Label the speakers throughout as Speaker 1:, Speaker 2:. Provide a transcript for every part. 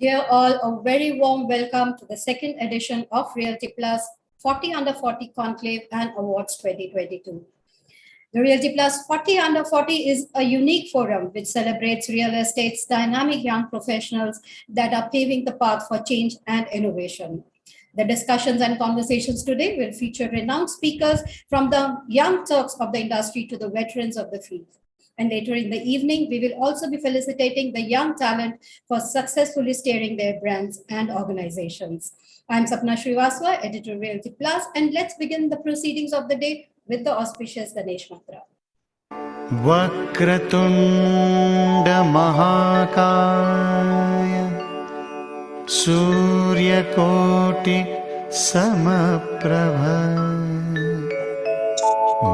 Speaker 1: Dear all, a very warm welcome to the second edition of Realty Plus 40 Under 40 Conclave and Awards 2022. The Realty Plus 40 Under 40 is a unique forum which celebrates real estate's dynamic young professionals that are paving the path for change and innovation. The discussions and conversations today will feature renowned speakers from the young Turks of the industry to the veterans of the field. And later in the evening, we will also be felicitating the young talent for successfully steering their brands and organizations. I'm Sapna Srivastava, editor Realty Plus, and let's begin the proceedings of the day with the auspicious Ganesh Mantra.
Speaker 2: वक्रतुण्ड महाकाय सूर्यकोटि समप्रभ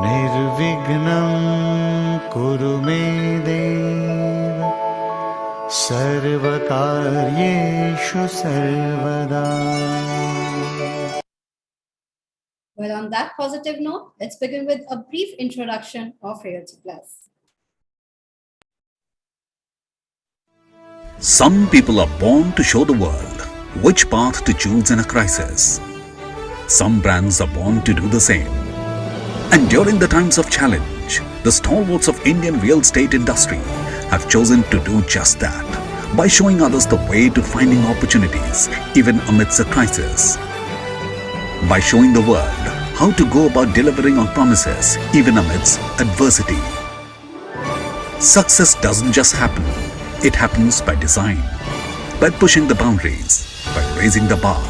Speaker 2: निर्विघ्नं कुरु मे देव सर्वकार्येषु सर्वदा.
Speaker 1: Well, on that positive note, let's begin with a brief introduction of Realty Plus.
Speaker 3: Some people are born to show the world which path to choose in a crisis. Some brands are born to do the same. And during the times of challenge, the stalwarts of Indian real estate industry have chosen to do just that by showing others the way to finding opportunities even amidst a crisis. By showing the world how to go about delivering on promises even amidst adversity. Success doesn't just happen. It happens by design, by pushing the boundaries, by raising the bar.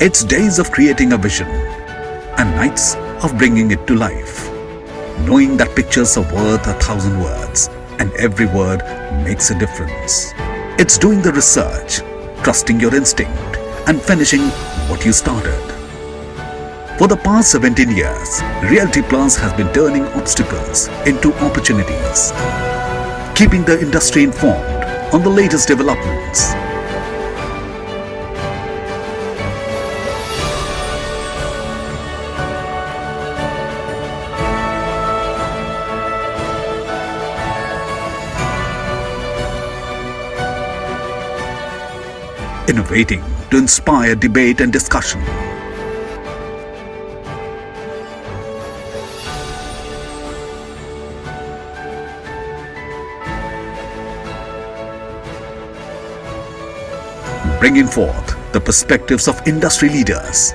Speaker 3: It's days of creating a vision and nights of bringing it to life. Knowing that pictures are worth 1,000 words and every word makes a difference. It's doing the research, trusting your instinct and finishing what you started. For the past 17 years, Realty Plus has been turning obstacles into opportunities, keeping the industry informed on the latest developments. Innovating to inspire debate and discussion. Bringing forth the perspectives of industry leaders.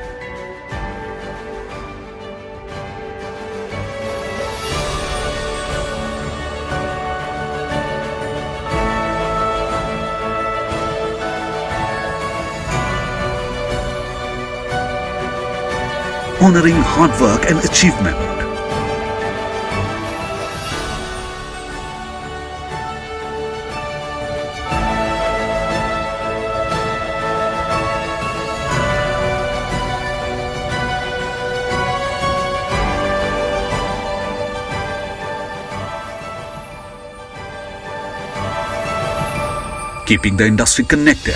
Speaker 3: Honoring hard work and achievement. Keeping the industry connected.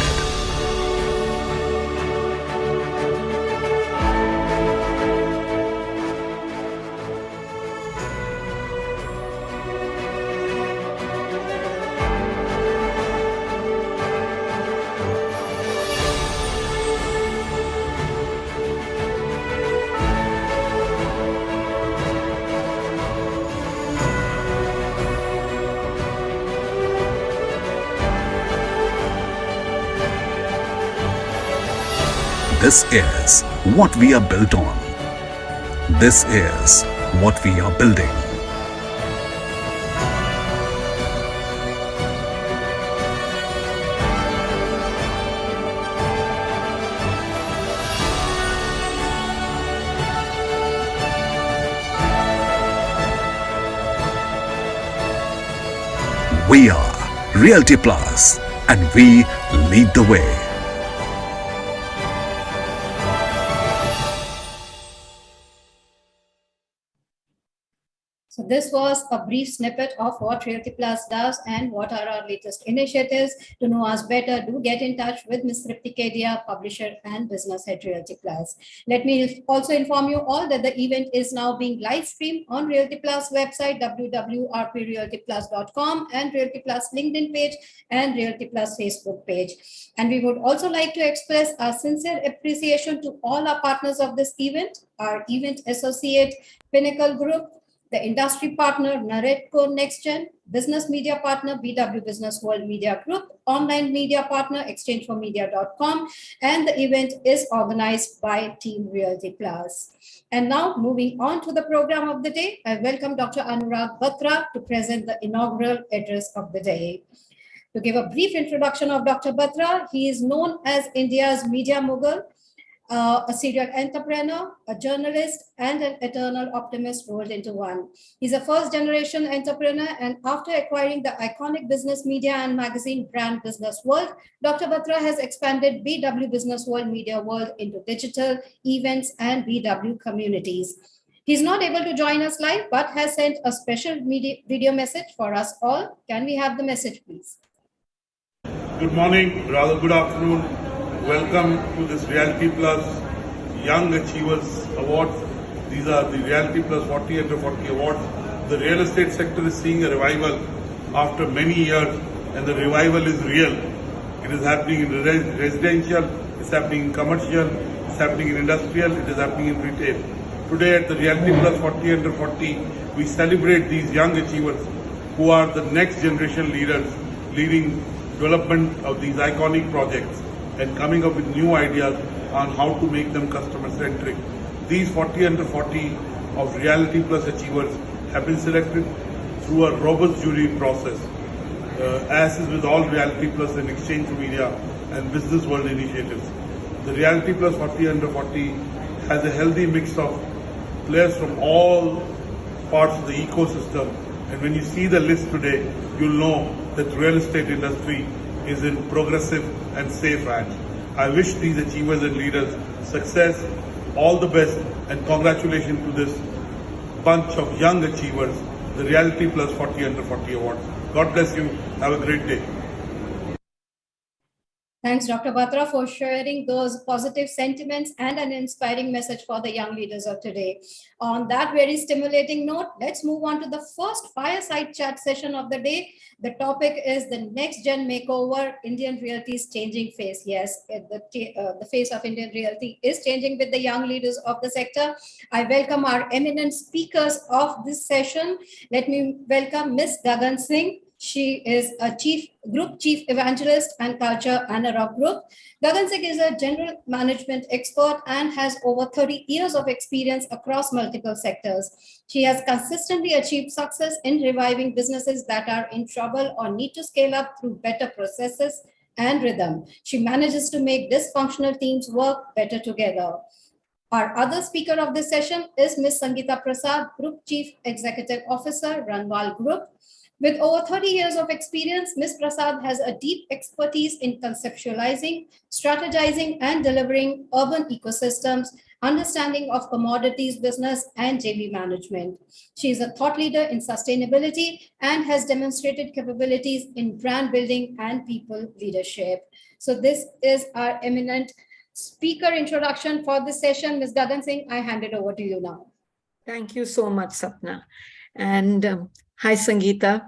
Speaker 3: This is what we are built on. This is what we are building. We are Realty Plus and we lead the way.
Speaker 1: So So this was a brief snippet of what Realty Plus does and what are our latest initiatives. To know us better, do get in touch with Ms. Tripti Kedia, publisher and business at Realty Plus. Let me also inform you all that the event is now being live streamed on Realty Plus website, www.rprealtyplus.com, and Realty Plus LinkedIn page and Realty Plus Facebook page. And we would also like to express our sincere appreciation to all our partners of this event, our event associate, Pinnacle Group, the industry partner, Naredco NextGen, business media partner, BW Business World Media Group, online media partner, exchangeformedia.com, and the event is organized by Team Realty Plus. And now, moving on to the program of the day, I welcome Dr. Anurag Batra to present the inaugural address of the day. To give a brief introduction of Dr. Batra, he is known as India's media mogul, a serial entrepreneur, a journalist, and an eternal optimist rolled into one. He's a first-generation entrepreneur, and after acquiring the iconic business media and magazine brand Business World, Dr. Batra has expanded BW Business World Media World into digital, events, and BW communities. He's not able to join us live, but has sent a special video message for us all. Can we have the message, please?
Speaker 4: Good morning, rather good afternoon. Welcome to this Realty Plus Young Achievers Awards. These are the Realty Plus 40 Under 40 Awards. The real estate sector is seeing a revival after many years, and the revival is real. It is happening in residential, it's happening in commercial, it's happening in industrial, it is happening in retail. Today at the Realty Plus 40 Under 40, we celebrate these young achievers who are the next generation leaders leading development of these iconic projects and coming up with new ideas on how to make them customer-centric. These 40 Under 40 of Reality Plus achievers have been selected through a robust jury process, as is with all Reality Plus and Exchange for Media and Business World initiatives. The Reality Plus 40 Under 40 has a healthy mix of players from all parts of the ecosystem, and when you see the list today, you'll know that real estate industry is in progressive and safe hands. I wish these achievers and leaders success, all the best, and congratulations to this bunch of young achievers, the Reality Plus 40 Under 40 Award. God bless you. Have a great day.
Speaker 1: Thanks, Dr. Batra, for sharing those positive sentiments and an inspiring message for the young leaders of today. On that very stimulating note, let's move on to the first fireside chat session of the day. The topic is the next gen makeover, Indian Realty's changing face. Yes, the face of Indian Realty is changing with the young leaders of the sector. I welcome our eminent speakers of this session. Let me welcome Ms. Gagan Singh. She is a Group Chief Evangelist and Culture Anurag Group. Gagan Singh is a general management expert and has over 30 years of experience across multiple sectors. She has consistently achieved success in reviving businesses that are in trouble or need to scale up through better processes and rhythm. She manages to make dysfunctional teams work better together. Our other speaker of this session is Ms. Sangeeta Prasad, Group Chief Executive Officer, Ranwal Group. With over 30 years of experience, Ms. Prasad has a deep expertise in conceptualizing, strategizing, and delivering urban ecosystems, understanding of commodities business, and JV management. She is a thought leader in sustainability and has demonstrated capabilities in brand building and people leadership. So this is our eminent speaker introduction for this session. Ms. Gagan Singh, I hand it over to you now.
Speaker 5: Thank you so much, Sapna. And hi, Sangeeta.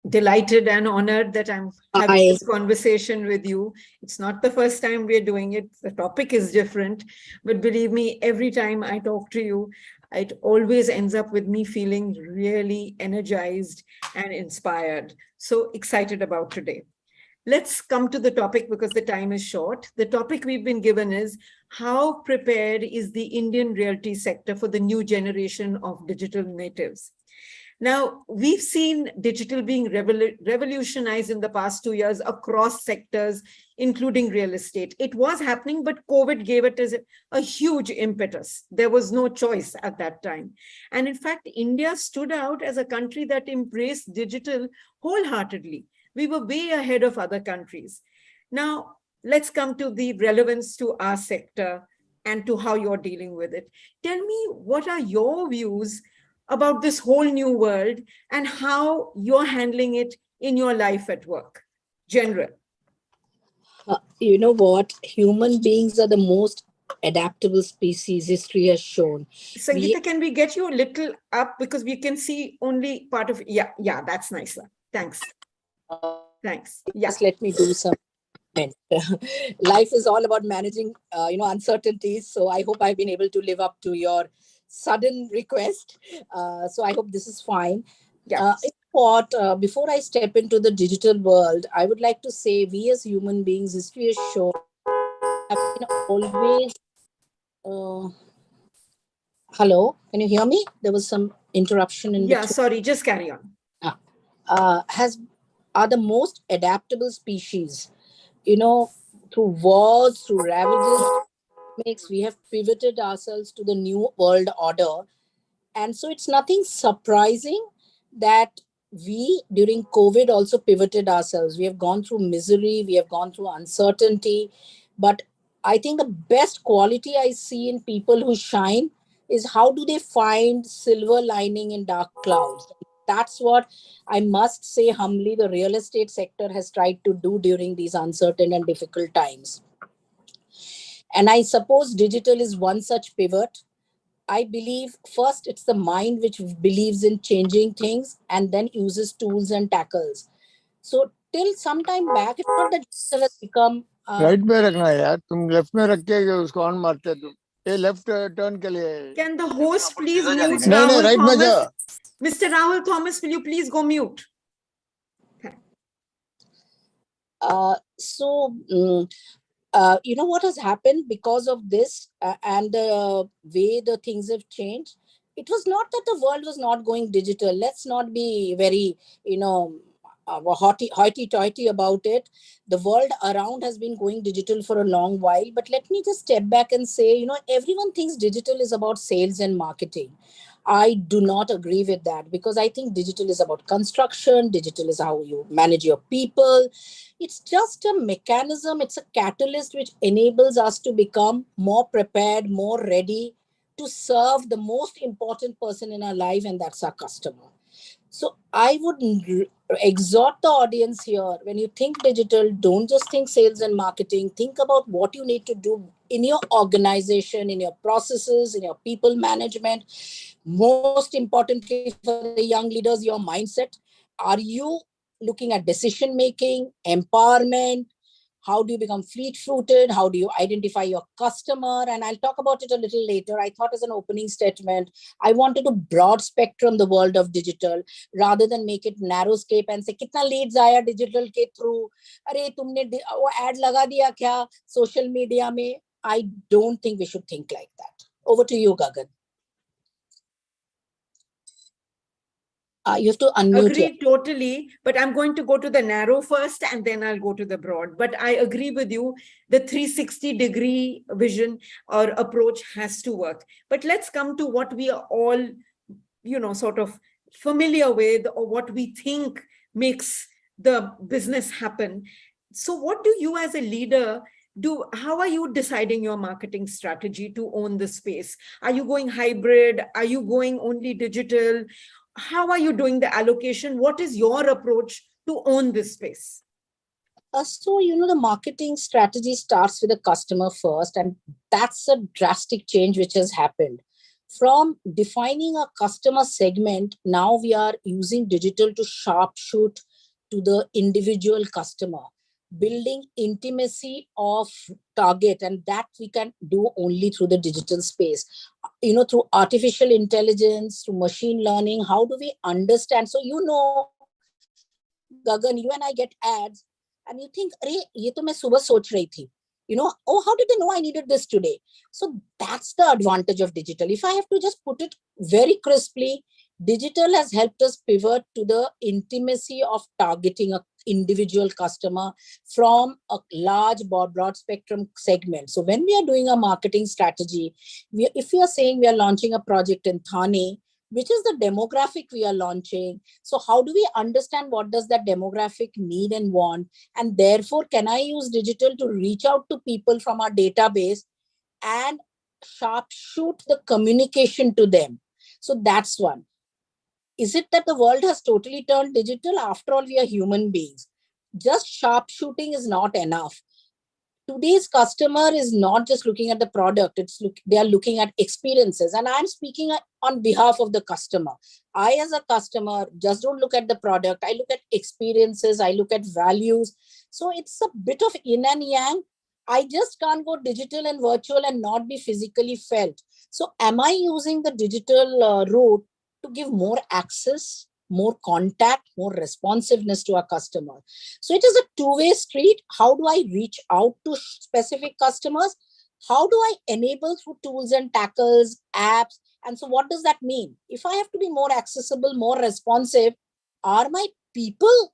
Speaker 5: Delighted and honored that I'm having this conversation with you. It's not the first time we're doing it. The topic is different, but believe me, every time I talk to you, it always ends up with me feeling really energized and inspired. So excited about today. Let's come to the topic because the time is short. The topic we've been given is how prepared is the Indian realty sector for the new generation of digital natives? Now, we've seen digital being revolutionized in the past 2 years across sectors, including real estate. It was happening, but COVID gave it a huge impetus. There was no choice at that time. And in fact, India stood out as a country that embraced digital wholeheartedly. We were way ahead of other countries. Now, let's come to the relevance to our sector and to how you're dealing with it. Tell me, what are your views about this whole new world and how you're handling it in your life at work? General.
Speaker 6: You know what? Human beings are the most adaptable species history has shown.
Speaker 5: Sangeeta, can we get you a little up because we can see only part of, yeah, that's nicer. Thanks. Thanks. Yeah.
Speaker 6: Just let me do some. Life is all about managing, uncertainties. So I hope I've been able to live up to your sudden request. So I hope this is fine.
Speaker 5: Yeah.
Speaker 6: Before I step into the digital world, I would like to say we as human beings, history has shown, have been always. Hello, can you hear me? There was some interruption in between.
Speaker 5: Sorry, just carry on.
Speaker 6: Are the most adaptable species. Through wars, through ravages, we have pivoted ourselves to the new world order. And so it's nothing surprising that we, during COVID, also pivoted ourselves. We have gone through misery, we have gone through uncertainty. But I think the best quality I see in people who shine is how do they find silver lining in dark clouds. That's what I must say humbly the real estate sector has tried to do during these uncertain and difficult times. And I suppose digital is one such pivot. I believe first it's the mind which believes in changing things and then uses tools and tackles. So till some time back, it's not that digital has become
Speaker 7: right में रखना है यार, तुम left में रख के उसको on मारते तुम ये लेफ्ट टर्न के लिए.
Speaker 5: Can the host please mute
Speaker 7: नहीं
Speaker 5: Rahul
Speaker 7: राइट में जा.
Speaker 5: Thomas? Mr. Rahul Thomas, will you please go mute?
Speaker 6: You know what has happened because of this and the way the things have changed? It was not that the world was not going digital. Let's not be very, hoity-toity about it. The world around has been going digital for a long while. But let me just step back and say, everyone thinks digital is about sales and marketing. I do not agree with that because I think digital is about construction. Digital is how you manage your people. It's just a mechanism. It's a catalyst which enables us to become more prepared, more ready to serve the most important person in our life, and that's our customer. So I would exhort the audience here, when you think digital, don't just think sales and marketing. Think about what you need to do in your organization, in your processes, in your people management. Most importantly for the young leaders, your mindset. Are you looking at decision making, empowerment? How do you become fleet-footed? How do you identify your customer? And I'll talk about it a little later. I thought as an opening statement, I wanted to broad spectrum the world of digital rather than make it narrow scope and say, kitna leads aaya digital ke through? Arey, tumne wo ad laga diya kya social media mein? I don't think we should think like that. Over to you, Gagan. You have to unmute.
Speaker 5: Agree totally, but I'm going to go to the narrow first and then I'll go to the broad. But I agree with you, the 360-degree vision or approach has to work. But let's come to what we are all, sort of familiar with or what we think makes the business happen. So what do you as a leader do? How are you deciding your marketing strategy to own the space? Are you going hybrid? Are you going only digital? How are you doing the allocation? What is your approach to own this space?
Speaker 6: The marketing strategy starts with the customer first, and that's a drastic change which has happened. From defining a customer segment, now we are using digital to sharpshoot to the individual customer, building intimacy of target, and that we can do only through the digital space. Through artificial intelligence, through machine learning, how do we understand? So, Gagan, you and I get ads and you think, "Arey, ye to main subah soch rahi thi." Oh, how did they know I needed this today? So that's the advantage of digital. If I have to just put it very crisply, digital has helped us pivot to the intimacy of targeting an individual customer from a large broad spectrum segment. So when we are doing a marketing strategy, if we are saying we are launching a project in Thane, which is the demographic we are launching? So how do we understand what does that demographic need and want? And therefore, can I use digital to reach out to people from our database and sharpshoot the communication to them? So that's one. Is it that the world has totally turned digital? After all, we are human beings. Just sharpshooting is not enough. Today's customer is not just looking at the product, they are looking at experiences. And I'm speaking on behalf of the customer. I, as a customer, just don't look at the product. I look at experiences, I look at values. So it's a bit of yin and yang. I just can't go digital and virtual and not be physically felt. So am I using the digital route to give more access, more contact, more responsiveness to our customer? So it is a two-way street. How do I reach out to specific customers? How do I enable through tools and tackles, apps? And so what does that mean? If I have to be more accessible, more responsive, are my people,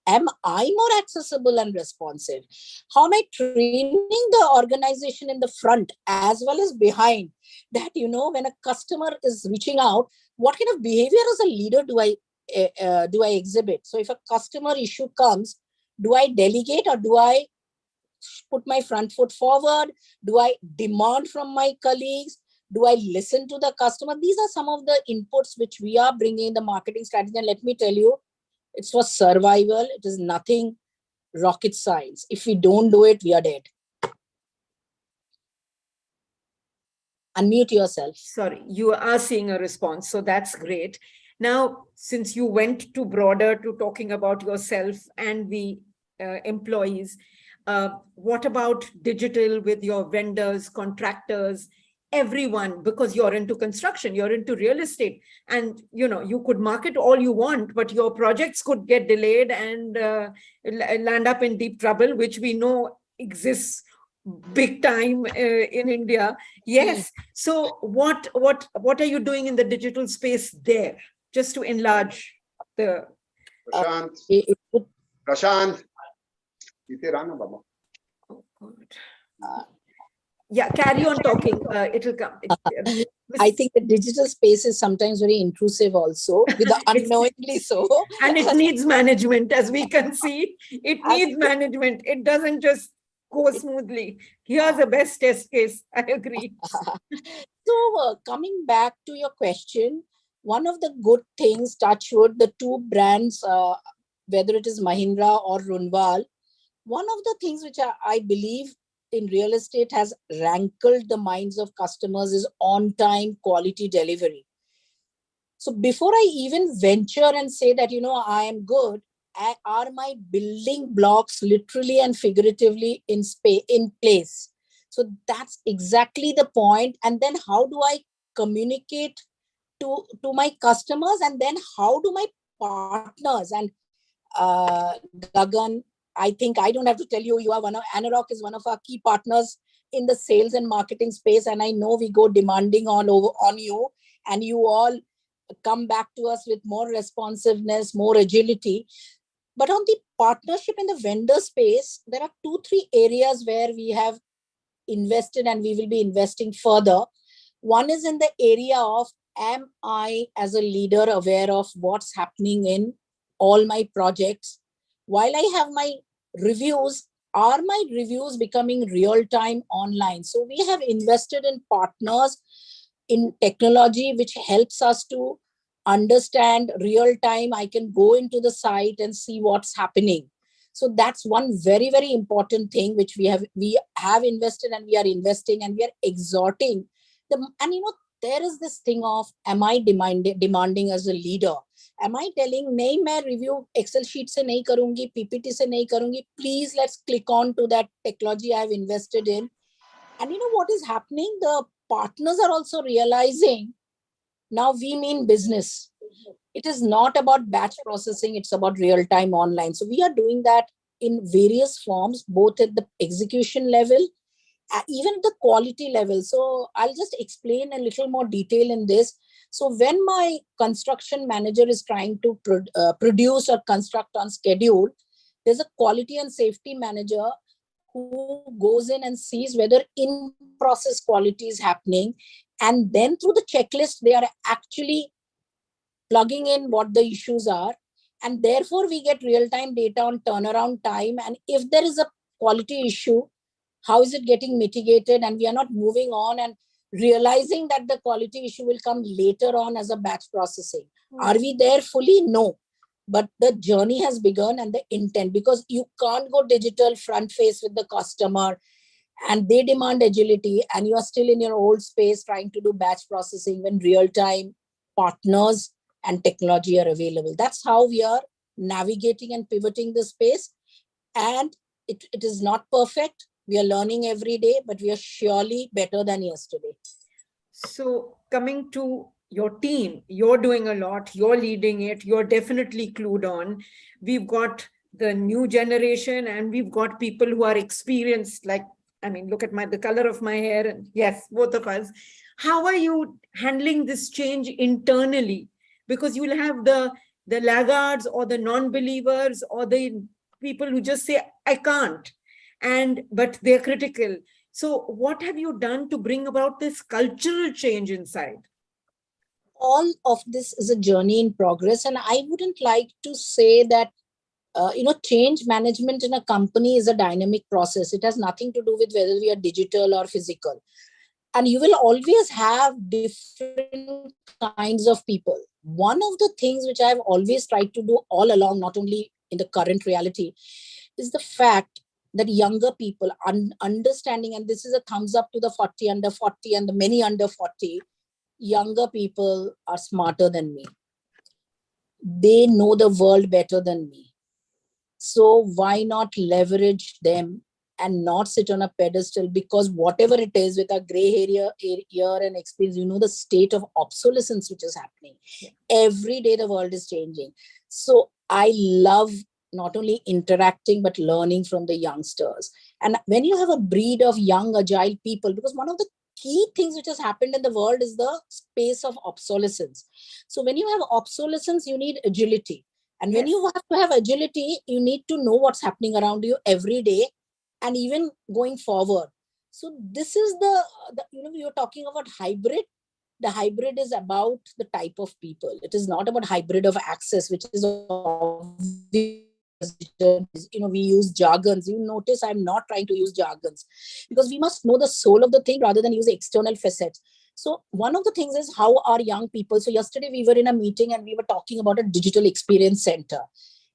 Speaker 6: am I more accessible and responsive? How am I training the organization in the front as well as behind that, when a customer is reaching out, what kind of behavior as a leader do I exhibit? So if a customer issue comes, do I delegate or do I put my front foot forward? Do I demand from my colleagues? Do I listen to the customer? These are some of the inputs which we are bringing in the marketing strategy. And let me tell you, it's for survival. It is nothing rocket science. If we don't do it, we are dead. Unmute yourself.
Speaker 5: Sorry, you are seeing a response. So that's great. Now, since you went to broader to talking about yourself and the employees, what about digital with your vendors, contractors, everyone? Because you're into construction, you're into real estate, and you could market all you want, but your projects could get delayed and land up in deep trouble, which we know exists big time in India. Yes. So what are you doing in the digital space there, just to enlarge the
Speaker 8: Prashant.
Speaker 5: Oh, God. Yeah, carry on talking. It'll come.
Speaker 6: I think the digital space is sometimes very intrusive also, unknowingly so.
Speaker 5: And it needs management, as we can see. It needs management. It doesn't just go smoothly. Here's the best test case. I agree.
Speaker 6: So coming back to your question, one of the good things, touch wood, the two brands, whether it is Mahindra or Runwal, one of the things which I believe in real estate has rankled the minds of customers is on-time quality delivery. So before I even venture and say that, I am good, are my building blocks literally and figuratively in place? So that's exactly the point. And then how do I communicate to my customers? And then how do my partners? And Gagan, I think I don't have to tell you, Anurag is one of our key partners in the sales and marketing space. And I know we go demanding all over on you, and you all come back to us with more responsiveness, more agility. But on the partnership in the vendor space, there are 2-3 areas where we have invested and we will be investing further. One is in the area of, am I as a leader aware of what's happening in all my projects? While I have my reviews, are my reviews becoming real-time online? So we have invested in partners in technology, which helps us to understand real-time. I can go into the site and see what's happening. So that's one very, very important thing which we have invested, and we are investing, and we are exhorting them. And there is this thing of, am I demanding as a leader? Am I telling, nahi, main review Excel sheet se nahi karungi, PPT se nahi karungi. Please, let's click on to that technology I have invested in. And what is happening? The partners are also realizing, now we mean business. It is not about batch processing. It's about real-time online. So we are doing that in various forms, both at the execution level, even at the quality level. So I'll just explain a little more detail in this. So when my construction manager is trying to produce or construct on schedule, there's a quality and safety manager who goes in and sees whether in-process quality is happening. And then through the checklist, they are actually plugging in what the issues are. And therefore, we get real-time data on turnaround time. And if there is a quality issue, how is it getting mitigated? And we are not moving on and realizing that the quality issue will come later on as a batch processing. Are we there fully? No. But the journey has begun and the intent, because you can't go digital front face with the customer and they demand agility and you are still in your old space trying to do batch processing when real-time partners and technology are available. That's how we are navigating and pivoting the space. And it is not perfect. We are learning every day, but we are surely better than yesterday.
Speaker 5: So coming to your team, you're doing a lot, you're leading it, you're definitely clued on. We've got the new generation and we've got people who are experienced, like, I mean, look at the color of my hair. And yes, both of us. How are you handling this change internally? Because you'll have the laggards or the non-believers or the people who just say, I can't. But they're critical. So what have you done to bring about this cultural change inside?
Speaker 6: All of this is a journey in progress. And I wouldn't like to say that, change management in a company is a dynamic process. It has nothing to do with whether we are digital or physical. And you will always have different kinds of people. One of the things which I've always tried to do all along, not only in the current reality, is the fact that younger people understanding, and this is a thumbs up to the 40 under 40 and the many under 40, younger people are smarter than me. They know the world better than me. So why not leverage them and not sit on a pedestal? Because whatever it is, with a gray area and experience, you know the state of obsolescence which is happening. Every day the world is changing. So I love not only interacting but learning from the youngsters. And when you have a breed of young agile people, because one of the key things which has happened in the world is the space of obsolescence. So when you have obsolescence, you need agility. And when you have to have agility, you need to know what's happening around you every day and even going forward. So this is we were talking about hybrid. The hybrid is about the type of people. It is not about hybrid of access, which is obvious. We use jargons. You notice I'm not trying to use jargons because we must know the soul of the thing rather than use external facets. So one of the things is how are young people. So yesterday we were in a meeting and we were talking about a digital experience center.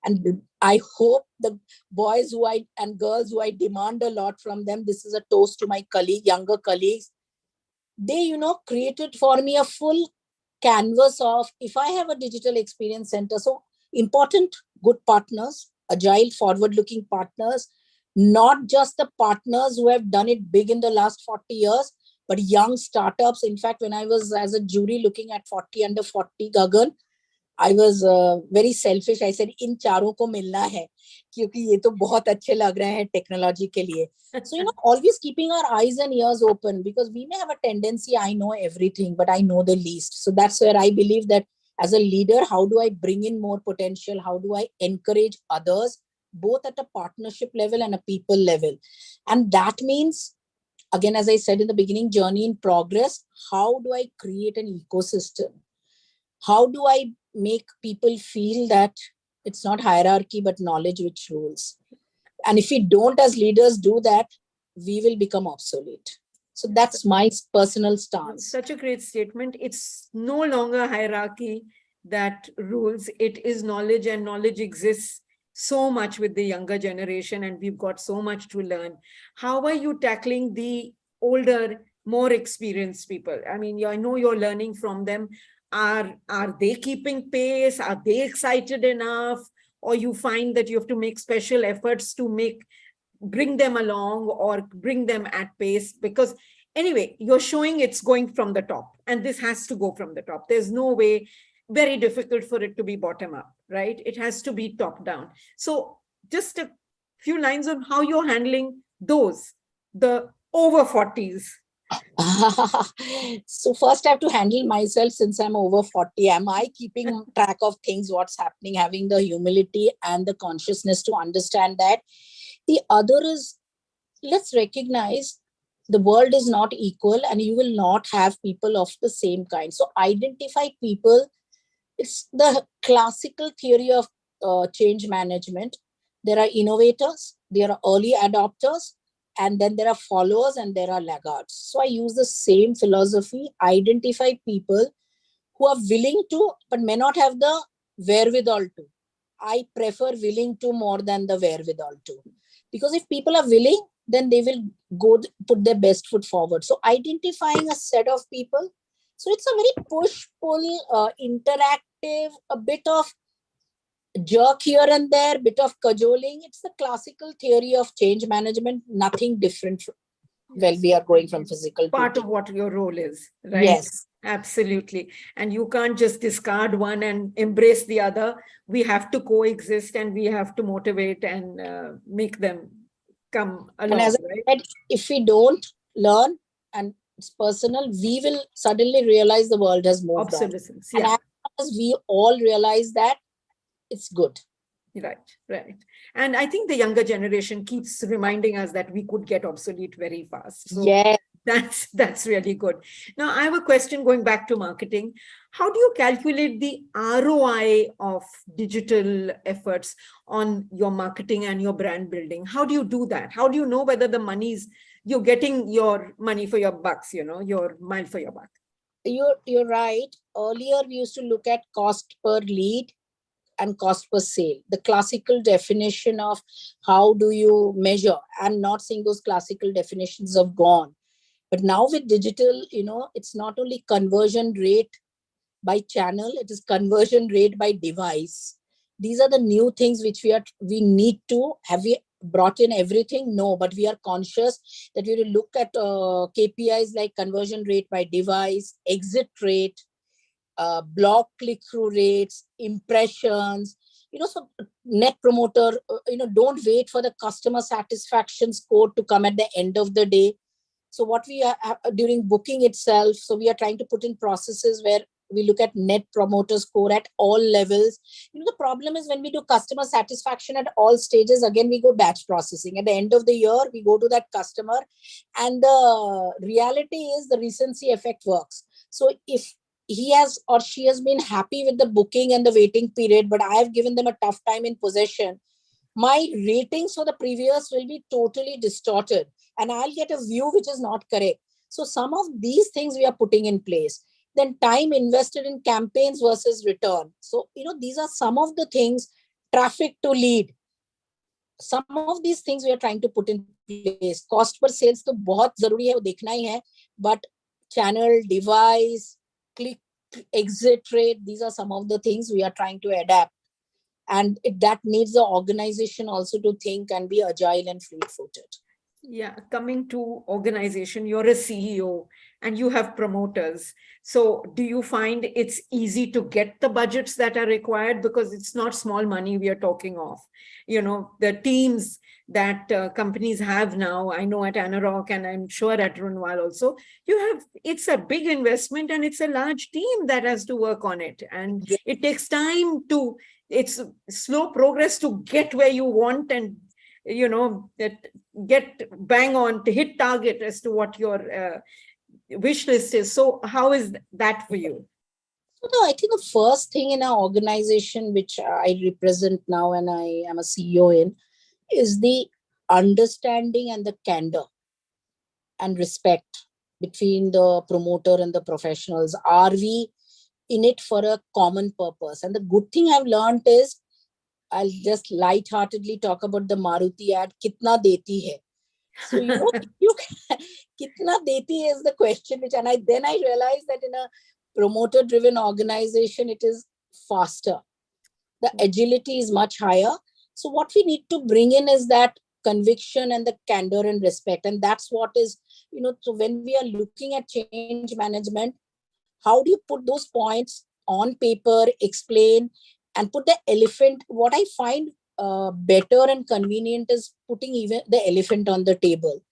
Speaker 6: And I hope the boys and girls who I demand a lot from them, this is a toast to my younger colleagues. They, created for me a full canvas of, if I have a digital experience center, so important, good partners, agile, forward-looking partners, not just the partners who have done it big in the last 40 years, but young startups. In fact, when I was as a jury looking at 40 under 40, Gagan, I was very selfish. I said, in चारों को मिलना है, क्योंकि ये तो बहुत अच्छे लग रहे हैं technology के लिए. So, always keeping our eyes and ears open, because we may have a tendency, I know everything, but I know the least. So that's where I believe that as a leader, how do I bring in more potential? How do I encourage others, both at a partnership level and a people level? And that means, again, as I said in the beginning, journey in progress. How do I create an ecosystem? How do I make people feel that it's not hierarchy, but knowledge which rules? And if we don't as leaders do that, we will become obsolete. So that's my personal stance.
Speaker 5: Such a great statement. It's no longer hierarchy that rules. It is knowledge, and knowledge exists so much with the younger generation, and we've got so much to learn. How are you tackling the older, more experienced people? I mean, I know you're learning from them. Are they keeping pace? Are they excited enough? Or you find that you have to make special efforts to bring them along or bring them at pace? Because anyway, you're showing it's going from the top, and this has to go from the top. There's no way, very difficult for it to be bottom up, right? It has to be top down. So just a few lines on how you're handling the over 40s.
Speaker 6: So first I have to handle myself. Since I'm over 40, am I keeping track of things, what's happening, having the humility and the consciousness to understand that? The other is, let's recognize the world is not equal and you will not have people of the same kind. So identify people. It's the classical theory of change management. There are innovators, there are early adopters, and then there are followers and there are laggards. So I use the same philosophy, identify people who are willing to, but may not have the wherewithal to. I prefer willing to more than the wherewithal to. Because if people are willing, then they will go put their best foot forward. So identifying a set of people. So it's a very push-pull, interactive, a bit of jerk here and there, bit of cajoling. It's the classical theory of change management, nothing different when we are going from physical
Speaker 5: part
Speaker 6: to
Speaker 5: of what your role is, right?
Speaker 6: Yes.
Speaker 5: Absolutely. And you can't just discard one and embrace the other. We have to coexist and we have to motivate and make them come along.
Speaker 6: And as I said, if we don't learn, and it's personal, we will suddenly realize the world has moved on.
Speaker 5: Yeah.
Speaker 6: And as we all realize that, it's good.
Speaker 5: Right. And I think the younger generation keeps reminding us that we could get obsolete very fast. So
Speaker 6: yeah,
Speaker 5: that's really good. Now, I have a question going back to marketing. How do you calculate the ROI of digital efforts on your marketing and your brand building? How do you do that? How do you know whether the money's, you're getting your money for your bucks, your mile for your buck?
Speaker 6: You're right. Earlier, we used to look at cost per lead and cost per sale, the classical definition of how do you measure. I'm not saying those classical definitions have gone, but now with digital, it's not only conversion rate by channel, it is conversion rate by device. These are the new things which we need to have. We brought in everything? No, but we are conscious that we will look at KPIs like conversion rate by device, exit rate, blog click-through rates, impressions, so net promoter, don't wait for the customer satisfaction score to come at the end of the day. So what we are during booking itself, so we are trying to put in processes where we look at net promoter score at all levels. The problem is when we do customer satisfaction at all stages, again, we go batch processing. At the end of the year, we go to that customer, and the reality is the recency effect works. So if he has or she has been happy with the booking and the waiting period, but I have given them a tough time in possession, my ratings for the previous will be totally distorted and I'll get a view which is not correct. So some of these things we are putting in place. Then time invested in campaigns versus return. So, these are some of the things, traffic to lead. Some of these things we are trying to put in place. Cost per sales to बहुत जरूरी है, वो देखना ही है, but channel, device, click, exit rate, these are some of the things we are trying to adapt. And that needs the organization also to think and be agile and fleet-footed.
Speaker 5: Yeah, coming to organization, you're a CEO and you have promoters. So do you find it's easy to get the budgets that are required? Because it's not small money we are talking of. The teams that companies have now, I know at Anurag and I'm sure at Runwal also, it's a big investment and it's a large team that has to work on it. And it takes time it's slow progress to get where you want and that get bang on to hit target as to what your wish list is. So how is that for you?
Speaker 6: I think the first thing in our organization, which I represent now and I am a CEO in, is the understanding and the candor and respect between the promoter and the professionals. Are we in it for a common purpose? And the good thing I've learned is, I'll just lightheartedly talk about the Maruti ad, kitna deti hai? So, kitna deti is the question, then I realized that in a promoter-driven organization, it is faster. The agility is much higher. So what we need to bring in is that conviction and the candor and respect. And that's what is, so when we are looking at change management, how do you put those points on paper, explain, and put the elephant? What I find better and convenient is putting even the elephant on the table.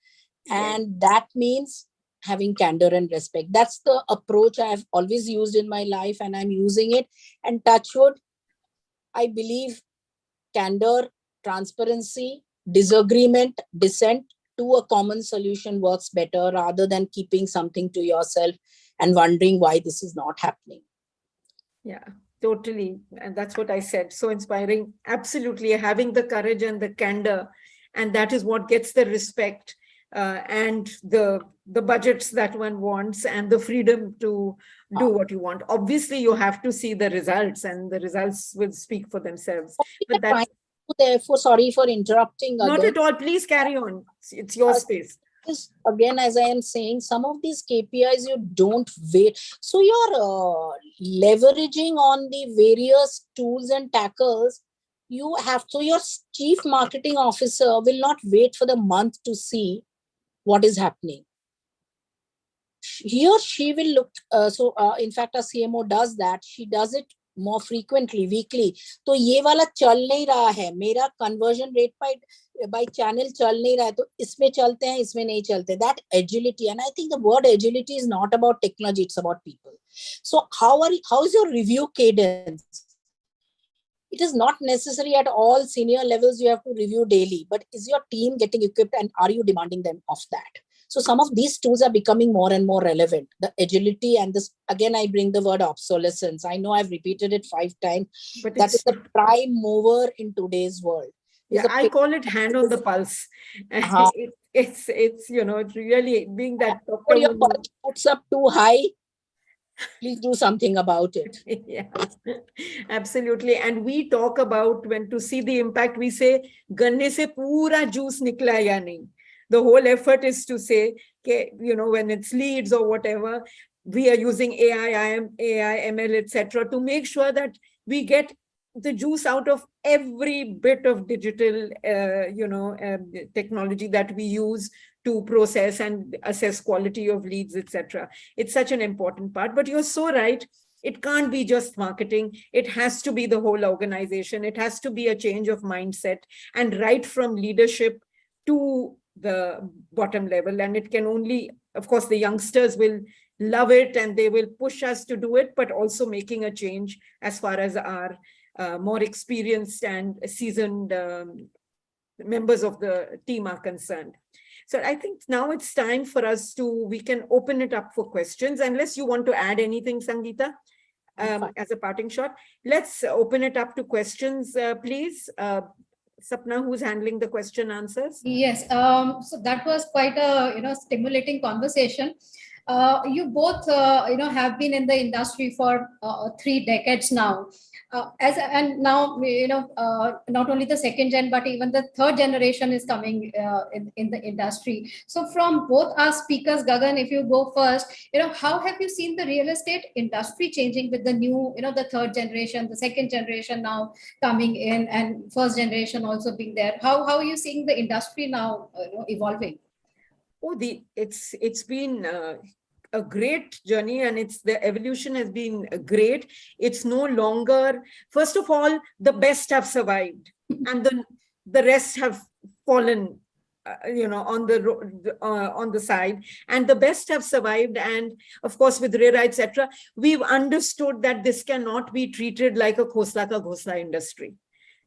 Speaker 6: And that means having candor and respect. That's the approach I've always used in my life and I'm using it. And touch wood, I believe candor, transparency, disagreement, dissent to a common solution works better rather than keeping something to yourself and wondering why this is not happening.
Speaker 5: Yeah, totally. And that's what I said. So inspiring. Absolutely. Having the courage and the candor. And that is what gets the respect. and the budgets that one wants and the freedom to do what you want. Obviously, you have to see the results, and the results will speak for themselves. But that's
Speaker 6: therefore, sorry for interrupting
Speaker 5: not
Speaker 6: again.
Speaker 5: at all. Please carry on. It's your space.
Speaker 6: Again, as I am saying, some of these KPIs you don't wait. So you're leveraging on the various tools and tackles. You have to, your chief marketing officer will not wait for the month to see what is happening. He or she will look, in fact, a CMO does that. She does it more frequently, weekly. तो ये वाला चल नहीं रहा है, मेरा conversion rate by channel चल नहीं रहा है, तो इसमें चलते हैं, इसमें नहीं चलते. That agility, and I think the word agility is not about technology, it's about people. So how is your review cadence? It is not necessary at all senior levels you have to review daily, but is your team getting equipped and are you demanding them of that? So some of these tools are becoming more and more relevant. The agility and this, again, I bring the word obsolescence. I know I've repeated it 5 times, but that is the prime mover in today's world.
Speaker 5: Yeah, I call it hand on the pulse. It's really being that doctor.
Speaker 6: Your pulse puts up too high, please do something about it.
Speaker 5: Yeah, absolutely. And we talk about when to see the impact, we say, ganne se pura juice nikla ya nahi. The whole effort is to say, when it's leads or whatever, we are using AI, ML, etc., to make sure that we get the juice out of every bit of digital, technology that we use to process and assess quality of leads, etc. It's such an important part. But you're so right. It can't be just marketing. It has to be the whole organization. It has to be a change of mindset, and right from leadership to the bottom level. And it can only, of course, the youngsters will love it and they will push us to do it, but also making a change as far as our more experienced and seasoned members of the team are concerned. So I think now it's time for us we can open it up for questions, unless you want to add anything, Sangeeta, as a parting shot. Let's open it up to questions, please. Sapna, who's handling the question answers?
Speaker 1: Yes, so that was quite a stimulating conversation. You both have been in the industry for 3 decades now. And now not only the second gen but even the third generation is coming in the industry. So from both our speakers, Gagan, if you go first, how have you seen the real estate industry changing with the new, the third generation, the second generation now coming in, and first generation also being there? How are you seeing the industry now evolving?
Speaker 5: It's been a great journey, and the evolution has been great. It's no longer, first of all, the best have survived and the rest have fallen on the side, and the best have survived. And of course, with RERA, etc., we've understood that this cannot be treated like a khosla ka ghosla industry.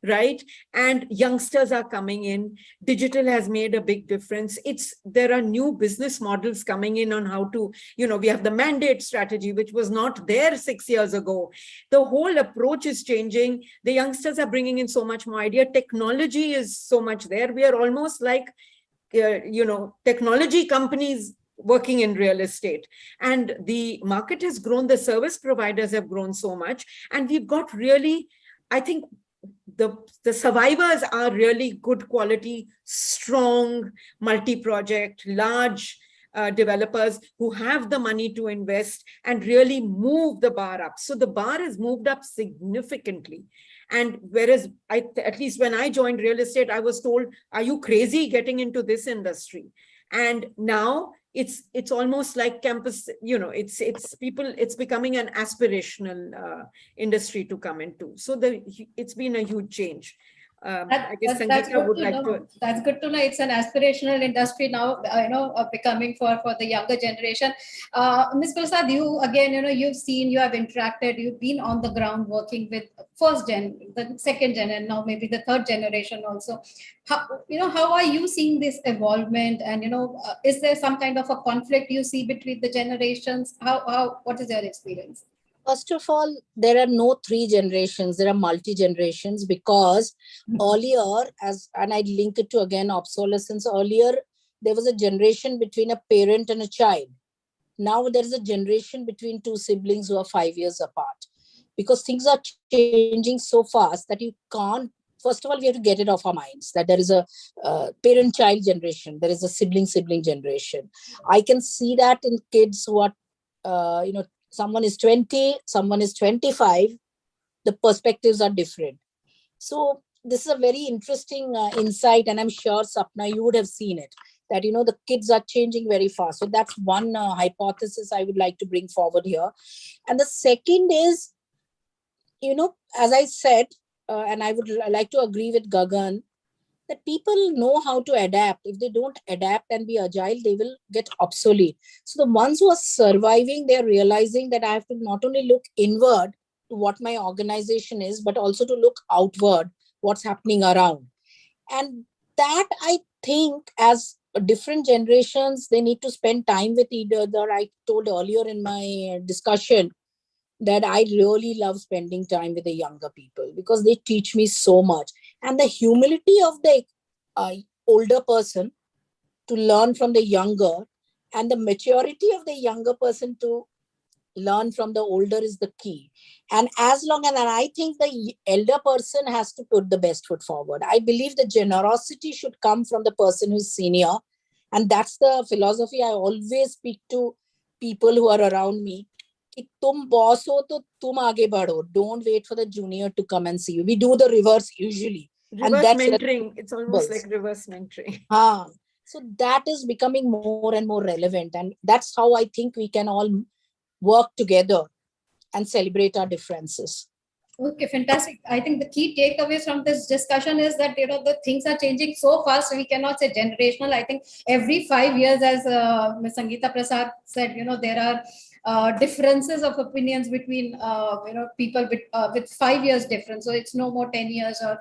Speaker 5: Right? And youngsters are coming in. Digital has made a big difference. There are new business models coming in on how to, we have the mandate strategy, which was not there 6 years ago. The whole approach is changing. The youngsters are bringing in so much more idea. Technology is so much there. We are almost like, technology companies working in real estate. And the market has grown. The service providers have grown so much. And we've got really, I think, the survivors are really good quality, strong, multi-project, large developers who have the money to invest and really move the bar up. So the bar has moved up significantly. And whereas at least when I joined real estate, I was told, are you crazy getting into this industry? And now it's almost like campus, it's becoming an aspirational industry to come into. So it's been a huge change. I guess Sangeeta would like to.
Speaker 1: That's good to know. It's an aspirational industry now, becoming for the younger generation. Ms. Prasad, you again, you've seen, you have interacted, you've been on the ground working with first gen, the second gen, and now maybe the third generation also. How are you seeing this evolvement? And is there some kind of a conflict you see between the generations? What is your experience?
Speaker 6: First of all, there are no 3 generations, there are multi-generations, because earlier, and I link it to again obsolescence, earlier there was a generation between a parent and a child. Now there is a generation between two siblings who are 5 years apart, because things are changing so fast that you can't. First of all, we have to get it off our minds that there is a parent-child generation, there is a sibling-sibling generation. I can see that in kids who are, someone is 20, someone is 25, the perspectives are different. So this is a very interesting insight, and I'm sure, Sapna, you would have seen it, that, the kids are changing very fast. So that's one hypothesis I would like to bring forward here. And the second is, as I said, and I would like to agree with Gagan, that people know how to adapt. If they don't adapt and be agile, they will get obsolete. So the ones who are surviving, they're realizing that I have to not only look inward to what my organization is, but also to look outward, what's happening around. And that, I think, as different generations, they need to spend time with each other. I told earlier in my discussion that I really love spending time with the younger people because they teach me so much. And the humility of the older person to learn from the younger, and the maturity of the younger person to learn from the older is the key. And as long as, and I think the elder person has to put the best foot forward. I believe the generosity should come from the person who's senior. And that's the philosophy I always speak to people who are around me. कि तुम boss हो तो तुम आगे बढ़ो. Don't wait for the junior to come and see you. We do the reverse usually.
Speaker 5: Reverse mentoring. It's almost like reverse mentoring.
Speaker 6: So that is becoming more and more relevant. And that's how I think we can all work together and celebrate our differences.
Speaker 1: Okay, fantastic. I think the key takeaways from this discussion is that, the things are changing so fast, we cannot say generational. I think every 5 years, as Ms. Sangeeta Prasad said, there are differences of opinions between people with 5 years difference. So it's no more 10 years or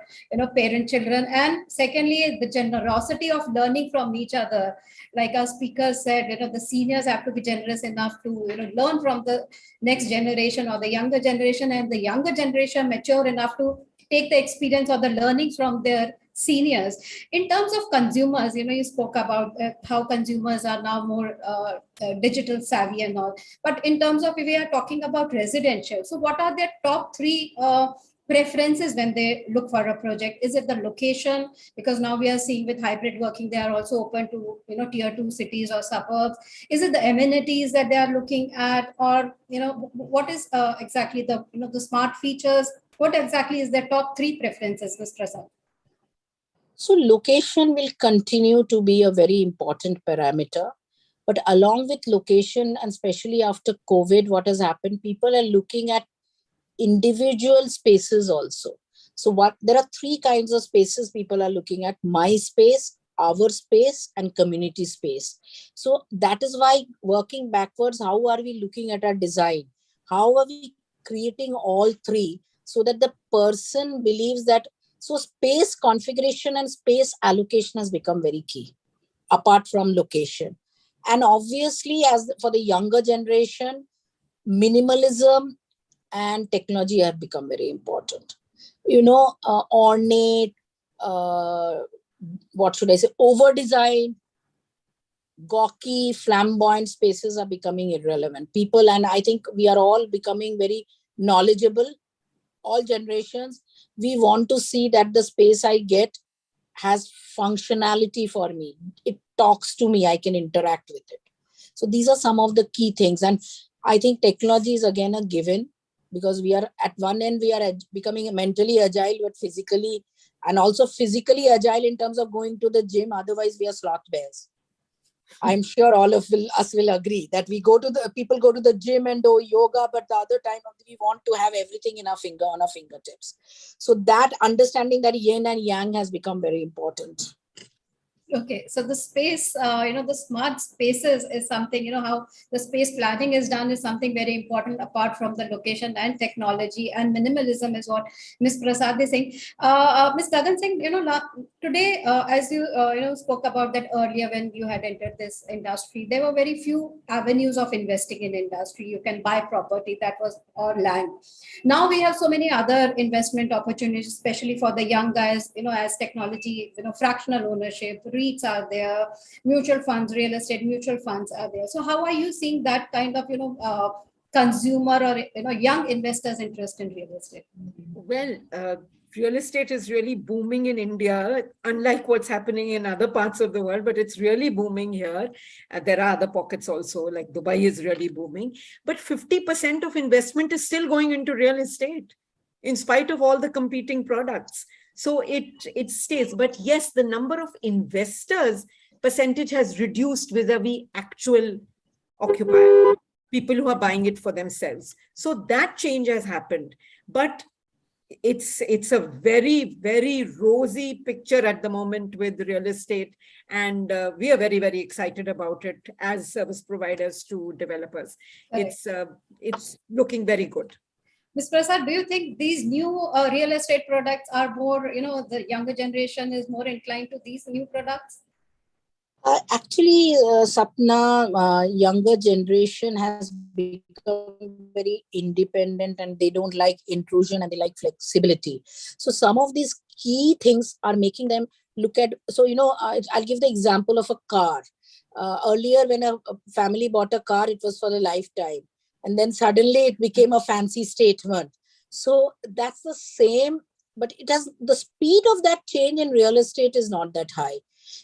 Speaker 1: parent children. And secondly, the generosity of learning from each other. Like our speaker said, the seniors have to be generous enough to learn from the next generation or the younger generation, and the younger generation mature enough to take the experience or the learnings from their seniors. In terms of consumers, you spoke about how consumers are now more digital savvy and all. But in terms of, if we are talking about residential, so what are their top three preferences when they look for a project? Is it the location? Because now we are seeing with hybrid working, they are also open to tier 2 cities or suburbs. Is it the amenities that they are looking at, or what is exactly the smart features? What exactly is their top three preferences, Ms. Prasad?
Speaker 6: So location will continue to be a very important parameter. But along with location, and especially after COVID, what has happened, people are looking at individual spaces also. So there are three kinds of spaces people are looking at: my space, our space, and community space. So that is why, working backwards, how are we looking at our design? How are we creating all three so that the person believes that, so space configuration and space allocation has become very key, apart from location. And obviously, as for the younger generation, minimalism and technology have become very important. Ornate, what should I say, over-design, gawky, flamboyant spaces are becoming irrelevant. People, and I think we are all becoming very knowledgeable, all generations. We want to see that the space I get has functionality for me. It talks to me. I can interact with it. So these are some of the key things. And I think technology is again a given, because we are at one end, we are becoming mentally agile, but physically, and also physically agile in terms of going to the gym. Otherwise, we are sloth bears. I'm sure all of us will agree that people go to the gym and do yoga, but the other time we want to have everything on our fingertips. So that understanding that yin and yang has become very important.
Speaker 1: Okay, so the space, the smart spaces is something, how the space planning is done is something very important, apart from the location and technology, and minimalism is what Ms. Prasad is saying. Ms. Gagan Singh, today, as you, spoke about that earlier when you had entered this industry, there were very few avenues of investing in industry. You can buy property, that was, or land. Now we have so many other investment opportunities, especially for the young guys, as technology, fractional ownership, REITs are there, mutual funds, real estate mutual funds are there. So how are you seeing that kind of, consumer or, young investors' interest in real estate?
Speaker 5: Well, real estate is really booming in India, unlike what's happening in other parts of the world, but it's really booming here. There are other pockets also, like Dubai is really booming. But 50% of investment is still going into real estate, in spite of all the competing products. So it stays. But yes, the number of investors percentage has reduced vis-a-vis actual occupiers, people who are buying it for themselves. So that change has happened. But it's a very, very rosy picture at the moment with real estate, and we are very, very excited about it as service providers to developers.
Speaker 1: Correct.
Speaker 5: It's looking very good.
Speaker 1: Ms. Prasad, do you think these new real estate products are more, the younger generation is more inclined to these new products?
Speaker 6: Actually, Sapna, younger generation has become very independent and they don't like intrusion and they like flexibility. So some of these key things are making them look at, so, I'll give the example of a car. Earlier, when a family bought a car, it was for a lifetime. And then suddenly it became a fancy statement. So that's the same, but the speed of that change in real estate is not that high.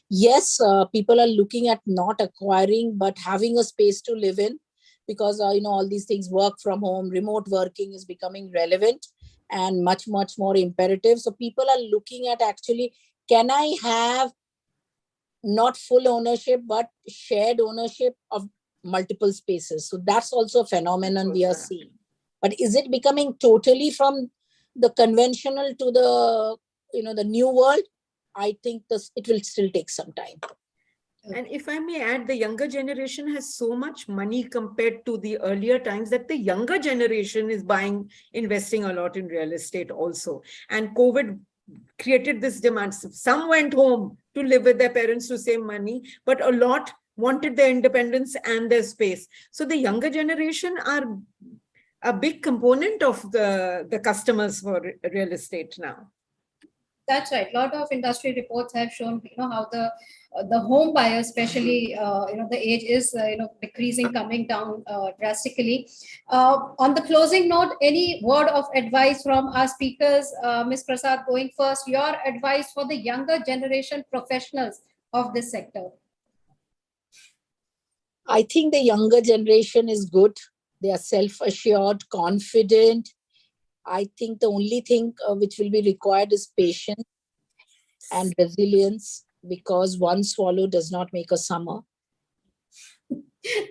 Speaker 6: Yes, people are looking at not acquiring, but having a space to live in, because, all these things, work from home, remote working is becoming relevant and much, much more imperative. So people are looking at actually, can I have not full ownership, but shared ownership of multiple spaces? So that's also a phenomenon we are seeing. But is it becoming totally from the conventional to the new world? I think it will still take some time.
Speaker 5: And if I may add, the younger generation has so much money compared to the earlier times that the younger generation is investing a lot in real estate also. And COVID created this demand. Some went home to live with their parents to save money, but a lot wanted their independence and their space. So the younger generation are a big component of the customers for real estate now.
Speaker 1: That's right. A lot of industry reports have shown, how the home buyers, especially, the age is, decreasing, coming down drastically. On the closing note, any word of advice from our speakers? Ms. Prasad, going first, your advice for the younger generation professionals of this sector.
Speaker 6: I think the younger generation is good. They are self-assured, confident. I think the only thing which will be required is patience and resilience, because one swallow does not make a summer.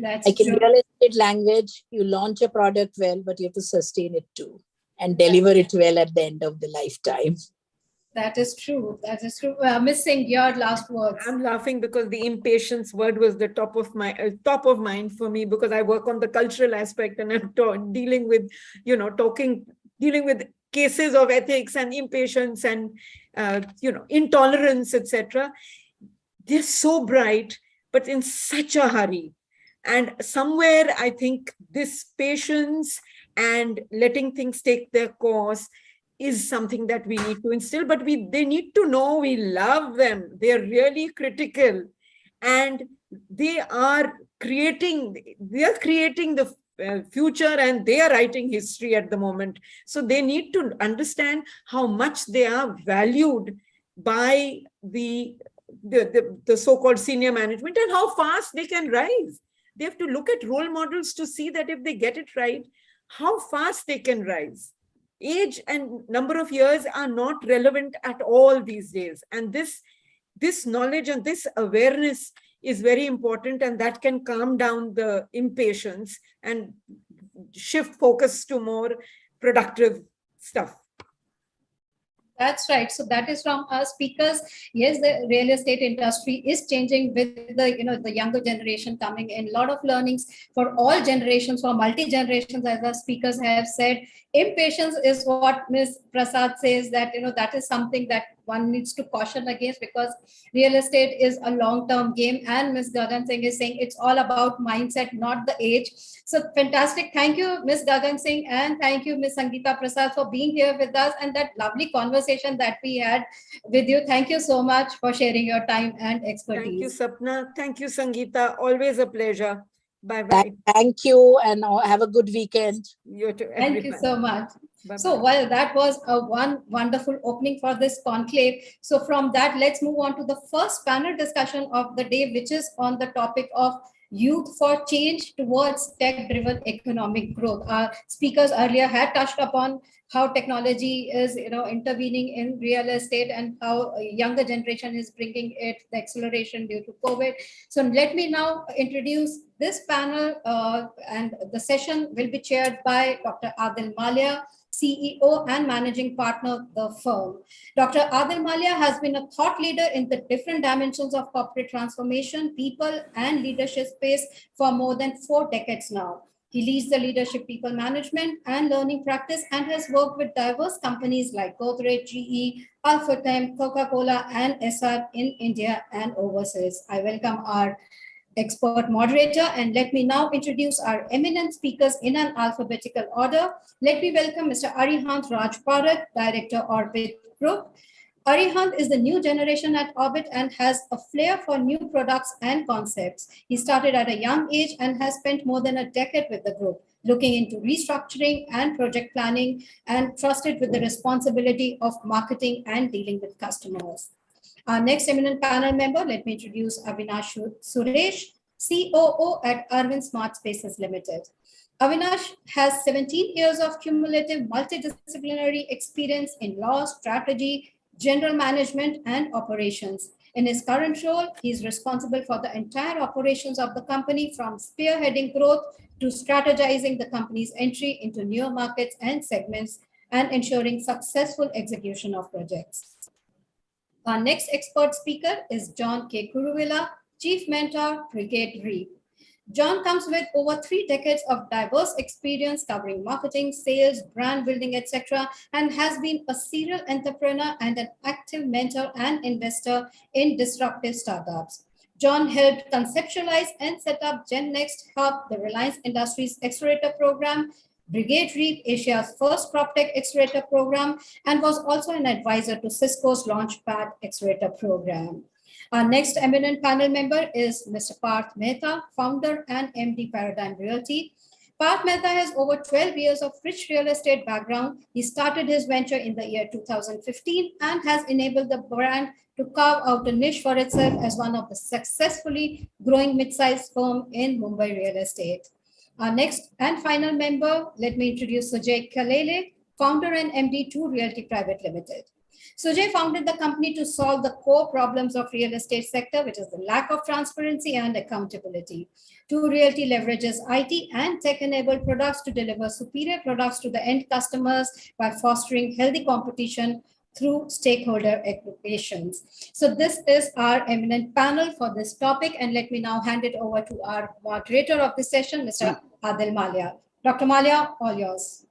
Speaker 1: That's
Speaker 6: like
Speaker 1: true.
Speaker 6: In real estate language, you launch a product well, but you have to sustain it too and deliver it well at the end of the lifetime.
Speaker 1: That is true. That is true. Missing your last words.
Speaker 5: I'm laughing because the impatience word was the top of mind for me, because I work on the cultural aspect and I'm dealing with, dealing with cases of ethics and impatience and, intolerance, etc. They're so bright, but in such a hurry. And somewhere I think this patience and letting things take their course is something that we need to instill, but they need to know we love them. They're really critical, and they are creating the future, and they are writing history at the moment. So they need to understand how much they are valued by the so-called senior management and how fast they can rise. They have to look at role models to see that if they get it right, how fast they can rise. Age and number of years are not relevant at all these days. And this knowledge and this awareness is very important, and that can calm down the impatience and shift focus to more productive stuff.
Speaker 1: That's right. So that is from our speakers. Yes, the real estate industry is changing with the younger generation coming in. A lot of learnings for all generations, for multi-generations, as our speakers have said. Impatience is what Ms. Prasad says, that, that is something that one needs to caution against, because real estate is a long-term game, and Ms. Gagan Singh is saying it's all about mindset, not the age. So fantastic. Thank you, Ms. Gagan Singh, and thank you, Ms. Sangeeta Prasad, for being here with us, and that lovely conversation that we had with you. Thank you so much for sharing your time and expertise.
Speaker 5: Thank you, Sapna. Thank you, Sangeeta. Always a pleasure. Bye-bye.
Speaker 6: Thank you, and have a good weekend.
Speaker 5: You too,
Speaker 1: Thank you so much.
Speaker 5: Bye-bye.
Speaker 1: So, well, that was a wonderful opening for this conclave. So from that, let's move on to the first panel discussion of the day, which is on the topic of youth for change towards tech-driven economic growth. Our speakers earlier had touched upon how technology is, intervening in real estate, and how a younger generation is bringing it, the acceleration due to COVID. So let me now introduce this panel, and the session will be chaired by Dr. Adil Malia, CEO and managing partner of the firm. Dr. Adil Malia has been a thought leader in the different dimensions of corporate transformation, people, and leadership space for more than 4 decades now. He leads the leadership, people management, and learning practice, and has worked with diverse companies like Godrej, GE, Alphatem, Coca-Cola, and SR in India and overseas. I welcome our expert moderator, and let me now introduce our eminent speakers in an alphabetical order. Let me welcome Mr. Arihant Rajparak, Director, Orbit Group. Arihant is the new generation at Orbit and has a flair for new products and concepts. He started at a young age and has spent more than a decade with the group, looking into restructuring and project planning, and trusted with the responsibility of marketing and dealing with customers. Our next eminent panel member, let me introduce Avinash Suresh, COO at Arvind Smart Spaces Limited. Avinash has 17 years of cumulative multidisciplinary experience in law, strategy, general management, and operations. In his current role, he is responsible for the entire operations of the company, from spearheading growth to strategizing the company's entry into newer markets and segments, and ensuring successful execution of projects. Our next expert speaker is John K. Kuruvilla, Chief Mentor, Brigade REAP. John comes with over 3 decades of diverse experience covering marketing, sales, brand building, etc., and has been a serial entrepreneur and an active mentor and investor in disruptive startups. John helped conceptualize and set up GenNext Hub, the Reliance Industries Accelerator Program, Brigade REAP, Asia's first PropTech Accelerator Program, and was also an advisor to Cisco's Launchpad Accelerator Program. Our next eminent panel member is Mr. Parth Mehta, founder and MD Paradigm Realty. Parth Mehta has over 12 years of rich real estate background. He started his venture in the year 2015 and has enabled the brand to carve out a niche for itself as one of the successfully growing mid-sized firm in Mumbai real estate. Our next and final member, let me introduce Sujay Kalele, founder and MD 2 Realty Private Limited. Sujay founded the company to solve the core problems of real estate sector, which is the lack of transparency and accountability. 2 Realty leverages IT and tech-enabled products to deliver superior products to the end customers by fostering healthy competition through stakeholder aggregations. So this is our eminent panel for this topic, and let me now hand it over to our moderator of this session, Mr. Adil Malia. Dr. Malia, all yours.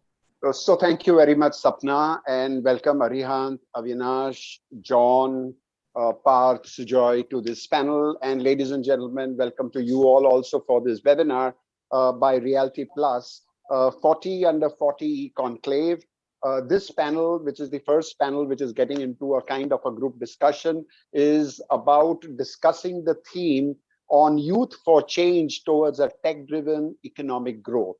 Speaker 8: So thank you very much, Sapna, and welcome Arihant, Avinash, John, Parth, Sujoy to this panel. And ladies and gentlemen, welcome to you all also for this webinar by Realty Plus, 40 under 40 Conclave. This panel, which is the first panel which is getting into a kind of a group discussion, is about discussing the theme on youth for change towards a tech-driven economic growth.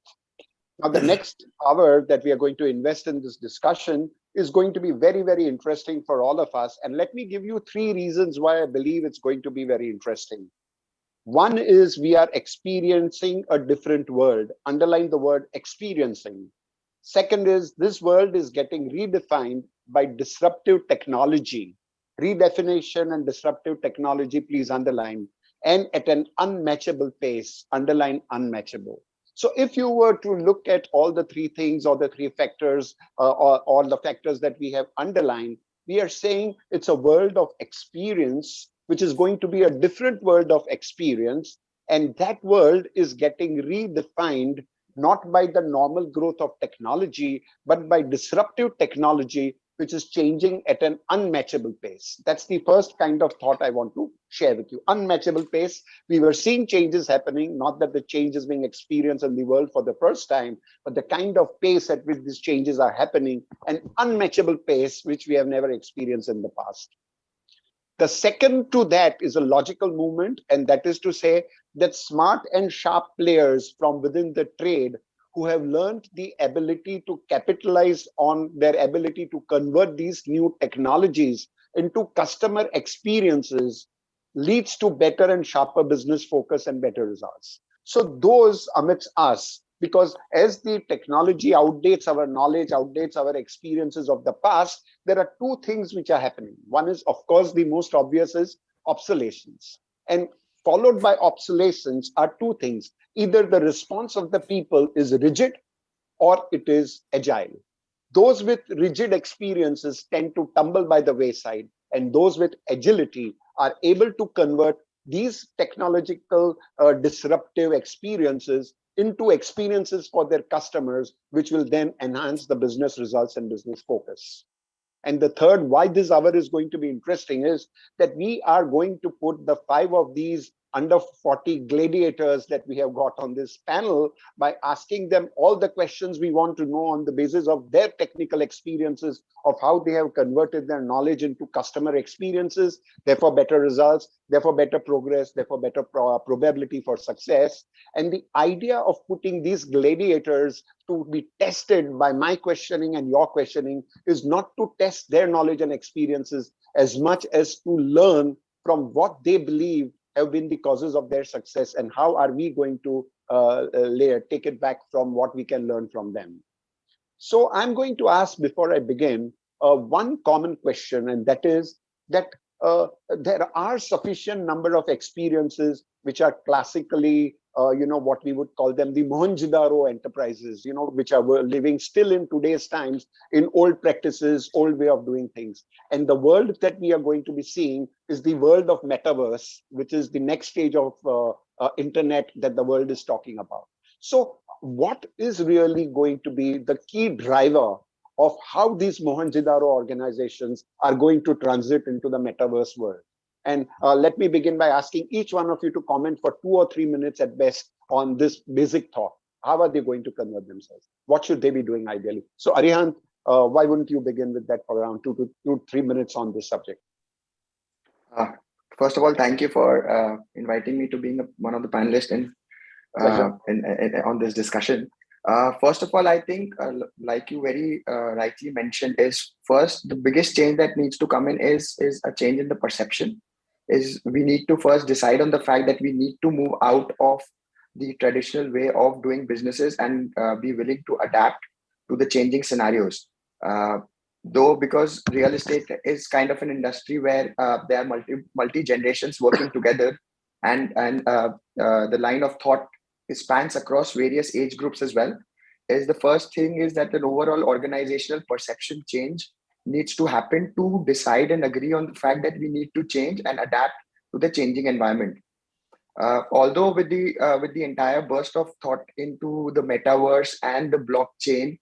Speaker 8: Now, the next hour that we are going to invest in this discussion is going to be very, very interesting for all of us. And let me give you 3 reasons why I believe it's going to be very interesting. One is we are experiencing a different world. Underline the word experiencing. Second is this world is getting redefined by disruptive technology. Redefinition and disruptive technology, please underline. And at an unmatchable pace, underline unmatchable. So if you were to look at all the 3 things or the 3 factors or all the factors that we have underlined, we are saying it's a world of experience, which is going to be a different world of experience. And that world is getting redefined not by the normal growth of technology, but by disruptive technology, which is changing at an unmatchable pace. That's the first kind of thought I want to share with you. Unmatchable pace. We were seeing changes happening, not that the change is being experienced in the world for the first time, but the kind of pace at which these changes are happening, an unmatchable pace which we have never experienced in the past. The second to that is a logical movement, and that is to say that smart and sharp players from within the trade who have learned the ability to capitalize on their ability to convert these new technologies into customer experiences leads to better and sharper business focus and better results. So those amidst us, because as the technology outdates our knowledge, outdates our experiences of the past, there are two things which are happening. One is, of course, the most obvious is obsolescence. And followed by obsolescence are two things. Either the response of the people is rigid or it is agile. Those with rigid experiences tend to tumble by the wayside, and those with agility are able to convert these technological disruptive experiences into experiences for their customers, which will then enhance the business results and business focus. And the third, why this hour is going to be interesting, is that we are going to put the 5 of these under 40 gladiators that we have got on this panel by asking them all the questions we want to know on the basis of their technical experiences of how they have converted their knowledge into customer experiences, therefore better results, therefore better progress, therefore better probability for success. And the idea of putting these gladiators to be tested by my questioning and your questioning is not to test their knowledge and experiences as much as to learn from what they believe have been the causes of their success, and how are we going to take it back from what we can learn from them. So I'm going to ask, before I begin, one common question, and that is that there are sufficient number of experiences which are classically what we would call them the Mohenjo-daro enterprises, which are living still in today's times in old practices, old way of doing things. And the world that we are going to be seeing is the world of metaverse, which is the next stage of internet that the world is talking about. So what is really going to be the key driver of how these Mohenjo-daro organizations are going to transit into the metaverse world? And let me begin by asking each one of you to comment for 2 or 3 minutes at best on this basic thought. How are they going to convert themselves? What should they be doing ideally? So Arihant, why wouldn't you begin with that for around 2 to 3 minutes on this subject?
Speaker 9: First of all, thank you for inviting me to being one of the panelists in on this discussion. First of all, I think, like you very rightly mentioned, is first the biggest change that needs to come in is a change in the perception. Is we need to first decide on the fact that we need to move out of the traditional way of doing businesses and be willing to adapt to the changing scenarios. Though, because real estate is kind of an industry where there are multi generations working together, and the line of thought spans across various age groups as well, is the first thing is that an overall organizational perception change needs to happen to decide and agree on the fact that we need to change and adapt to the changing environment. Although with the entire burst of thought into the metaverse and the blockchain,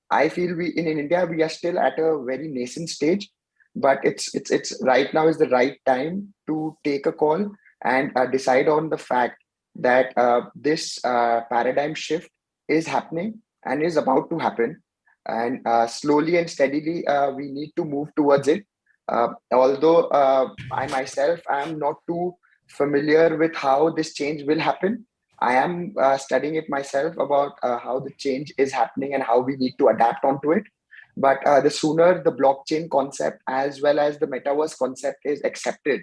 Speaker 9: I feel we in India we are still at a very nascent stage, but it's right now is the right time to take a call and decide on the fact that this paradigm shift is happening and is about to happen, and slowly and steadily we need to move towards it. Although I myself am not too familiar with how this change will happen, I am studying it myself about how the change is happening and how we need to adapt onto it. But the sooner the blockchain concept as well as the metaverse concept is accepted,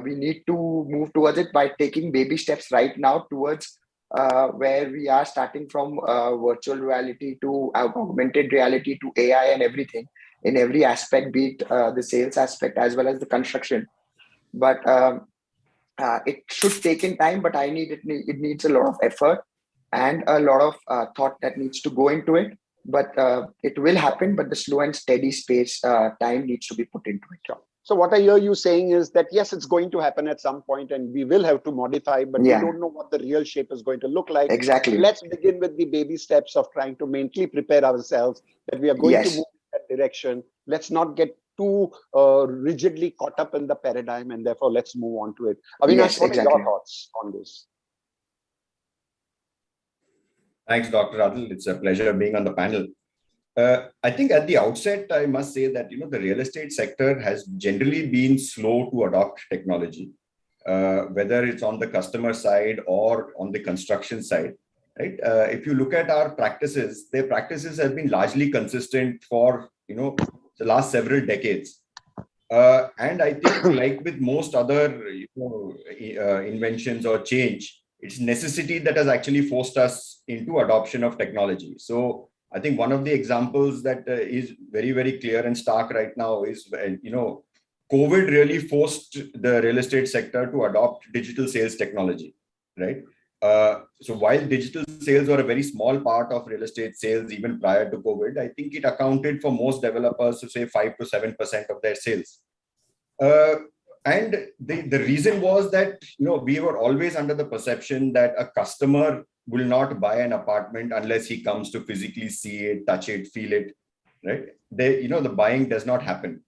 Speaker 9: we need to move towards it by taking baby steps right now towards where we are starting from virtual reality to augmented reality to AI and everything in every aspect, be it the sales aspect as well as the construction. But it should take in time, but it needs a lot of effort and a lot of thought that needs to go into it. But it will happen, but the slow and steady space time needs to be put into it.
Speaker 8: So what I hear you saying is that, yes, it's going to happen at some point and we will have to modify, but we don't know what the real shape is going to look like.
Speaker 9: Exactly.
Speaker 8: Let's begin with the baby steps of trying to mentally prepare ourselves that we are going to move in that direction. Let's not get too rigidly caught up in the paradigm, and therefore let's move on to it. Avinash,
Speaker 9: Yes,
Speaker 8: what are
Speaker 9: exactly.
Speaker 8: your thoughts on this?
Speaker 10: Thanks, Dr. Adil. It's a pleasure being on the panel. I think at the outset, I must say that the real estate sector has generally been slow to adopt technology, whether it's on the customer side or on the construction side. Right? If you look at our practices, their practices have been largely consistent for the last several decades. And I think, like with most other inventions or change, it's necessity that has actually forced us into adoption of technology. So I think one of the examples that is very, very clear and stark right now is, COVID really forced the real estate sector to adopt digital sales technology, right? So while digital sales were a very small part of real estate sales even prior to COVID, I think it accounted for most developers to say 5 to 7% of their sales. And the reason was that we were always under the perception that a customer will not buy an apartment unless he comes to physically see it, touch it, feel it, right? The buying does not happen.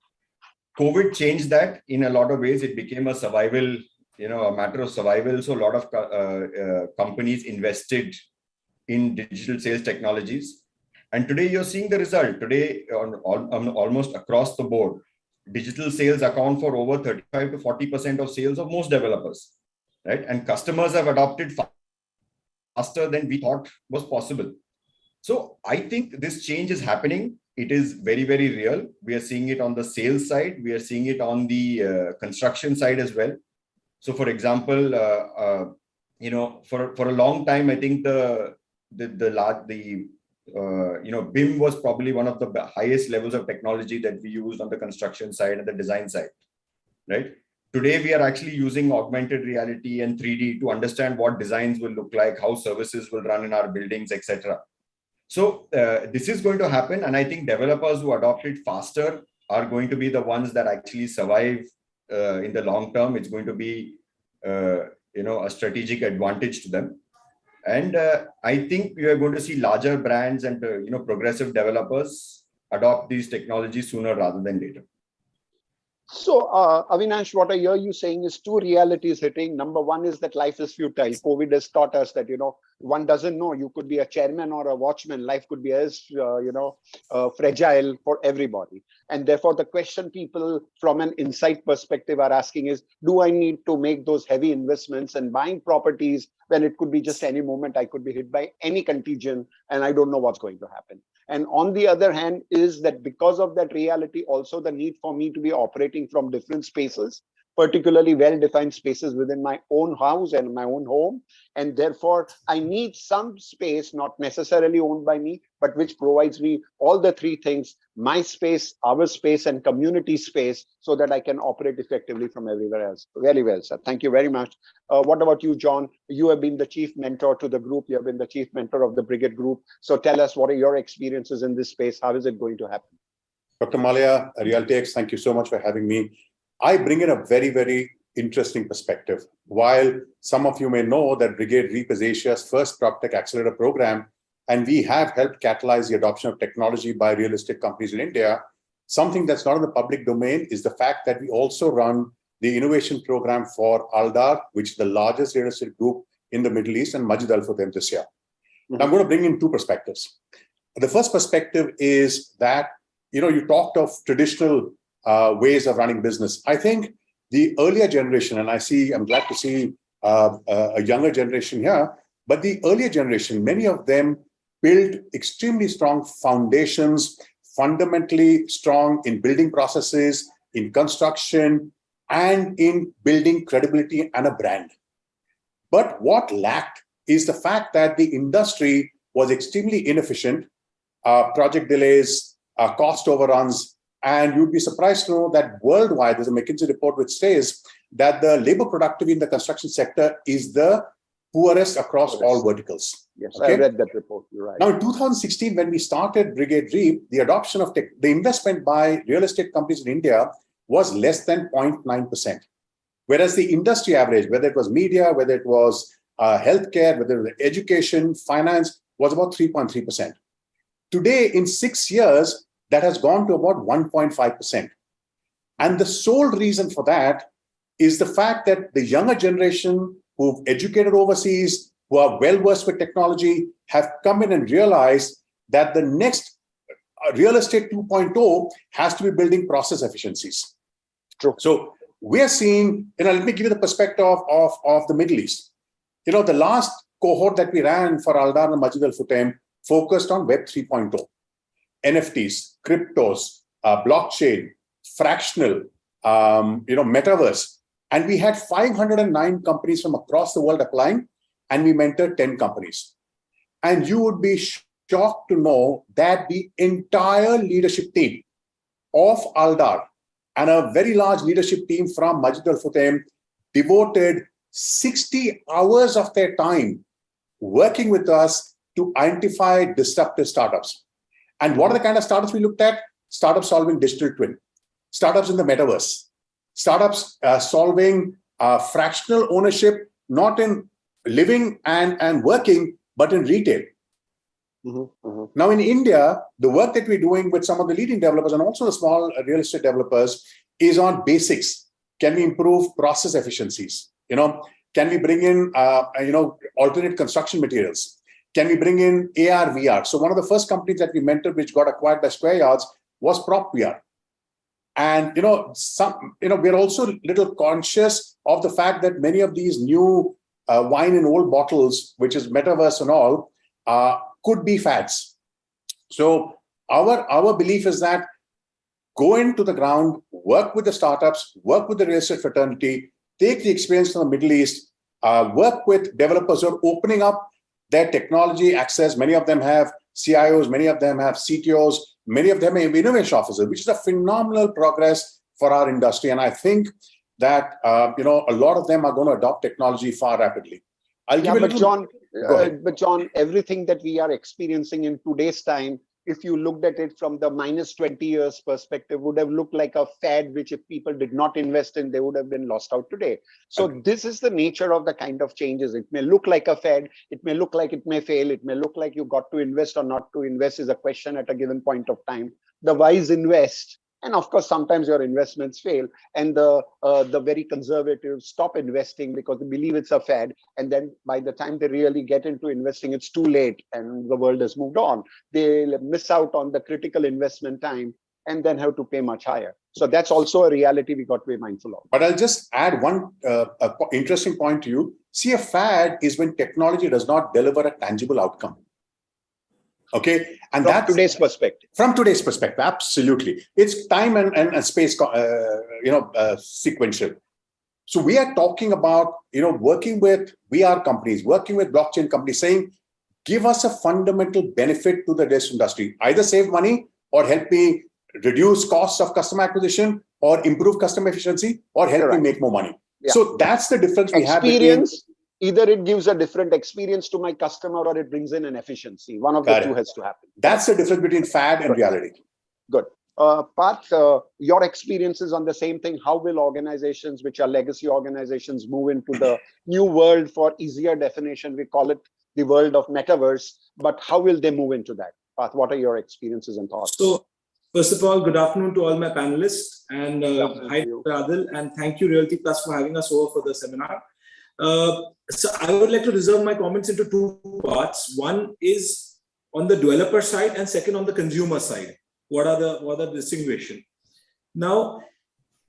Speaker 10: COVID changed that in a lot of ways. It became a survival, a matter of survival. So a lot of companies invested in digital sales technologies. And today you're seeing the result. Today, on almost across the board, digital sales account for over 35 to 40% of sales of most developers, right? And customers have adopted faster than we thought was possible. So I think this change is happening. It is very, very real. We are seeing it on the sales side. We are seeing it on the construction side as well. So, for example, for a long time, I think BIM was probably one of the highest levels of technology that we used on the construction side and the design side, right? Today, we are actually using augmented reality and 3D to understand what designs will look like, how services will run in our buildings, etc. So this is going to happen. And I think developers who adopt it faster are going to be the ones that actually survive in the long term. It's going to be, a strategic advantage to them. And I think we are going to see larger brands and, progressive developers adopt these technologies sooner rather than later.
Speaker 8: So, Avinash, what I hear you saying is two realities hitting. Number one is that life is futile. COVID has taught us that, one doesn't know. You could be a chairman or a watchman. Life could be as, fragile for everybody. And therefore, the question people from an insight perspective are asking is, do I need to make those heavy investments and buying properties when it could be just any moment I could be hit by any contagion and I don't know what's going to happen? And on the other hand is that because of that reality, also the need for me to be operating from different spaces, particularly well-defined spaces within my own house and my own home. And therefore, I need some space, not necessarily owned by me, but which provides me all the three things: my space, our space, and community space, so that I can operate effectively from everywhere else. Very well, sir. Thank you very much. What about you, John? You have been the chief mentor to the group. You have been the chief mentor of the Brigade Group. So tell us, what are your experiences in this space? How is it going to happen?
Speaker 11: Dr. Malia, Realty, thank you so much for having me. I bring in a very, very interesting perspective. While some of you may know that Brigade REAP is Asia's first PropTech accelerator program, and we have helped catalyze the adoption of technology by real estate companies in India, something that's not in the public domain is the fact that we also run the innovation program for Aldar, which is the largest real estate group in the Middle East, and Majid Al Futtaim this year. I'm going to bring in two perspectives. The first perspective is that, you talked of traditional ways of running business. I think the earlier generation, and I'm glad to see a younger generation here, but the earlier generation, many of them built extremely strong foundations, fundamentally strong in building processes, in construction, and in building credibility and a brand. But what lacked is the fact that the industry was extremely inefficient, project delays, cost overruns. And you'd be surprised to know that worldwide, there's a McKinsey report which says that the labor productivity in the construction sector is the poorest across all verticals.
Speaker 8: Yes, okay? I read that report. You're right.
Speaker 11: Now, in 2016, when we started Brigade REAP, the adoption of the investment by real estate companies in India was less than 0.9%. Whereas the industry average, whether it was media, whether it was healthcare, whether it was education, finance, was about 3.3%. Today, in 6 years, that has gone to about 1.5%. And the sole reason for that is the fact that the younger generation who've educated overseas, who are well versed with technology, have come in and realized that the next real estate 2.0 has to be building process efficiencies.
Speaker 8: True.
Speaker 11: So we're seeing, let me give you the perspective of the Middle East. The last cohort that we ran for Aldar and Majid Al Futtaim focused on Web 3.0, NFTs, cryptos, blockchain, fractional, metaverse. And we had 509 companies from across the world applying, and we mentored 10 companies. And you would be shocked to know that the entire leadership team of Aldar and a very large leadership team from Majid Al Futtaim devoted 60 hours of their time working with us to identify disruptive startups. And what are the kind of startups we looked at? Startups solving digital twin, startups in the metaverse, startups solving fractional ownership, not in living and working, but in retail. Now in India, the work that we're doing with some of the leading developers and also the small real estate developers is on basics. Can we improve process efficiencies? Can we bring in alternate construction materials? Can we bring in AR, VR? So one of the first companies that we mentored, which got acquired by Square Yards, was Prop VR. And we're also a little conscious of the fact that many of these new wine in old bottles, which is metaverse and all, could be fads. So our belief is that go into the ground, work with the startups, work with the real estate fraternity, take the experience from the Middle East, work with developers who are opening up their technology access. Many of them have CIOs, many of them have CTOs, many of them have innovation officers, which is a phenomenal progress for our industry. And I think that a lot of them are going to adopt technology far rapidly.
Speaker 8: But John, everything that we are experiencing in today's time, if you looked at it from the minus 20 years perspective, would have looked like a fad, which if people did not invest in, they would have been lost out today. So this is the nature of the kind of changes. It may look like a fad. It may look like it may fail. It may look like you got to invest or not to invest is a question at a given point of time. The wise invest. And of course, sometimes your investments fail, and the very conservative stop investing because they believe it's a fad. And then by the time they really get into investing, it's too late and the world has moved on. They miss out on the critical investment time and then have to pay much higher. So that's also a reality we got to be mindful of.
Speaker 11: But I'll just add one interesting point to you. See, a fad is when technology does not deliver a tangible outcome. Okay, and that's
Speaker 8: today's perspective.
Speaker 11: From today's perspective, absolutely, it's time and space, sequential. So we are talking about working with VR companies, working with blockchain companies, saying, give us a fundamental benefit to the real estate industry. Either save money or help me reduce costs of customer acquisition, or improve customer efficiency, or help me make more money. Yeah. So that's the difference we have between.
Speaker 8: Either it gives a different experience to my customer or it brings in an efficiency. One of the two has to happen.
Speaker 11: That's the difference between fad and reality.
Speaker 8: Good. Parth, your experiences on the same thing. How will organizations, which are legacy organizations, move into the new world? For easier definition, we call it the world of metaverse. But how will they move into that? Parth, what are your experiences and thoughts?
Speaker 12: So, first of all, good afternoon to all my panelists. And hi, Adil, and thank you, Realty Plus, for having us over for the seminar. So I would like to reserve my comments into two parts. One is on the developer side, and second on the consumer side. What are the distinction? Now,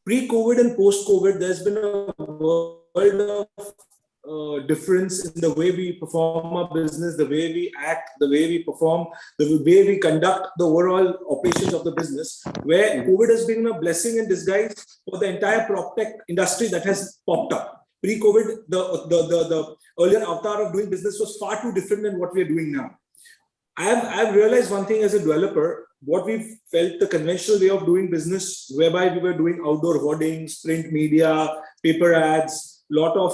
Speaker 12: pre-COVID and post-COVID, there's been a world of difference in the way we perform our business, the way we act, the way we perform, the way we conduct the overall operations of the business, where COVID has been a blessing in disguise for the entire prop tech industry that has popped up. Pre-COVID, the earlier avatar of doing business was far too different than what we are doing now. I've realized one thing as a developer, what we've felt the conventional way of doing business, whereby we were doing outdoor hoardings, print media, paper ads, lot of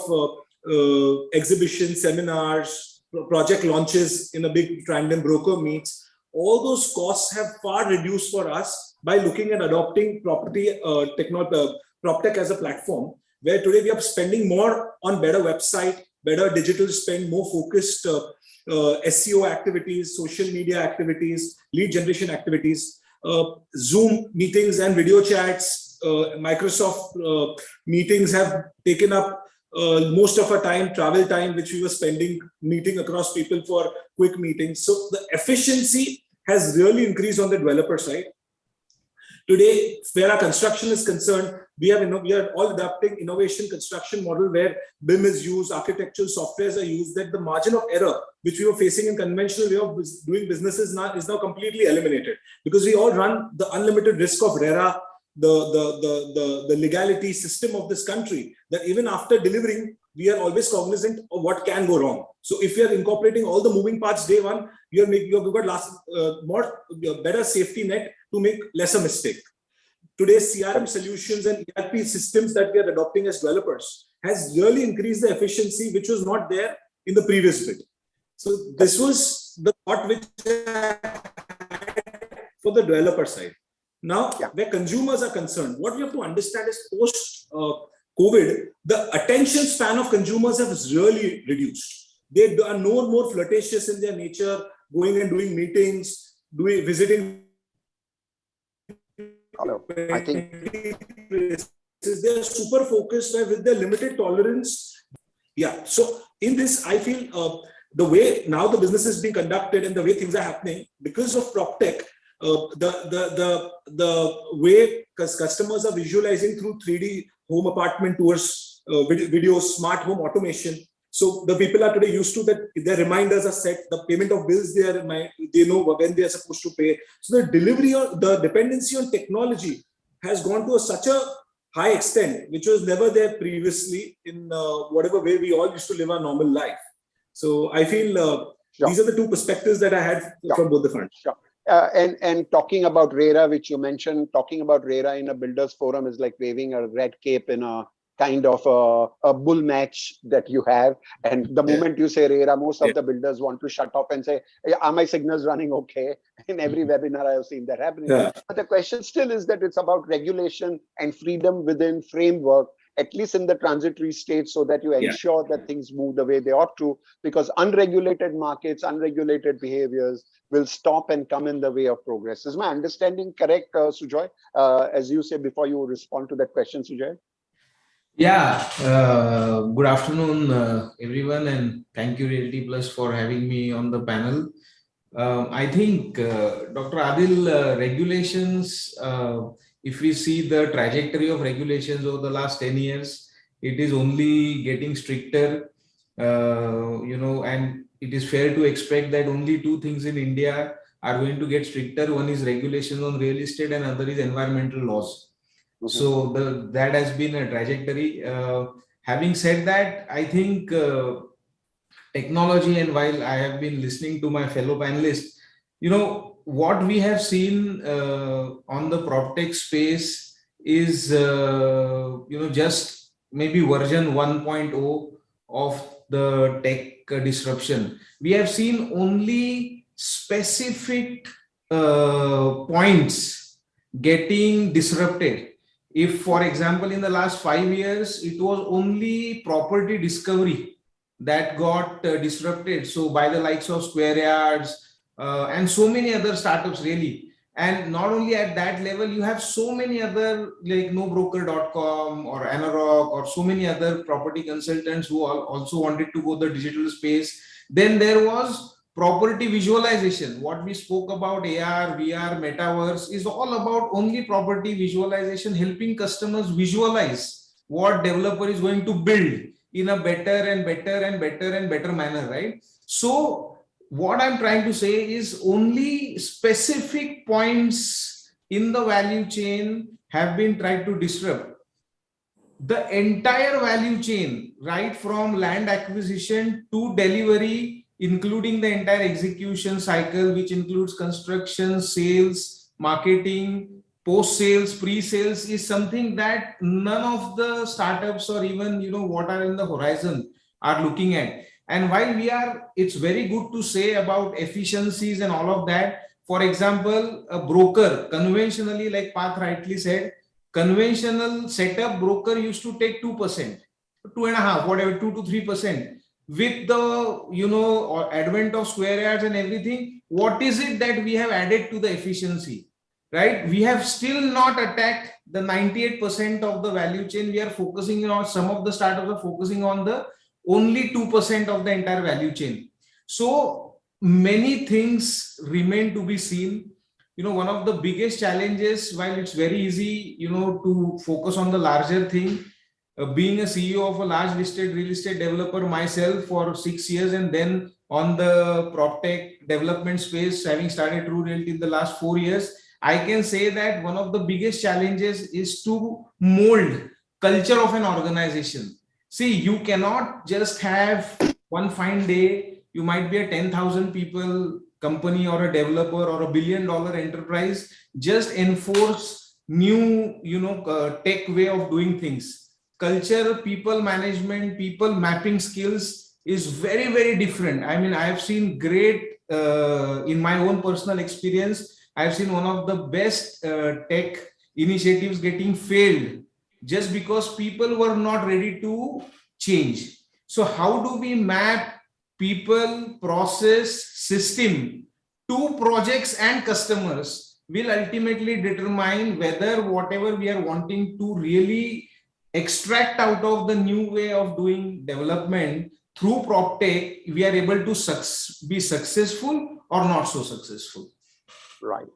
Speaker 12: exhibitions, seminars, project launches in a big random broker meets. All those costs have far reduced for us by looking at adopting prop tech as a platform, where today we are spending more on better website, better digital spend, more focused SEO activities, social media activities, lead generation activities. Zoom meetings and video chats, Microsoft meetings have taken up most of our time, travel time, which we were spending meeting across people for quick meetings. So the efficiency has really increased on the developer side. Today, where our construction is concerned, we are all adopting innovation construction model where BIM is used, architectural softwares are used, that the margin of error which we were facing in conventional way of doing business is now completely eliminated, because we all run the unlimited risk of RERA, the legality system of this country, that even after delivering, we are always cognizant of what can go wrong. So if you are incorporating all the moving parts day one, you've got better safety net to make lesser mistake. Today's CRM solutions and ERP systems that we are adopting as developers has really increased the efficiency, which was not there in the previous bit. So this was the thought which I had for the developer side. Now, where consumers are concerned, what we have to understand is post-COVID, the attention span of consumers has really reduced. They are more flirtatious in their nature, going and doing meetings, visiting.
Speaker 8: I think
Speaker 12: they are super focused with their limited tolerance. Yeah. So in this, I feel the way now the business is being conducted and the way things are happening because of PropTech, the way customers are visualizing through 3D home apartment tours, videos, smart home automation. So the people are today used to that. Their reminders are set. The payment of bills they know when they are supposed to pay. So the delivery or the dependency on technology has gone to such a high extent, which was never there previously in whatever way we all used to live our normal life. So I feel these are the two perspectives that I had from both the fronts.
Speaker 8: Sure. And talking about RERA, which you mentioned, talking about RERA in a builders forum is like waving a red cape in a kind of a bull match that you have. And the moment you say RERA, most of the builders want to shut off and say, are my signals running okay? In every webinar, I have seen that happening. But the question still is that it's about regulation and freedom within framework, at least in the transitory state, so that you ensure that things move the way they ought to, because unregulated markets, unregulated behaviors will stop and come in the way of progress. Is my understanding correct, Sujoy? As you say before you respond to that question, Sujoy?
Speaker 13: Yeah, good afternoon, everyone, and thank you, Realty Plus, for having me on the panel. I think, Dr. Adil, regulations, if we see the trajectory of regulations over the last 10 years, it is only getting stricter, and it is fair to expect that only two things in India are going to get stricter. One is regulations on real estate and other is environmental laws. So that has been a trajectory. Having said that, I think technology, and while I have been listening to my fellow panelists, what we have seen on the PropTech space is, just maybe version 1.0 of the tech disruption. We have seen only specific points getting disrupted. If, for example, in the last 5 years, it was only property discovery that got disrupted. So by the likes of Square Yards and so many other startups really. And not only at that level, you have so many other like nobroker.com or Anarok or so many other property consultants who also wanted to go the digital space. Then there was property visualization. What we spoke about, AR, VR, metaverse, is all about only property visualization, helping customers visualize what developer is going to build in a better and better and better and better manner, right? So what I'm trying to say is only specific points in the value chain have been tried to disrupt. The entire value chain, right from land acquisition to delivery, including the entire execution cycle, which includes construction, sales, marketing, post-sales, pre-sales, is something that none of the startups or even what are in the horizon are looking at. And while it's very good to say about efficiencies and all of that. For example, a broker conventionally, like Path rightly said, conventional setup broker used to take 2%, 2.5%, whatever, 2 to 3%. With the advent of Square Yards and everything, what is it that we have added to the efficiency? right? We have still not attacked the 98% of the value chain. We are focusing on, some of the startups are focusing on the only 2% of the entire value chain. So many things remain to be seen. One of the biggest challenges, while it's very easy, to focus on the larger thing, being a CEO of a large listed real estate developer myself for 6 years, and then on the prop tech development space, having started True Realty in the last 4 years, I can say that one of the biggest challenges is to mold culture of an organization. See, you cannot just have one fine day, you might be a 10,000 people company or a developer or $1 billion enterprise, just enforce new, tech way of doing things. Culture, people management, people mapping skills is very, very different. I mean, I have seen great, in my own personal experience, I've seen one of the best tech initiatives getting failed just because people were not ready to change. So how do we map people, process, system to projects and customers will ultimately determine whether whatever we are wanting to really extract out of the new way of doing development through prop tech, we are able to be successful or not so successful.
Speaker 8: Right.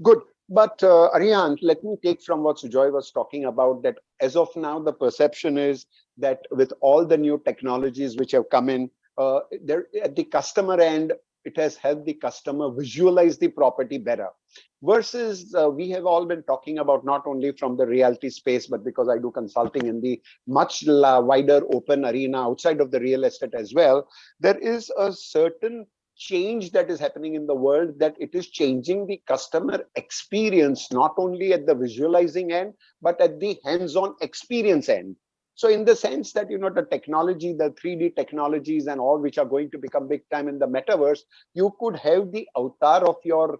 Speaker 8: Good. But Arihant, let me take from what Sujoy was talking about, that as of now, the perception is that with all the new technologies which have come in, there at the customer end, it has helped the customer visualize the property better. Versus we have all been talking about, not only from the realty space, but because I do consulting in the much wider open arena outside of the real estate as well, there is a certain change that is happening in the world, that it is changing the customer experience, not only at the visualizing end, but at the hands-on experience end. So in the sense that, the technology, the 3D technologies and all, which are going to become big time in the metaverse, you could have the avatar of your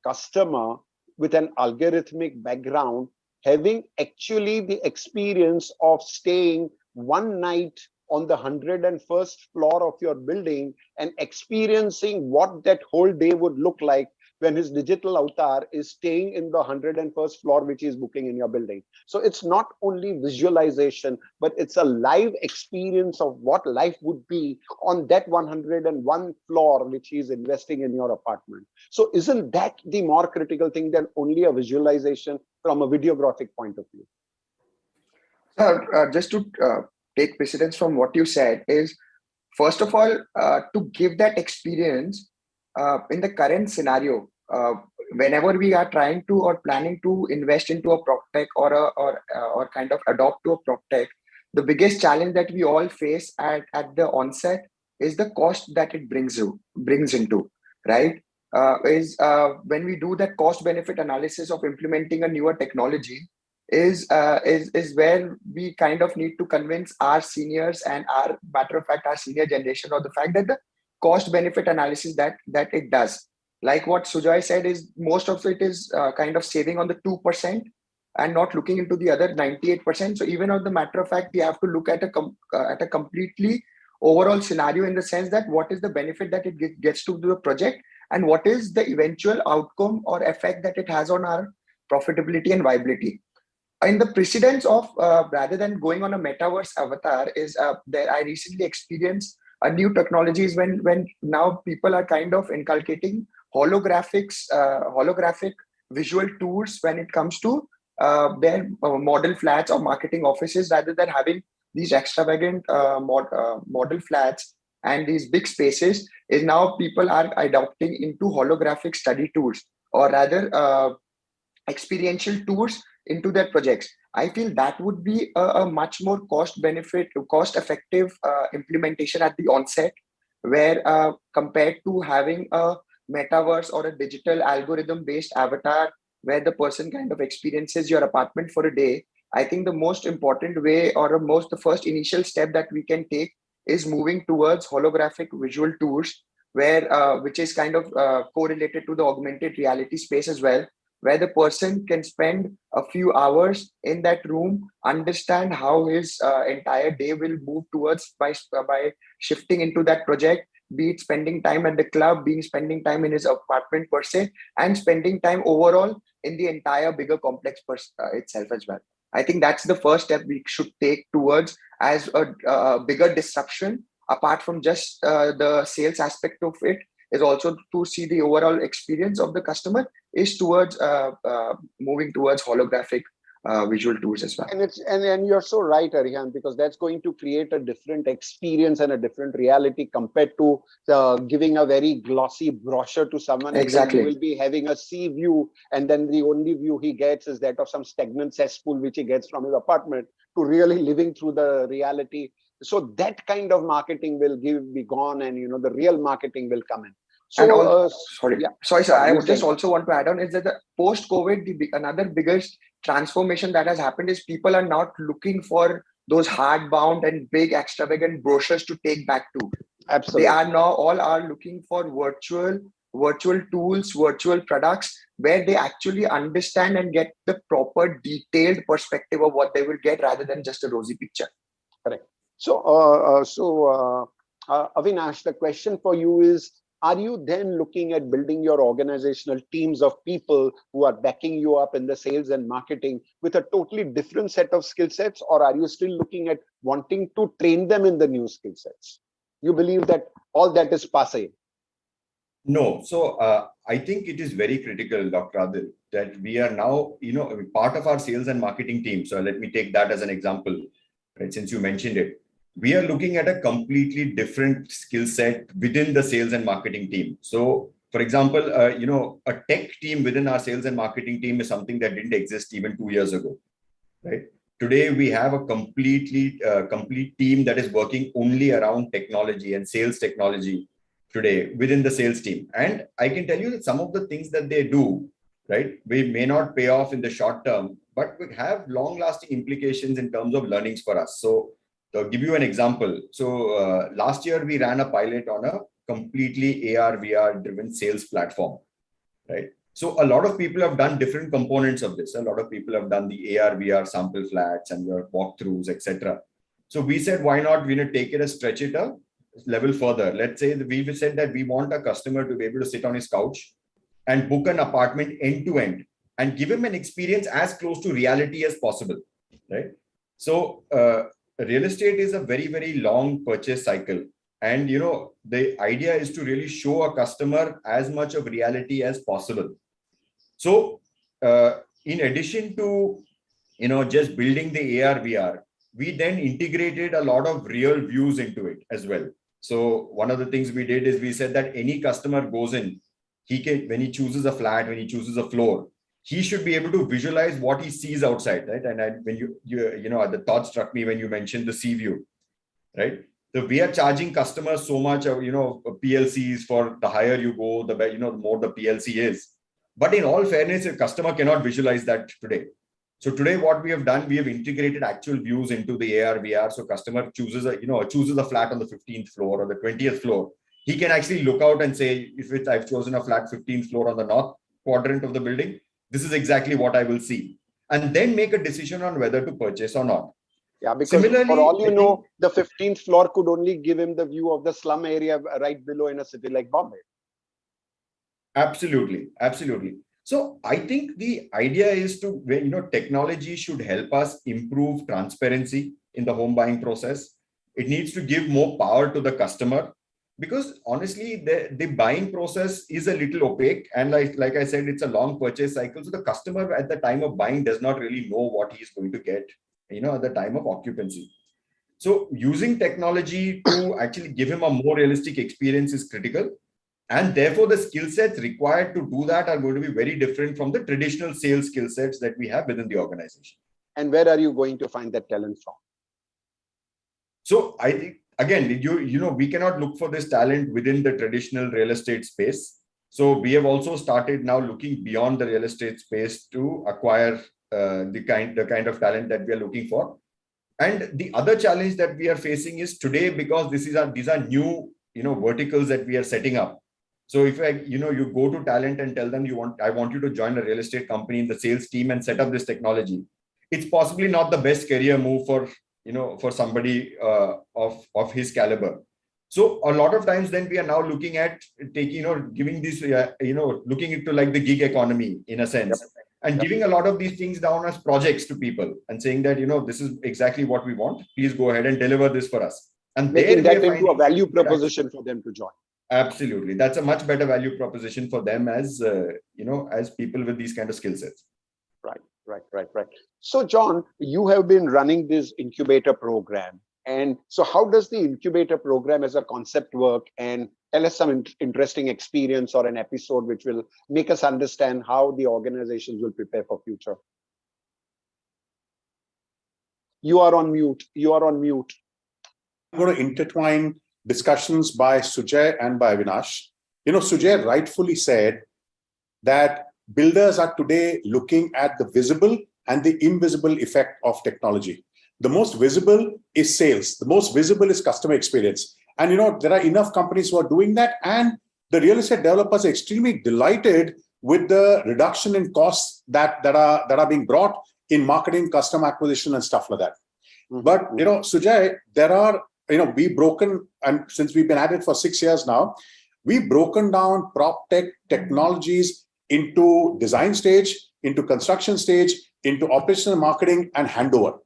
Speaker 8: customer with an algorithmic background, having actually the experience of staying one night on the 101st floor of your building and experiencing what that whole day would look like when his digital avatar is staying in the 101st floor, which is booking in your building. So it's not only visualization, but it's a live experience of what life would be on that 101 floor, which he's investing in your apartment. So isn't that the more critical thing than only a visualization from a videographic point of view?
Speaker 9: Just to take precedence from what you said is, first of all, to give that experience in the current scenario, whenever we are trying to or planning to invest into a prop tech or kind of adopt to a prop tech, the biggest challenge that we all face at the onset is the cost that it brings into, right? When we do that cost benefit analysis of implementing a newer technology, is where we kind of need to convince our seniors and our senior generation of the fact that the cost benefit analysis that it does, like what Sujoy said, is most of it is kind of saving on the 2% and not looking into the other 98%. So even on the matter of fact, we have to look at a completely overall scenario, in the sense that what is the benefit that it gets to the project, and what is the eventual outcome or effect that it has on our profitability and viability. In the precedence of rather than going on a metaverse avatar, is there I recently experienced a new technologies when now people are kind of inculcating holographic visual tours when it comes to their model flats or marketing offices, rather than having these extravagant model flats and these big spaces. Is now people are adopting into holographic study tours, or rather experiential tours into their projects. I feel that would be a much more cost effective implementation at the onset, where compared to having a metaverse or a digital algorithm based avatar where the person kind of experiences your apartment for a day. I think the most important way, or the first initial step that we can take, is moving towards holographic visual tours, where which is kind of correlated to the augmented reality space as well, where the person can spend a few hours in that room, understand how his entire day will move towards by shifting into that project, be it spending time at the club, spending time in his apartment per se, and spending time overall in the entire bigger complex itself as well. I think that's the first step we should take towards as a bigger disruption, apart from just the sales aspect of it, is also to see the overall experience of the customer is towards moving towards holographic visual tools as well.
Speaker 8: And you're so right, Arihan, because that's going to create a different experience and a different reality compared to giving a very glossy brochure to someone.
Speaker 9: Exactly.
Speaker 8: He will be having a sea view, and then the only view he gets is that of some stagnant cesspool which he gets from his apartment, to really living through the reality. So that kind of marketing will be gone, and the real marketing will come in. So,
Speaker 9: sorry, sir. I would just also want to add on is that the post-COVID, another biggest transformation that has happened is people are not looking for those hardbound and big extravagant brochures to take back to.
Speaker 8: Absolutely.
Speaker 9: They are now all looking for virtual tools, virtual products, where they actually understand and get the proper detailed perspective of what they will get rather than just a rosy picture.
Speaker 8: Correct. So, Avinash, the question for you is, are you then looking at building your organizational teams of people who are backing you up in the sales and marketing with a totally different set of skill sets, or are you still looking at wanting to train them in the new skill sets? You believe that all that is passé?
Speaker 10: No. So I think it is very critical, Dr. Adil, that we are now, part of our sales and marketing team. So let me take that as an example, right? Since you mentioned it. We are looking at a completely different skill set within the sales and marketing team. So, for example, a tech team within our sales and marketing team is something that didn't exist even 2 years ago, right? Today, we have a complete team that is working only around technology and sales technology today within the sales team. And I can tell you that some of the things that they do, right, we may not pay off in the short term, but we have long-lasting implications in terms of learnings for us. So, to give you an example, so last year we ran a pilot on a completely AR/VR driven sales platform, right? So a lot of people have done different components of this. A lot of people have done the AR/VR sample flats and your walkthroughs, etc. So we said, why not take it and stretch it a level further? Let's say that we said that we want a customer to be able to sit on his couch and book an apartment end to end and give him an experience as close to reality as possible, right? So real estate is a very, very long purchase cycle. And, the idea is to really show a customer as much of reality as possible. So in addition to, just building the AR/VR, we then integrated a lot of real views into it as well. So one of the things we did is we said that any customer goes in, when he chooses a flat, when he chooses a floor, he should be able to visualize what he sees outside, right? And when the thought struck me when you mentioned the sea view, right? So we are charging customers so much of, PLCs for the higher you go, the more the PLC is. But in all fairness, a customer cannot visualize that today. So today, what we have done, we have integrated actual views into the AR/VR. So customer chooses a flat on the 15th floor or the 20th floor. He can actually look out and say, I've chosen a flat 15th floor on the north quadrant of the building, this is exactly what I will see. And then make a decision on whether to purchase or not.
Speaker 8: Yeah, because for all you know, the 15th floor could only give him the view of the slum area right below in a city like Bombay.
Speaker 10: Absolutely. Absolutely. So I think the idea is to, technology should help us improve transparency in the home buying process. It needs to give more power to the customer. Because honestly, the buying process is a little opaque. And like I said, it's a long purchase cycle. So the customer at the time of buying does not really know what he's going to get, at the time of occupancy. So using technology to actually give him a more realistic experience is critical. And therefore, the skill sets required to do that are going to be very different from the traditional sales skill sets that we have within the organization.
Speaker 8: And where are you going to find that talent from?
Speaker 10: So I think, again, we cannot look for this talent within the traditional real estate space. So we have also started now looking beyond the real estate space to acquire the kind of talent that we are looking for. And the other challenge that we are facing is today, because these are new, verticals that we are setting up. So if you go to talent and tell them I want you to join a real estate company in the sales team and set up this technology, it's possibly not the best career move for somebody of his caliber. So a lot of times then we are now looking at taking, giving this, looking into like the gig economy in a sense, and giving a lot of these things down as projects to people and saying that, this is exactly what we want. Please go ahead and deliver this for us. And
Speaker 8: making that into a value proposition for them to join.
Speaker 10: Absolutely. That's a much better value proposition for them as, as people with these kind of skill sets.
Speaker 8: Right. So, John, you have been running this incubator program. And so how does the incubator program as a concept work? And tell us some interesting experience or an episode which will make us understand how the organizations will prepare for future. You are on mute.
Speaker 11: I'm going to intertwine discussions by Sujay and by Avinash. Sujay rightfully said that builders are today looking at the visible and the invisible effect of technology. The most visible is sales. The most visible is customer experience. And there are enough companies who are doing that. And the real estate developers are extremely delighted with the reduction in costs that are being brought in marketing, customer acquisition, and stuff like that. But Sujay, there are we've broken, and since we've been at it for 6 years now, we've broken down prop tech technologies into design stage, into construction stage, into operational marketing and handover.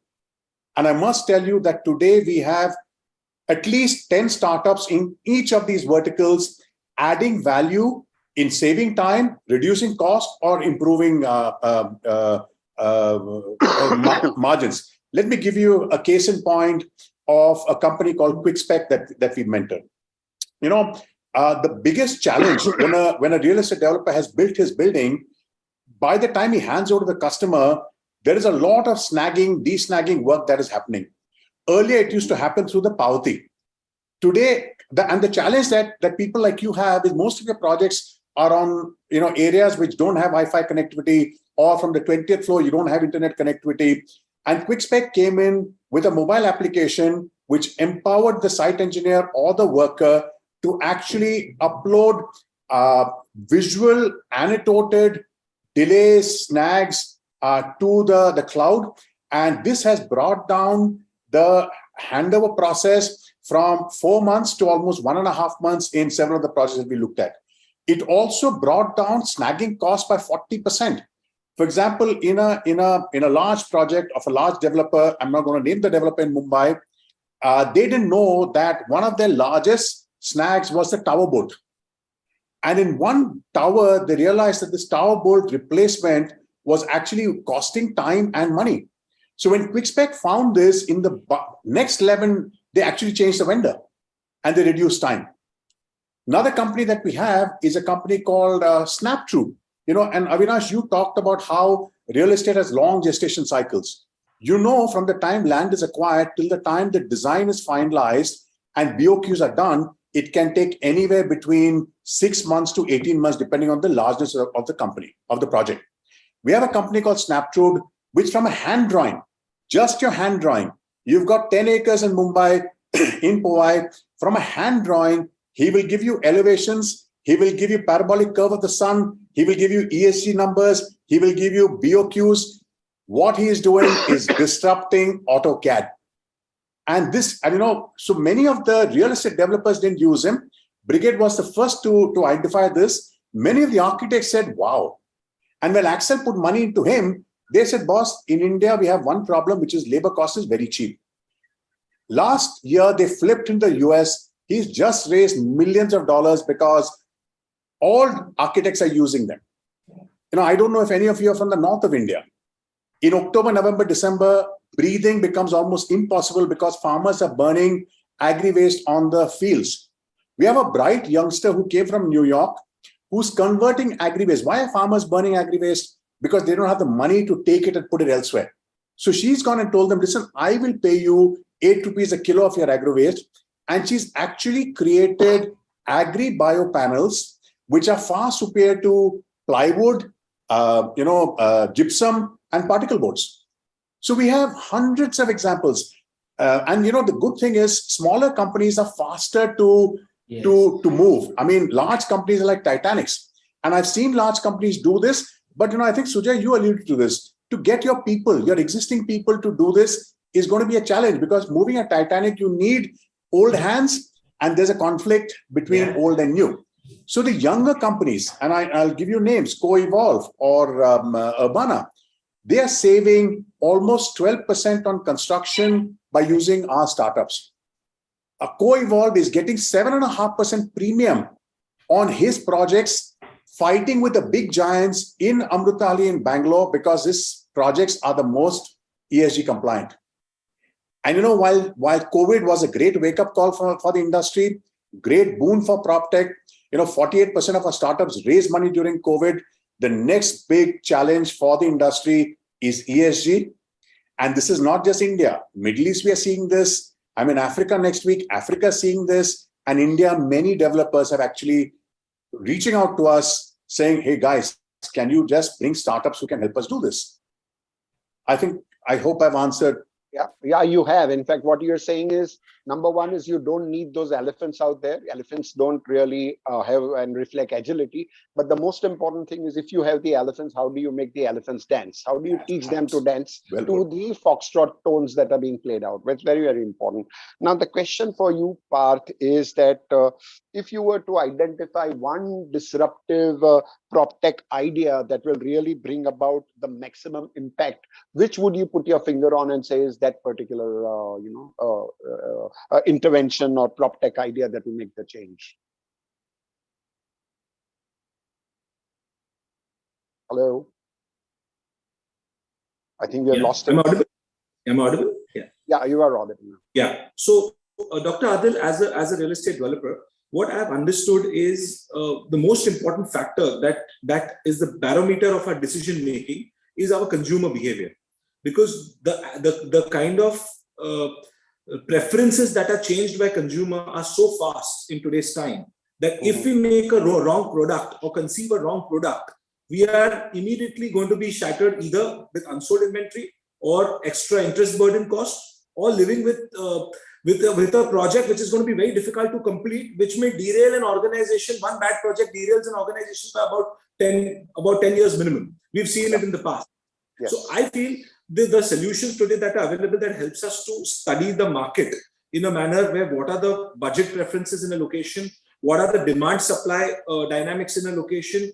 Speaker 11: And I must tell you that today we have at least 10 startups in each of these verticals adding value in saving time, reducing cost, or improving margins. Let me give you a case in point of a company called QuickSpec that we mentored. The biggest challenge when a real estate developer has built his building, by the time he hands over to the customer, there is a lot of snagging, de-snagging work that is happening. Earlier, it used to happen through the Pavati. Today, the challenge that people like you have is most of your projects are on areas which don't have Wi-Fi connectivity, or from the 20th floor, you don't have internet connectivity. And QuickSpec came in with a mobile application which empowered the site engineer or the worker to actually upload visual, annotated delays, snags, to the cloud. And this has brought down the handover process from 4 months to almost 1.5 months in several of the projects that we looked at. It also brought down snagging costs by 40%. For example, in a large project of a large developer, I'm not going to name the developer in Mumbai, they didn't know that one of their largest snags was the tower bolt. And in one tower, they realized that this tower bolt replacement was actually costing time and money. So when QuickSpec found this, in the next 11, they actually changed the vendor and they reduced time. Another company that we have is a company called SnapTrue. And Avinash, you talked about how real estate has long gestation cycles. From the time land is acquired till the time the design is finalized and BOQs are done, it can take anywhere between 6 months to 18 months, depending on the largeness of the company, of the project. We have a company called SnapTrue, which from a hand drawing, just your hand drawing, you've got 10 acres in Mumbai, in Powai, from a hand drawing, he will give you elevations, he will give you parabolic curve of the sun, he will give you ESG numbers, he will give you BOQs. What he is doing is disrupting AutoCAD. And so many of the real estate developers didn't use him. Brigade was the first to identify this. Many of the architects said, wow. And when Axel put money into him, they said, boss, in India, we have one problem, which is labor cost is very cheap. Last year, they flipped in the US. He's just raised millions of dollars because all architects are using them. I don't know if any of you are from the north of India. In October, November, December, breathing becomes almost impossible because farmers are burning agri-waste on the fields. We have a bright youngster who came from New York who's converting agri-waste. Why are farmers burning agri-waste? Because they don't have the money to take it and put it elsewhere. So she's gone and told them, listen, I will pay you 8 rupees a kilo of your agri-waste. And she's actually created agri-bio panels, which are far superior to plywood, gypsum, and particle boards. So we have hundreds of examples. And the good thing is smaller companies are faster to move. I mean, large companies are like Titanics. And I've seen large companies do this. But, I think, Sujay, you alluded to this. To get your people, your existing people to do this is going to be a challenge because moving a Titanic, you need old hands and there's a conflict between old and new. So the younger companies, and I'll give you names, Co-Evolve or Urbana, they are saving almost 12% on construction by using our startups. A Co-Evolve is getting 7.5% premium on his projects, fighting with the big giants in Amrutali in Bangalore, because his projects are the most ESG compliant. And while COVID was a great wake-up call for the industry, great boon for PropTech, 48% of our startups raised money during COVID. The next big challenge for the industry is ESG. And this is not just India. Middle East, we are seeing this. I'm in Africa next week. Africa is seeing this. And India, many developers have actually reaching out to us saying, hey guys, can you just bring startups who can help us do this? I hope I've answered.
Speaker 8: Yeah, you have. In fact, what you're saying is, number one is you don't need those elephants out there. Elephants don't really have and reflect agility. But the most important thing is, if you have the elephants, how do you make the elephants dance? How do you teach them to dance to the foxtrot tones that are being played out? It's very, very important. Now, the question for you, Parth, is that if you were to identify one disruptive PropTech idea that will really bring about the maximum impact, which would you put your finger on and say is that particular intervention or PropTech idea that will make the change? Hello? I think we have lost him.
Speaker 12: Am I audible?
Speaker 8: Yeah, you are audible.
Speaker 12: Yeah. So, Dr. Adil, as a real estate developer, what I've understood is the most important factor that is the barometer of our decision making is our consumer behavior, because the kind of preferences that are changed by consumer are so fast in today's time that if we make a wrong product or conceive a wrong product, we are immediately going to be shattered either with unsold inventory or extra interest burden cost, or living with a project which is going to be very difficult to complete, which may derail an organization. One bad project derails an organization by about 10 years minimum. We've seen it in the past. Yes. So I feel the solutions today that are available that helps us to study the market in a manner where what are the budget preferences in a location, what are the demand supply dynamics in a location,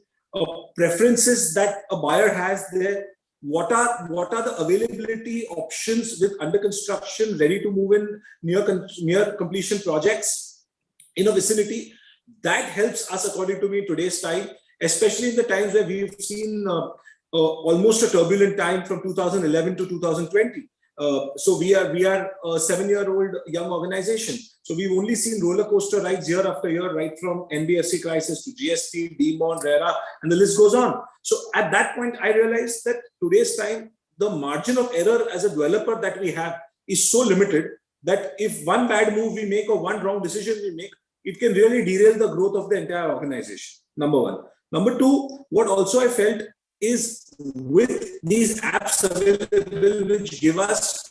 Speaker 12: preferences that a buyer has there, what are the availability options with under construction, ready to move in, near completion projects in a vicinity. That helps us, according to me, in today's time, especially in the times where we've seen almost a turbulent time from 2011 to 2020. So we are a 7-year-old young organization. So we've only seen roller coaster rides year after year, right from NBFC crisis to GST, DeMon, RERA, and the list goes on. So at that point, I realized that today's time, the margin of error as a developer that we have is so limited that if one bad move we make or one wrong decision we make, it can really derail the growth of the entire organization. Number one. Number two, what also I felt is with these apps available, which give us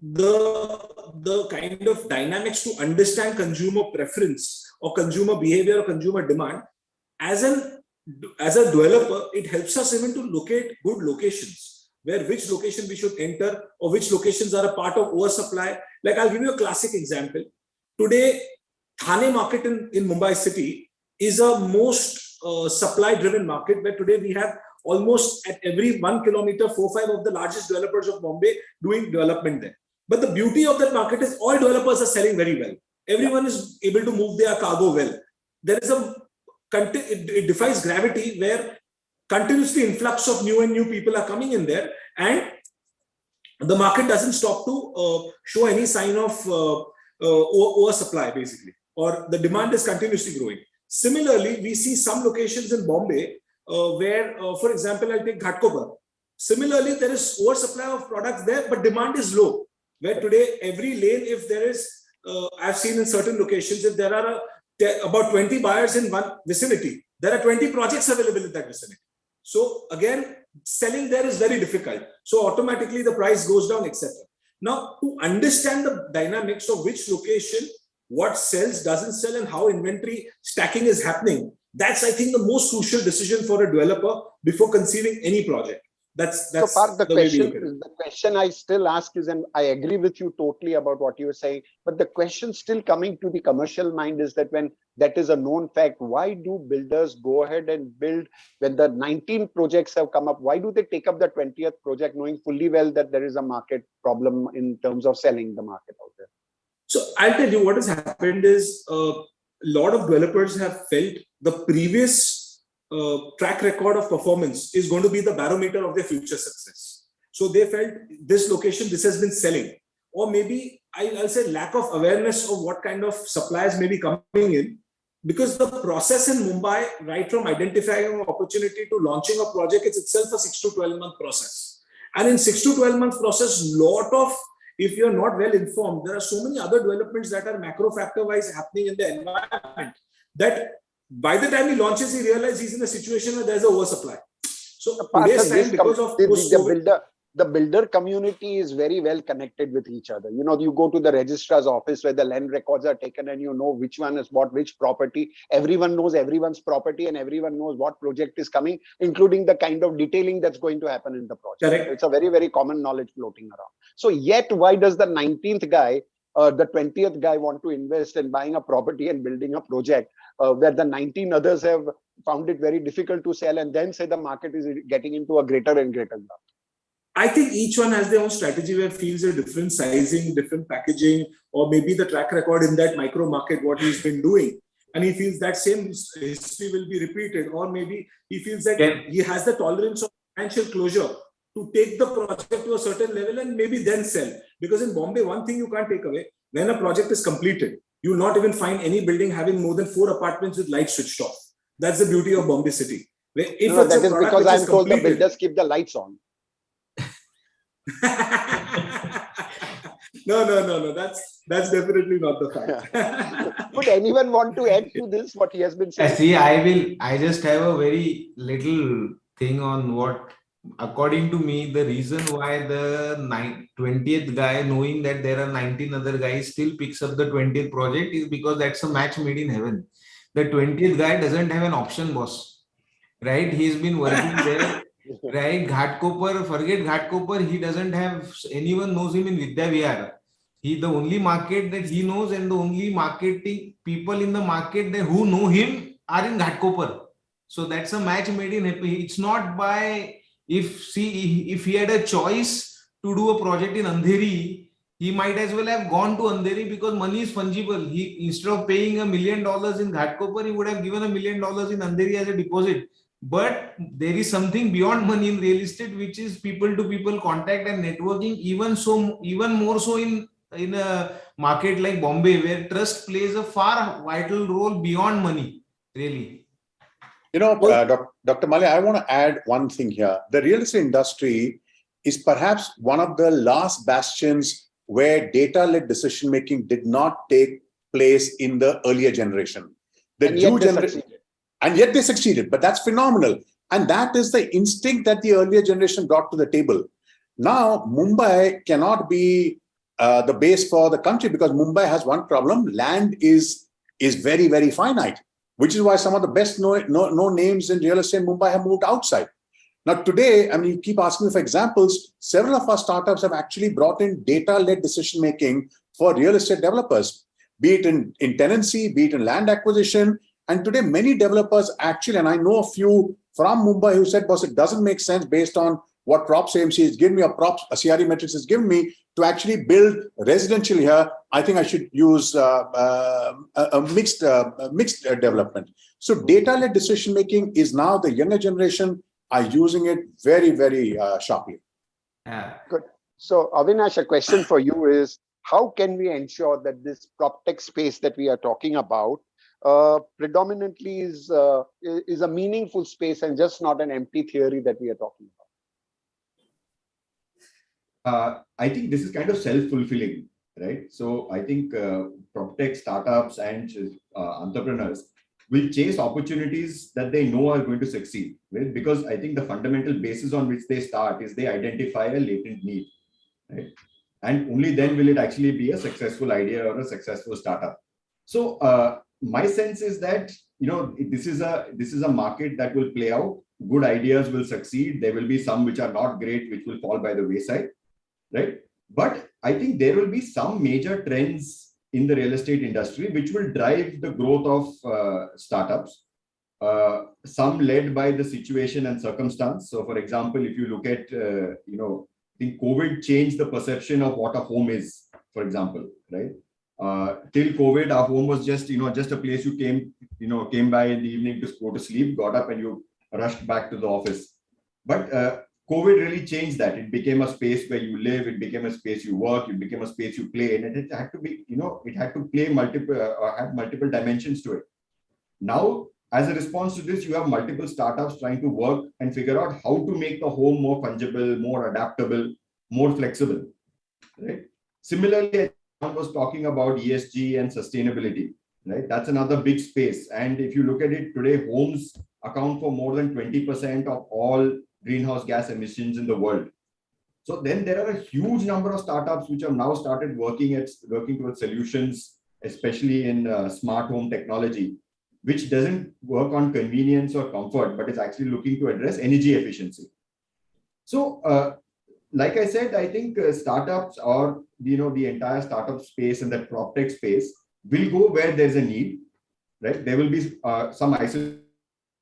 Speaker 12: the kind of dynamics to understand consumer preference or consumer behavior or consumer demand, as a developer, it helps us even to locate good locations, where which location we should enter or which locations are a part of oversupply. Like, I'll give you a classic example. Today, Thane market in Mumbai city is a most supply-driven market, where today we have almost at every 1 kilometer, 4-5 of the largest developers of Bombay doing development there. But the beauty of that market is all developers are selling very well. Everyone is able to move their cargo well. There is it defies gravity, where continuously influx of new people are coming in there, and the market doesn't stop to show any sign of oversupply, basically, or the demand is continuously growing. Similarly, we see some locations in Bombay where, for example, I'll take Ghatkopar. Similarly, there is oversupply of products there, but demand is low. Where today, every lane, if there is, I've seen in certain locations, if there are about 20 buyers in one vicinity, there are 20 projects available in that vicinity. So again, selling there is very difficult. So automatically the price goes down, etc. Now, to understand the dynamics of which location, what sells, doesn't sell, and how inventory stacking is happening, that's, I think, the most crucial decision for a developer before conceiving any project. That's
Speaker 8: So Parth,
Speaker 12: the way we look at it.
Speaker 8: the question I still ask is, and I agree with you totally about what you were saying, but the question still coming to the commercial mind is that when that is a known fact, why do builders go ahead and build when the 19 projects have come up? Why do they take up the 20th project knowing fully well that there is a market problem in terms of selling the market out there?
Speaker 12: So I'll tell you what has happened is a lot of developers have felt the previous track record of performance is going to be the barometer of their future success. So they felt this location, this has been selling. Or maybe I'll say lack of awareness of what kind of suppliers may be coming in, because the process in Mumbai, right from identifying an opportunity to launching a project, it's itself a 6 to 12 month process. And in 6 to 12 month process, if you're not well informed, there are so many other developments that are macro factor wise happening in the environment that by the time he launches, he realizes he's in a situation where there's an oversupply. So today's time, because of
Speaker 8: the builder community is very well connected with each other. You know, you go to the registrar's office where the land records are taken and you know which one is what, which property. Everyone knows everyone's property and everyone knows what project is coming, including the kind of detailing that's going to happen in the project.
Speaker 12: Correct.
Speaker 8: It's a very, very common knowledge floating around. So yet, why does the 19th guy, the 20th guy want to invest in buying a property and building a project where the 19 others have found it very difficult to sell and then say the market is getting into a greater and greater gap?
Speaker 12: I think each one has their own strategy where feels a different sizing, different packaging, or maybe the track record in that micro market, what he's been doing. And he feels that same history will be repeated, or maybe he feels that he has the tolerance of financial closure to take the project to a certain level and maybe then sell. Because in Bombay, one thing you can't take away, when a project is completed, you will not even find any building having more than 4 apartments with lights switched off. That's the beauty of Bombay city. If
Speaker 8: no, that is because I'm told the builders keep the lights on.
Speaker 12: No. That's definitely not the fact.
Speaker 8: Would anyone want to add to this, what he has been saying?
Speaker 13: See, I just have a very little thing on what, according to me, the reason why the 20th guy, knowing that there are 19 other guys, still picks up the 20th project is because that's a match made in heaven. The 20th guy doesn't have an option, boss. Right? He's been working there. Right, Ghatkopar, forget Ghatkopar, he doesn't have anyone knows him in Vidya Vihar. The only market that he knows and the only marketing people in the market that who know him are in Ghatkopar. So that's a match made in heaven. It's not by if he had a choice to do a project in Andheri, he might as well have gone to Andheri because money is fungible. He instead of paying $1 million in Ghatkopar, he would have given $1 million in Andheri as a deposit. But there is something beyond money in real estate, which is people-to-people contact and networking. Even more so in a market like Bombay, where trust plays a far vital role beyond money. Really,
Speaker 11: you know, Dr. Mali, I want to add one thing here. The real estate industry is perhaps one of the last bastions where data-led decision making did not take place in the earlier generation. The new generation. And yet they succeeded, but that's phenomenal. And that is the instinct that the earlier generation brought to the table. Now, Mumbai cannot be the base for the country because Mumbai has one problem. Land is very, very finite, which is why some of the best known names in real estate in Mumbai have moved outside. Now, today, I mean, you keep asking for examples. Several of our startups have actually brought in data-led decision-making for real estate developers, be it in tenancy, be it in land acquisition. And today, many developers actually, and I know a few from Mumbai who said, boss, it doesn't make sense based on what props AMC has given me or props CRE metrics has given me to actually build residential here. I think I should use a mixed development. So data-led decision-making is now the younger generation are using it very, very sharply.
Speaker 8: Good. So Avinash, a question for you is, how can we ensure that this PropTech space that we are talking about predominantly is a meaningful space and just not an empty theory that we are talking
Speaker 10: about? I think this is kind of self-fulfilling, right? So I think PropTech startups and entrepreneurs will chase opportunities that they know are going to succeed, right? Because I think the fundamental basis on which they start is they identify a latent need, right? And only then will it actually be a successful idea or a successful startup. So my sense is that this is a market that will play out. Good ideas will succeed. There will be some which are not great, which will fall by the wayside, right? But I think there will be some major trends in the real estate industry which will drive the growth of startups. Some led by the situation and circumstance. So, for example, if you look at, I think COVID changed the perception of what a home is, for example, right? Till COVID, our home was just a place you came by in the evening to go to sleep, got up and you rushed back to the office. But COVID really changed that. It became a space where you live, it became a space you work, it became a space you play, and it had to be, it had to play have multiple dimensions to it. Now, as a response to this, you have multiple startups trying to work and figure out how to make the home more fungible, more adaptable, more flexible, right? Similarly, I was talking about ESG and sustainability, right? That's another big space. And if you look at it today, homes account for more than 20% of all greenhouse gas emissions in the world. So then there are a huge number of startups which have now started working towards solutions, especially in smart home technology, which doesn't work on convenience or comfort, but is actually looking to address energy efficiency. So, like I said, I think startups or the entire startup space and the PropTech space will go where there's a need, right? There will be some isolation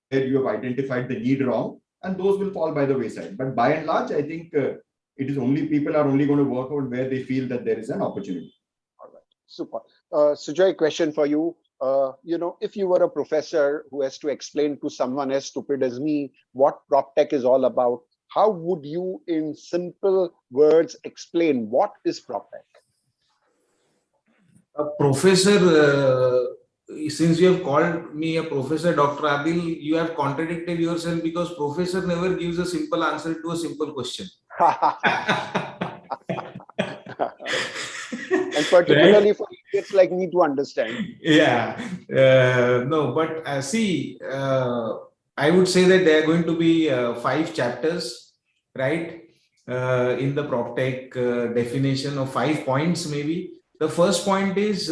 Speaker 10: where you have identified the need wrong, and those will fall by the wayside. But by and large, I think people are only going to work out where they feel that there is an opportunity.
Speaker 8: All right, super. Sujoy, question for you. If you were a professor who has to explain to someone as stupid as me what PropTech is all about, how would you, in simple words, explain what is PropTech?
Speaker 13: A professor, since you have called me a professor, Dr. Adil, you have contradicted yourself because professor never gives a simple answer to a simple question.
Speaker 8: And particularly for idiots like me to understand.
Speaker 13: Yeah, no, but see, I would say that there are going to be 5 chapters, right? In the PropTech definition of 5 points, maybe. The first point is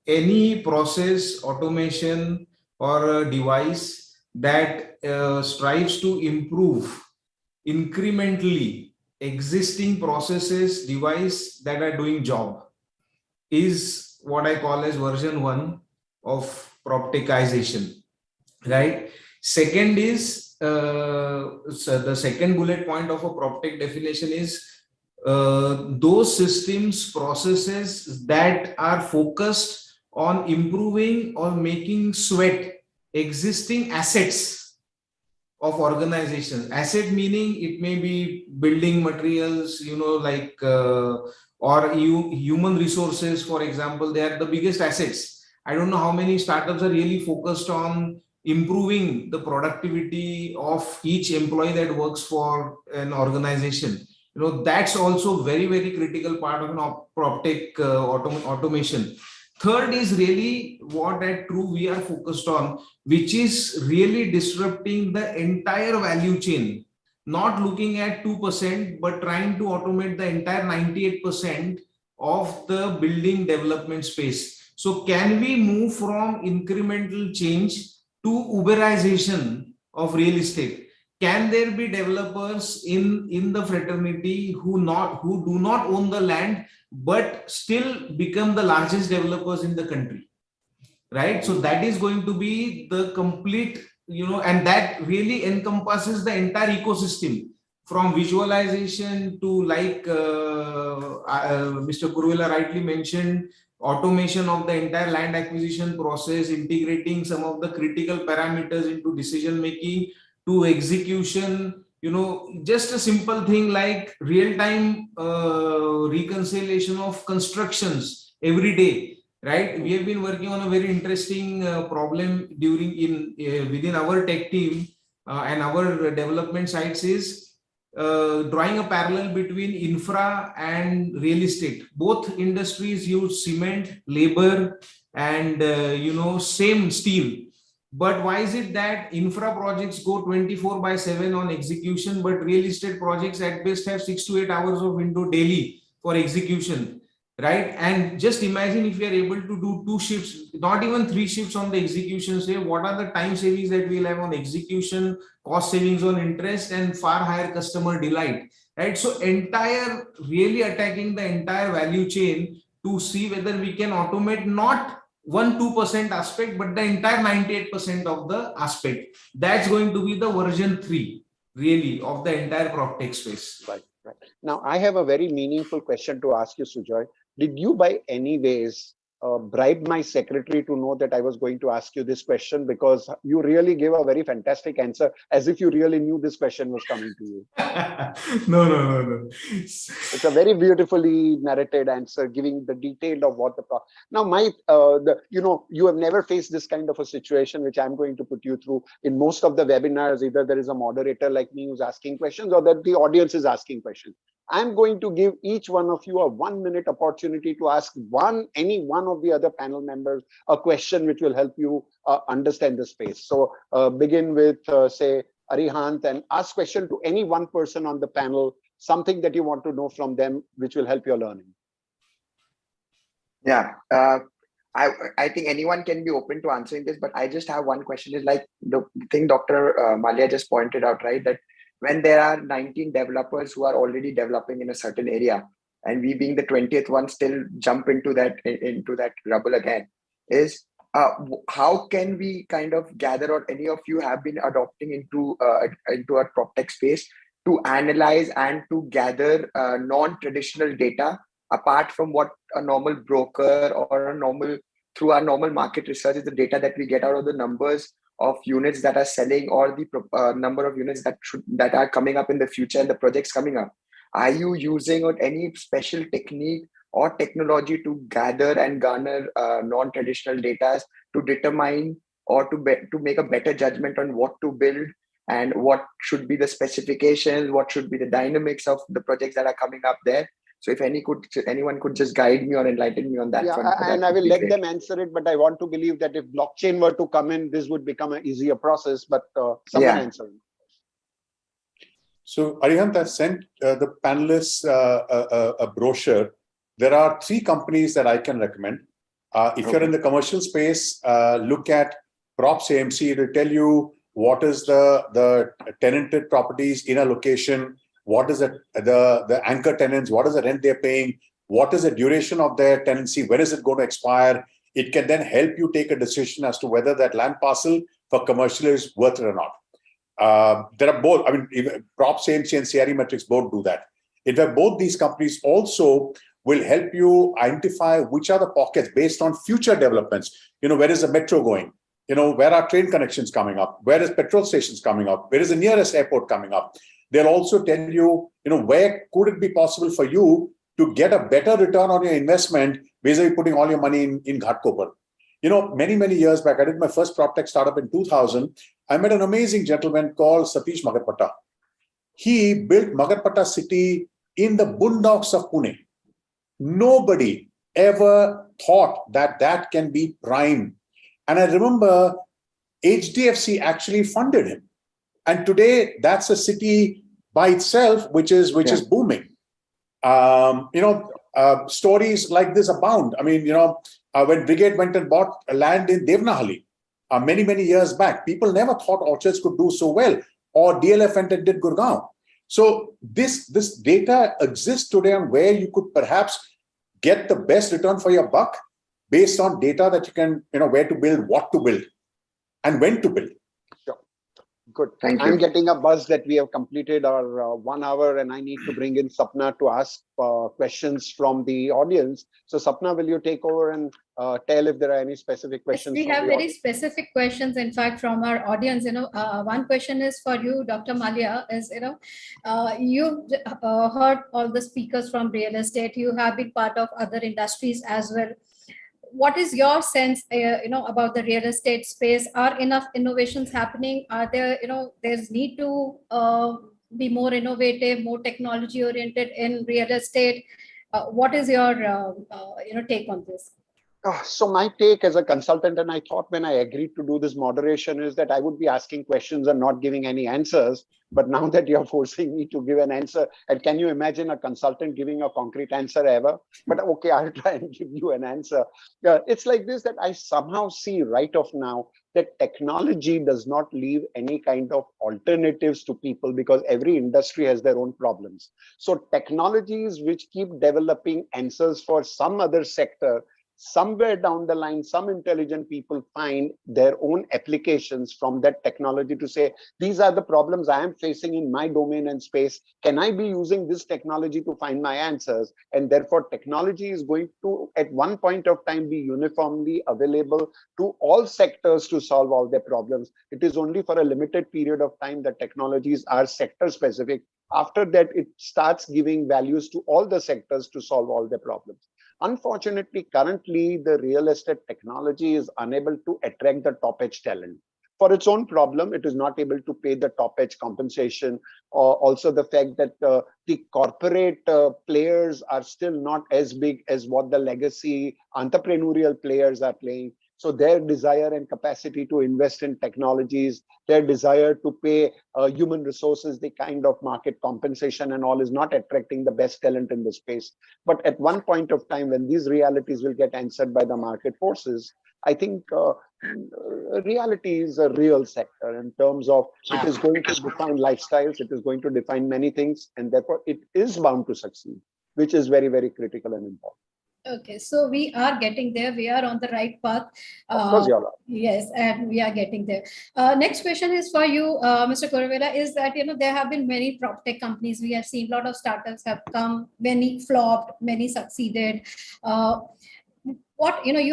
Speaker 13: any process, automation, or a device that strives to improve incrementally existing processes, device that are doing job is what I call as version 1 of PropTechization, right? Second is, so the second bullet point of a PropTech definition is those systems, processes that are focused on improving or making sweat existing assets of organizations. Asset meaning it may be building materials, like or human resources, for example. They are the biggest assets. I don't know how many startups are really focused on improving the productivity of each employee that works for an organization. That's also very, very critical part of an PropTech automation. Third is really what at True we are focused on, which is really disrupting the entire value chain, not looking at 2%, but trying to automate the entire 98% of the building development space. So can we move from incremental change to Uberization of real estate? Can there be developers in the fraternity who do not own the land, but still become the largest developers in the country, right? So that is going to be the complete, and that really encompasses the entire ecosystem, from visualization to, like Mr. Kurvela rightly mentioned, automation of the entire land acquisition process, integrating some of the critical parameters into decision making, to execution, just a simple thing like real-time reconciliation of constructions every day, right? We have been working on a very interesting problem within our tech team and our development sites is drawing a parallel between infra and real estate. Both industries use cement, labor, and same steel. But why is it that infra projects go 24/7 on execution, but real estate projects at best have 6 to 8 hours of window daily for execution? right? And just imagine if we are able to do 2 shifts, not even 3 shifts on the execution, say what are the time savings that we'll have on execution, cost savings on interest, and far higher customer delight, right? So entire, really attacking the entire value chain to see whether we can automate not 1-2% aspect, but the entire 98% of the aspect. That's going to be the version 3, really, of the entire PropTech space.
Speaker 8: Right. Now, I have a very meaningful question to ask you, Sujoy. Did you by any ways bribe my secretary to know that I was going to ask you this question? Because you really gave a very fantastic answer, as if you really knew this question was coming to you.
Speaker 13: No.
Speaker 8: It's a very beautifully narrated answer, giving the detail of what the now you have never faced this kind of a situation, which I'm going to put you through. In most of the webinars, either there is a moderator like me who's asking questions, or that the audience is asking questions. I'm going to give each one of you a 1-minute opportunity to ask any one of the other panel members a question which will help you understand the space. So begin with say Arihant, and ask question to any one person on the panel, something that you want to know from them, which will help your learning.
Speaker 9: Yeah, I think anyone can be open to answering this, but I just have one question. Is like the thing Dr. Malia just pointed out, right? That when there are 19 developers who are already developing in a certain area, and we being the 20th one still jump into that rubble again, is how can we kind of gather, or any of you have been adopting into a PropTech space to analyze and to gather non-traditional data apart from what a normal broker or through our normal market research is the data that we get out of the numbers of units that are selling, or the number of units that are coming up in the future and the projects coming up. Are you using any special technique or technology to gather and garner non-traditional data to determine or to make a better judgment on what to build and what should be the specifications, what should be the dynamics of the projects that are coming up there? So if anyone could just guide me or enlighten me on that.
Speaker 8: Yeah, and I will let them answer it, but I want to believe that if blockchain were to come in, this would become an easier process, but someone answer.
Speaker 11: So Arihant, I've sent the panelists a brochure. There are 3 companies that I can recommend. If you're in the commercial space, look at Props AMC. It will tell you what is the tenanted properties in a location, what is the anchor tenants, what is the rent they're paying, what is the duration of their tenancy, when is it going to expire. It can then help you take a decision as to whether that land parcel for commercial is worth it or not. There are both, I mean, Props AMC and CRE Metrics both do that. In fact, both these companies also will help you identify which are the pockets based on future developments. Where is the metro going? Where are train connections coming up? Where is petrol stations coming up? Where is the nearest airport coming up? They'll also tell you, where could it be possible for you to get a better return on your investment basically putting all your money in Ghatkopar. Many, many years back, I did my first PropTech startup in 2000. I met an amazing gentleman called Satish Magarpatta. He built Magarpatta city in the boondocks of Pune. Nobody ever thought that can be prime. And I remember HDFC actually funded him. And today that's a city by itself, which is booming. Stories like this abound. I mean, when Brigade went and bought land in Devnahalli many, many years back, people never thought orchards could do so well, or DLF went and did Gurgaon. So this data exists today on where you could perhaps get the best return for your buck based on data that you can, where to build, what to build, and when to build.
Speaker 8: Sure. Good.
Speaker 9: Thank you.
Speaker 8: I'm getting a buzz that we have completed our 1 hour, and I need to bring in Sapna to ask questions from the audience. So Sapna, will you take over and tell if there are any specific questions?
Speaker 1: Yes, we have very specific questions, in fact, from our audience. One question is for you, Dr. Malia, is, you've heard all the speakers from real estate. You have been part of other industries as well. What is your sense, about the real estate space? Are enough innovations happening? Are there, there's need to be more innovative, more technology oriented in real estate? What is your, take on this?
Speaker 8: So my take as a consultant, and I thought when I agreed to do this moderation, is that I would be asking questions and not giving any answers. But now that you're forcing me to give an answer, and can you imagine a consultant giving a concrete answer ever? But okay, I'll try and give you an answer. It's like this, that I somehow see right off now that technology does not leave any kind of alternatives to people, because every industry has their own problems. So technologies which keep developing answers for some other sector, somewhere down the line, some intelligent people find their own applications from that technology to say, these are the problems I am facing in my domain and space. Can I be using this technology to find my answers? And therefore, technology is going to, at one point of time, be uniformly available to all sectors to solve all their problems. It is only for a limited period of time that technologies are sector specific. After that, it starts giving values to all the sectors to solve all their problems. Unfortunately, currently, the real estate technology is unable to attract the top edge talent. For its own problem, it is not able to pay the top edge compensation. Also, the fact that the corporate players are still not as big as what the legacy entrepreneurial players are playing. So their desire and capacity to invest in technologies, their desire to pay human resources, the kind of market compensation and all, is not attracting the best talent in the space. But at one point of time, when these realities will get answered by the market forces, I think reality is a real sector in terms of it is going to define lifestyles, it is going to define many things, and therefore it is bound to succeed, which is very, very critical and important.
Speaker 1: Okay, so we are getting there. We are on the right path.
Speaker 8: Of course, you are.
Speaker 1: Yes, and we are getting there. Next question is for you, Mr. Kuruvela, is that, there have been many prop tech companies. We have seen a lot of startups have come, many flopped, many succeeded. You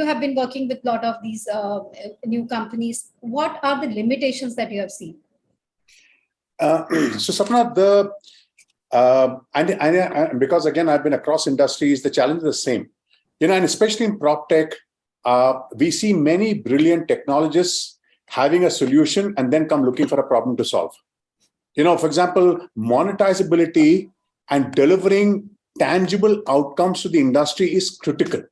Speaker 1: have been working with a lot of these new companies. What are the limitations that you have seen?
Speaker 11: So Sapna, and because again, I've been across industries, the challenge is the same. And especially in prop tech, we see many brilliant technologists having a solution and then come looking for a problem to solve. For example, monetizability and delivering tangible outcomes to the industry is critical.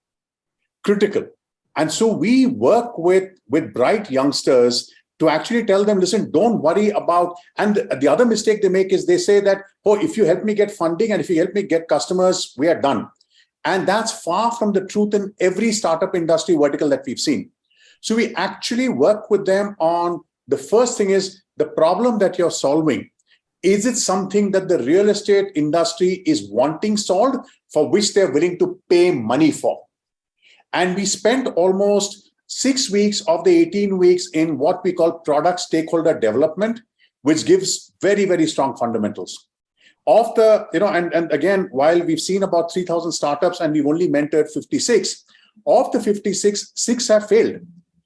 Speaker 11: And so we work with bright youngsters to actually tell them, listen, don't worry about, and the other mistake they make is they say that, oh, if you help me get funding and if you help me get customers, we are done. And that's far from the truth in every startup industry vertical that we've seen. So we actually work with them on, the first thing is the problem that you're solving. Is it something that the real estate industry is wanting solved, for which they're willing to pay money for? And we spent almost 6 weeks of the 18 weeks in what we call product stakeholder development, which gives very, very strong fundamentals. Of the, and again, while we've seen about 3,000 startups and we've only mentored 56, of the 56, 6 have failed.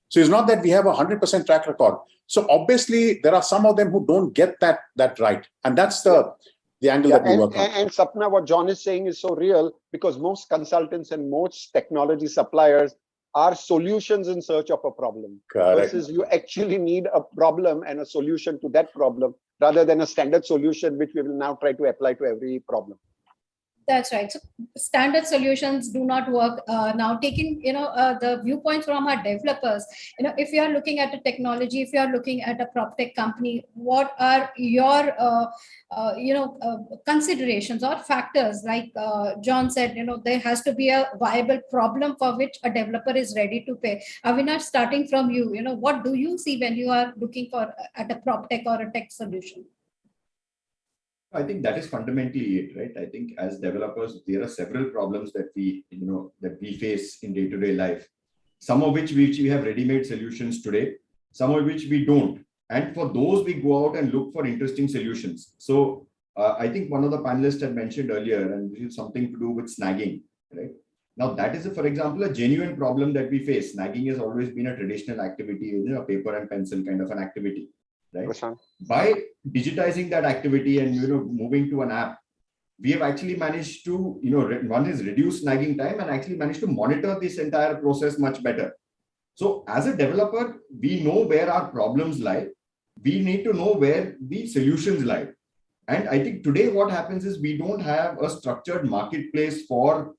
Speaker 11: So it's not that we have a 100% track record. So obviously there are some of them who don't get that right. And that's the angle that we work on.
Speaker 8: And Sapna, what John is saying is so real, because most consultants and most technology suppliers are solutions in search of a problem.
Speaker 11: Correct.
Speaker 8: Versus you actually need a problem and a solution to that problem, rather than a standard solution, which we will now try to apply to every problem.
Speaker 1: That's right. So standard solutions do not work. Now, taking the viewpoints from our developers, if you are looking at a technology, if you are looking at a prop tech company, what are your considerations or factors? Like John said, there has to be a viable problem for which a developer is ready to pay. Avinash, starting from you, what do you see when you are looking for at a prop tech or a tech solution?
Speaker 10: I think that is fundamentally it, right? I think as developers, there are several problems that we face in day-to-day life. Some of which we have ready-made solutions today, some of which we don't. And for those, we go out and look for interesting solutions. So I think one of the panelists had mentioned earlier, and this is something to do with snagging, right? Now that is, for example, a genuine problem that we face. Snagging has always been a traditional activity, a paper and pencil kind of an activity. Right? By digitizing that activity and moving to an app, we have actually managed to one is reduce snagging time and actually managed to monitor this entire process much better. So as a developer, we know where our problems lie. We need to know where the solutions lie. And I think today what happens is we don't have a structured marketplace for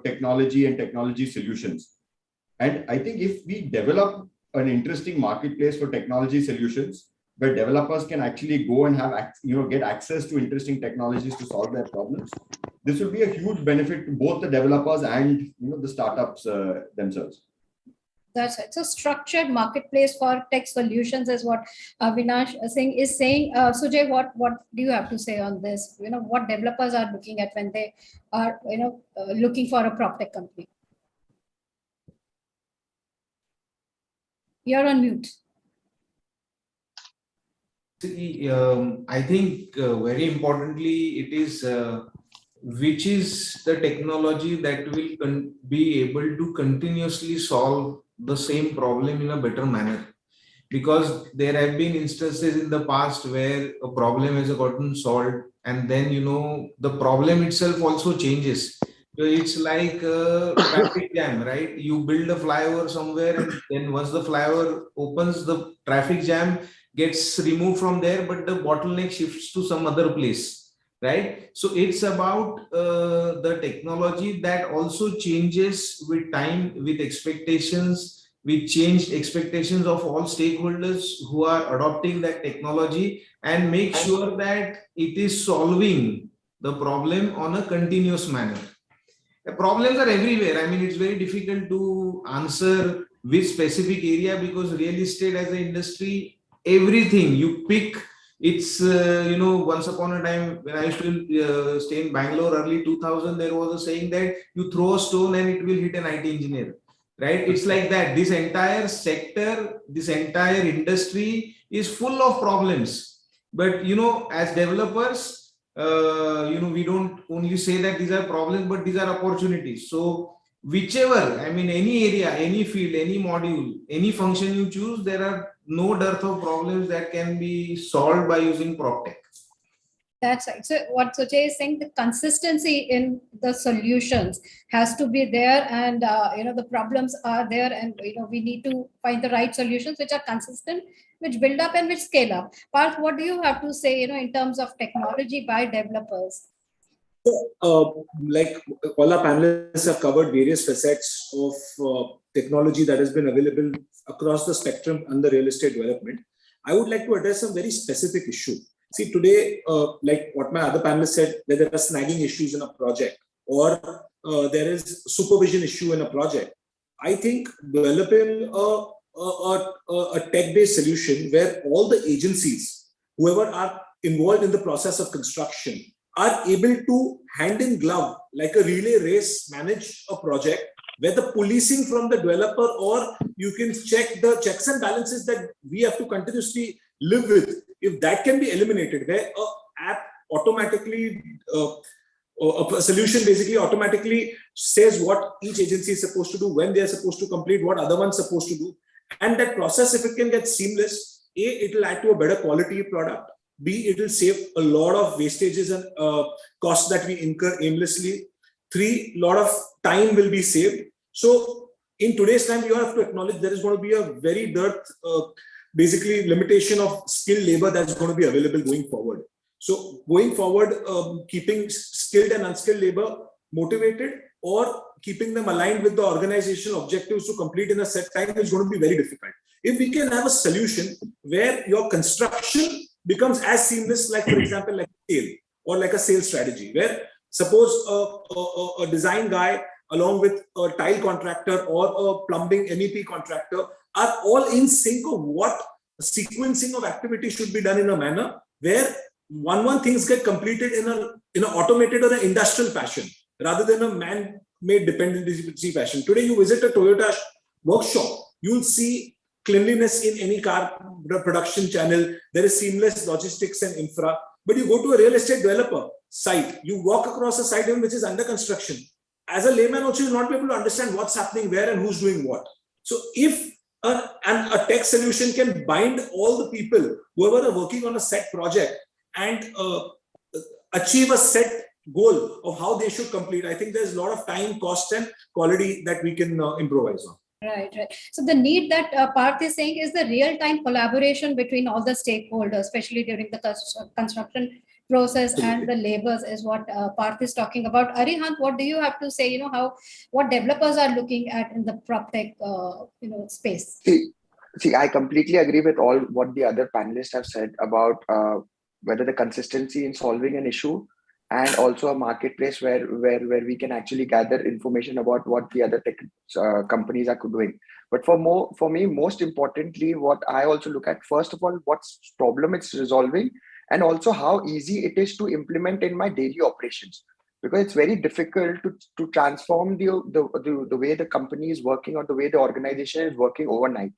Speaker 10: technology and technology solutions. And I think if we develop an interesting marketplace for technology solutions, where developers can actually go and have, get access to interesting technologies to solve their problems, this will be a huge benefit to both the developers and the startups themselves.
Speaker 1: That's right. So structured marketplace for tech solutions is what Avinash Singh is saying. Sujay, what do you have to say on this? What developers are looking at when they are looking for a prop tech company? You're on mute.
Speaker 13: See, I think very importantly, it is which is the technology that will be able to continuously solve the same problem in a better manner. Because there have been instances in the past where a problem has gotten solved, and then the problem itself also changes. So it's like a traffic jam, right? You build a flyover somewhere, and then once the flyover opens, the traffic jam gets removed from there, but the bottleneck shifts to some other place, right? So it's about the technology that also changes with time, with expectations, with changed expectations of all stakeholders who are adopting that technology, and make sure that it is solving the problem on a continuous manner. The problems are everywhere. I mean, it's very difficult to answer which specific area, because real estate as an industry, everything you pick, it's once upon a time when I used to stay in Bangalore early 2000, there was a saying that you throw a stone and it will hit an IT engineer, right? It's like that. This entire sector, this entire industry is full of problems. But as developers, we don't only say that these are problems, but these are opportunities. So whichever, I mean, any area, any field, any module, any function you choose, there are no dearth of problems that can be solved by using PropTech.
Speaker 1: That's right. So what Sujay is saying, the consistency in the solutions has to be there, and the problems are there, and we need to find the right solutions which are consistent, which build up and which scale up. Parth, what do you have to say, in terms of technology by developers?
Speaker 12: Like all our panelists have covered various facets of technology that has been available across the spectrum under real estate development. I would like to address some very specific issue. See, today, like what my other panelists said, where there are snagging issues in a project, or there is supervision issue in a project, I think developing a tech-based solution where all the agencies, whoever are involved in the process of construction, are able to hand in glove, like a relay race, manage a project where the policing from the developer, or you can check the checks and balances that we have to continuously live with. If that can be eliminated, where an app automatically, a solution basically automatically says what each agency is supposed to do, when they are supposed to complete, what other one's supposed to do. And that process, if it can get seamless, A, it will add to a better quality product. B, it will save a lot of wastages and costs that we incur aimlessly. 3, a lot of time will be saved. So in today's time, you have to acknowledge there is going to be a very basically limitation of skilled labor that's going to be available going forward. So going forward, keeping skilled and unskilled labor motivated, or keeping them aligned with the organizational objectives to complete in a set time is going to be very difficult. If we can have a solution where your construction becomes as seamless, like for example, like a sale or like a sales strategy, where suppose a design guy along with a tile contractor or a plumbing MEP contractor are all in sync of what sequencing of activity should be done in a manner where one things get completed in an automated or an industrial fashion rather than a man-made dependency fashion. Today, you visit a Toyota workshop, you'll see cleanliness in any car production channel. There is seamless logistics and infra. But you go to a real estate developer site, you walk across a site which is under construction. As a layman also, you'll not be able to understand what's happening where and who's doing what. So if a tech solution can bind all the people, whoever are working on a set project, and achieve a set goal of how they should complete, I think there's a lot of time, cost, and quality that we can improvise on.
Speaker 1: Right. So the need that Parth is saying is the real-time collaboration between all the stakeholders, especially during the construction process and the labors is what Parth is talking about. Arihant, what do you have to say? What developers are looking at in the prop tech space?
Speaker 9: See, I completely agree with all what the other panelists have said about whether the consistency in solving an issue, and also a marketplace where we can actually gather information about what the other tech companies are doing. But for me, most importantly, what I also look at, first of all, what problem it's resolving, and also how easy it is to implement in my daily operations. Because it's very difficult to transform the way the company is working or the way the organization is working overnight.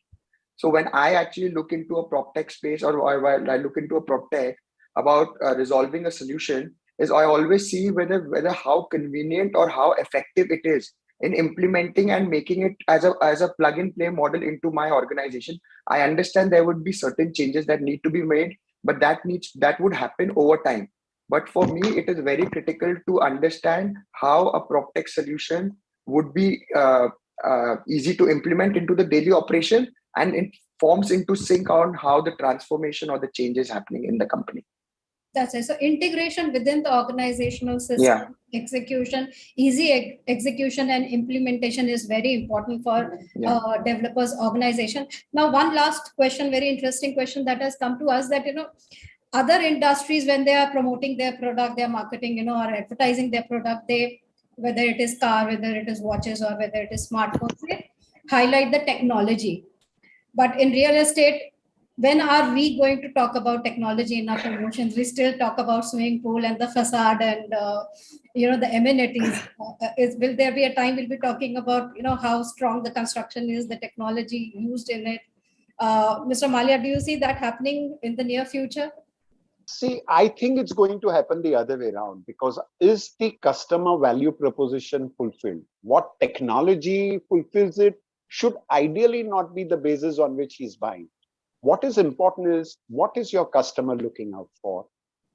Speaker 9: So when I actually look into a prop tech space, or I look into a prop tech about resolving a solution, is I always see whether how convenient or how effective it is in implementing and making it as a plug and play model into my organization. I understand there would be certain changes that need to be made, but that would happen over time. But for me, it is very critical to understand how a prop tech solution would be easy to implement into the daily operation, and it forms into sync on how the transformation or the change is happening in the company.
Speaker 1: That's it. So integration within the organizational system, execution, easy execution and implementation is very important for developers organization. Now, one last question, very interesting question that has come to us, that, other industries, when they are promoting their product, their marketing, or advertising their product, whether it is car, whether it is watches, or whether it is smartphones, they highlight the technology. But in real estate, when are we going to talk about technology in our promotions? We still talk about swimming pool and the facade and the amenities. Will there be a time we'll be talking about how strong the construction is, the technology used in it? Mr. Malia, do you see that happening in the near future?
Speaker 8: See, I think it's going to happen the other way around, because is the customer value proposition fulfilled? What technology fulfills it should ideally not be the basis on which he's buying. What is important is, what is your customer looking out for?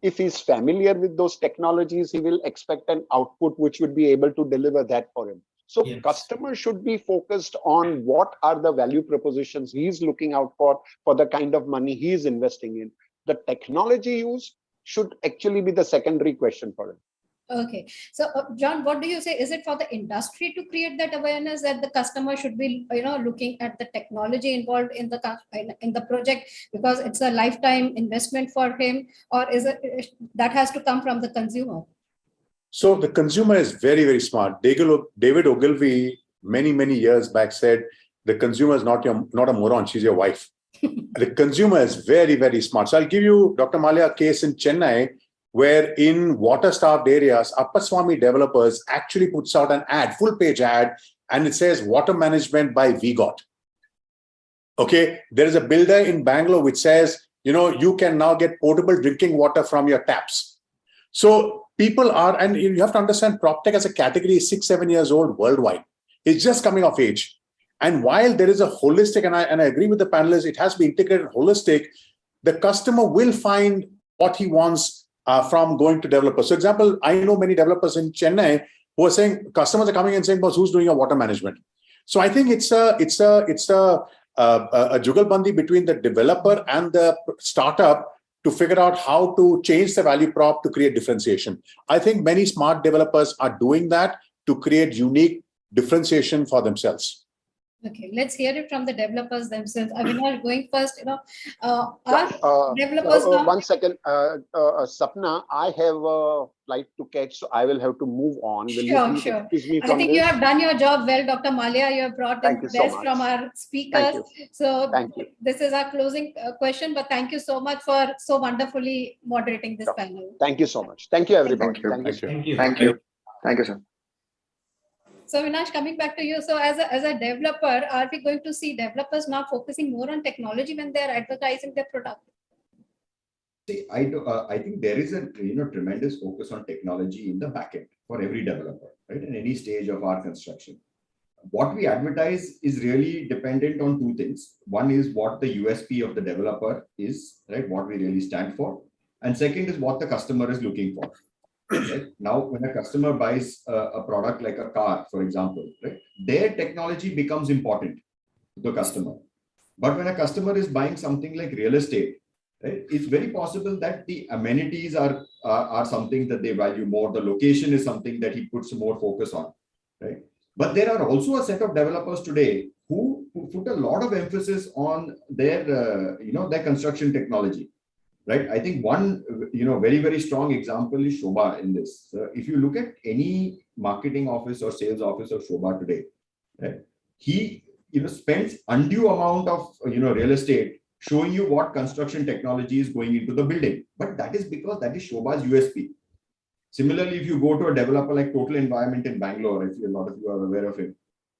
Speaker 8: If he's familiar with those technologies, he will expect an output which would be able to deliver that for him. So customers should be focused on what are the value propositions he's looking out for the kind of money he's investing in. The technology use should actually be the secondary question for him.
Speaker 1: Okay. So, John, what do you say? Is it for the industry to create that awareness that the customer should be, looking at the technology involved in the project, because it's a lifetime investment for him, or is it that has to come from the consumer?
Speaker 11: So the consumer is very, very smart. David Ogilvy, many years back, said the consumer is not a moron, she's your wife. The consumer is very, very smart. So I'll give you, Dr. Malia, a case in Chennai, where in water-starved areas, Appaswamy Developers actually puts out an ad, full-page ad, and it says water management by VGOT. Okay, there is a builder in Bangalore which says, you can now get portable drinking water from your taps. So people are, and you have to understand, PropTech as a category is 6-7 years old worldwide. It's just coming of age. And while there is a holistic, and I agree with the panelists, it has to be integrated holistic, the customer will find what he wants from going to developers. So, example, I know many developers in Chennai who are saying, customers are coming and saying, boss, who's doing your water management? So I think it's a jugalbandi between the developer and the startup to figure out how to change the value prop to create differentiation. I think many smart developers are doing that to create unique differentiation for themselves.
Speaker 1: Okay, let's hear it from the developers themselves. Avinash, going first, developers.
Speaker 8: One second, Sapna, I have a flight to catch, so I will have to move on. Will
Speaker 1: Sure.
Speaker 8: excuse me
Speaker 1: I
Speaker 8: from
Speaker 1: think
Speaker 8: this?
Speaker 1: you have done your job well, Dr. Malia. You have brought in the best from our speakers. So this is our closing question, but thank you so much for so wonderfully moderating this panel.
Speaker 8: Thank you so much. Thank you, everybody.
Speaker 9: Thank you, sir.
Speaker 1: So, Avinash, coming back to you. So, as a developer, are we going to see developers now focusing more on technology when they are advertising their product?
Speaker 10: See, I think there is a tremendous focus on technology in the backend for every developer, right? In any stage of our construction. What we advertise is really dependent on two things. One is what the USP of the developer is, right? What we really stand for. And second is what the customer is looking for. Right? Now, when a customer buys a product like a car, for example, right, their technology becomes important to the customer. But when a customer is buying something like real estate, right? It's very possible that the amenities are something that they value more. The location is something that he puts more focus on, right? But there are also a set of developers today who put a lot of emphasis on their, their construction technology, right? I think one, very, very strong example is Shobha in this. If you look at any marketing office or sales office of Shobha today, right, he, spends undue amount of, real estate showing you what construction technology is going into the building. But that is because that is Shobha's USP. Similarly, if you go to a developer like Total Environment in Bangalore, if a lot of you are aware of him,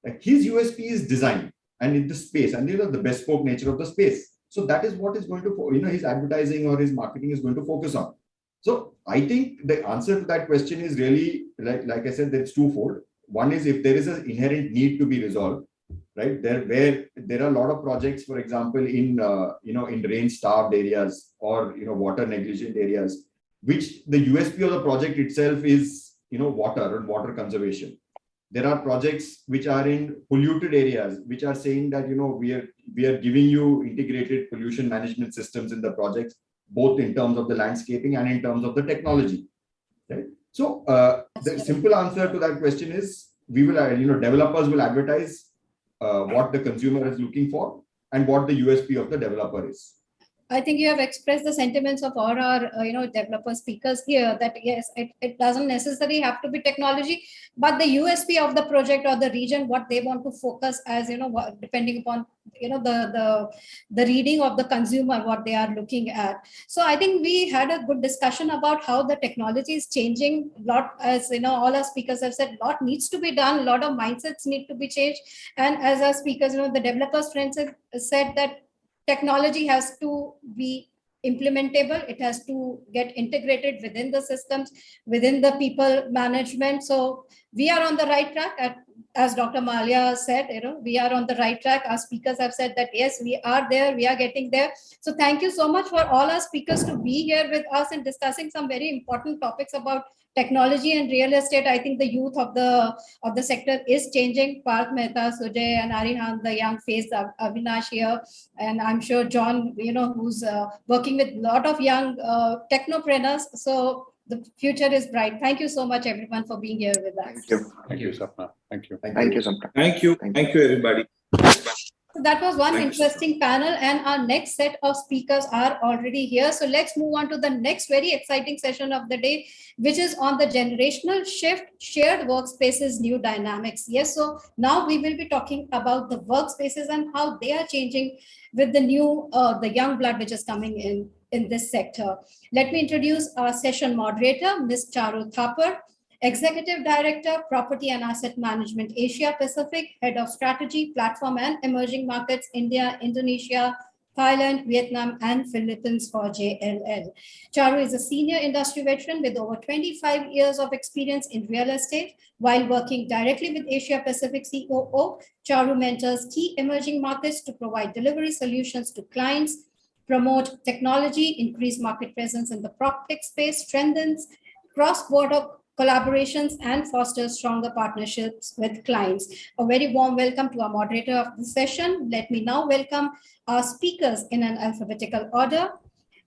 Speaker 10: like his USP is design and in the space and the bespoke nature of the space. So that is what is going to, his advertising or his marketing is going to focus on. So I think the answer to that question is really, like I said, that it's twofold. One is if there is an inherent need to be resolved, right? Where there are a lot of projects, for example, in in rain-starved areas or water negligent areas, which the USP of the project itself is water and water conservation. There are projects which are in polluted areas, which are saying that we are giving you integrated pollution management systems in the projects, both in terms of the landscaping and in terms of the technology. Right. So the simple answer to that question is we will, developers will advertise what the consumer is looking for and what the USP of the developer is.
Speaker 1: I think you have expressed the sentiments of all our, developer speakers here that yes, it doesn't necessarily have to be technology, but the USP of the project or the region, what they want to focus as, depending upon, the reading of the consumer, what they are looking at. So I think we had a good discussion about how the technology is changing a lot, as all our speakers have said, a lot needs to be done, a lot of mindsets need to be changed. And as our speakers, the developers friends have said that technology has to be implementable. It has to get integrated within the systems, within the people management. So we are on the right track. As Dr. Malia said, we are on the right track. Our speakers have said that, yes, we are there, we are getting there. So thank you so much for all our speakers to be here with us and discussing some very important topics about technology and real estate. I think the youth of the sector is changing. Parth Mehta, Sujay, and Arihan, the young face, Avinash here, and I'm sure John, who's working with a lot of young technopreneurs. So the future is bright. Thank you so much, everyone, for being here with us.
Speaker 11: Thank you. Thank you, Sapna. Thank you.
Speaker 9: Thank you, Sapna.
Speaker 12: Thank you. Thank you, everybody.
Speaker 1: So that was one interesting panel, and our next set of speakers are already here. So let's move on to the next very exciting session of the day, which is on the generational shift, shared workspaces, new dynamics. Yes, so now we will be talking about the workspaces and how they are changing with the new, the young blood which is coming in this sector. Let me introduce our session moderator, Ms. Charu Thapar, Executive Director, Property and Asset Management, Asia Pacific, Head of Strategy, Platform and Emerging Markets, India, Indonesia, Thailand, Vietnam, and Philippines for JLL. Charu is a senior industry veteran with over 25 years of experience in real estate. While working directly with Asia Pacific COO, Charu mentors key emerging markets to provide delivery solutions to clients, promote technology, increase market presence in the PropTech space, strengthens cross-border collaborations, and foster stronger partnerships with clients. A very warm welcome to our moderator of the session. Let me now welcome our speakers in an alphabetical order.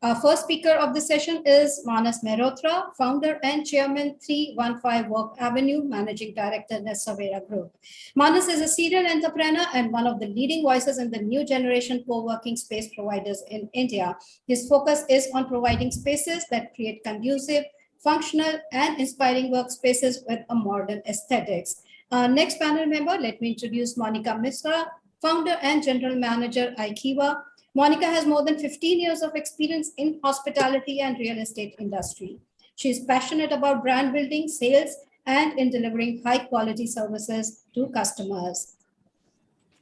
Speaker 1: Our first speaker of the session is Manas Mehrotra, founder and chairman, 315 Work Avenue, managing director, Nessavera Group. Manas is a serial entrepreneur and one of the leading voices in the new generation co-working space providers in India. His focus is on providing spaces that create conducive, functional, and inspiring workspaces with a modern aesthetics. Next panel member, let me introduce Monica Misra, founder and general manager, IKEA. Monica has more than 15 years of experience in hospitality and real estate industry. She is passionate about brand building, sales, and in delivering high quality services to customers.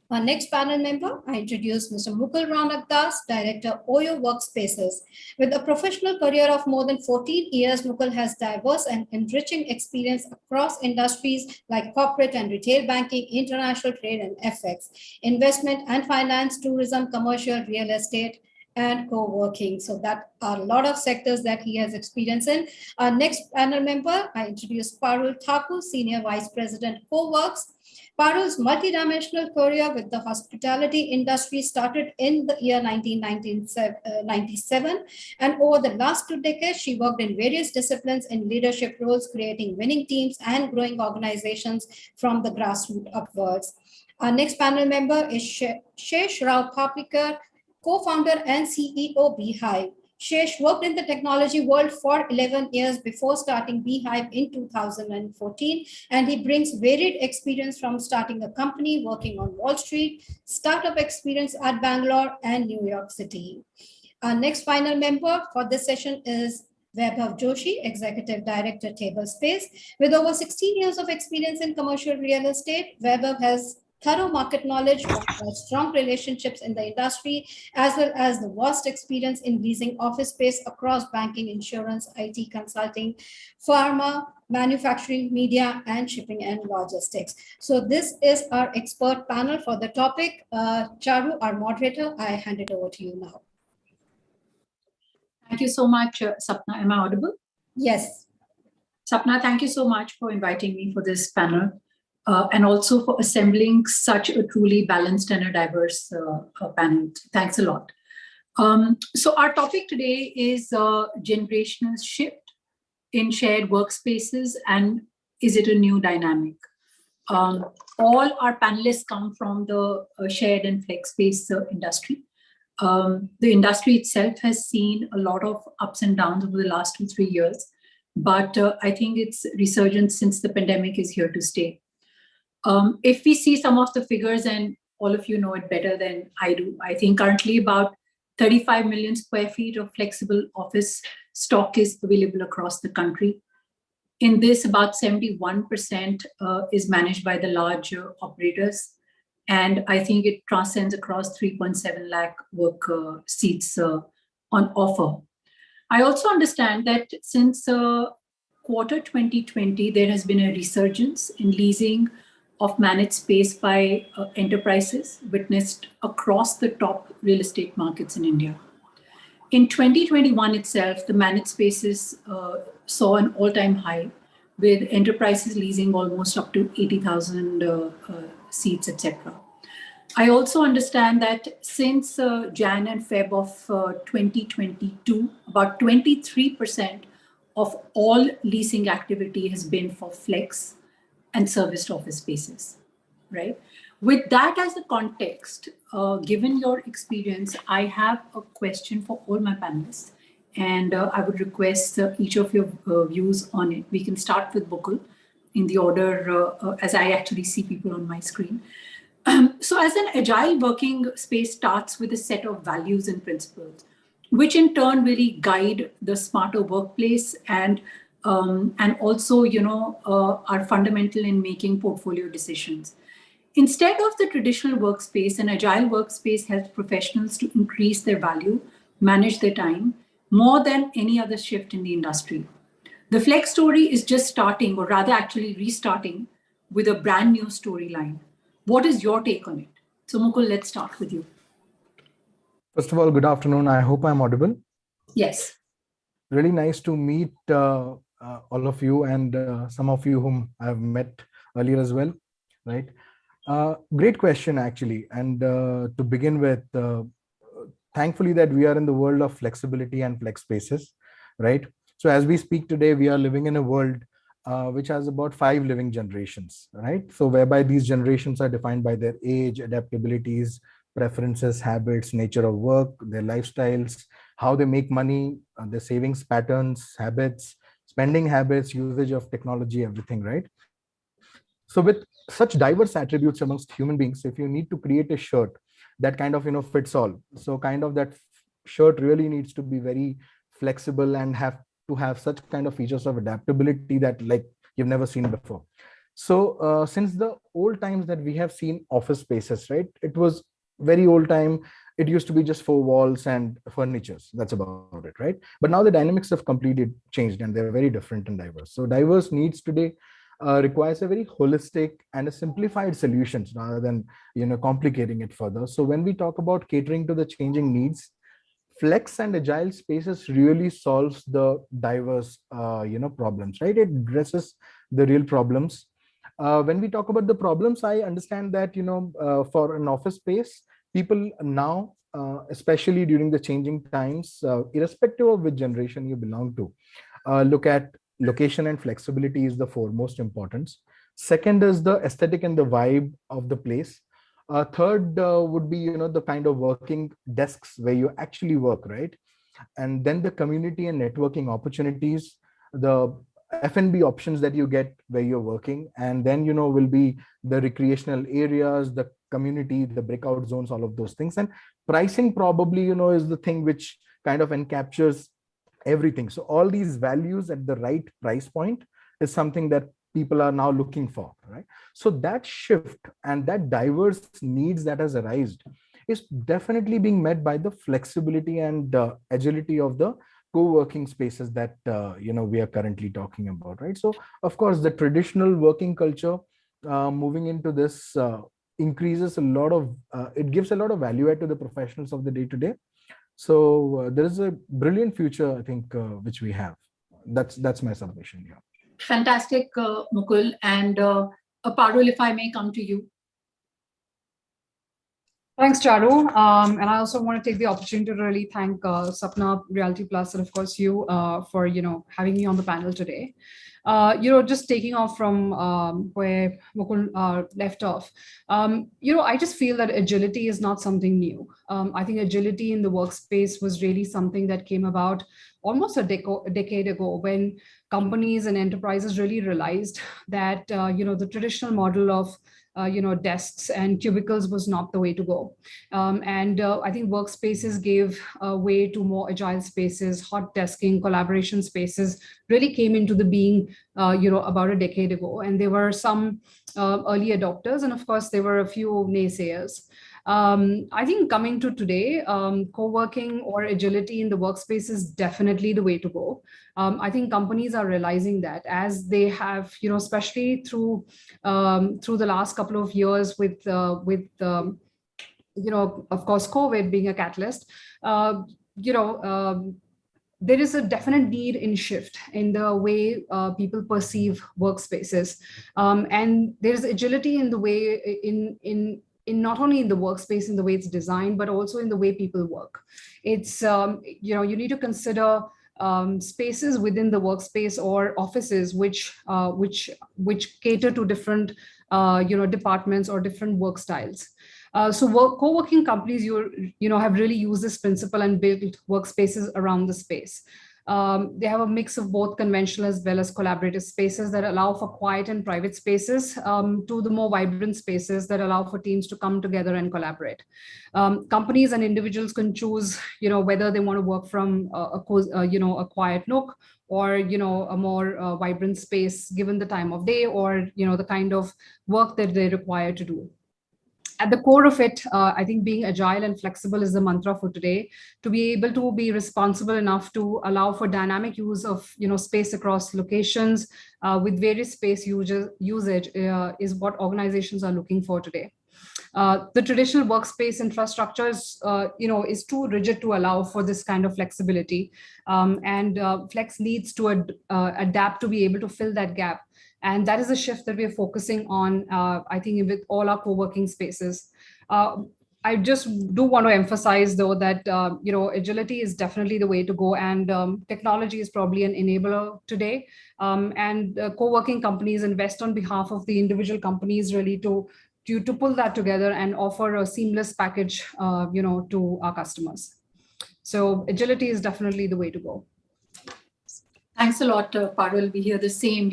Speaker 1: Our next panel member, I introduce Mr. Mukul Ronak Das, Director, Oyo Workspaces. With a professional career of more than 14 years, Mukul has diverse and enriching experience across industries like corporate and retail banking, international trade and FX, investment and finance, tourism, commercial, real estate, and co-working. So that are a lot of sectors that he has experience in. Our next panel member, I introduce Parul Thakur, Senior Vice President, Co-works. Parul's multidimensional career with the hospitality industry started in the year 1997, and over the last 2 decades, she worked in various disciplines in leadership roles, creating winning teams and growing organizations from the grassroots upwards. Our next panel member is Shesh Rao Papikar, co-founder and CEO, Beehive. Shesh worked in the technology world for 11 years before starting Beehive in 2014, and he brings varied experience from starting a company, working on Wall Street, startup experience at Bangalore and New York City. Our next final member for this session is Vaibhav Joshi, Executive Director, Tablespace. With over 16 years of experience in commercial real estate, Vaibhav has thorough market knowledge, strong relationships in the industry, as well as the vast experience in leasing office space across banking, insurance, IT consulting, pharma, manufacturing, media, and shipping and logistics. So this is our expert panel for the topic. Charu, our moderator, I hand it over to you now.
Speaker 14: Thank you so much, Sapna. Am I audible?
Speaker 1: Yes.
Speaker 14: Sapna, thank you so much for inviting me for this panel. And also for assembling such a truly balanced and a diverse panel. Thanks a lot. So our topic today is generational shift in shared workspaces, and is it a new dynamic? All our panelists come from the shared and flex space industry. The industry itself has seen a lot of ups and downs over the last 2-3 years, but I think its resurgence since the pandemic is here to stay. If we see some of the figures, and all of you know it better than I do, I think currently about 35 million square feet of flexible office stock is available across the country. In this, about 71% is managed by the large operators. And I think it transcends across 3.7 lakh work seats on offer. I also understand that since quarter 2020, there has been a resurgence in leasing of managed space by enterprises witnessed across the top real estate markets in India. In 2021 itself, the managed spaces saw an all-time high, with enterprises leasing almost up to 80,000 seats, etc. I also understand that since Jan and Feb of 2022, about 23% of all leasing activity has been for flex and serviced office spaces, right? With that as the context, given your experience, I have a question for all my panelists, and I would request each of your views on it. We can start with Bukul in the order as I actually see people on my screen. So as an agile working space starts with a set of values and principles, which in turn really guide the smarter workplace and also, are fundamental in making portfolio decisions. Instead of the traditional workspace, an agile workspace helps professionals to increase their value, manage their time, more than any other shift in the industry. The flex story is just starting, or rather actually restarting, with a brand new storyline. What is your take on it? So Mukul, let's start with you.
Speaker 15: First of all, good afternoon. I hope I'm audible.
Speaker 14: Yes.
Speaker 15: Really nice to meet all of you and some of you whom I've met earlier as well, right? Great question, actually. And to begin with, thankfully that we are in the world of flexibility and flex spaces, right? So as we speak today, we are living in a world which has about 5 living generations, right? So whereby these generations are defined by their age, adaptabilities, preferences, habits, nature of work, their lifestyles, how they make money, their savings patterns, habits, spending habits, usage of technology, everything, right? So with such diverse attributes amongst human beings, if you need to create a shirt that kind of, fits all, so kind of that shirt really needs to be very flexible and have to have such kind of features of adaptability that like you've never seen before. So since the old times that we have seen office spaces, right, it was very old time. It used to be just 4 walls and furnitures. That's about it, right? But now the dynamics have completely changed and they're very different and diverse. So diverse needs today requires a very holistic and a simplified solutions rather than complicating it further. So when we talk about catering to the changing needs, flex and agile spaces really solves the diverse, problems, right? It addresses the real problems. When we talk about the problems, I understand that, for an office space, people now, especially during the changing times, irrespective of which generation you belong to, look at location and flexibility is the foremost importance. Second is the aesthetic and the vibe of the place. Third would be, the kind of working desks where you actually work, right? And then the community and networking opportunities, the F&B options that you get where you're working, and then, will be the recreational areas, the community, the breakout zones, all of those things. And pricing probably, is the thing which kind of encaptures everything. So all these values at the right price point is something that people are now looking for, right? So that shift and that diverse needs that has arisen is definitely being met by the flexibility and agility of the co-working spaces that we are currently talking about, right? So of course the traditional working culture moving into this increases a lot of it gives a lot of value add to the professionals of the day to day. So there is a brilliant future, I think, which we have. That's my submission here.
Speaker 14: Fantastic, Mukul. And Parul, if I may come to you.
Speaker 16: Thanks, Charu. And I also want to take the opportunity to really thank Sapna, Realty Plus, and of course you for having me on the panel today. Just taking off from where Mukul left off, I just feel that agility is not something new. I think agility in the workspace was really something that came about almost a decade ago when companies and enterprises really realized that, the traditional model of desks and cubicles was not the way to go. I think workspaces gave way to more agile spaces, hot desking, collaboration spaces really came into the being, about a decade ago. And there were some early adopters, and of course, there were a few naysayers. I think coming to today, co-working or agility in the workspace is definitely the way to go. I think companies are realizing that as they have, especially through the last couple of years with of course, COVID being a catalyst, there is a definite need in shift in the way people perceive workspaces, and there's agility in the way in not only in the workspace in the way it's designed, but also in the way people work. It's you need to consider spaces within the workspace or offices which cater to different departments or different work styles. Co-working companies have really used this principle and built workspaces around the space. They have a mix of both conventional as well as collaborative spaces that allow for quiet and private spaces to the more vibrant spaces that allow for teams to come together and collaborate. Companies and individuals can choose, whether they want to work from a quiet nook or, a more vibrant space given the time of day or, the kind of work that they require to do. At the core of it, I think being agile and flexible is the mantra for today. To be able to be responsible enough to allow for dynamic use of space across locations with various space usage is what organizations are looking for today. The traditional workspace infrastructure is too rigid to allow for this kind of flexibility, and flex needs to adapt to be able to fill that gap. And that is a shift that we're focusing on, I think, with all our co-working spaces. I just do want to emphasize, though, that agility is definitely the way to go, and technology is probably an enabler today. And co-working companies invest on behalf of the individual companies really to pull that together and offer a seamless package, to our customers. So agility is definitely the way to go.
Speaker 14: Thanks a lot, Parul. We hear the same,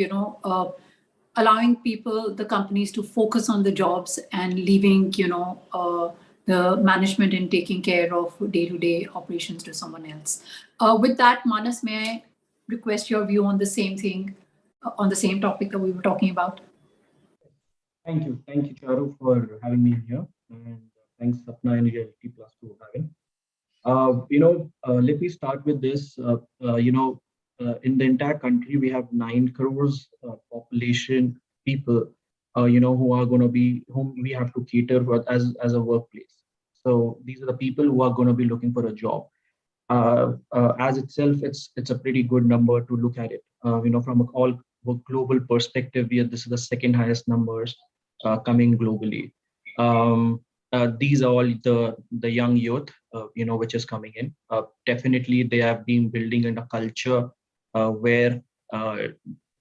Speaker 14: allowing people, the companies to focus on the jobs and leaving, the management and taking care of day-to-day operations to someone else. With that, Manas, may I request your view on the same thing, on the same topic that we were talking about?
Speaker 17: Thank you, Charu, for having me here, and thanks, Sapna and Realty Plus for having. Let me start with this. In the entire country, we have 9 crores population people, who are going to be, whom we have to cater for as a workplace. So these are the people who are going to be looking for a job. as itself, it's a pretty good number to look at it. From a all global perspective, this is the second highest numbers coming globally. These are all the young youth, which is coming in. Definitely, they have been building in a culture where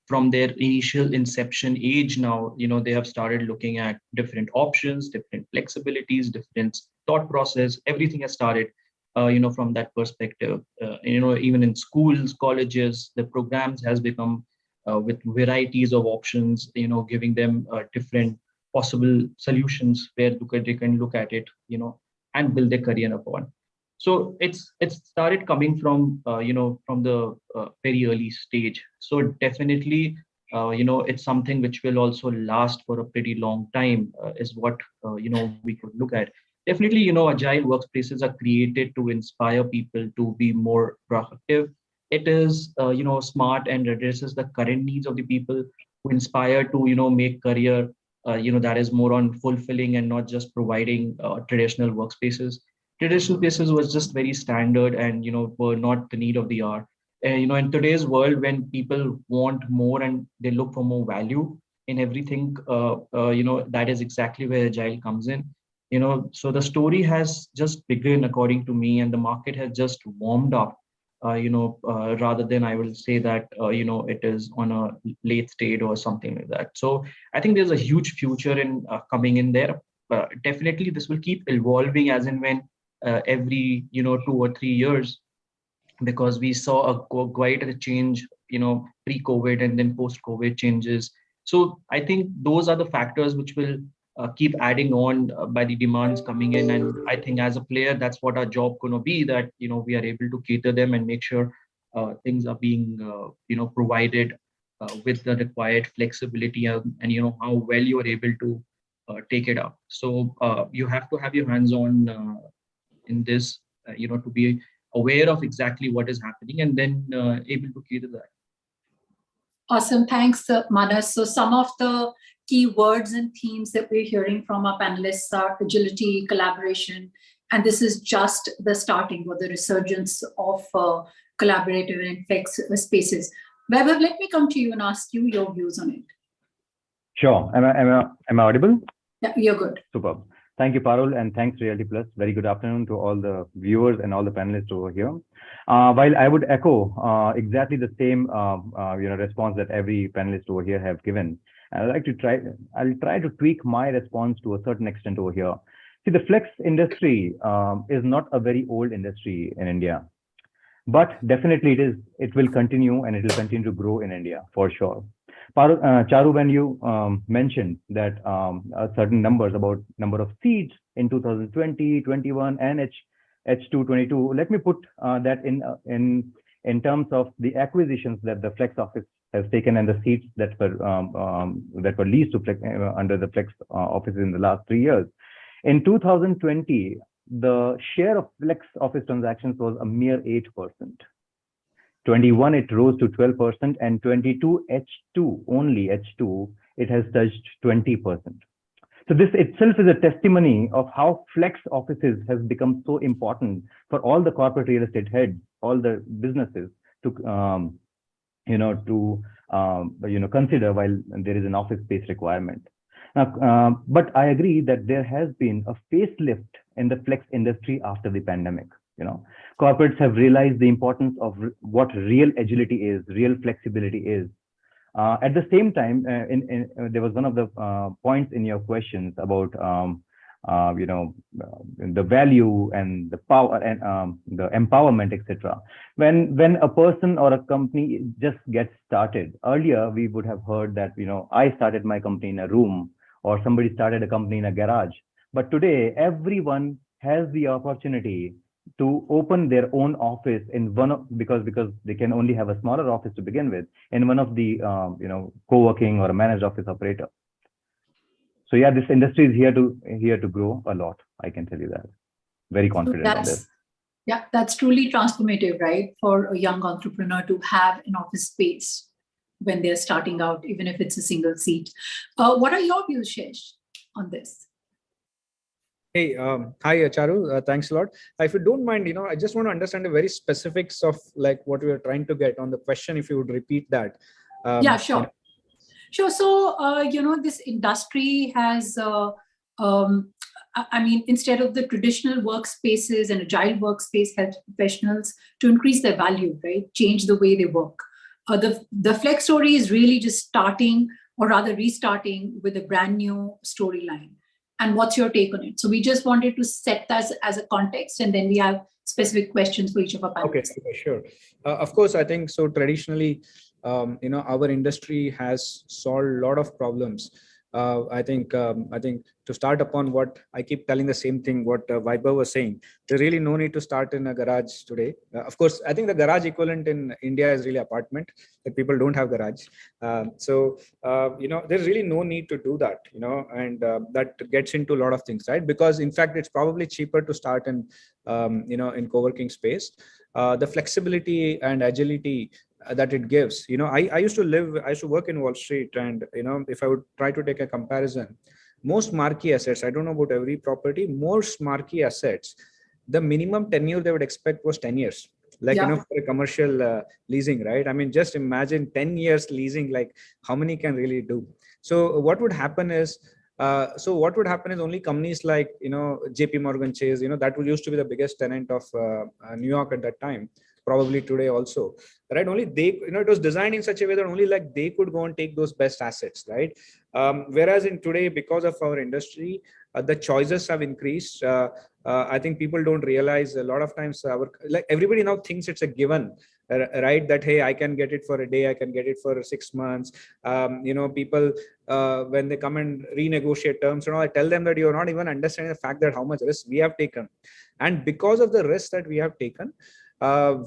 Speaker 17: from their initial inception age now, they have started looking at different options, different flexibilities, different thought process. Everything has started, from that perspective. Even in schools, colleges, the programs has become with varieties of options, giving them different possible solutions where they can look at it, and build their career upon. So it's started coming from from the very early stage. So definitely it's something which will also last for a pretty long time, is what we could look at. Definitely, agile workspaces are created to inspire people to be more proactive. It is smart and addresses the current needs of the people, who inspire to make career that is more on fulfilling and not just providing traditional workspaces. Traditional places was just very standard and were not the need of the hour. In today's world, when people want more and they look for more value in everything, that is exactly where agile comes in. So the story has just begun, according to me, and the market has just warmed up. Rather than I will say that it is on a late state or something like that. So I think there's a huge future in coming in there. Definitely, this will keep evolving as and when every 2 or 3 years, because we saw quite a change, pre-COVID and then post-COVID changes. So I think those are the factors which will keep adding on by the demands coming in. And I think as a player, that's what our job going to be, that we are able to cater them and make sure things are being provided with the required flexibility, and how well you are able to take it up. So you have to have your hands on in this, to be aware of exactly what is happening, and then able to cater that.
Speaker 14: Awesome. Thanks, Manas. So some of the key words and themes that we're hearing from our panelists are agility, collaboration, and this is just the starting or the resurgence of collaborative and flex spaces. Vaibhav, let me come to you and ask you your views on it.
Speaker 18: Sure. Am I audible?
Speaker 14: Yeah, you're good.
Speaker 18: Superb. Thank you, Parul, and thanks, Realty Plus. Very good afternoon to all the viewers and all the panelists over here. While I would echo exactly the same response that every panelist over here have given, I'll try to tweak my response to a certain extent over here. See, the flex industry is not a very old industry in India, but definitely it will continue, and it will continue to grow in India for sure. Charu, when you mentioned that certain numbers about number of seats in 2020, 21, and H2 22, let me put that in terms of the acquisitions that the Flex office has taken and the seats that were leased to Flex, under the Flex offices in the last 3 years. In 2020, the share of Flex office transactions was a mere 8%. 21, it rose to 12%, and 22, only H2, it has touched 20%. So this itself is a testimony of how flex offices has become so important for all the corporate real estate heads, all the businesses to consider while there is an office space requirement. Now, but I agree that there has been a facelift in the flex industry after the pandemic. Corporates have realized the importance of what real agility is, real flexibility is. At the same time, there was one of the points in your questions about the value and the power and the empowerment, etc. When a person or a company just gets started, earlier we would have heard that I started my company in a room, or somebody started a company in a garage. But today, everyone has the opportunity to open their own office in because they can only have a smaller office to begin with in one of the co-working or a managed office operator. So yeah, this industry is here to grow a lot. I can tell you that. Very confident on this.
Speaker 14: Yeah, that's truly transformative, right? For a young entrepreneur to have an office space when they're starting out, even if it's a single seat. What are your views, Shesh, on this?
Speaker 19: Hey, hi, Charu. Thanks a lot. If you don't mind, I just want to understand the very specifics of like what we are trying to get on the question. If you would repeat that.
Speaker 14: Yeah, sure. Sure. So, this industry has, I mean, instead of the traditional workspaces and agile workspace helps professionals to increase their value, right? Change the way they work. The Flex story is really just starting, or rather restarting, with a brand new storyline. And what's your take on it? So we just wanted to set that as a context, and then we have specific questions for each of our panelists.
Speaker 19: Okay, sure. Of course, I think so. Traditionally, our industry has solved a lot of problems. I think to start upon what I keep telling the same thing, what Vaibhav was saying, there's really no need to start in a garage today. Of course, I think the garage equivalent in India is really apartment, that people don't have garage. There's really no need to do that, and that gets into a lot of things, right? Because in fact, it's probably cheaper to start in, in co-working space. The flexibility and agility that it gives. I used to work in Wall Street, and if I would try to take a comparison, most marquee assets, I don't know about every property, most marquee assets, the minimum tenure they would expect was 10 years. Like, for a commercial leasing, right? I mean, just imagine 10 years leasing, like how many can really do? So what would happen is, only companies like, JP Morgan Chase, that would used to be the biggest tenant of New York at that time, probably today also, right? Only they, it was designed in such a way that only like they could go and take those best assets, right? Whereas in today, because of our industry, the choices have increased. I think people don't realize a lot of times everybody now thinks it's a given, right? That, hey, I can get it for a day, I can get it for 6 months. People, when they come and renegotiate terms, I tell them that you're not even understanding the fact that how much risk we have taken. And because of the risk that we have taken,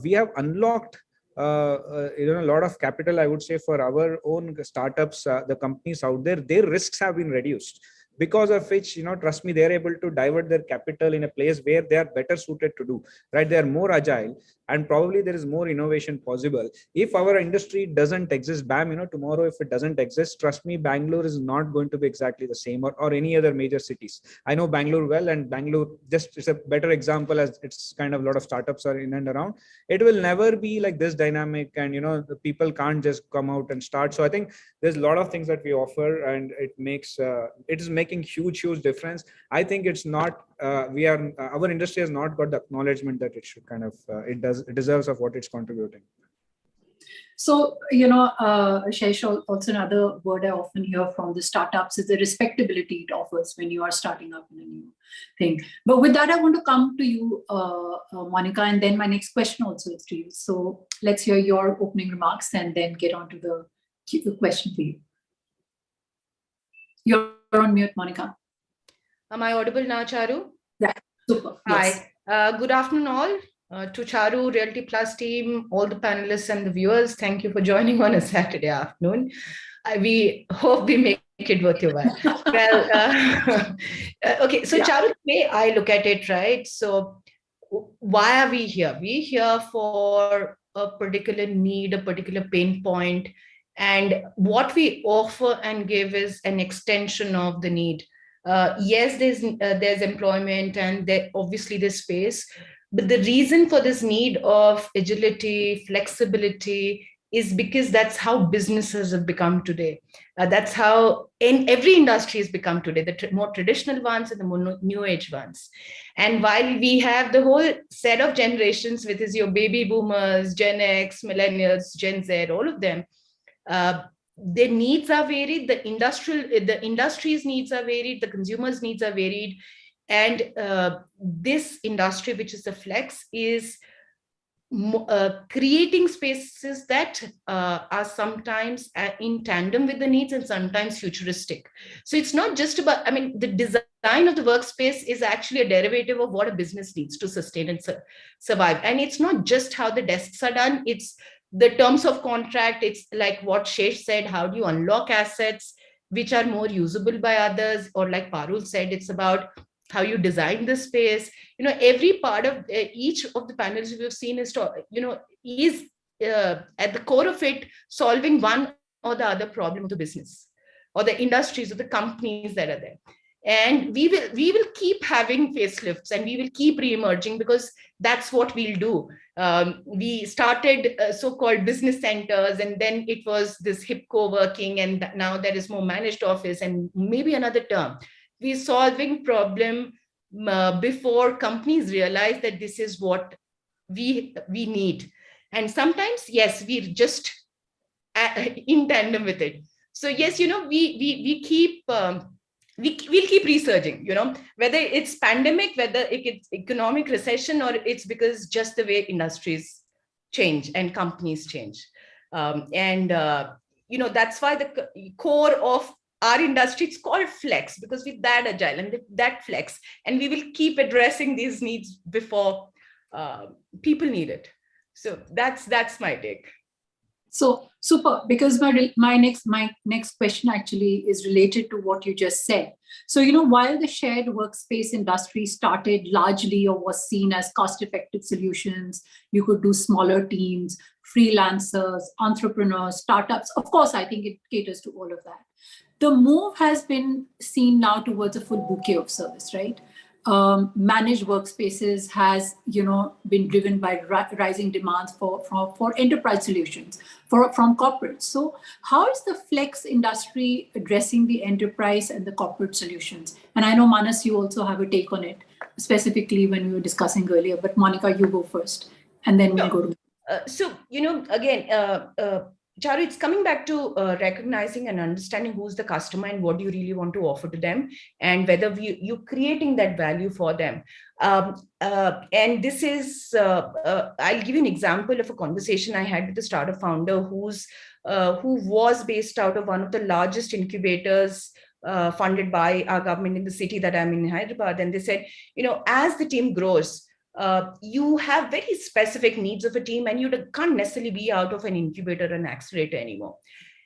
Speaker 19: we have unlocked a lot of capital, I would say, for our own startups, the companies out there. Their risks have been reduced, because of which, trust me, they're able to divert their capital in a place where they are better suited to do, right? They are more agile, and probably there is more innovation possible. If our industry doesn't exist, BAM, tomorrow, if it doesn't exist, trust me, Bangalore is not going to be exactly the same, or any other major cities. I know Bangalore well, and Bangalore just is a better example, as it's kind of a lot of startups are in and around. It will never be like this dynamic, and the people can't just come out and start. So I think there's a lot of things that we offer, and it is making huge difference. I think it's not our industry has not got the acknowledgement that it should kind of it deserves of what it's contributing.
Speaker 14: So, Shesh, also another word I often hear from the startups is the respectability it offers when you are starting up in a new thing. But with that, I want to come to you, Monica, and then my next question also is to you. So let's hear your opening remarks and then get on to the question for you. You're on mute, Monica.
Speaker 20: Am I audible now, Charu?
Speaker 14: Yeah, super.
Speaker 20: Hi. Yes. Good afternoon, all. To Charu, Realty Plus team, all the panelists and the viewers, thank you for joining on a Saturday afternoon. We hope we make it worth your while. Well, okay, so Charu, the way I look at it, right? So why are we here? We're here for a particular need, a particular pain point, and what we offer and give is an extension of the need. Yes, there's employment, and obviously there's space. But the reason for this need of agility, flexibility, is because that's how businesses have become today. That's how in every industry has become today, the more traditional ones and the more new age ones. And while we have the whole set of generations, which is your baby boomers, Gen X, millennials, Gen Z, all of them, their needs are varied, the industry's needs are varied, the consumers' needs are varied. And this industry, which is the flex, is creating spaces that are sometimes in tandem with the needs and sometimes futuristic. So it's not just about, the design of the workspace is actually a derivative of what a business needs to sustain and survive. And it's not just how the desks are done, it's the terms of contract. It's like what Shesh said, how do you unlock assets which are more usable by others? Or like Parul said, it's about how you design the space. Every part of each of the panels we've seen is at the core of it, solving one or the other problem of the business or the industries or the companies that are there. And we will keep having facelifts, and we will keep re-emerging, because that's what we'll do. We started so-called business centers, and then it was this hip co-working, and now there is more managed office, and maybe another term. We're solving problem before companies realize that this is what we need. And sometimes, yes, we're just in tandem with it. So yes, we keep we'll keep researching, whether it's pandemic, whether it's economic recession, or it's because just the way industries change and companies change. That's why the core of our industry, it's called flex, because we're that agile and that flex, and we will keep addressing these needs before people need it. So that's my take.
Speaker 14: So super, because my next question actually is related to what you just said. So, while the shared workspace industry started largely, or was seen as cost-effective solutions, you could do smaller teams, freelancers, entrepreneurs, startups. Of course, I think it caters to all of that. The move has been seen now towards a full bouquet of service, right? Managed workspaces has been driven by rising demands for enterprise solutions from corporates. So how is the flex industry addressing the enterprise and the corporate solutions? And I know, Manas, you also have a take on it, specifically when we were discussing earlier, but Monica, you go first, and then we'll go to
Speaker 20: Charu, it's coming back to recognizing and understanding who's the customer and what you really want to offer to them, and whether you're creating that value for them. And this is, I'll give you an example of a conversation I had with a startup founder who was based out of one of the largest incubators funded by our government in the city that I'm in, Hyderabad. And they said, as the team grows, you have very specific needs of a team, and you can't necessarily be out of an incubator and accelerator anymore.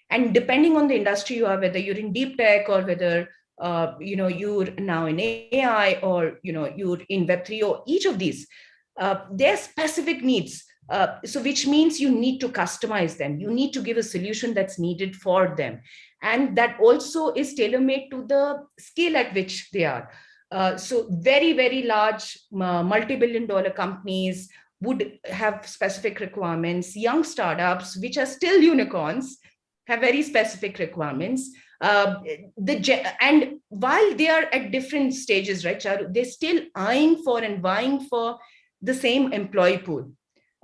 Speaker 20: And depending on the industry you are, whether you're in deep tech, or whether you're now in AI, or you're in Web3, or each of these, their specific needs. So which means you need to customize them. You need to give a solution that's needed for them, and that also is tailor-made to the scale at which they are. So very, very large multi-billion-dollar companies would have specific requirements. Young startups, which are still unicorns, have very specific requirements. And while they are at different stages, right, Charu, they're still eyeing for and vying for the same employee pool,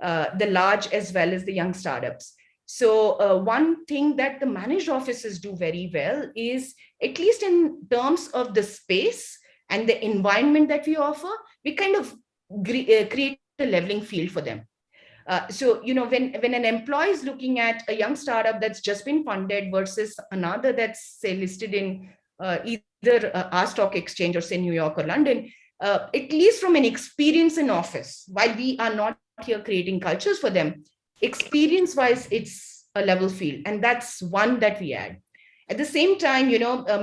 Speaker 20: the large as well as the young startups. So one thing that the managed offices do very well is, at least in terms of the space and the environment that we offer, we kind of create a leveling field for them. So, when an employee is looking at a young startup that's just been funded versus another that's, say, listed in either our stock exchange or, say, New York or London, at least from an experience in office, while we are not here creating cultures for them, experience-wise, it's a level field. And that's one that we add. At the same time,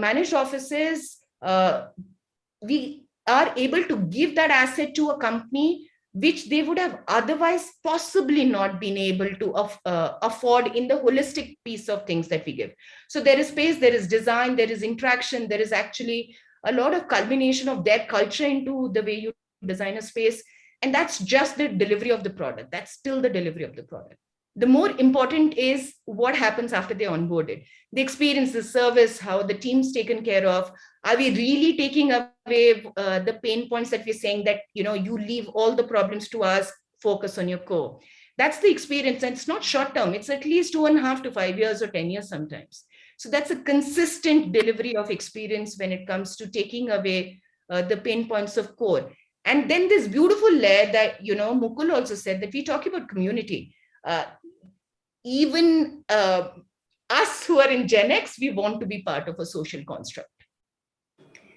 Speaker 20: managed offices, we are able to give that asset to a company which they would have otherwise possibly not been able to afford in the holistic piece of things that we give. So there is space, there is design, there is interaction, there is actually a lot of culmination of their culture into the way you design a space. And that's just the delivery of the product. That's still the delivery of the product. The more important is what happens after they onboarded. The experience, the service, how the team's taken care of. Are we really taking away the pain points that we're saying that, you leave all the problems to us, focus on your core? That's the experience. And it's not short term. It's at least 2.5 to 5 years or 10 years sometimes. So that's a consistent delivery of experience when it comes to taking away the pain points of core. And then this beautiful layer that, Mukul also said, that we talk about community. Even us who are in Gen X, we want to be part of a social construct.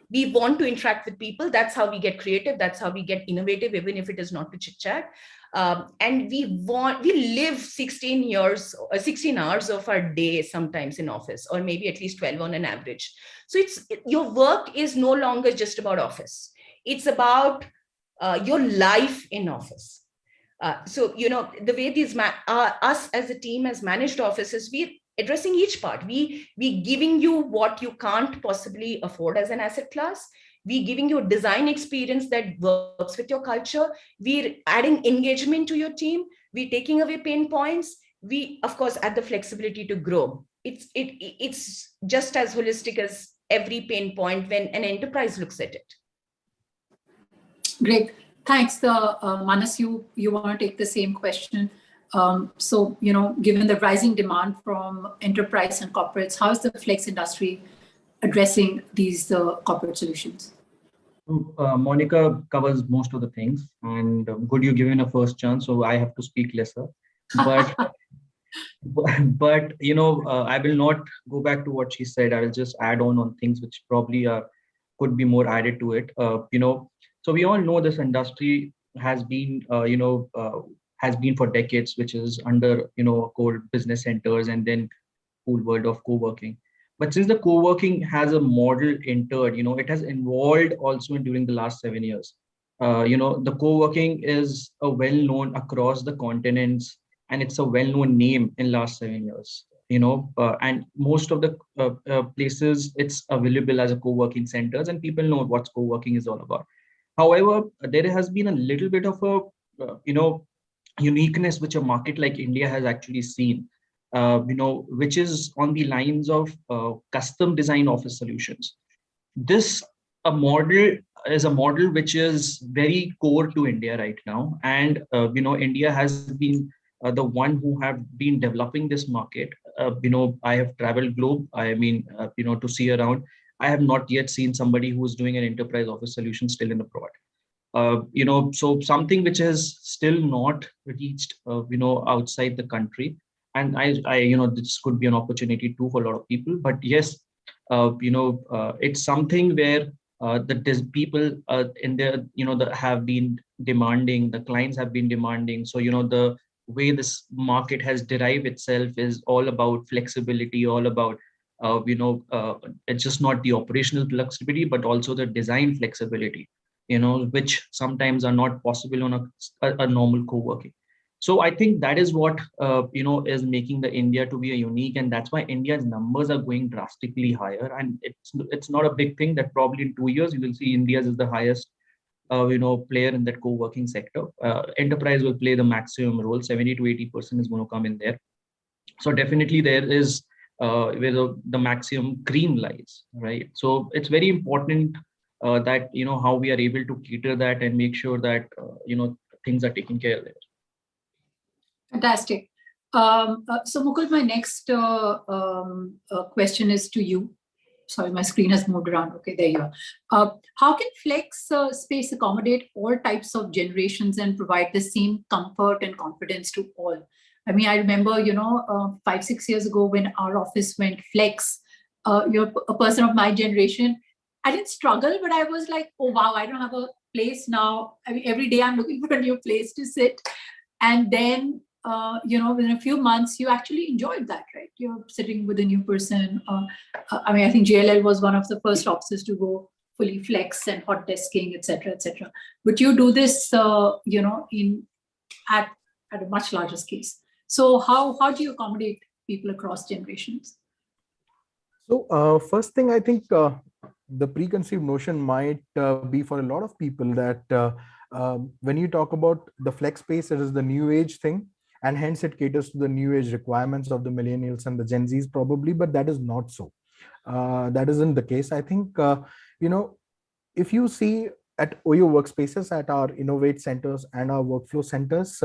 Speaker 20: We want to interact with people. That's how we get creative. That's how we get innovative, even if it is not to chit chat. And we live 16 hours of our day sometimes in office, or maybe at least 12 on an average. So your work is no longer just about office. It's about your life in office. So, the way these us as a team, as managed offices, we're addressing each part. We giving you what you can't possibly afford as an asset class. We giving you a design experience that works with your culture. We're adding engagement to your team. We're taking away pain points. We, of course, add the flexibility to grow. It's just as holistic as every pain point when an enterprise looks at it.
Speaker 14: Great. Thanks. Manas, you want to take the same question. So, given the rising demand from enterprise and corporates, how is the flex industry addressing these corporate solutions?
Speaker 17: Monica covers most of the things, and good you given a first chance, so I have to speak lesser. But but I will not go back to what she said. I will just add on things which probably could be more added to it. So we all know this industry has been for decades, which is under called business centers and then cool world of co-working. But since the co-working has a model entered, it has evolved also during the last 7 years. The co-working is a well-known across the continents, and it's a well-known name in last 7 years. And most of the places it's available as a co-working centers, and people know what co-working is all about. However, there has been a little bit of a uniqueness which a market like India has actually seen. Which is on the lines of custom design office solutions. This model is a model which is very core to India right now, and India has been the one who have been developing this market. I have traveled globe. I mean, to see around. I have not yet seen somebody who is doing an enterprise office solution still in abroad. So something which has still not reached, outside the country. And this could be an opportunity too for a lot of people. But yes, it's something where people in there, have been demanding, the clients have been demanding. So, the way this market has derived itself is all about flexibility, all about, it's just not the operational flexibility, but also the design flexibility, which sometimes are not possible on a normal co-working. So I think that is what is making the India to be a unique, and that's why India's numbers are going drastically higher. And it's not a big thing that probably in 2 years you will see India's is the highest player in that co-working sector. Enterprise will play the maximum role. 70 to 80% is going to come in there. So definitely there is where the maximum cream lies, right? So it's very important that how we are able to cater that and make sure that things are taken care of there.
Speaker 14: Fantastic. So Mukul, my next question is to you. Sorry, my screen has moved around. Okay, there you are. How can flex space accommodate all types of generations and provide the same comfort and confidence to all? I mean, I remember, 5-6 years ago when our office went flex, you're a person of my generation. I didn't struggle, but I was like, oh, wow, I don't have a place now. I mean, every day I'm looking for a new place to sit. And then, within a few months, you actually enjoyed that, right? You're sitting with a new person. I think JLL was one of the first offices to go fully flex and hot desking, et cetera, et cetera. But you do this, at a much larger scale. So how do you accommodate people across generations?
Speaker 15: So first thing, I think the preconceived notion might be for a lot of people that when you talk about the flex space, it is the new age thing, and hence it caters to the new age requirements of the millennials and the Gen Zs probably, but that is not so. That isn't the case. I think, if you see at OYO workspaces, at our Innovate centers and our workflow centers,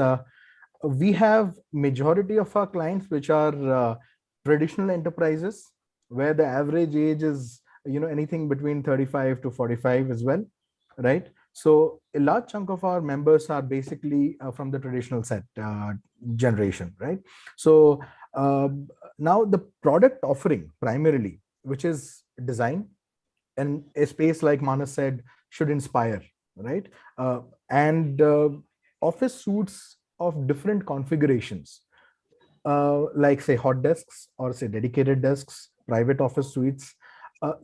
Speaker 15: we have majority of our clients which are traditional enterprises where the average age is anything between 35 to 45 as well, right? So a large chunk of our members are basically from the traditional set generation, right? So now the product offering primarily, which is design, and a space like Manas said should inspire, right? And office suites of different configurations, like say hot desks or say dedicated desks, private office suites.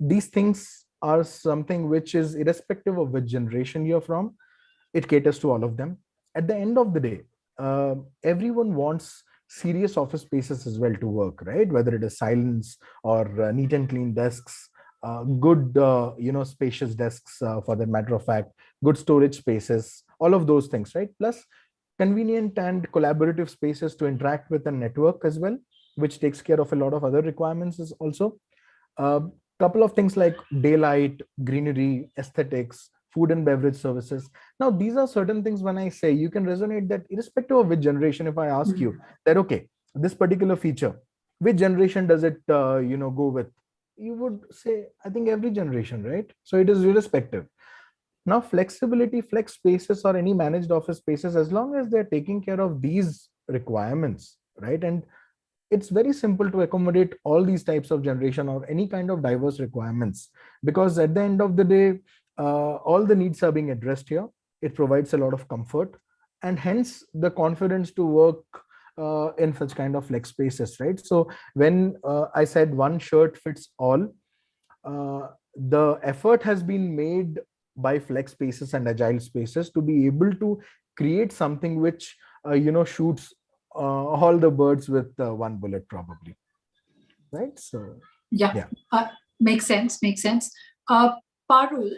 Speaker 15: These things are something which is irrespective of which generation you're from, it caters to all of them. At the end of the day, everyone wants serious office spaces as well to work, right? Whether it is silence or neat and clean desks, good, spacious desks, for that matter of fact, good storage spaces, all of those things, right? Plus convenient and collaborative spaces to interact with and network as well, which takes care of a lot of other requirements is also. A couple of things like daylight, greenery, aesthetics, food and beverage services. Now, these are certain things when I say you can resonate that irrespective of which generation, if I ask you that, okay, this particular feature, which generation does it, go with? You would say, I think every generation, right? So it is irrespective. Now, flexibility, flex spaces or any managed office spaces, as long as they're taking care of these requirements, right? And it's very simple to accommodate all these types of generation or any kind of diverse requirements, because at the end of the day, all the needs are being addressed here. It provides a lot of comfort and hence the confidence to work in such kind of flex spaces, right? So when I said one shirt fits all, the effort has been made by flex spaces and agile spaces to be able to create something which shoots all the birds with one bullet, probably, right? So
Speaker 14: yeah. Makes sense. Parul,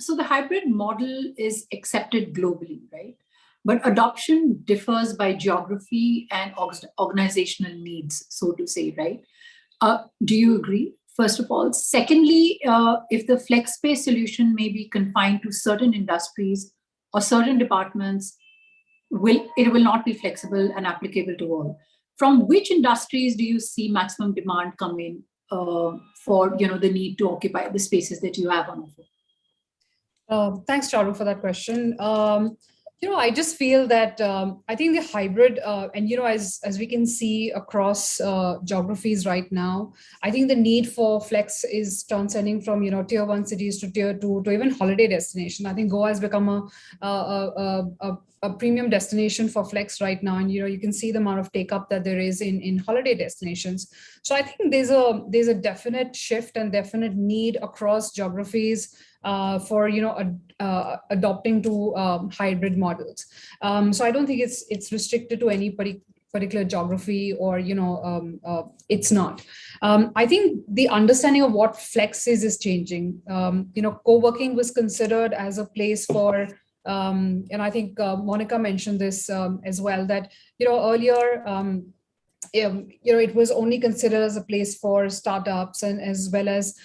Speaker 14: so the hybrid model is accepted globally, right? But adoption differs by geography and organizational needs, so to say, right? Do you agree? First of all. Secondly, if the flex space solution may be confined to certain industries or certain departments, it will not be flexible and applicable to all. From which industries do you see maximum demand come in for the need to occupy the spaces that you have on offer?
Speaker 16: Thanks, Charu, for that question. I just feel that I think the hybrid, and as we can see across geographies right now, I think the need for flex is transcending from tier 1 cities to tier 2 to even holiday destination. I think Goa has become a premium destination for flex right now, and you can see the amount of take up that there is in holiday destinations. So I think there's a definite shift and definite need across geographies for adopting to hybrid models. So I don't think it's restricted to any particular geography, or it's not. I think the understanding of what flex is changing. Co-working was considered as a place for and I think Monica mentioned this as well, that earlier it was only considered as a place for startups and as well as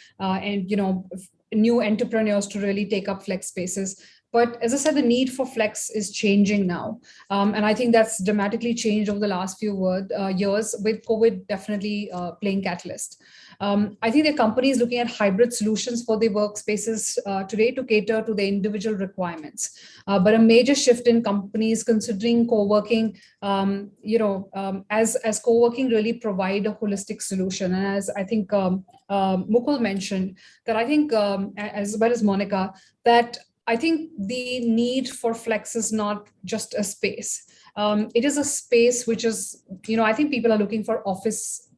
Speaker 16: new entrepreneurs to really take up flex spaces. But as I said, the need for flex is changing now. And I think that's dramatically changed over the last few years, with COVID definitely playing catalyst. I think the company is looking at hybrid solutions for the workspaces today to cater to the individual requirements. But a major shift in companies considering co-working, as co-working really provide a holistic solution. And as I think Mukul mentioned, that I think, as well as Monica, that I think the need for flex is not just a space. It is a space which is, I think people are looking for office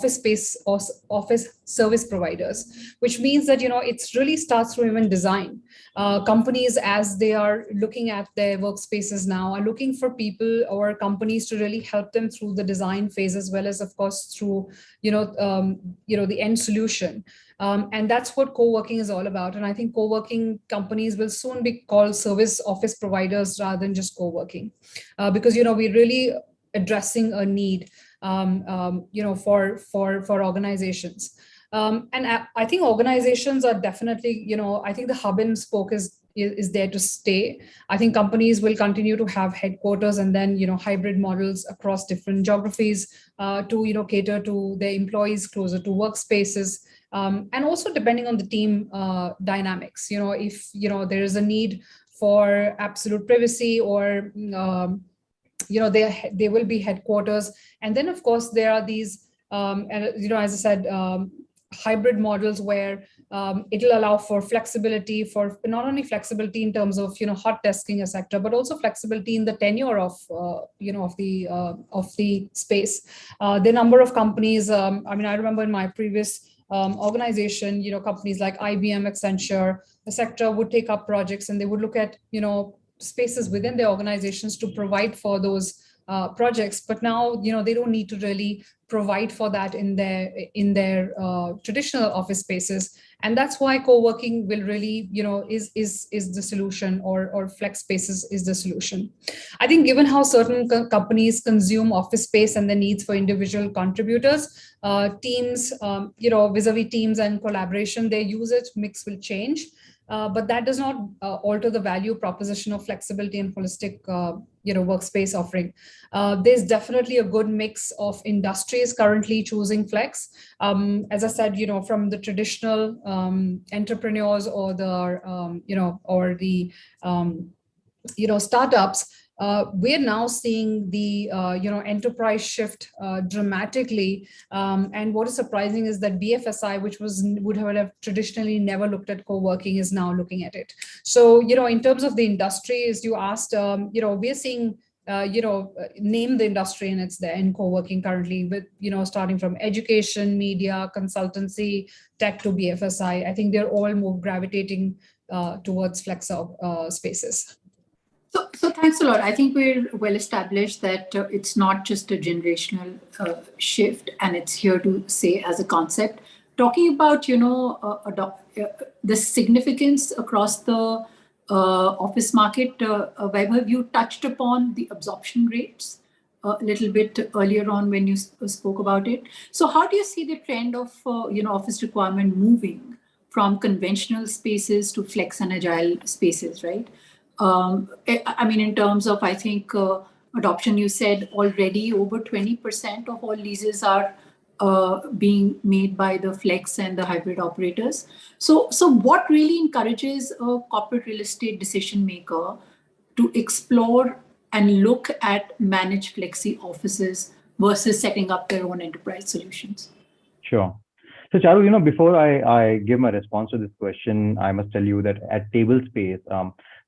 Speaker 16: space or office service providers, which means that, it really starts from even design. Companies, as they are looking at their workspaces now, are looking for people or companies to really help them through the design phase, as well as, of course, through, the end solution. And that's what co-working is all about. And I think co-working companies will soon be called service office providers rather than just co-working, because, we're really addressing a need, for organizations. And I think organizations are definitely, I think the hub and spoke is there to stay. I think companies will continue to have headquarters and then, hybrid models across different geographies to, cater to their employees closer to workspaces. And also depending on the team dynamics, if, there is a need for absolute privacy or, there will be headquarters. And then, of course, there are these, as I said, hybrid models where it'll allow for flexibility, for not only flexibility in terms of, hot desking, etc., but also flexibility in the tenure of, of the space. The number of companies, I remember in my previous organization, companies like IBM, Accenture, etc., would take up projects and they would look at, spaces within their organizations to provide for those projects, but now they don't need to really provide for that in their traditional office spaces, and that's why co-working will really is the solution, or flex spaces is the solution. I think given how certain companies consume office space and the needs for individual contributors, teams, vis-a-vis teams and collaboration, their usage mix will change. But that does not alter the value proposition of flexibility and holistic, workspace offering. There's definitely a good mix of industries currently choosing flex. As I said, from the traditional entrepreneurs or the startups. We're now seeing the enterprise shift dramatically, and what is surprising is that BFSI, which would have traditionally never looked at co-working, is now looking at it. So in terms of the industry, as you asked, we're seeing name the industry, and it's there in co-working currently, with starting from education, media, consultancy, tech to BFSI. I think they're all more gravitating towards flex spaces.
Speaker 14: So thanks a lot. I think we're well established that it's not just a generational shift, and it's here to stay as a concept. Talking about the significance across the office market, Vaibhav, you touched upon the absorption rates a little bit earlier on when you spoke about it. So how do you see the trend of office requirement moving from conventional spaces to flex and agile spaces, right? I mean, in terms of, I think, adoption, you said already over 20% of all leases are being made by the flex and the hybrid operators. So what really encourages a corporate real estate decision maker to explore and look at managed flexi offices versus setting up their own enterprise solutions?
Speaker 18: Sure. So Charu, before I give my response to this question, I must tell you that at Tablespace,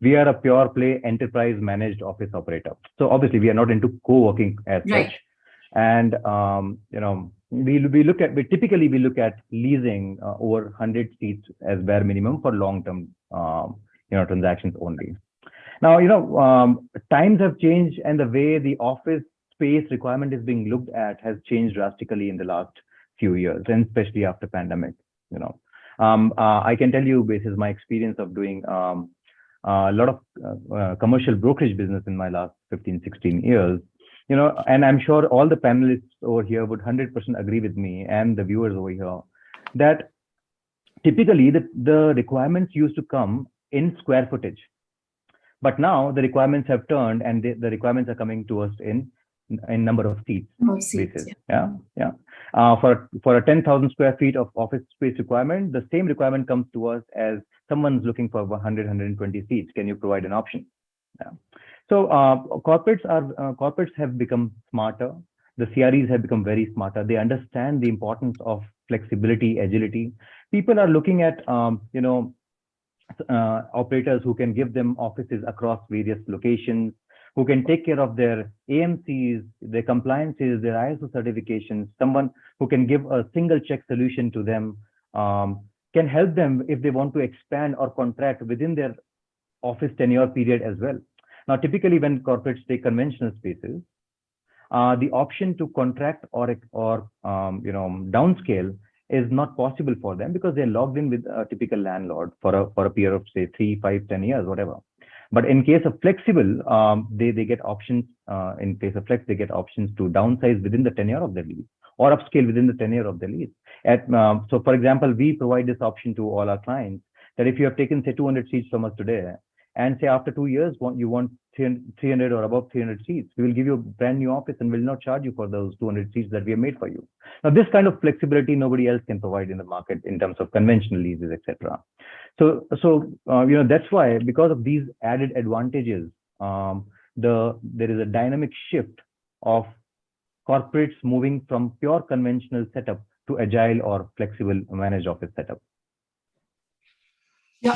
Speaker 18: we are a pure play enterprise managed office operator. So obviously we are not into co-working as such. And we typically look at leasing over 100 seats as bare minimum for long-term transactions only. Now times have changed, and the way the office space requirement is being looked at has changed drastically in the last few years, and especially after pandemic. I can tell you, basis my experience of doing a lot of commercial brokerage business in my last 15-16 years, and I'm sure all the panelists over here would 100% agree with me, and the viewers over here, that typically the requirements used to come in square footage, but now the requirements have turned, and the requirements are coming to us in number of seats. Basis. Yeah. For a 10,000 square feet of office space requirement, the same requirement comes to us as someone's looking for 100-120 seats. Can you provide an option? Yeah. So corporates have become smarter. The CREs have become very smarter. They understand the importance of flexibility, agility. People are looking at operators who can give them offices across various locations, who can take care of their AMCs, their compliances, their ISO certifications, someone who can give a single check solution to them, can help them if they want to expand or contract within their office tenure period as well. Now, typically when corporates take conventional spaces, the option to contract or downscale is not possible for them because they're logged in with a typical landlord for a period of say 3, 5, 10 years, whatever. But in case of flexible, they get options. In case of flex, they get options to downsize within the tenure of the lease or upscale within the tenure of the lease. So, for example, we provide this option to all our clients that if you have taken say 200 seats from us today, and say after 2 years you want 300 or above 300 seats, we will give you a brand new office and will not charge you for those 200 seats that we have made for you. Now, this kind of flexibility nobody else can provide in the market in terms of conventional leases, etc. So that's why, because of these added advantages, there is a dynamic shift of corporates moving from pure conventional setup to agile or flexible managed office setup.
Speaker 14: Yeah,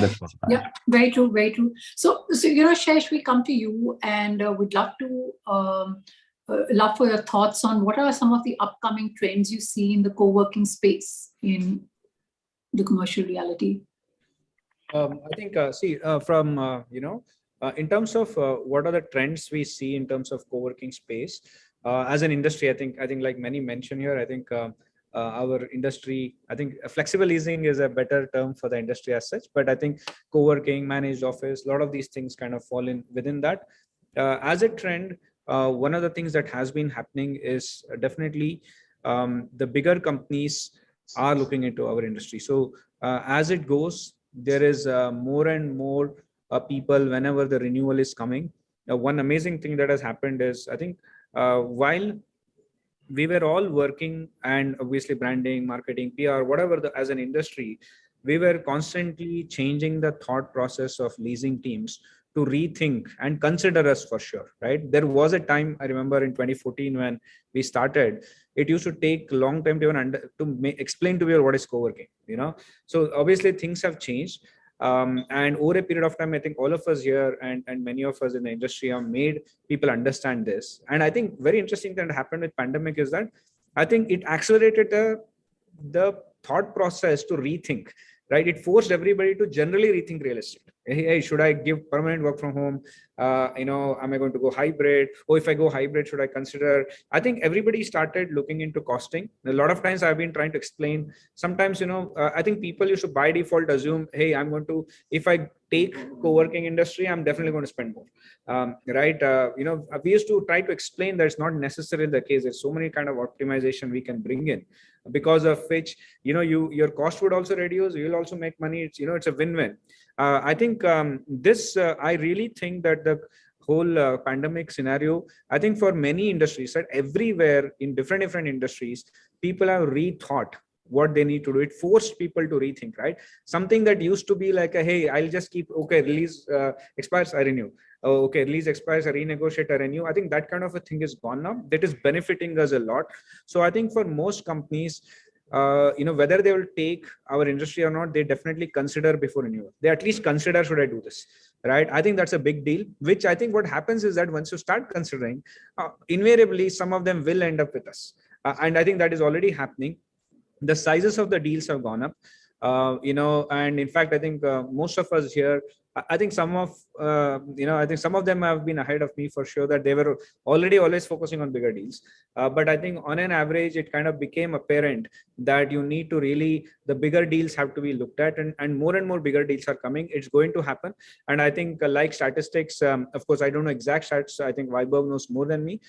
Speaker 14: very true, very true. So Shesh, we come to you, and we'd love for your thoughts on what are some of the upcoming trends you see in the co-working space in the commercial reality.
Speaker 19: I think, from In terms of what are the trends we see in terms of co-working space as an industry, I think like many mentioned here, I think our industry, I think flexible leasing is a better term for the industry as such, but I think co-working, managed office, a lot of these things kind of fall in within that. As a trend, one of the things that has been happening is definitely the bigger companies are looking into our industry. So as it goes, there is more and more people whenever the renewal is coming. One amazing thing that has happened is, I think while we were all working and obviously branding, marketing, PR, whatever as an industry, we were constantly changing the thought process of leasing teams to rethink and consider us for sure, right? There was a time, I remember in 2014 when we started, it used to take a long time to even explain to you what is co-working, So obviously things have changed. And over a period of time, I think all of us here and many of us in the industry have made people understand this. And I think very interesting thing that happened with pandemic is that I think it accelerated the thought process to rethink, right? It forced everybody to generally rethink real estate. Hey, should I give permanent work from home? Am I going to go hybrid? Or if I go hybrid, should I consider? I think everybody started looking into costing. A lot of times I've been trying to explain. Sometimes, I think people used to by default assume, hey, if I take co-working industry, I'm definitely going to spend more, right? We used to try to explain that it's not necessarily the case. There's so many kind of optimization we can bring in, because of which, your cost would also reduce. You'll also make money. It's a win-win. I think I really think that the whole pandemic scenario, I think for many industries, right, everywhere in different industries, people have rethought what they need to do. It forced people to rethink, right? Something that used to be like, hey, I'll just keep, okay, release expires, I renew. Oh, okay, release expires, I renegotiate, I renew. I think that kind of a thing is gone now. That is benefiting us a lot. So I think for most companies, whether they will take our industry or not, they definitely consider before renewal. They at least consider, should I do this, right? I think that's a big deal, which I think what happens is that once you start considering, invariably, some of them will end up with us. And I think that is already happening. The sizes of the deals have gone up, and in fact, I think most of us here, I think some of them have been ahead of me for sure, that they were already always focusing on bigger deals. But I think on an average, it kind of became apparent that you need to really, the bigger deals have to be looked at, and more bigger deals are coming. It's going to happen. And I think like statistics, of course, I don't know exact stats. I think Vaibhav knows more than me,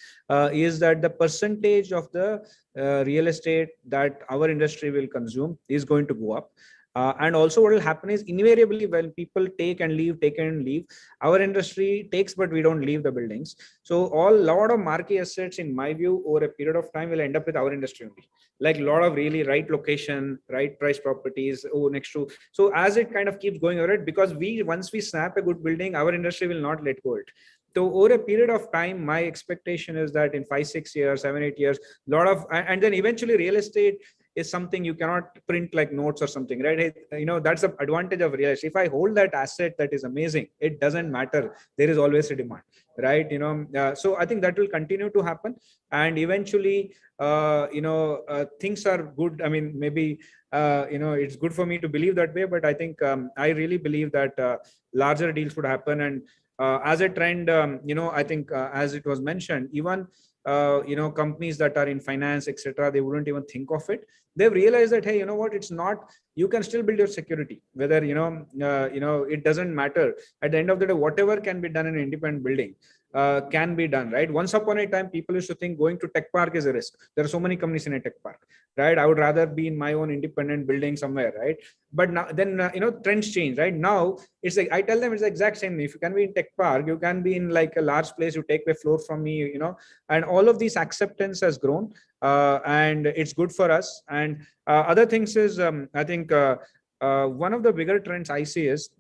Speaker 19: is that the percentage of the real estate that our industry will consume is going to go up. And also what will happen is, invariably when people take and leave, our industry takes, but we don't leave the buildings. So lot of marquee assets, in my view, over a period of time will end up with our industry only. Like a lot of really right location, right price properties next to. So as it kind of keeps going over it, because once we snap a good building, our industry will not let go it. So over a period of time, my expectation is that in 5, 6 years, 7, 8 years, and then eventually real estate is something you cannot print like notes or something, right? That's the advantage of real estate. If I hold that asset, that is amazing. It doesn't matter. There is always a demand, right? So I think that will continue to happen. And eventually, things are good. I mean, maybe, it's good for me to believe that way, but I think I really believe that larger deals would happen. And as a trend, I think as it was mentioned, even companies that are in finance, etc., they wouldn't even think of it. They've realized that, hey, you know what, it's not, you can still build your security, whether, it doesn't matter. At the end of the day, whatever can be done in an independent building can be done, right? Once upon a time, people used to think going to tech park is a risk. There are so many companies in a tech park, right? I would rather be in my own independent building somewhere, right? But now, then, trends change, right? Now, it's like, I tell them it's the exact same. If you can be in tech park, you can be in like a large place, you take a floor from me, and all of these acceptance has grown, and it's good for us. And other things is, I think one of the bigger trends I see is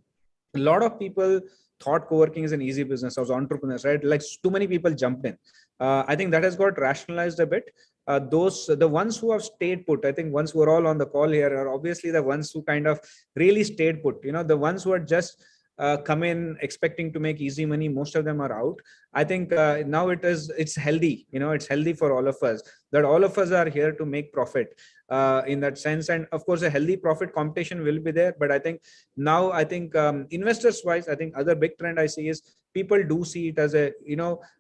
Speaker 19: a lot of people thought co-working is an easy business as entrepreneurs, right? Like too many people jumped in. I think that has got rationalized a bit. The ones who have stayed put, I think ones who are all on the call here are obviously the ones who kind of really stayed put. The ones who are just come in expecting to make easy money, most of them are out. I think now it's healthy. It's healthy for all of us. that all of us are here to make profit in that sense. And of course, a healthy profit competition will be there. But I think now, investors wise, I think other big trend I see is people do see it as a,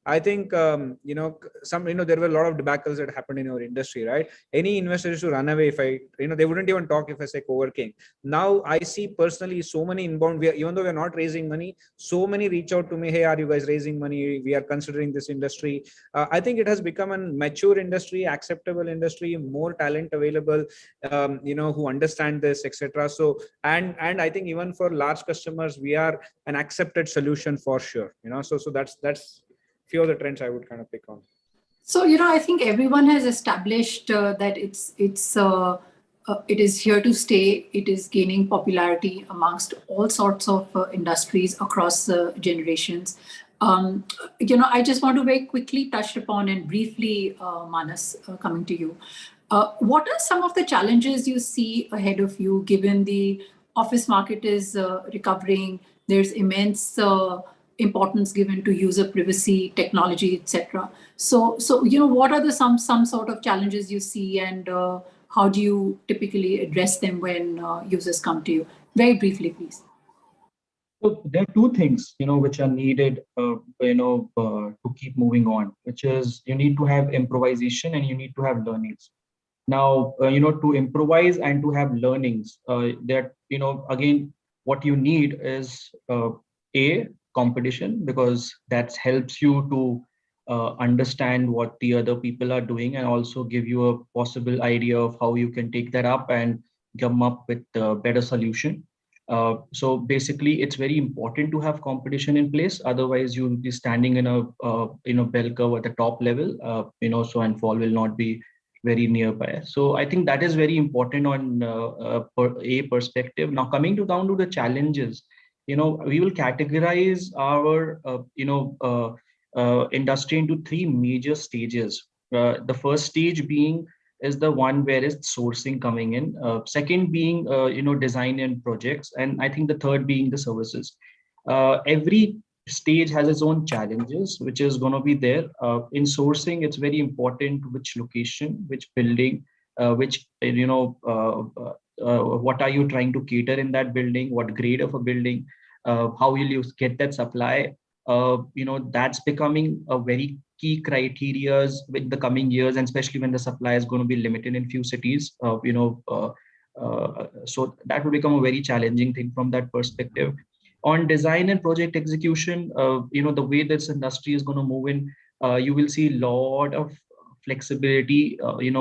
Speaker 19: I think, there were a lot of debacles that happened in our industry, right? Any investor used to run away if they wouldn't even talk if I say co-working. Now I see personally so many inbound, even though we're not raising money, so many reach out to me, hey, are you guys raising money? We are considering this industry. I think it has become a mature industry, acceptable industry, more talent available, who understand this, etc. So, and I think even for large customers, we are an accepted solution for sure. So that's few of the trends I would kind of pick on.
Speaker 14: So, I think everyone has established that it is here to stay. It is gaining popularity amongst all sorts of industries across generations. I just want to very quickly touch upon and briefly, Manas, coming to you. What are some of the challenges you see ahead of you, given the office market is recovering? There's immense importance given to user privacy, technology, etc. So what are the some sort of challenges you see, and how do you typically address them when users come to you? Very briefly, please.
Speaker 17: So there are two things, which are needed, to keep moving on, which is you need to have improvisation and you need to have learnings. Now, to improvise and to have learnings, again, what you need is a competition, because that helps you to understand what the other people are doing and also give you a possible idea of how you can take that up and come up with a better solution. So basically, it's very important to have competition in place. Otherwise, you'll be standing in a bell curve at the top level. And fall will not be very nearby. So I think that is very important on a perspective. Now, coming down to the challenges, we will categorize our industry into three major stages. The first stage being is the one where is sourcing coming in. Second being design and projects, and I think the third being the services. Every stage has its own challenges, which is going to be there. In sourcing, it's very important which location, which building, what are you trying to cater in that building, what grade of a building, how will you get that supply. That's becoming a very key criteria with the coming years, and especially when the supply is going to be limited in few cities. So that will become a very challenging thing from that perspective. On design and project execution, the way this industry is going to move in, you will see a lot of flexibility,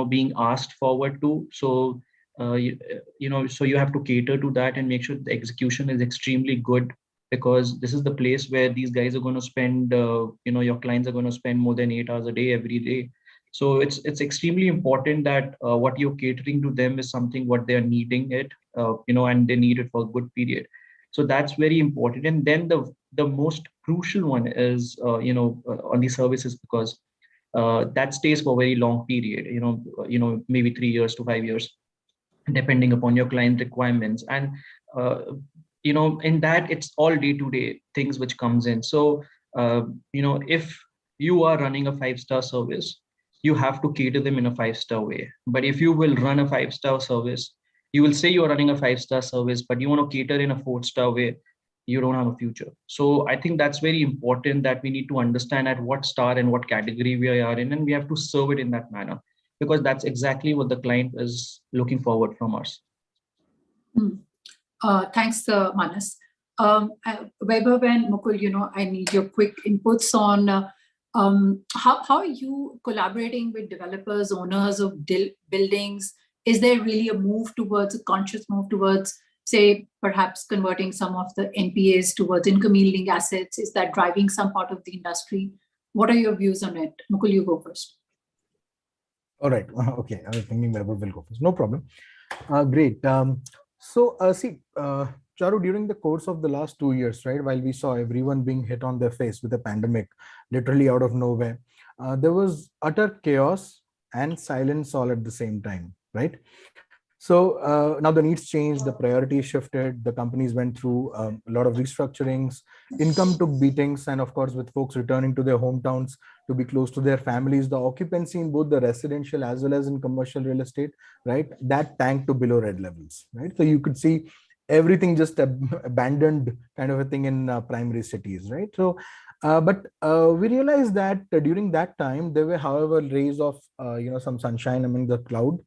Speaker 17: being asked forward to. So, so you have to cater to that and make sure the execution is extremely good, because this is the place where these guys are going to spend, your clients are going to spend more than 8 hours a day, every day. So it's extremely important that what you're catering to them is something what they're needing it, and they need it for a good period. So that's very important. And then the most crucial one is, on the services, because that stays for a very long period, maybe 3 years to 5 years, depending upon your client requirements. And, in that, it's all day-to-day things which comes in. So, if you are running a 5-star service, you have to cater them in a 5-star way. But if you will run a 5-star service, you will say you're running a 5-star service, but you want to cater in a 4-star way, you don't have a future. So I think that's very important, that we need to understand at what star and what category we are in, and we have to serve it in that manner, because that's exactly what the client is looking forward from us.
Speaker 14: Thanks, Manas. Vaibhav and Mukul, I need your quick inputs on how are you collaborating with developers, owners of buildings? Is there really a conscious move towards, say, perhaps converting some of the NPAs towards income-yielding assets? Is that driving some part of the industry? What are your views on it? Mukul, you go first.
Speaker 15: All right. Okay. I was thinking Vaibhav will go first. No problem. Great. See, Charu, during the course of the last 2 years, right, while we saw everyone being hit on their face with a pandemic, literally out of nowhere, there was utter chaos and silence all at the same time, right? So now the needs changed, the priorities shifted, the companies went through a lot of restructurings, income took beatings, and of course, with folks returning to their hometowns, to be close to their families. The occupancy in both the residential as well as in commercial real estate, right, that tanked to below red levels, right? So you could see everything just abandoned kind of a thing in primary cities, right? So but we realized that during that time there were, however, rays of some sunshine among the cloud,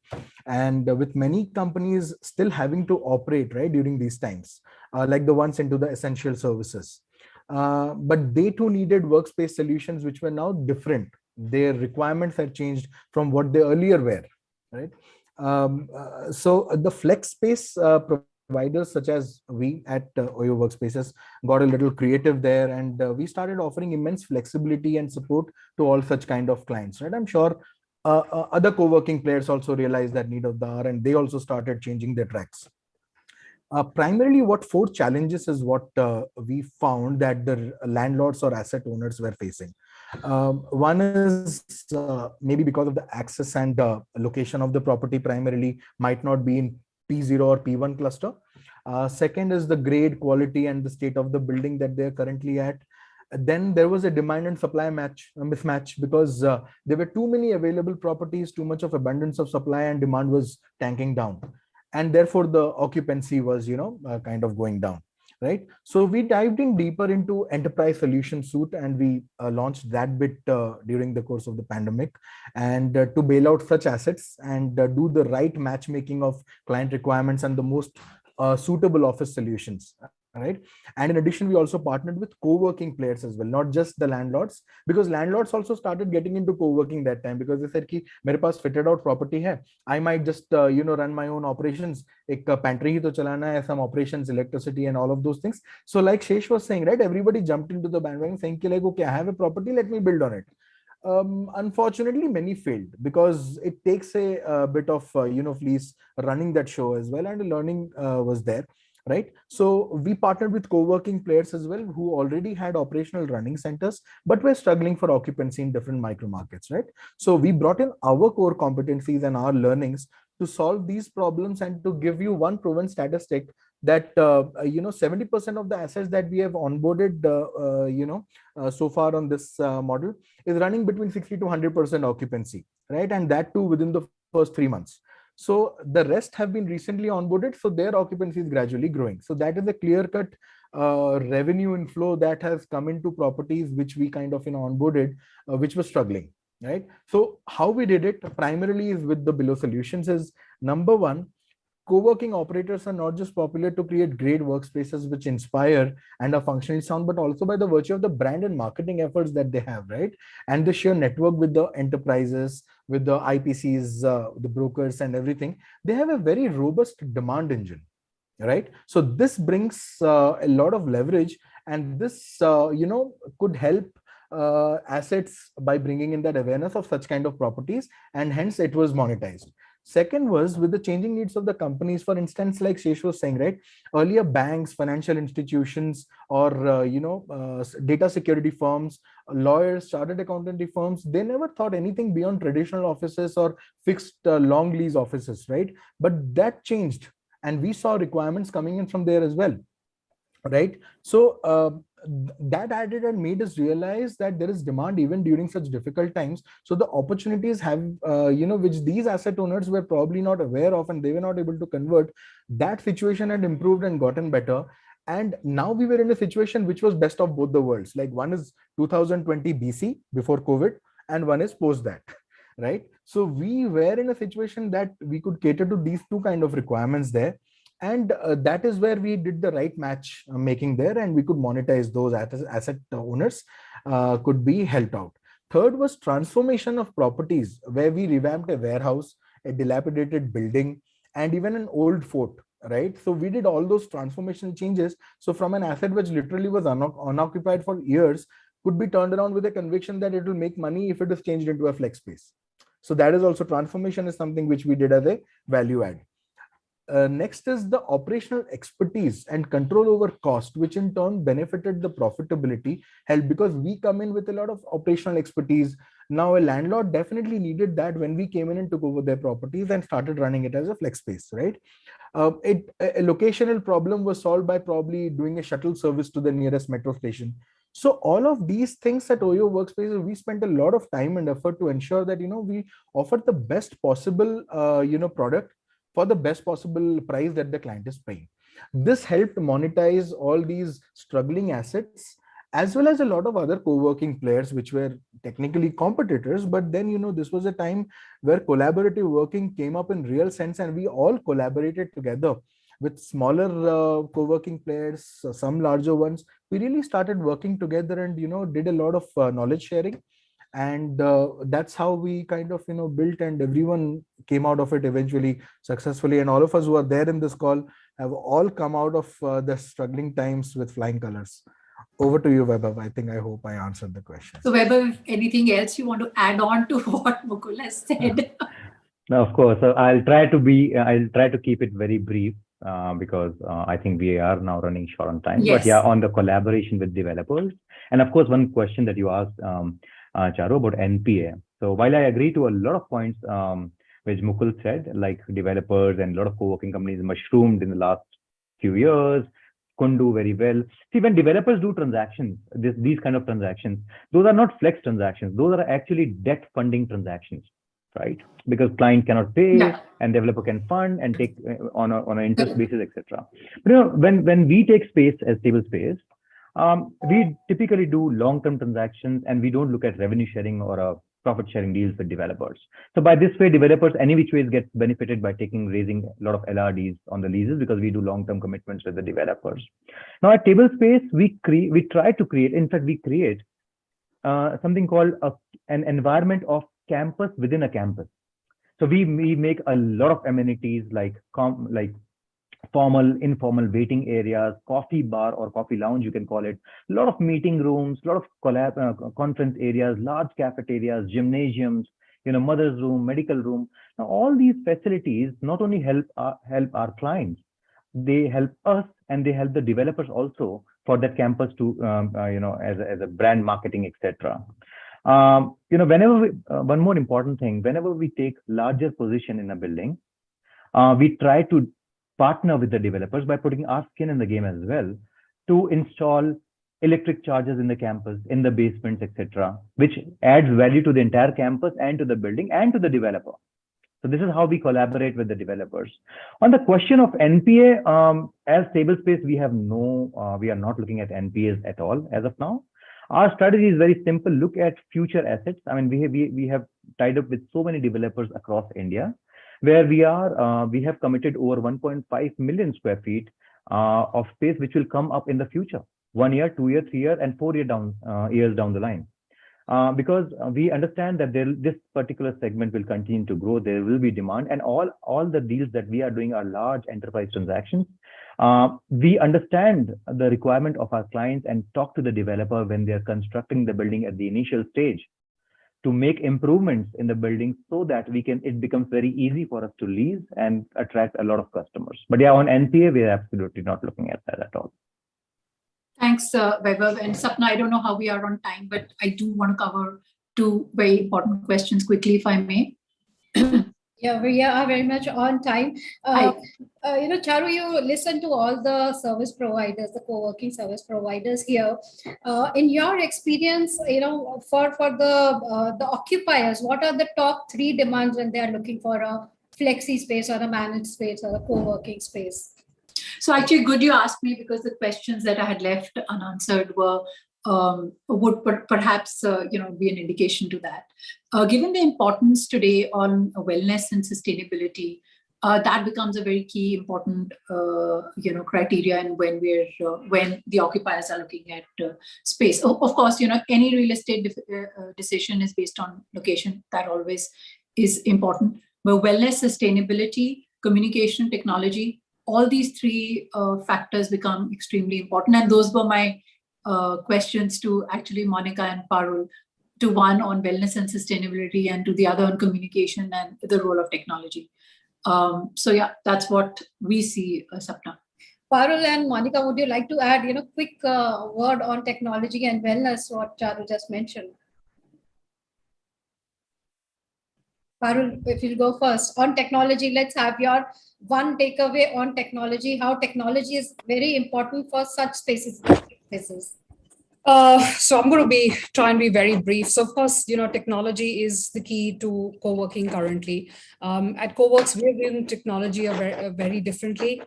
Speaker 15: and with many companies still having to operate, right, during these times, like the ones into the essential services, but they too needed workspace solutions which were now different. Their requirements had changed from what they earlier were, right? So the flex space providers such as we at Oyo Workspaces got a little creative there, and we started offering immense flexibility and support to all such kind of clients, right? I'm sure other co-working players also realized that need of the hour, and they also started changing their tracks. Primarily, what four challenges is what we found that the landlords or asset owners were facing. One is maybe because of the access and location of the property primarily might not be in P0 or P1 cluster. Second is the grade, quality, and the state of the building that they're currently at. Then there was a demand and supply mismatch, because there were too many available properties, too much of abundance of supply, and demand was tanking down, and therefore the occupancy was kind of going down, right? So we dived in deeper into enterprise solution suite, and we launched that bit during the course of the pandemic, and to bail out such assets and do the right matchmaking of client requirements and the most suitable office solutions, right? And in addition, we also partnered with co-working players as well, not just the landlords, because landlords also started getting into co-working that time, because they said ki mere paas fitted out property hai, I might just run my own operations, ek pantry hi to chalana hai, some operations, electricity and all of those things. So like Shesh was saying, right, everybody jumped into the bandwagon saying ki like, okay, I have a property, let me build on it. Unfortunately, many failed because it takes a bit of fleece running that show as well, and learning was there, right? So we partnered with co-working players as well who already had operational running centers but were struggling for occupancy in different micro markets, right? So we brought in our core competencies and our learnings to solve these problems, and to give you one proven statistic that 70% of the assets that we have onboarded so far on this model is running between 60 to 100% occupancy, right? And that too within the first 3 months. So the rest have been recently onboarded, so their occupancy is gradually growing. So that is a clear-cut revenue inflow that has come into properties which we kind of onboarded, which was struggling, right? So how we did it primarily is with the below solutions. Is number one, co-working operators are not just popular to create great workspaces which inspire and are functionally sound, but also by the virtue of the brand and marketing efforts that they have, right? And the sheer network with the enterprises, with the IPCs, the brokers and everything, they have a very robust demand engine, right? So this brings a lot of leverage, and this could help assets by bringing in that awareness of such kind of properties, and hence it was monetized. Second was with the changing needs of the companies. For instance, like Shesh was saying, right, earlier banks, financial institutions, or data security firms, lawyers, chartered accountancy firms, they never thought anything beyond traditional offices or fixed long lease offices, right? But that changed, and we saw requirements coming in from there as well, right? So that added and made us realize that there is demand even during such difficult times. So the opportunities have which these asset owners were probably not aware of, and they were not able to convert, that situation had improved and gotten better. And now we were in a situation which was best of both the worlds. Like one is 2020 BC, before COVID, and one is post that, right? So we were in a situation that we could cater to these two kind of requirements there. And that is where we did the right match making there, and we could monetize those asset owners, could be helped out. Third was transformation of properties, where we revamped a warehouse, a dilapidated building, and even an old fort, right? So we did all those transformational changes. So from an asset which literally was unoccupied for years, could be turned around with a conviction that it will make money if it is changed into a flex space. So that is also, transformation is something which we did as a value add. Next is the operational expertise and control over cost, which in turn benefited the profitability, help, because we come in with a lot of operational expertise. Now a landlord definitely needed that when we came in and took over their properties and started running it as a flex space, right? A locational problem was solved by probably doing a shuttle service to the nearest metro station. So all of these things at Oyo Workspaces, we spent a lot of time and effort to ensure that, we offer the best possible, product for the best possible price that the client is paying. This helped monetize all these struggling assets, as well as a lot of other co-working players, which were technically competitors. But then, this was a time where collaborative working came up in real sense, and we all collaborated together with smaller co-working players, some larger ones. We really started working together and, did a lot of knowledge sharing. And that's how we kind of, built, and everyone came out of it eventually successfully. And all of us who are there in this call have all come out of the struggling times with flying colors. Over to you, Vaibhav. I hope I answered the question.
Speaker 14: So Vaibhav, anything else you want to add on to what Mukul has said?
Speaker 18: No, of course. So I'll try to keep it very brief, because I think we are now running short on time.
Speaker 14: Yes.
Speaker 18: But yeah, on the collaboration with developers, and of course, one question that you asked, Charu, about NPA. So while I agree to a lot of points which Mukul said, like developers and a lot of co-working companies mushroomed in the last few years, couldn't do very well. See, when developers do transactions, these kind of transactions, those are not flex transactions. Those are actually debt funding transactions, right? Because client cannot pay, and developer can fund and take on an interest basis, etc. But when we take space as stable space, we typically do long-term transactions, and we don't look at revenue sharing or profit sharing deals with developers. So by this way, developers any which ways get benefited by raising a lot of LRDs on the leases, because we do long-term commitments with the developers. Now at Table Space, we try to create, in fact, we create something called an environment of campus within a campus. So we make a lot of amenities like formal, informal waiting areas, coffee bar or coffee lounge, you can call it, a lot of meeting rooms, a lot of conference areas, large cafeterias, gymnasiums, mother's room, medical room. Now, all these facilities not only help our clients, they help us, and they help the developers also for that campus to, as a brand marketing, etc. Whenever one more important thing, whenever we take larger position in a building, we try to partner with the developers by putting our skin in the game as well, to install electric chargers in the campus, in the basements, etc., which adds value to the entire campus and to the building and to the developer. So this is how we collaborate with the developers. On the question of NPA, as Table Space, we are not looking at NPAs at all as of now. Our strategy is very simple. Look at future assets. I mean, we have tied up with so many developers across India, where we have committed over 1.5 million square feet of space, which will come up in the future, 1 year, 2 year, 3 year, and 4 years down the line. Because we understand that this particular segment will continue to grow. There will be demand, and all the deals that we are doing are large enterprise transactions. We understand the requirement of our clients and talk to the developer when they are constructing the building at the initial stage, to make improvements in the building, so that it becomes very easy for us to lease and attract a lot of customers. But yeah, on NPA, we're absolutely not looking at that at all.
Speaker 14: Thanks, Vaibhav. And Sapna, I don't know how we are on time, but I do want to cover two very important questions quickly, if I may.
Speaker 1: Yeah, we are very much on time. Charu, you listen to all the service providers, the co-working service providers here. In your experience, for the occupiers, what are the top 3 demands when they are looking for a flexi space or a managed space or a co-working space?
Speaker 14: So actually, good you asked me, because the questions that I had left unanswered would perhaps be an indication to that. Given the importance today on wellness and sustainability, that becomes a very key important criteria, and when the occupiers are looking at space. Of course, any real estate decision is based on location. That always is important. But wellness, sustainability, communication, technology, all these 3 factors become extremely important. And those were my questions to actually Monica and Parul, to one on wellness and sustainability, and to the other on communication and the role of technology. So yeah, that's what we see, Sapna.
Speaker 1: Parul and Monica, would you like to add, quick word on technology and wellness, what Charu just mentioned? Parul, if you'll go first. On technology, let's have your one takeaway on technology, how technology is very important for such spaces.
Speaker 16: So I'm going to try and be very brief. So of course, technology is the key to co-working currently. At CoWorks, we're viewing technology very differently.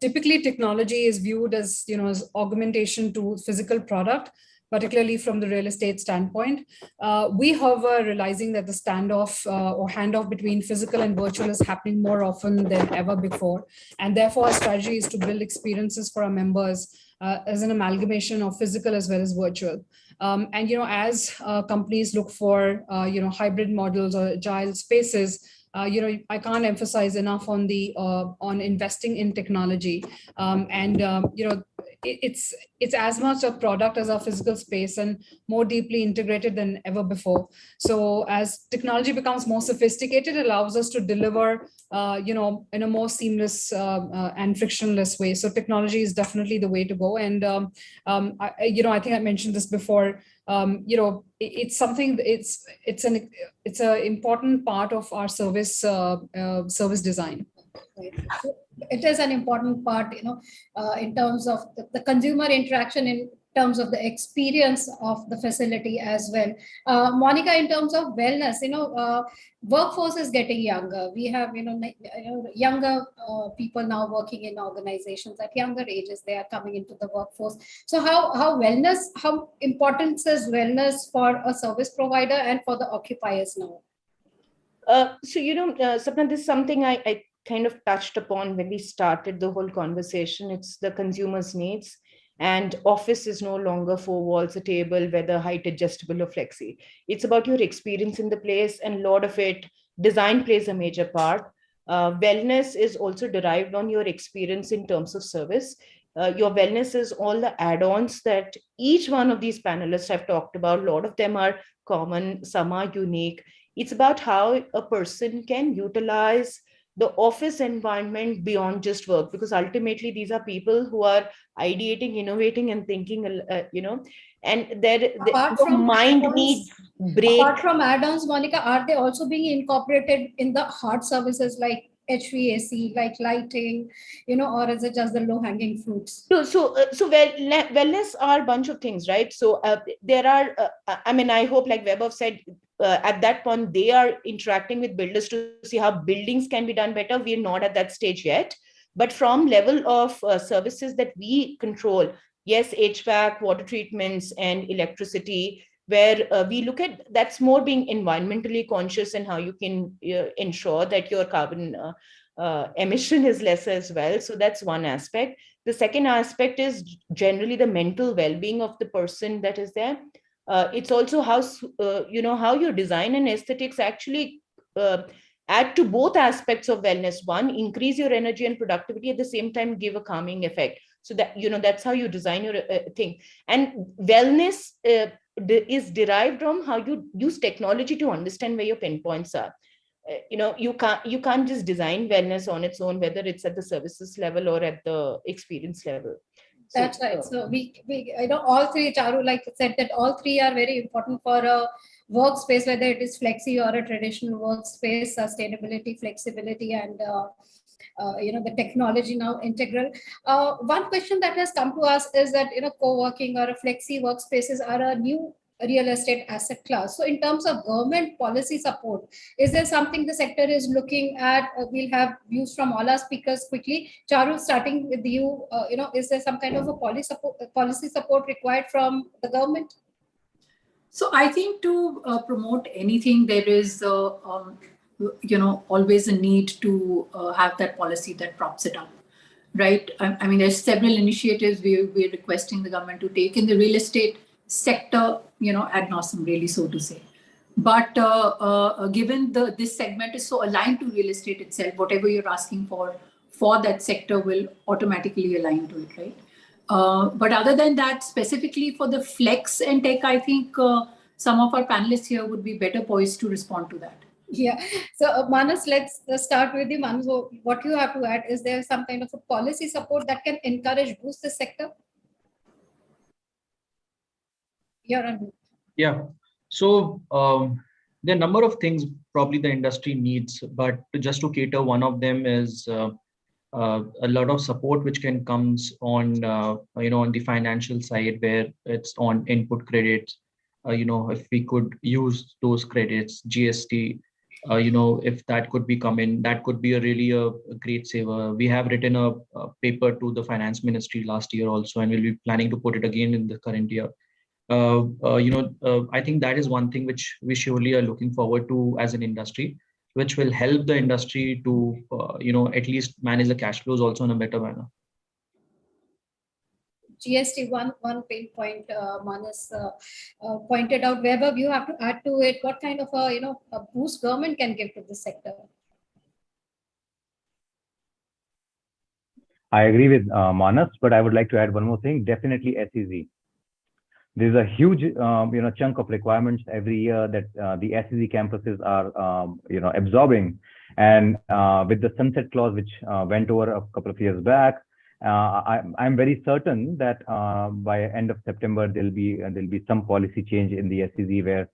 Speaker 16: Typically, technology is viewed as, as augmentation to physical product, particularly from the real estate standpoint. We, however, realizing that the standoff or handoff between physical and virtual is happening more often than ever before. And therefore, our strategy is to build experiences for our members as an amalgamation of physical as well as virtual. And, as companies look for, hybrid models or agile spaces, I can't emphasize enough on on investing in technology. It's as much a product as our physical space and more deeply integrated than ever before. So as technology becomes more sophisticated, it allows us to deliver, in a more seamless and frictionless way. So technology is definitely the way to go. And I think I mentioned this before. It's something. It's an important part of our service design.
Speaker 1: Right. It is an important part, in terms of the consumer interaction, in terms of the experience of the facility as well. Monica, in terms of wellness, workforce is getting younger. We have, younger people now working in organizations at younger ages. They are coming into the workforce. So how important is wellness for a service provider and for the occupiers now?
Speaker 20: Sapna, this is something I kind of touched upon when we started the whole conversation. It's the consumer's needs, and office is no longer four walls, a table, whether height adjustable or flexi. It's about your experience in the place, and a lot of it, design plays a major part. Wellness is also derived on your experience in terms of service. Your wellness is all the add-ons that each one of these panelists have talked about. A lot of them are common, some are unique. It's about how a person can utilize the office environment beyond just work, because ultimately these are people who are ideating, innovating, and thinking, and their mind needs break.
Speaker 1: Apart from add-ons, Monica, are they also being incorporated in the hard services like HVAC, like lighting, or is it just the low-hanging fruits?
Speaker 20: Wellness are a bunch of things, right? So there are, I hope, like Vaibhav said, at that point, they are interacting with builders to see how buildings can be done better. We're not at that stage yet. But from level of services that we control, yes, HVAC, water treatments, and electricity, where we look at, that's more being environmentally conscious and how you can ensure that your carbon emission is lesser as well. So that's one aspect. The second aspect is generally the mental well-being of the person that is there. It's also how your design and aesthetics actually add to both aspects of wellness. One, increase your energy and productivity, at the same time give a calming effect. So that, that's how you design your thing. And wellness is derived from how you use technology to understand where your pinpoints are. You can't just design wellness on its own, whether it's at the services level or at the experience level.
Speaker 1: That's right. So we all three, Charu, like said, that all three are very important for a workspace, whether it is flexi or a traditional workspace. Sustainability, flexibility, and the technology now integral. One question that has come to us is that co-working or a flexi workspaces are a new real estate asset class. So in terms of government policy support, is there something the sector is looking at? We'll have views from all our speakers quickly. Charu, starting with you, is there some kind of a policy support required from the government?
Speaker 14: So I think to promote anything, there is always a need to have that policy that props it up, right? I mean, there's several initiatives we're requesting the government to take in the real estate sector, ad nauseam, really, so to say. But given this segment is so aligned to real estate itself, whatever you're asking for that sector will automatically align to it, right? But other than that, specifically for the flex and tech, I think some of our panelists here would be better poised to respond to that.
Speaker 1: Yeah. So Manas, let's start with you, Manas. So what you have to add, is there some kind of a policy support that can encourage, boost this sector?
Speaker 17: Yeah. So there are a number of things probably the industry needs, but just to cater, one of them is a lot of support which can comes on on the financial side, where it's on input credits. If we could use those credits, GST, if that could be coming, that could be a great saver. We have written a paper to the finance ministry last year also, and we'll be planning to put it again in the current year. I think that is one thing which we surely are looking forward to as an industry, which will help the industry to, at least manage the cash flows also in a better manner.
Speaker 1: GST, one pain point Manas pointed out. Vaibhav, you have to add to it. What kind of a boost government can give to this sector?
Speaker 18: I agree with Manas, but I would like to add one more thing. Definitely SEZ. There's a huge, chunk of requirements every year that the SEZ campuses are, absorbing. And with the sunset clause, which went over a couple of years back, I'm very certain that by end of September there'll be some policy change in the SEZ where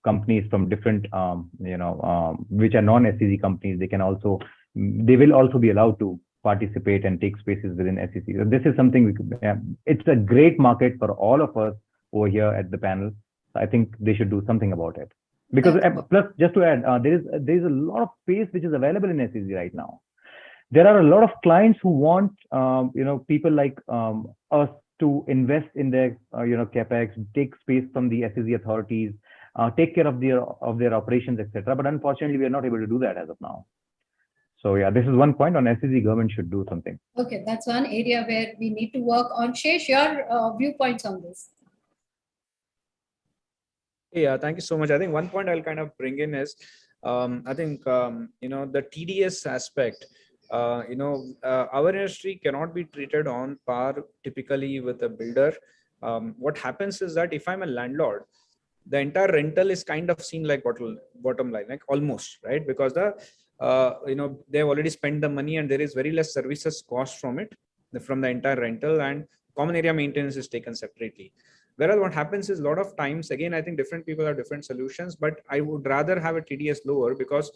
Speaker 18: companies from different, which are non-SEZ companies, they will also be allowed to participate and take spaces within SEC. So this is something it's a great market for all of us over here at the panel. So I think they should do something about it. Because plus, just to add, there is a lot of space which is available in SEC right now. There are a lot of clients who want people like us to invest in their capex, take space from the SEC authorities, take care of their operations, etc. But unfortunately, we are not able to do that as of now. So yeah, this is one point on SEC. Government should do something.
Speaker 1: Okay, that's one area where we need to work on. Shesh, your viewpoints on this.
Speaker 19: Yeah, thank you so much. I think one point I'll kind of bring in is, I think, the TDS aspect, our industry cannot be treated on par typically with a builder. What happens is that if I'm a landlord, the entire rental is kind of seen like bottom line, like almost, right? Because they've already spent the money and there is very less services cost from the entire rental, and common area maintenance is taken separately. Whereas what happens is a lot of times, again, I think different people have different solutions, but I would rather have a TDS lower, because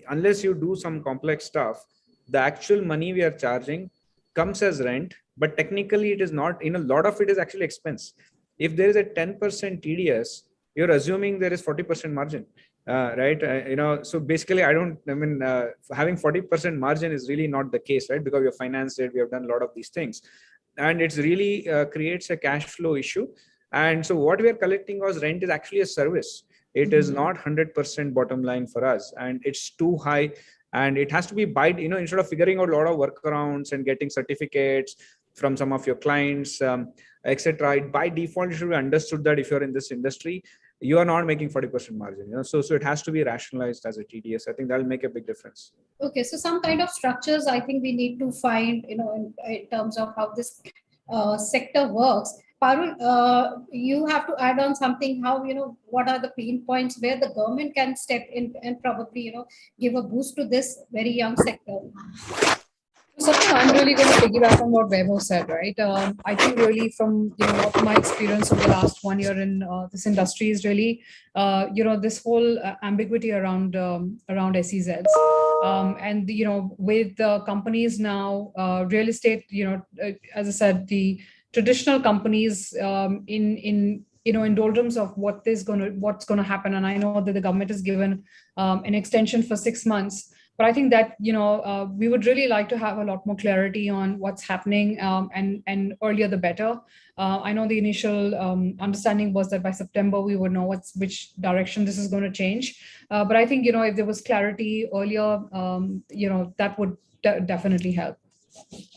Speaker 19: unless you do some complex stuff, the actual money we are charging comes as rent, but technically it is not, a lot of it is actually expense. If there is a 10% TDS, you're assuming there is 40% margin, right? So basically having 40% margin is really not the case, right? Because we have financed it, we have done a lot of these things. And it's really creates a cash flow issue. And so what we are collecting as rent is actually a service. It is not 100% bottom line for us, and it's too high. And it has to be instead of figuring out a lot of workarounds and getting certificates from some of your clients, etc. By default, it should be understood that if you're in this industry, you are not making 40% margin. So it has to be rationalized as a TDS. I think that'll make a big difference.
Speaker 1: Okay, so some kind of structures I think we need to find, in terms of how this sector works. Parul, you have to add on something. How, what are the pain points where the government can step in and probably, give a boost to this very young sector?
Speaker 16: So I'm really going to piggyback on what Vaibhav said, right? I think really from my experience over the last 1 year in this industry is really, this whole ambiguity around SEZs, and with the companies now, real estate, as I said, the traditional companies in doldrums of what's going to happen. And I know that the government has given an extension for 6 months. But I think that, we would really like to have a lot more clarity on what's happening, and earlier the better. I know the initial understanding was that by September, we would know which direction this is going to change. But I think, if there was clarity earlier, that would definitely help.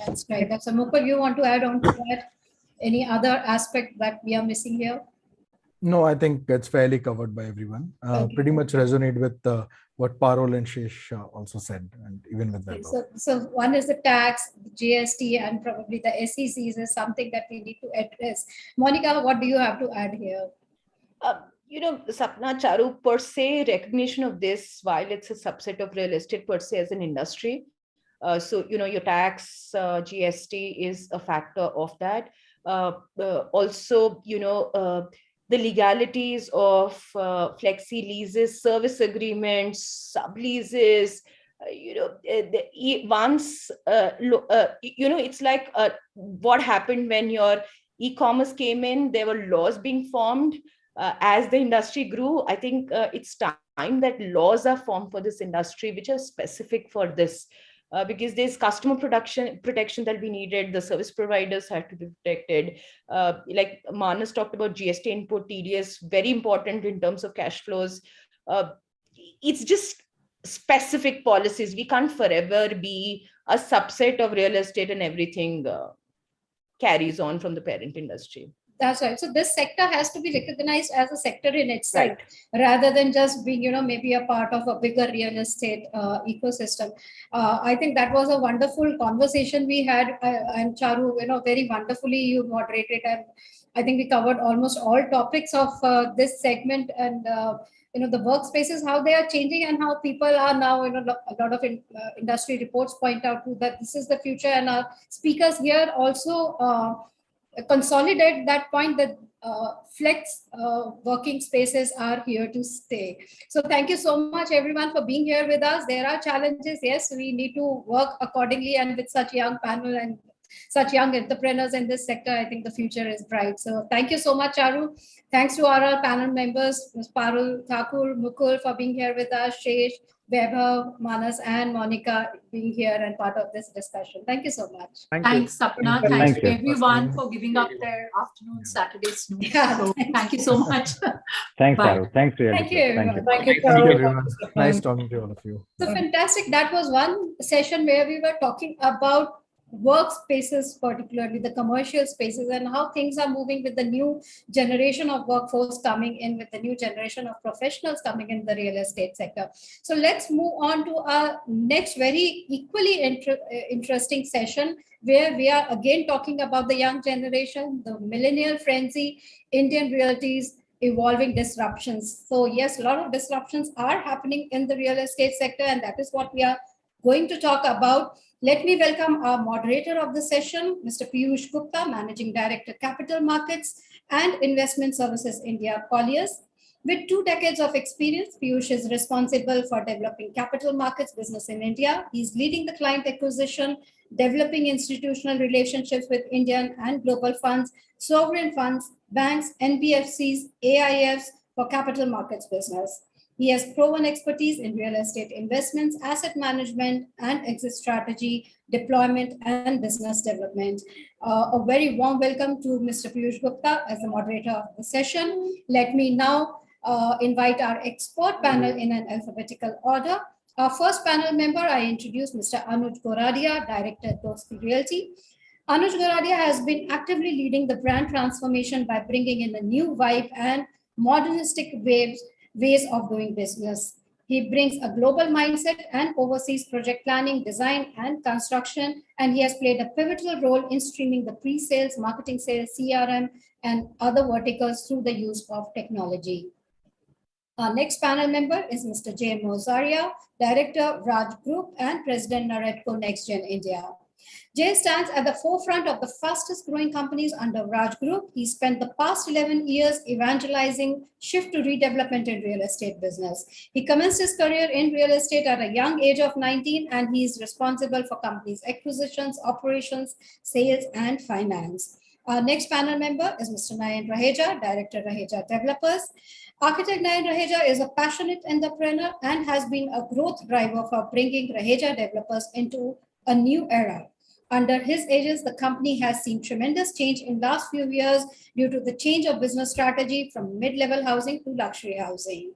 Speaker 1: That's right. That's Mukul, you want to add on to that? Any other aspect that we are missing here?
Speaker 15: No, I think it's fairly covered by everyone.
Speaker 1: Okay.
Speaker 15: Pretty much resonate with what Parul and Shesh also said, and even with that.
Speaker 1: So one is the tax, the GST, and probably the SECs is something that we need to address. Monica, what do you have to add here?
Speaker 20: Sapna, Charu, per se, recognition of this, while it's a subset of real estate per se as an industry. So, your tax, GST is a factor of that. Also, the legalities of flexi leases, service agreements, subleases, once, it's like what happened when your e-commerce came in, there were laws being formed. As the industry grew, I think it's time that laws are formed for this industry, which are specific for this. Because there's customer protection that we needed, the service providers had to be protected. Like Manas talked about GST input, TDS, very important in terms of cash flows. It's just specific policies. We can't forever be a subset of real estate and everything carries on from the parent industry.
Speaker 1: That's right. So this sector has to be recognized as a sector in itself, rather than just being, maybe a part of a bigger real estate ecosystem. I think that was a wonderful conversation we had, and Charu, very wonderfully you moderated, and I think we covered almost all topics of this segment, and the workspaces, how they are changing, and how people are now, a lot of industry reports point out that this is the future, and our speakers here also consolidate that point, that flex working spaces are here to stay. So thank you so much everyone for being here with us. There are challenges, yes, we need to work accordingly, and with such young panel and such young entrepreneurs in this sector, I think the future is bright. So thank you so much, Charu. Thanks to our panel members, Ms. Parul, Thakur, Mukul for being here with us, Shesh, Vaibhav, Manas, and Monica being here and part of this discussion. Thank you so much.
Speaker 14: Thanks, Sapna. Thanks to everyone for giving up their afternoon, Saturday snooze. So thank you so much.
Speaker 18: Thanks, Charu. Thanks, Realty.
Speaker 1: Thank you, everyone.
Speaker 15: Thank you, everyone. Nice talking to all of you.
Speaker 1: So fantastic. That was one session where we were talking about workspaces, particularly the commercial spaces, and how things are moving with the new generation of workforce coming in, with the new generation of professionals coming in the real estate sector. So let's move on to our next very equally interesting session, where we are again talking about the young generation, the millennial frenzy, Indian realty's evolving disruptions. So yes, a lot of disruptions are happening in the real estate sector, and that is what we are going to talk about. Let me welcome our moderator of the session, Mr. Piyush Gupta, Managing Director, Capital Markets and Investment Services India, Colliers. With 2 decades of experience, Piyush is responsible for developing capital markets business in India. He's leading the client acquisition, developing institutional relationships with Indian and global funds, sovereign funds, banks, NBFCs, AIFs for capital markets business. He has proven expertise in real estate investments, asset management, and exit strategy, deployment, and business development. A very warm welcome to Mr. Piyush Gupta as the moderator of the session. Let me now invite our expert panel in an alphabetical order. Our first panel member, I introduce Mr. Anuj Goradia, Director at Dosti Realty. Anuj Goradia has been actively leading the brand transformation by bringing in a new vibe and modernistic ways of doing business. He brings a global mindset and oversees project planning, design, and construction, and he has played a pivotal role in streaming the pre-sales, marketing sales, CRM, and other verticals through the use of technology. Our next panel member is Mr. Jay Mozaria, Director, Raj Group, and President, Naredco NextGen India. Jay stands at the forefront of the fastest growing companies under Raj Group. He spent the past 11 years evangelizing shift to redevelopment in real estate business. He commenced his career in real estate at a young age of 19, and he is responsible for companies' acquisitions, operations, sales, and finance. Our next panel member is Mr. Nayan Raheja, Director, Raheja Developers. Architect Nayan Raheja is a passionate entrepreneur and has been a growth driver for bringing Raheja Developers into a new era. Under his aegis, the company has seen tremendous change in the last few years due to the change of business strategy from mid-level housing to luxury housing.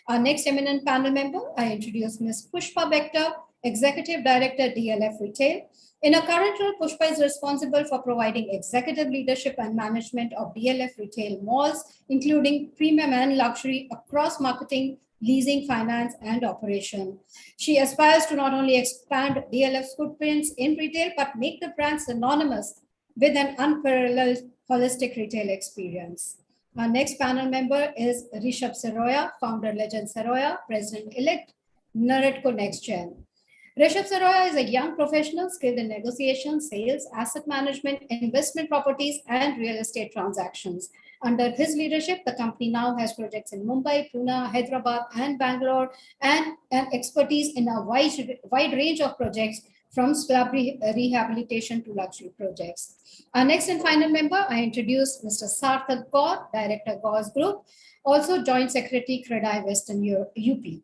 Speaker 1: Our next eminent panel member, I introduce Ms. Pushpa Bector, Executive Director, DLF Retail. In her current role, Pushpa is responsible for providing executive leadership and management of DLF Retail malls, including premium and luxury across marketing, leasing, finance, and operation. She aspires to not only expand DLF's footprints in retail, but make the brand synonymous with an unparalleled holistic retail experience. Our next panel member is Rishabh Saroya, founder Legend Saroya, President-elect, Naredco NextGen. Rishabh Saroya is a young professional skilled in negotiation, sales, asset management, investment properties, and real estate transactions. Under his leadership, the company now has projects in Mumbai, Pune, Hyderabad, and Bangalore, and an expertise in a wide range of projects from slab rehabilitation to luxury projects. Our next and final member, I introduce Mr. Sarthak Gaur, Director, Gaur's Group, also Joint Secretary, CREDAI Western UP.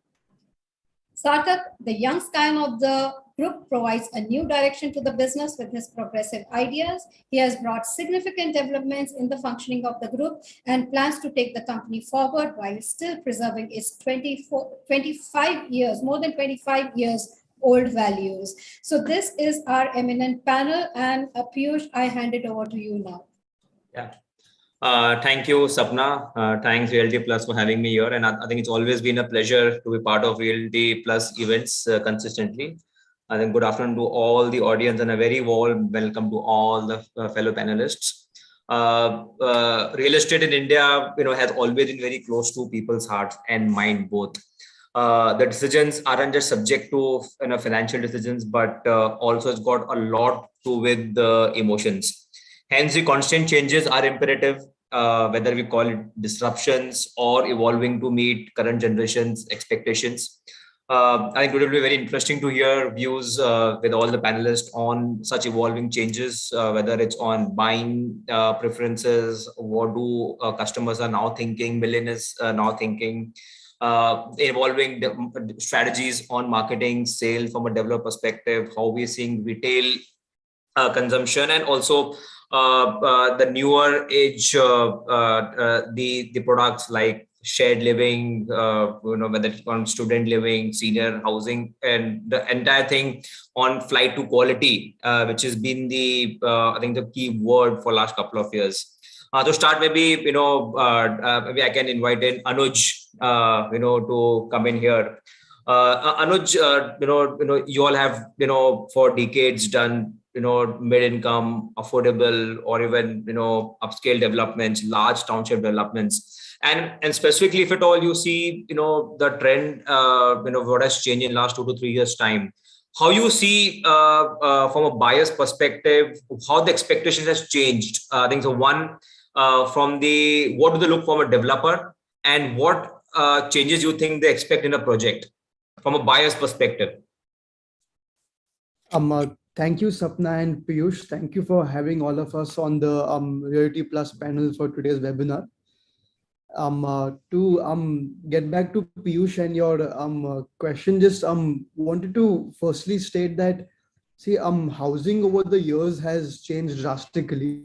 Speaker 1: Sarthak, the young scion of the group, provides a new direction to the business with his progressive ideas. He has brought significant developments in the functioning of the group and plans to take the company forward while still preserving its 25 years, more than 25 years old values. So this is our eminent panel, and Piyush, I hand it over to you now.
Speaker 21: Yeah. Thank you, Sapna. Thanks Realty Plus for having me here. And I think it's always been a pleasure to be part of Realty Plus events consistently. I think good afternoon to all the audience and a very warm welcome to all the fellow panelists. Real estate in India, has always been very close to people's hearts and mind both. The decisions aren't just subject to financial decisions, but also it's got a lot to do with the emotions. Hence, the constant changes are imperative, whether we call it disruptions or evolving to meet current generation's expectations. I think it will be very interesting to hear views with all the panelists on such evolving changes, whether it's on buying preferences, what do customers are now thinking, millennials are now thinking, evolving strategies on marketing, sales from a developer perspective, how we're seeing retail consumption, and also the newer age, the products like shared living, whether it's on student living, senior housing, and the entire thing on flight to quality, which has been the I think the key word for last couple of years. To start, maybe maybe I can invite in Anuj, to come in here. Anuj, you all have for decades done mid-income, affordable, or even upscale developments, large township developments. And specifically, if at all you see the trend, what has changed in last 2 to 3 years time, how you see from a buyer's perspective, how the expectations has changed. I think so. One, from the what do they look from a developer, and what changes you think they expect in a project from a buyer's perspective.
Speaker 22: Thank you, Sapna and Piyush. Thank you for having all of us on the Realty Plus panel for today's webinar. To get back to Piyush and your question, just wanted to firstly state that, see, housing over the years has changed drastically,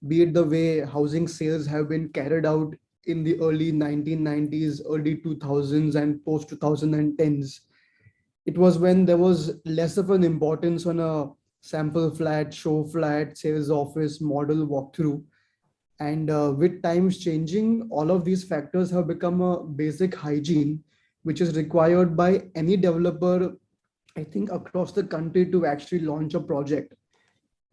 Speaker 22: be it the way housing sales have been carried out in the early 1990s, early 2000s, and post 2010s. It was when there was less of an importance on a sample flat, show flat, sales office, model walkthrough. And with times changing, all of these factors have become a basic hygiene, which is required by any developer, I think, across the country to actually launch a project.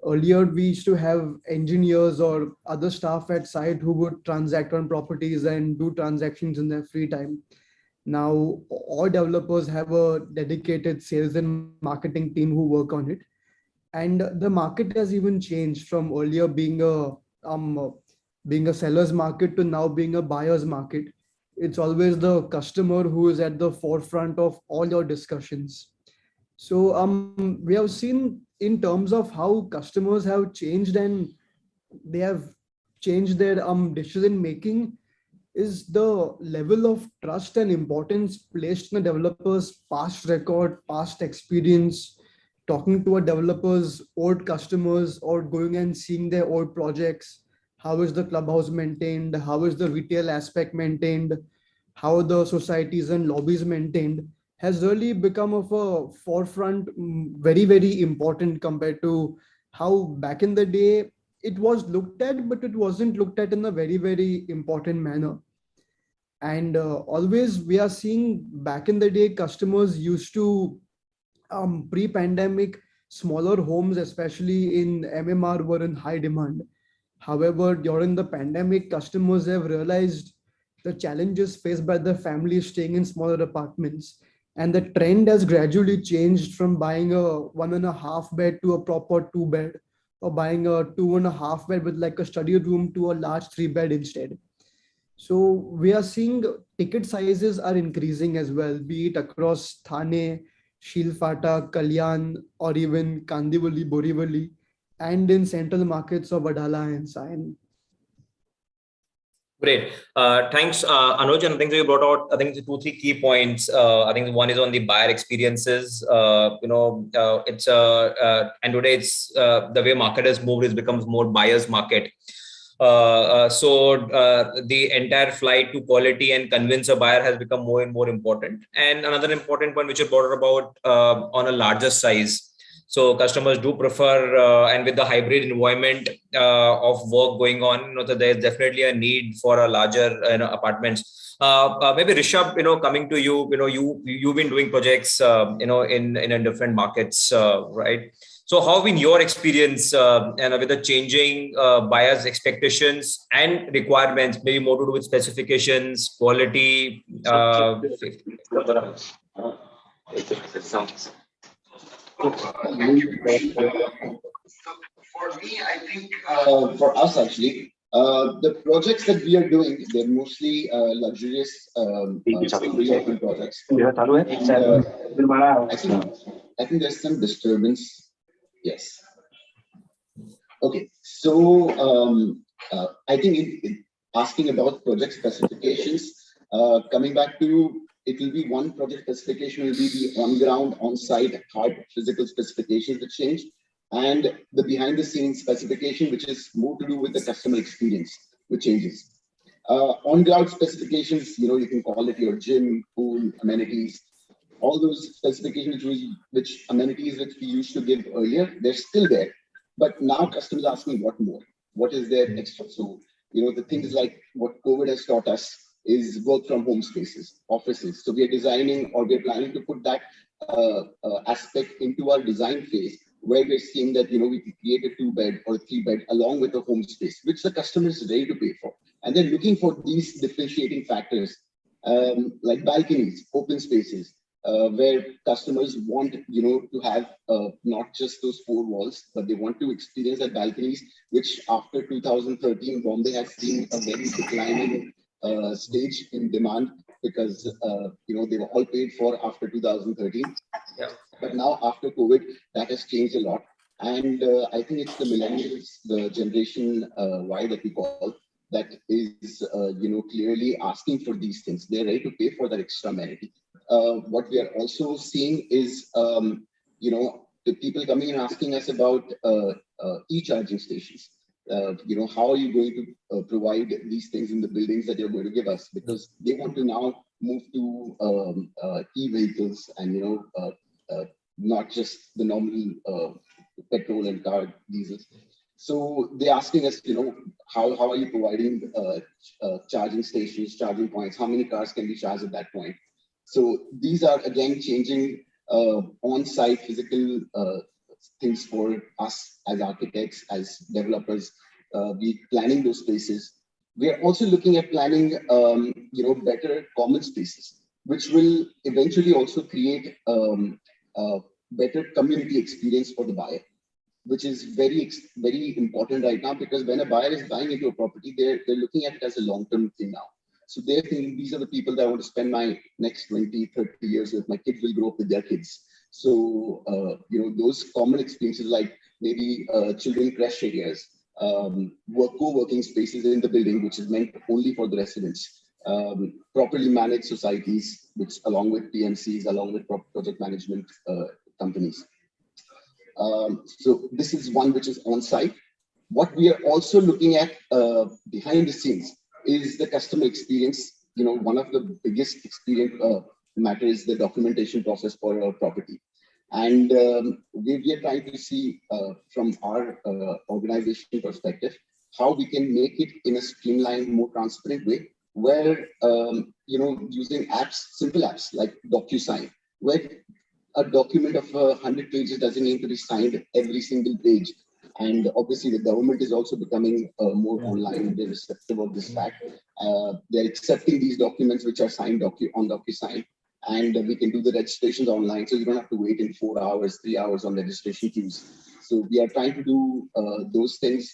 Speaker 22: Earlier, we used to have engineers or other staff at site who would transact on properties and do transactions in their free time. Now, all developers have a dedicated sales and marketing team who work on it. And the market has even changed from earlier being a seller's market to now being a buyer's market. It's always the customer who is at the forefront of all your discussions. So we have seen in terms of how customers have changed and they have changed their decision making, is the level of trust and importance placed in a developer's past record, past experience, talking to a developer's old customers or going and seeing their old projects. How is the clubhouse maintained? How is the retail aspect maintained? How are the societies and lobbies maintained? Has really become of a forefront, very, very important compared to how back in the day it was looked at, but it wasn't looked at in a very, very important manner. And always we are seeing back in the day, customers used to, pre-pandemic, smaller homes, especially in MMR, were in high demand. However, during the pandemic, customers have realized the challenges faced by the families staying in smaller apartments. And the trend has gradually changed from buying a 1.5 bed to a proper 2 bed or buying a 2.5 bed with like a study room to a large 3 bed instead. So we are seeing ticket sizes are increasing as well, be it across Thane, Shilfata, Kalyan, or even Kandivali, Borivali, and in central markets of Adala and Sion.
Speaker 21: Great. Thanks, Anuj. And I think you brought out, I think, 2-3 key points. I think one is on the buyer experiences. It's and today it's the way market has moved, it becomes more buyer's market. So the entire flight to quality and convince a buyer has become more and more important. And another important point which you brought about on a larger size. So customers do prefer, and with the hybrid environment of work going on, so there's definitely a need for a larger apartments. Maybe Rishabh, coming to you, you've been doing projects, in different markets, right? So how have been your experience with the changing buyers' expectations and requirements, maybe more to do with specifications, quality?
Speaker 2: For me, I think for us actually, the projects that we are doing, they're mostly luxurious development projects. And, I think there's some disturbance. Yes. Okay. So I think asking about project specifications, coming back to, it will be one project specification will be the on-ground, on-site, hard physical specifications that change, and the behind-the-scenes specification, which is more to do with the customer experience, which changes. On-ground specifications, you can call it your gym, pool, amenities, all those specifications which amenities which we used to give earlier, they're still there. But now customers are asking what more? What is there extra? So, the things like what COVID has taught us is work from home spaces, offices. So we are designing, or we're planning to put that aspect into our design phase, where we're seeing that, we can create a 2-bed or 3-bed along with a home space, which the customer is ready to pay for. And they're looking for these differentiating factors, like balconies, open spaces, where customers want, to have not just those 4 walls, but they want to experience that balconies, which after 2013, Bombay has seen a very declining stage in demand, because they were all paid for after 2013.
Speaker 21: Yeah.
Speaker 2: But now after COVID, that has changed a lot. And I think it's the millennials, the generation Y that we call, that is clearly asking for these things. They're ready to pay for that extra amenity. What we are also seeing is the people coming and asking us about e-charging stations. How are you going to provide these things in the buildings that you're going to give us? Because they want to now move to e-vehicles and, not just the normal petrol and car diesels. So they're asking us, how are you providing charging stations, charging points? How many cars can be charged at that point? So these are, again, changing on-site physical things for us as architects, as developers. We planning those spaces. We are also looking at planning, better common spaces, which will eventually also create better community experience for the buyer, which is very, very important right now, because when a buyer is buying into a property, they're looking at it as a long-term thing now. So they're thinking, these are the people that I want to spend my next 20, 30 years with. My kids will grow up with their kids. So, those common experiences, like maybe children crash areas, co-working spaces in the building, which is meant only for the residents, properly managed societies, which along with PMCs, along with project management companies. So this is one which is on site. What we are also looking at behind the scenes is the customer experience. One of the biggest experience matter is the documentation process for a property. And we are trying to see from our organization perspective, how we can make it in a streamlined, more transparent way, where, using apps, simple apps like DocuSign, where a document of 100 pages doesn't need to be signed every single page. And obviously the government is also becoming more online. They're receptive of this fact. They're accepting these documents which are signed on DocuSign, and we can do the registrations online. So you don't have to wait in 4 hours, 3 hours on registration queues. So we are trying to do those things.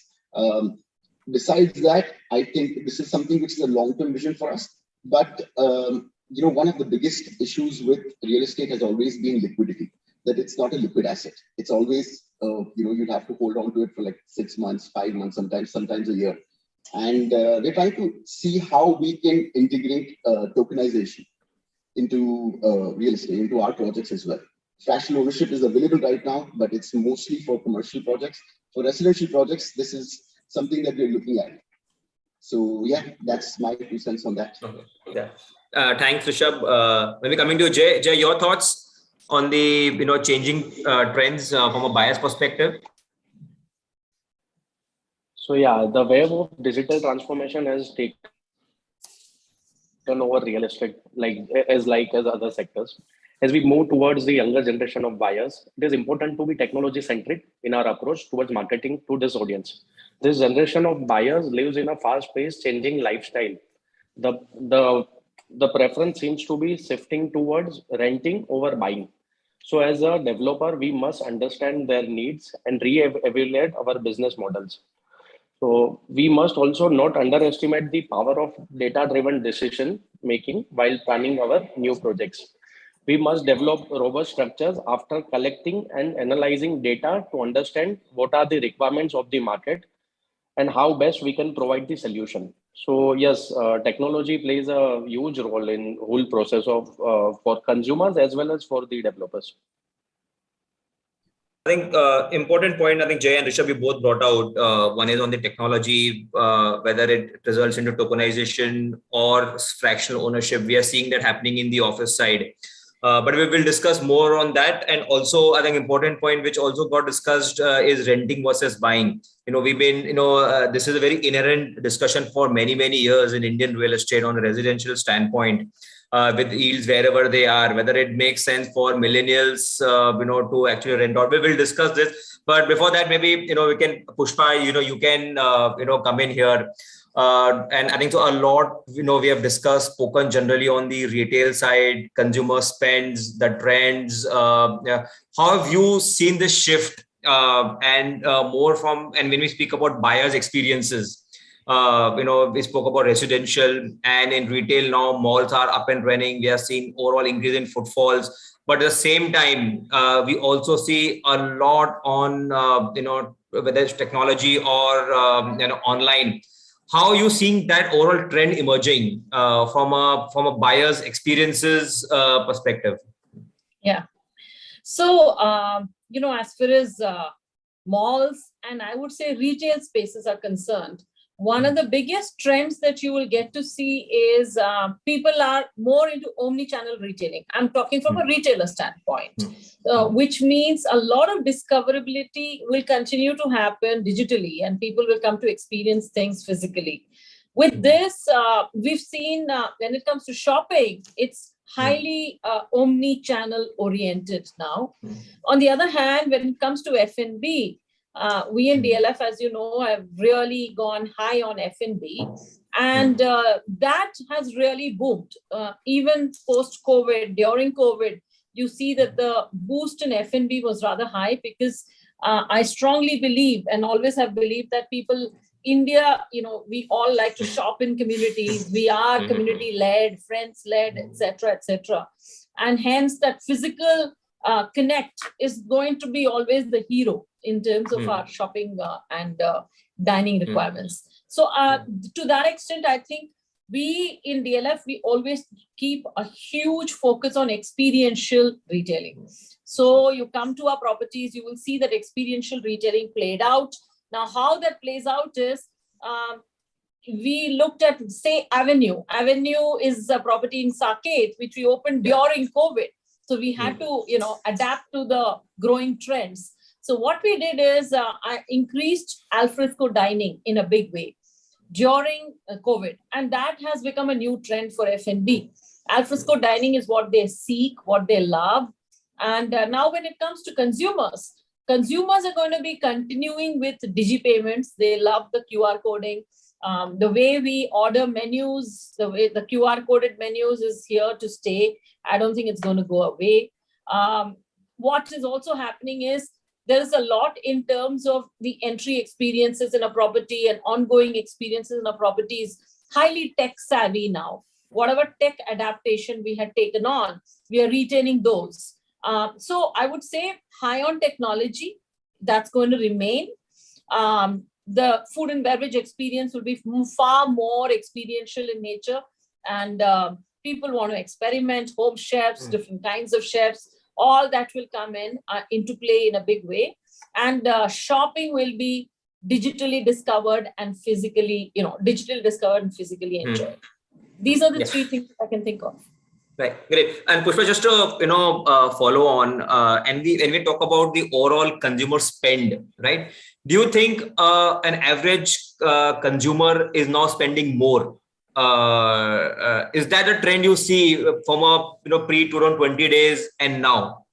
Speaker 2: Besides that, I think this is something which is a long-term vision for us. But one of the biggest issues with real estate has always been liquidity. That it's not a liquid asset. It's always you'd have to hold on to it for like 6 months, 5 months, sometimes a year. And we're trying to see how we can integrate tokenization into real estate, into our projects as well. Fractional ownership is available right now, but it's mostly for commercial projects. For residential projects, this is something that we're looking at. So yeah, that's my 2 cents on that.
Speaker 21: Okay. Yeah. Thanks, Rishabh. Maybe coming to Jay. Jay, your thoughts on the changing trends from a buyer's perspective?
Speaker 3: So yeah, the wave of digital transformation has taken over real estate as other sectors. As we move towards the younger generation of buyers, it is important to be technology-centric in our approach towards marketing to this audience. This generation of buyers lives in a fast-paced, changing lifestyle. The preference seems to be shifting towards renting over buying. So as a developer, we must understand their needs and re-evaluate our business models. So we must also not underestimate the power of data-driven decision making while planning our new projects. We must develop robust structures after collecting and analyzing data to understand what are the requirements of the market and how best we can provide the solution. So yes, technology plays a huge role in whole process of for consumers as well as for the developers.
Speaker 21: I think important point, I think Jay and Rishabh, you both brought out. One is on the technology, whether it results into tokenization or fractional ownership. We are seeing that happening in the office side. But we will discuss more on that. And also, I think important point which also got discussed is renting versus buying. We've been, this is a very inherent discussion for many, many years in Indian real estate on a residential standpoint. With yields wherever they are, whether it makes sense for millennials, to actually rent out. We will discuss this. But before that, maybe, we can, Pushpa, you can, come in here. And I think so a lot, we have discussed, spoken generally on the retail side, consumer spends, the trends. How have you seen this shift and more from, and when we speak about buyers' experiences, we spoke about residential, and in retail now malls are up and running. We are seeing overall increase in footfalls, but at the same time, we also see a lot on, whether it's technology or, online. How are you seeing that overall trend emerging from a buyer's experiences perspective?
Speaker 4: Yeah. So, as far as malls and I would say retail spaces are concerned, one of the biggest trends that you will get to see is people are more into omni-channel retailing. I'm talking from a retailer standpoint, which means a lot of discoverability will continue to happen digitally and people will come to experience things physically. With this, we've seen when it comes to shopping, it's highly omni-channel oriented now. On the other hand, when it comes to F&B, we in DLF, as you know, have really gone high on F&B, and that has really boomed. Even post-COVID, during COVID, you see that the boost in F&B was rather high because I strongly believe and always have believed that people, India, we all like to shop in communities. We are community-led, friends-led, etc., etc. And hence that physical connect is going to be always the hero in terms of our shopping and dining requirements. So to that extent, I think we in DLF, we always keep a huge focus on experiential retailing. So you come to our properties, you will see that experiential retailing played out. Now, how that plays out is we looked at, say, Avenue. Avenue is a property in Saket, which we opened during COVID. So we had to, adapt to the growing trends. So what we did is I increased alfresco dining in a big way during COVID. And that has become a new trend for F&B. Alfresco dining is what they seek, what they love. And now when it comes to consumers are going to be continuing with digi-payments. They love the QR coding. The way we order menus, the way the QR coded menus is here to stay. I don't think it's going to go away. What is also happening is there is a lot in terms of the entry experiences in a property and ongoing experiences in a property is highly tech savvy now. Whatever tech adaptation we had taken on, we are retaining those. So I would say high on technology, that's going to remain. The food and beverage experience will be far more experiential in nature, and people want to experiment, home chefs, different kinds of chefs, all that will come into play in a big way. And shopping will be digitally discovered and physically, digitally discovered and physically enjoyed. These are the three things I can think of.
Speaker 21: Right, great. And Pushpa, just to follow on, and when we talk about the overall consumer spend, right? Do you think an average consumer is now spending more? Is that a trend you see from a pre-2020 days and now?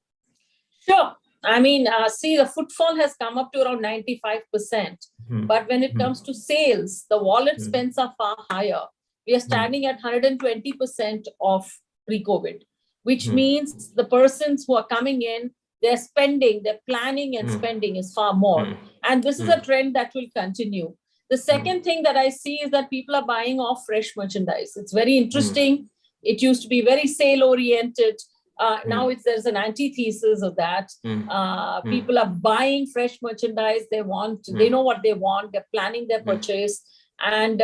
Speaker 4: Sure. I mean, see, the footfall has come up to around 95%. But when it comes to sales, the wallet spends are far higher. We are standing at 120% of pre-COVID, which means the persons who are coming in, they're spending, they're planning and spending is far more. And this is a trend that will continue. The second thing that I see is that people are buying off fresh merchandise. It's very interesting. It used to be very sale oriented. Now there's an antithesis of that. People are buying fresh merchandise. They know what they want. They're planning their purchase. And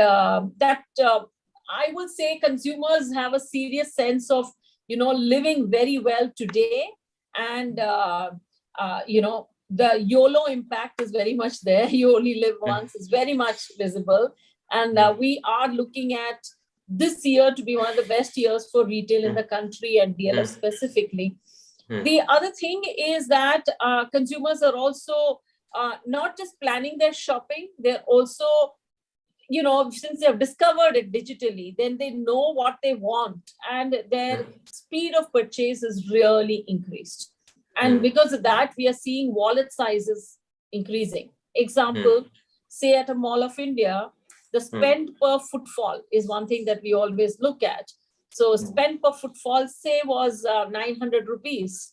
Speaker 4: I would say consumers have a serious sense of, living very well today. And, the YOLO impact is very much there. You only live once. It's very much visible. And we are looking at this year to be one of the best years for retail in the country and DLF specifically. The other thing is that consumers are also not just planning their shopping, they're also, since they have discovered it digitally, then they know what they want and their speed of purchase is really increased. And because of that, we are seeing wallet sizes increasing. Example, say at a Mall of India, the spend per footfall is one thing that we always look at. So spend per footfall, say, was 900 rupees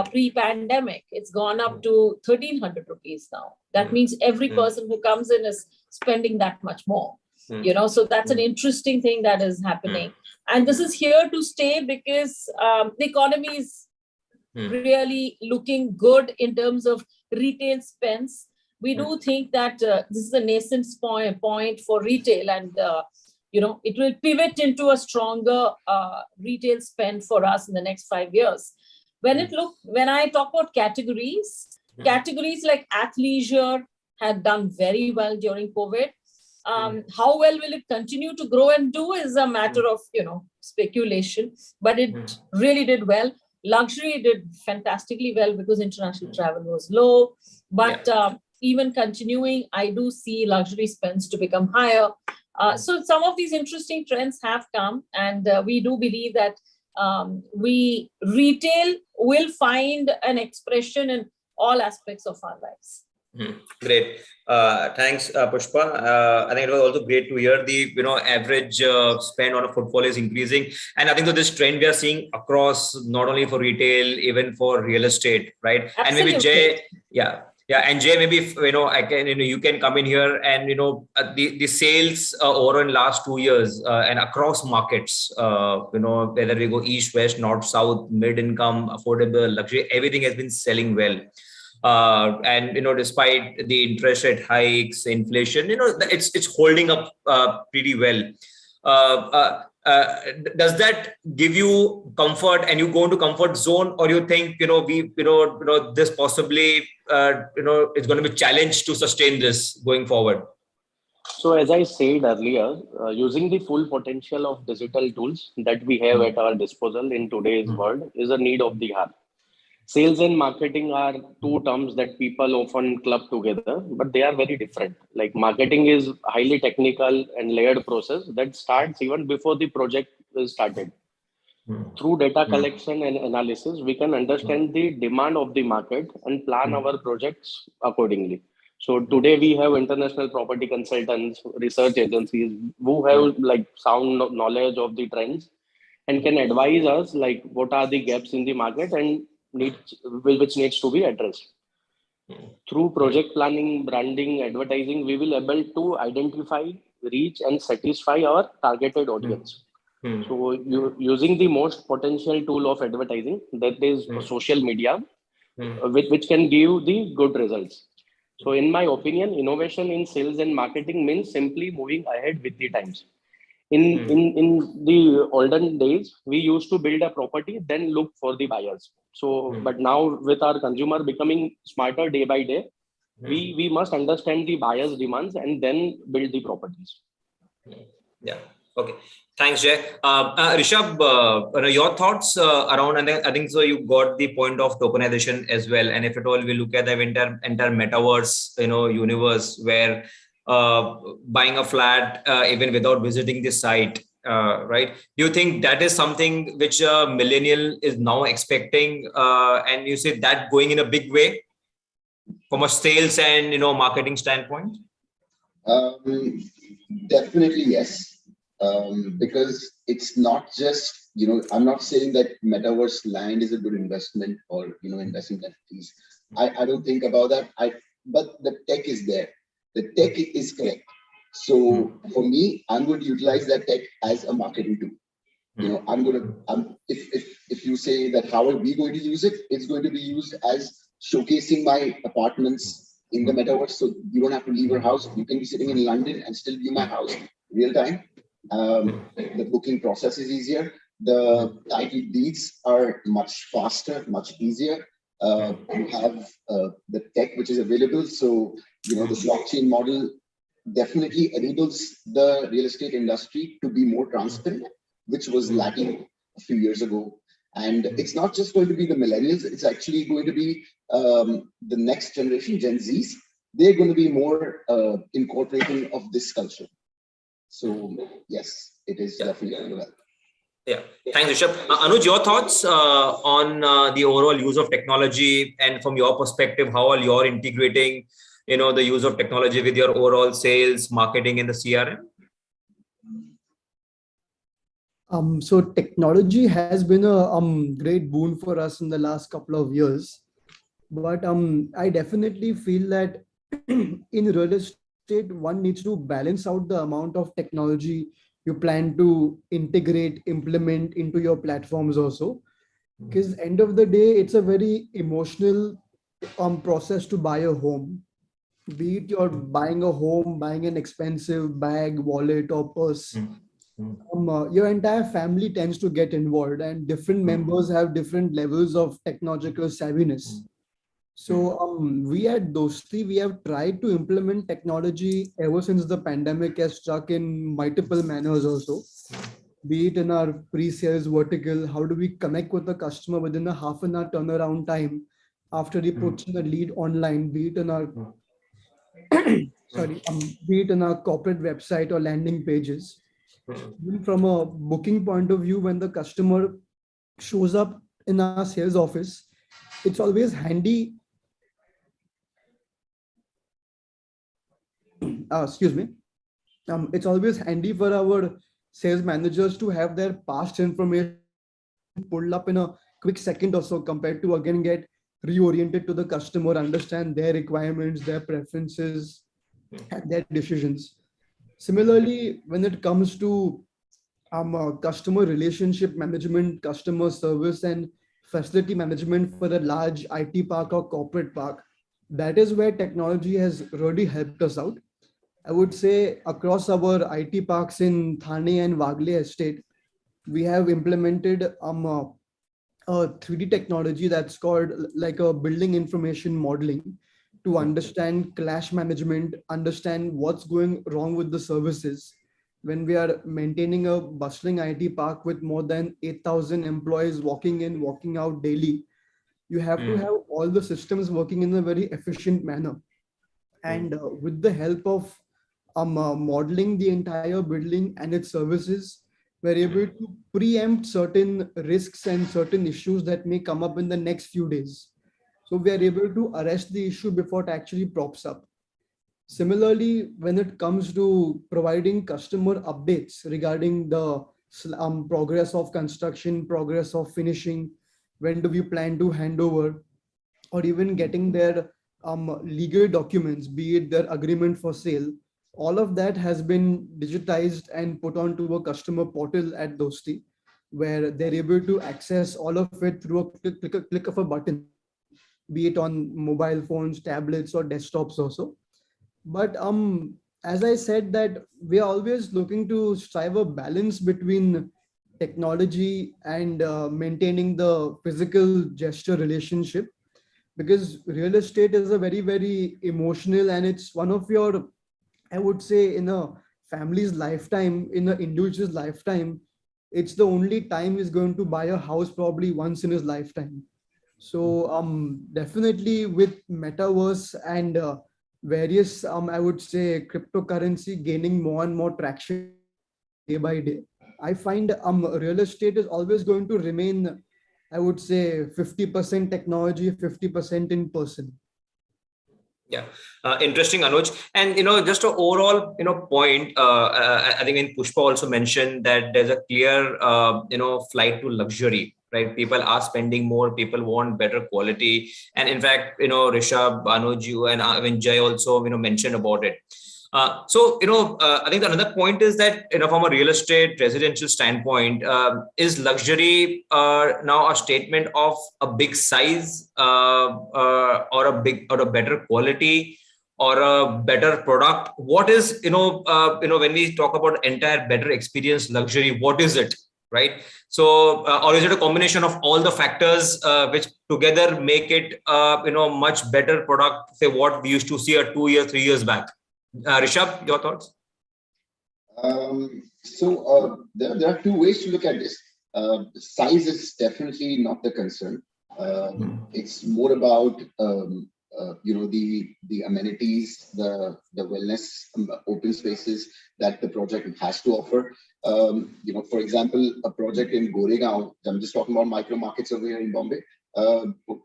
Speaker 4: pre-pandemic. It's gone up to 1,300 rupees now. That means every person who comes in is spending that much more. So that's an interesting thing that is happening. And this is here to stay because the economy is really looking good in terms of retail spends. We do think that this is a nascent point for retail, and it will pivot into a stronger retail spend for us in the next 5 years. When I talk about categories like athleisure have done very well during COVID. How well will it continue to grow and do is a matter of speculation, but it really did well. Luxury did fantastically well because international travel was low, but even continuing, I do see luxury spends to become higher. So some of these interesting trends have come, and we do believe that retail will find an expression in all aspects of our lives.
Speaker 21: Great. Thanks, Pushpa. I think it was also great to hear the average spend on a footfall is increasing, and I think that this trend we are seeing across not only for retail, even for real estate, right?
Speaker 4: Absolutely.
Speaker 21: And maybe Jay, and Jay, maybe if, I can, you can come in here and the sales over in last 2 years and across markets, whether we go east, west, north, south, mid income, affordable, luxury, everything has been selling well. And despite the interest rate hikes, inflation, it's holding up pretty well. Does that give you comfort and you go into comfort zone, or you think this possibly it's going to be challenged to sustain this going forward?
Speaker 3: So as I said earlier, using the full potential of digital tools that we have at our disposal in today's world is a need of the hour. Sales and marketing are two terms that people often club together, but they are very different. Like marketing is highly technical and layered process that starts even before the project is started. Through data collection and analysis, we can understand the demand of the market and plan our projects accordingly. So today we have international property consultants, research agencies who have like sound knowledge of the trends and can advise us like what are the gaps in the market and which needs to be addressed. Through project planning, branding, advertising, we will able to identify, reach, and satisfy our targeted audience. So using the most potential tool of advertising, that is social media, which can give the good results. So in my opinion, innovation in sales and marketing means simply moving ahead with the times. In the olden days, we used to build a property, then look for the buyers. So, but now with our consumer becoming smarter day by day, we must understand the buyers' demands and then build the properties.
Speaker 21: Yeah. Okay. Thanks, Jay. Rishabh, your thoughts around, and I think so. You got the point of tokenization as well. And if at all we look at the entire metaverse, universe where buying a flat even without visiting the site, right? Do you think that is something which a millennial is now expecting, and you see that going in a big way from a sales and marketing standpoint?
Speaker 2: Definitely yes, because it's not just I'm not saying that metaverse land is a good investment or investing in fees. I don't think about that. But the tech is there. The tech is correct. So for me, I'm going to utilize that tech as a marketing tool. If you say that how are we going to use it, it's going to be used as showcasing my apartments in the metaverse. So you don't have to leave your house. You can be sitting in London and still view my house real time. The booking process is easier. The title deeds are much faster, much easier. You have the tech which is available. So, the blockchain model definitely enables the real estate industry to be more transparent, which was lacking a few years ago. And it's not just going to be the millennials, it's actually going to be the next generation, Gen Zs. They're going to be more incorporating of this culture. So yes, it is definitely going well.
Speaker 21: Yeah, thanks, Rishabh. Anuj, your thoughts on the overall use of technology, and from your perspective, how are you integrating, the use of technology with your overall sales, marketing, and the CRM?
Speaker 22: So technology has been a great boon for us in the last couple of years, but I definitely feel that in real estate, one needs to balance out the amount of technology you plan to integrate, implement into your platforms also. Because end of the day, it's a very emotional process to buy a home. Be it you're buying a home, buying an expensive bag, wallet, or purse. Your entire family tends to get involved, and different members have different levels of technological savviness. So we at Dosti, we have tried to implement technology ever since the pandemic has struck in multiple manners also. Be it in our pre-sales vertical, how do we connect with the customer within a half an hour turnaround time after he puts in a lead online, be it in our be it in our corporate website or landing pages. Even from a booking point of view, when the customer shows up in our sales office, it's always handy. Excuse me. It's always handy for our sales managers to have their past information pulled up in a quick second or so, compared to again get reoriented to the customer, understand their requirements, their preferences, and their decisions. Similarly, when it comes to customer relationship management, customer service, and facility management for a large IT park or corporate park, that is where technology has really helped us out. I would say across our IT parks in Thane and Wagle estate, we have implemented a 3D technology that's called like a building information modeling to understand clash management, understand what's going wrong with the services. When we are maintaining a bustling IT park with more than 8,000 employees walking in, walking out daily, you have to have all the systems working in a very efficient manner. And with the help of modeling the entire building and its services, we're able to preempt certain risks and certain issues that may come up in the next few days. So we are able to arrest the issue before it actually props up. Similarly, when it comes to providing customer updates regarding the progress of construction, progress of finishing, when do we plan to hand over, or even getting their legal documents, be it their agreement for sale, all of that has been digitized and put onto a customer portal at Dosti, where they're able to access all of it through a click of a button, be it on mobile phones, tablets, or desktops also. But as I said, that we are always looking to strive a balance between technology and maintaining the physical gesture relationship, because real estate is a very emotional, and it's one of your, I would say, in a family's lifetime, in an individual's lifetime, it's the only time he's going to buy a house probably once in his lifetime. So definitely with metaverse and various I would say cryptocurrency gaining more and more traction day by day, I find real estate is always going to remain, I would say, 50% technology, 50% in person.
Speaker 21: Yeah, interesting, Anuj. And just an overall point. I think in Pushpa also mentioned that there's a clear flight to luxury. Right, people are spending more. People want better quality, and in fact, Rishabh, Anuj, you and Jay also mentioned about it. So I think another point is that from a real estate residential standpoint, is luxury now a statement of a big size or a better quality or a better product? What is when we talk about entire better experience luxury, what is it? Right. So, or is it a combination of all the factors which together make it, much better product, say what we used to see 2 years, 3 years back? Rishabh, your thoughts?
Speaker 2: There are two ways to look at this. Size is definitely not the concern. It's more about the amenities, the wellness, open spaces that the project has to offer. For example, a project in Goregaon, I'm just talking about micro markets over here in Bombay.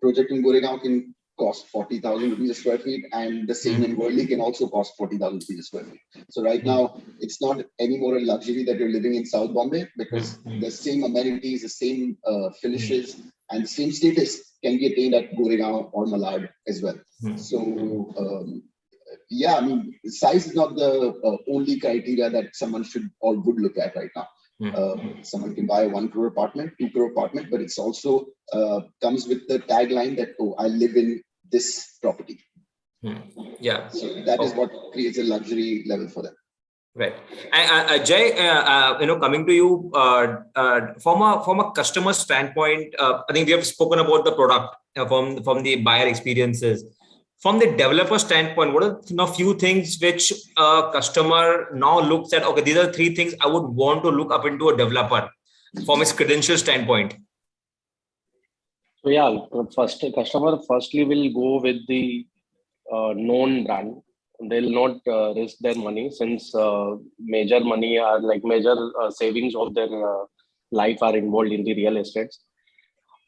Speaker 2: Project in Goregaon can cost 40,000 rupees a square feet, and the same in Worli can also cost 40,000 rupees a square feet. So right now, it's not anymore a luxury that you're living in South Bombay, because the same amenities, the same finishes, and the same status can be attained at Goregaon or Malad as well. So yeah, I mean, size is not the only criteria that someone should or would look at right now. Someone can buy a 1 crore apartment, 2 crore apartment, but it's also comes with the tagline that, oh, I live in this property.
Speaker 21: Yeah.
Speaker 2: So that is what creates a luxury level for them.
Speaker 21: Right. Jay, coming to you from a customer standpoint, I think we have spoken about the product from the buyer experiences. From the developer standpoint, what are a few things which a customer now looks at? Okay, these are 3 things I would want to look up into a developer from his credential standpoint.
Speaker 3: So yeah, customer firstly will go with the known brand. They'll not risk their money, since major money are major savings of their life are involved in the real estates.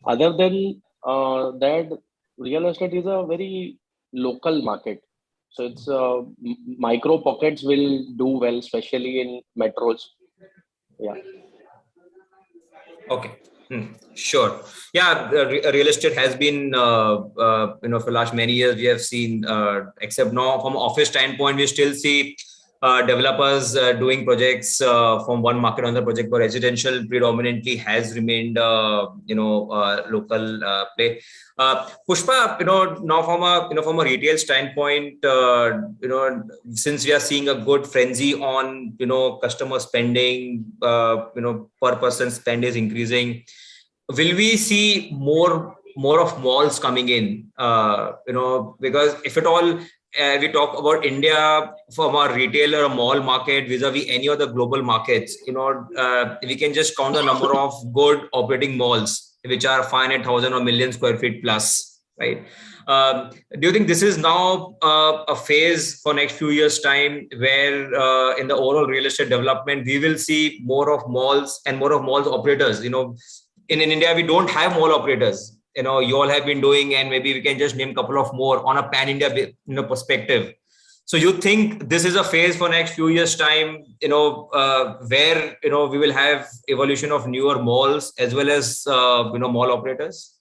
Speaker 3: Other than that, real estate is a very local market. So it's micro pockets will do well, especially in metros. Yeah.
Speaker 21: Okay. Sure. Yeah, real estate has been, for the last many years, we have seen, except now from office standpoint, we still see developers doing projects from one market on the project, but residential predominantly has remained, local play. Pushpa, now from a retail standpoint, since we are seeing a good frenzy on, customer spending, per person spend is increasing, will we see more of malls coming in? Because if at all, we talk about India from a retailer, a mall market vis-a-vis any other global markets, we can just count the number of good operating malls, which are 500,000 or million square feet plus, right? Do you think this is now a phase for next few years' time where in the overall real estate development, we will see more of malls and more of malls operators? In India, we don't have mall operators. You all have been doing, and maybe we can just name a couple of more on a pan-India perspective. So you think this is a phase for next few years' time, where we will have evolution of newer malls as well as mall operators?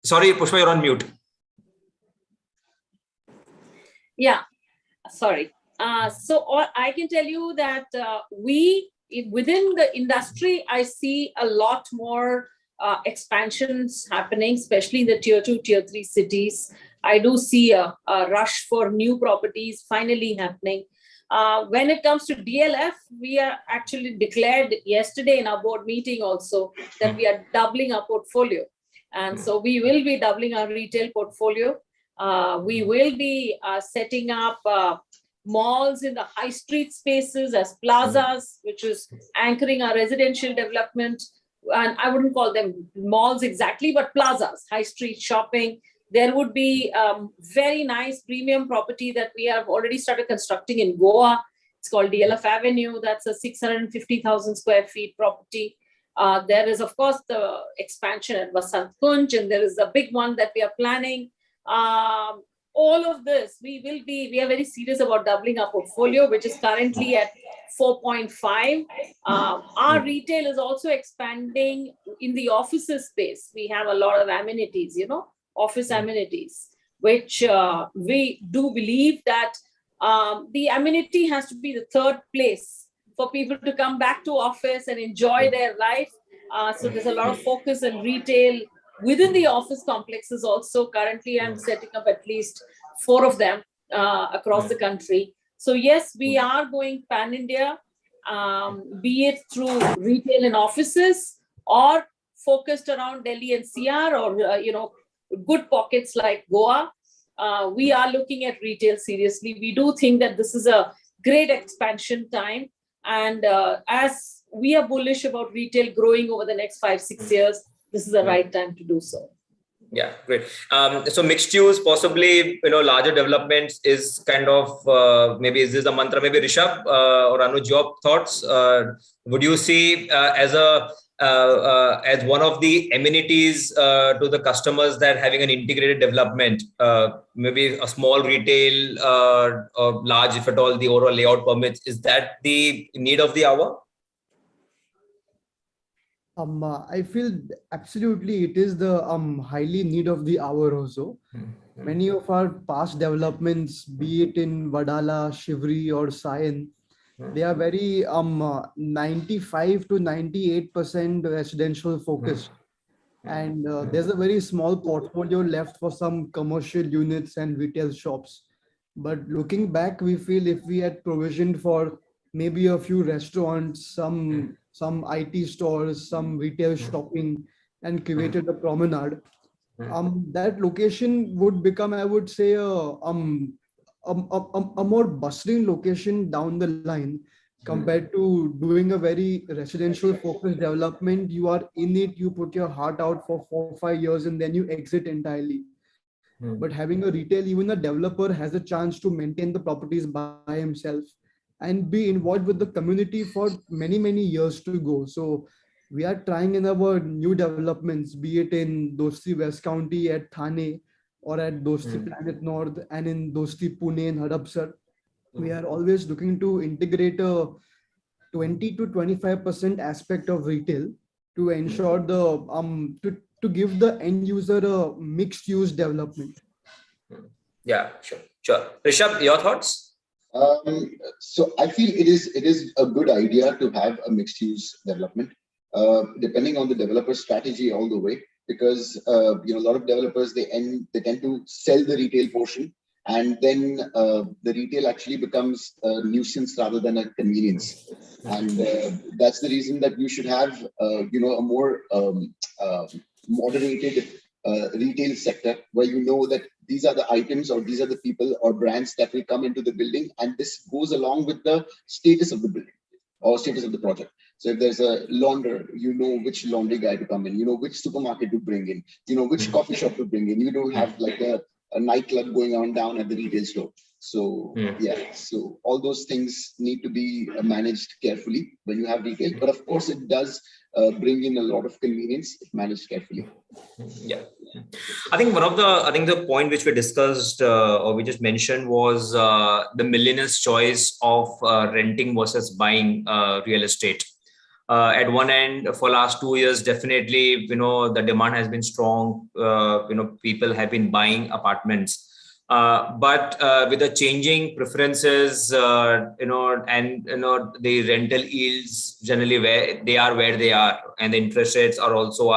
Speaker 21: Sorry, Pushpa, you're on mute.
Speaker 4: Yeah, sorry. So I can tell you that within the industry, I see a lot more expansions happening, especially in the tier 2, tier 3 cities. I do see a rush for new properties finally happening. When it comes to DLF, we are actually declared yesterday in our board meeting also that we are doubling our portfolio. And so we will be doubling our retail portfolio. We will be setting up malls in the high street spaces as plazas, which is anchoring our residential development. And I wouldn't call them malls exactly, but plazas, high street shopping. There would be very nice premium property that we have already started constructing in Goa. It's called DLF Avenue. That's a 650,000 square feet property. There is, of course, the expansion at Vasant Kunj, and there is a big one that we are planning. All of this, we are very serious about doubling our portfolio, which is currently at 4.5. Our retail is also expanding in the offices space. We have a lot of amenities, office amenities, which we do believe that the amenity has to be the third place for people to come back to office and enjoy their life. So there's a lot of focus on retail within the office complexes also. Currently, I'm setting up at least 4 of them across the country. So yes, we are going pan-India, be it through retail and offices or focused around Delhi and CR or, good pockets like Goa. We are looking at retail seriously. We do think that this is a great expansion time. And as we are bullish about retail growing over the next 5-6 years, this is the right time to do so.
Speaker 21: Yeah, great. So mixed use, possibly, larger developments is kind of, maybe is this a mantra, maybe Rishabh or Anuj, your thoughts? Would you see as one of the amenities to the customers that having an integrated development, maybe a small retail or large, if at all, the overall layout permits, is that the need of the hour?
Speaker 22: I feel absolutely it is the highly need of the hour also. Many of our past developments, be it in Vadala, Shivri or Sion, they are very 95 to 98% residential focused. And there's a very small portfolio left for some commercial units and retail shops. But looking back, we feel if we had provisioned for maybe a few restaurants, some IT stores, some retail shopping, and created a promenade, that location would become, I would say, a more bustling location down the line compared to doing a very residential focused development. You are in it, you put your heart out for 4 or 5 years, and then you exit entirely. But having a retail, even a developer has a chance to maintain the properties by himself and be involved with the community for many, many years to go. So we are trying in our new developments, be it in Dosti West County at Thane or at Dosti Planet North and in Dosti Pune and Hadapsar. We are always looking to integrate a 20 to 25% aspect of retail to ensure to give the end user a mixed use development.
Speaker 21: Yeah, sure. Rishabh, your thoughts?
Speaker 2: So I feel it is a good idea to have a mixed use development, depending on the developer strategy all the way, because a lot of developers they tend to sell the retail portion, and then the retail actually becomes a nuisance rather than a convenience. And that's the reason that you should have a more moderated retail sector, where that these are the items or these are the people or brands that will come into the building, and this goes along with the status of the building or status of the project. So if there's a launderer, which laundry guy to come in, which supermarket to bring in, which coffee shop to bring in. You don't have like a nightclub going on down at the retail store. So so all those things need to be managed carefully when you have retail. But of course, it does bring in a lot of convenience if managed carefully.
Speaker 21: Yeah, I think the point which we discussed or we just mentioned was the millennials' choice of renting versus buying real estate. At one end, for last 2 years, definitely, the demand has been strong. People have been buying apartments. But with the changing preferences, the rental yields generally where they are, and the interest rates are also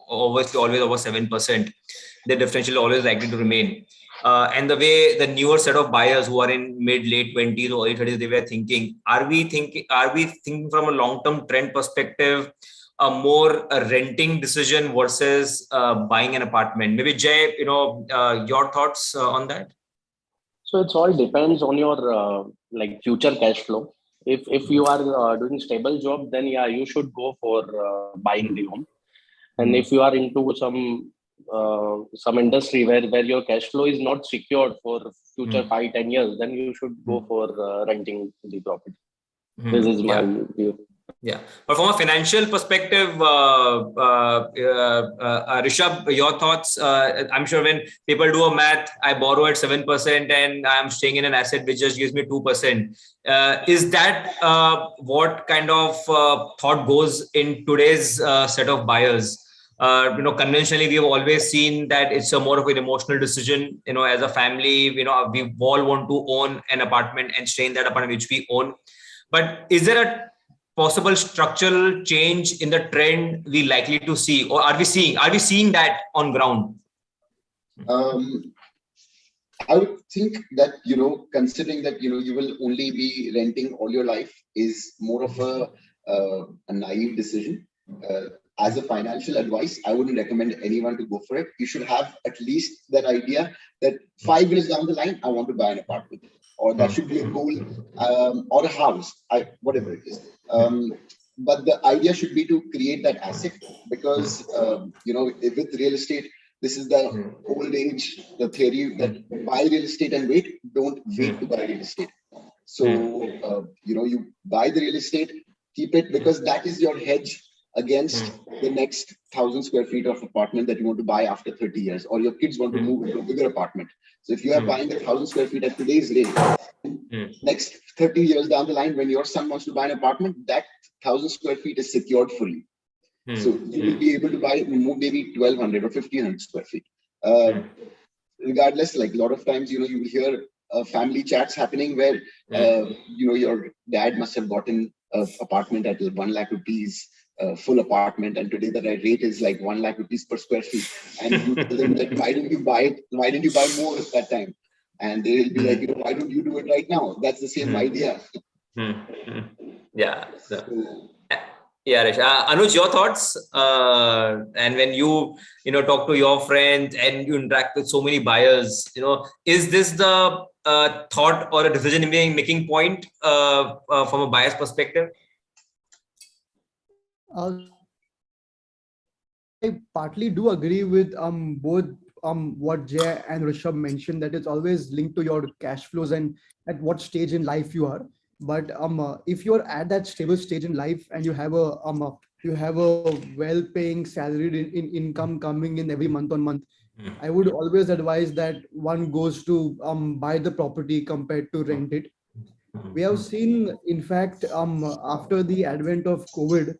Speaker 21: always over 7%. The differential always likely to remain. And the way the newer set of buyers who are in late 20s or early 30s, they were thinking, are we thinking from a long-term trend perspective, a renting decision versus buying an apartment? Maybe Jay, your thoughts on that?
Speaker 3: So it's all depends on your future cash flow. If you are doing stable job, then yeah, you should go for buying the home. And if you are into some industry where your cash flow is not secured for future 5-10 years, then you should go for renting the property. This is my view.
Speaker 21: Yeah, but from a financial perspective, Rishabh, your thoughts? I'm sure when people do a math, I borrow at 7% and I'm staying in an asset which just gives me 2%. Is that what kind of thought goes in today's set of buyers? Conventionally, we have always seen that it's a more of an emotional decision. As a family, we all want to own an apartment and stay in that apartment which we own. But is there a possible structural change in the trend we likely to see, or are we seeing that on ground?
Speaker 2: I would think that, considering that, you will only be renting all your life is more of a naive decision. As a financial advice, I wouldn't recommend anyone to go for it. You should have at least that idea that 5 years down the line, I want to buy an apartment, or that should be a goal, or a house, whatever it is. But the idea should be to create that asset, because, with real estate, this is the old age, the theory that buy real estate and wait, don't wait to buy real estate. So, you buy the real estate, keep it, because that is your hedge against the next 1,000 square feet of apartment that you want to buy after 30 years, or your kids want to move into a bigger apartment. So if you are buying the 1,000 square feet at today's rate, next 30 years down the line, when your son wants to buy an apartment, that 1,000 square feet is secured fully. So you will be able to buy maybe 1,200 or 1,500 square feet. Regardless, like a lot of times, you will hear family chats happening where, your dad must have gotten an apartment at 1 lakh rupees, full apartment, and today the rate is like 1 lakh rupees per square feet. And you tell them that, why didn't you buy it? Why didn't you buy more at that time? And they'll be like, why don't you do it right now? That's the same idea.
Speaker 21: Yeah. Yeah, Rish. Anuj, your thoughts? And when you talk to your friends and you interact with so many buyers, is this the thought or a decision-making point from a buyer's perspective?
Speaker 22: I partly do agree with both what Jay and Rishabh mentioned, that it's always linked to your cash flows and at what stage in life you are. But if you're at that stable stage in life and you have a well-paying salaried income coming in every month on month, I would always advise that one goes to buy the property compared to rent it. We have seen, in fact, after the advent of COVID,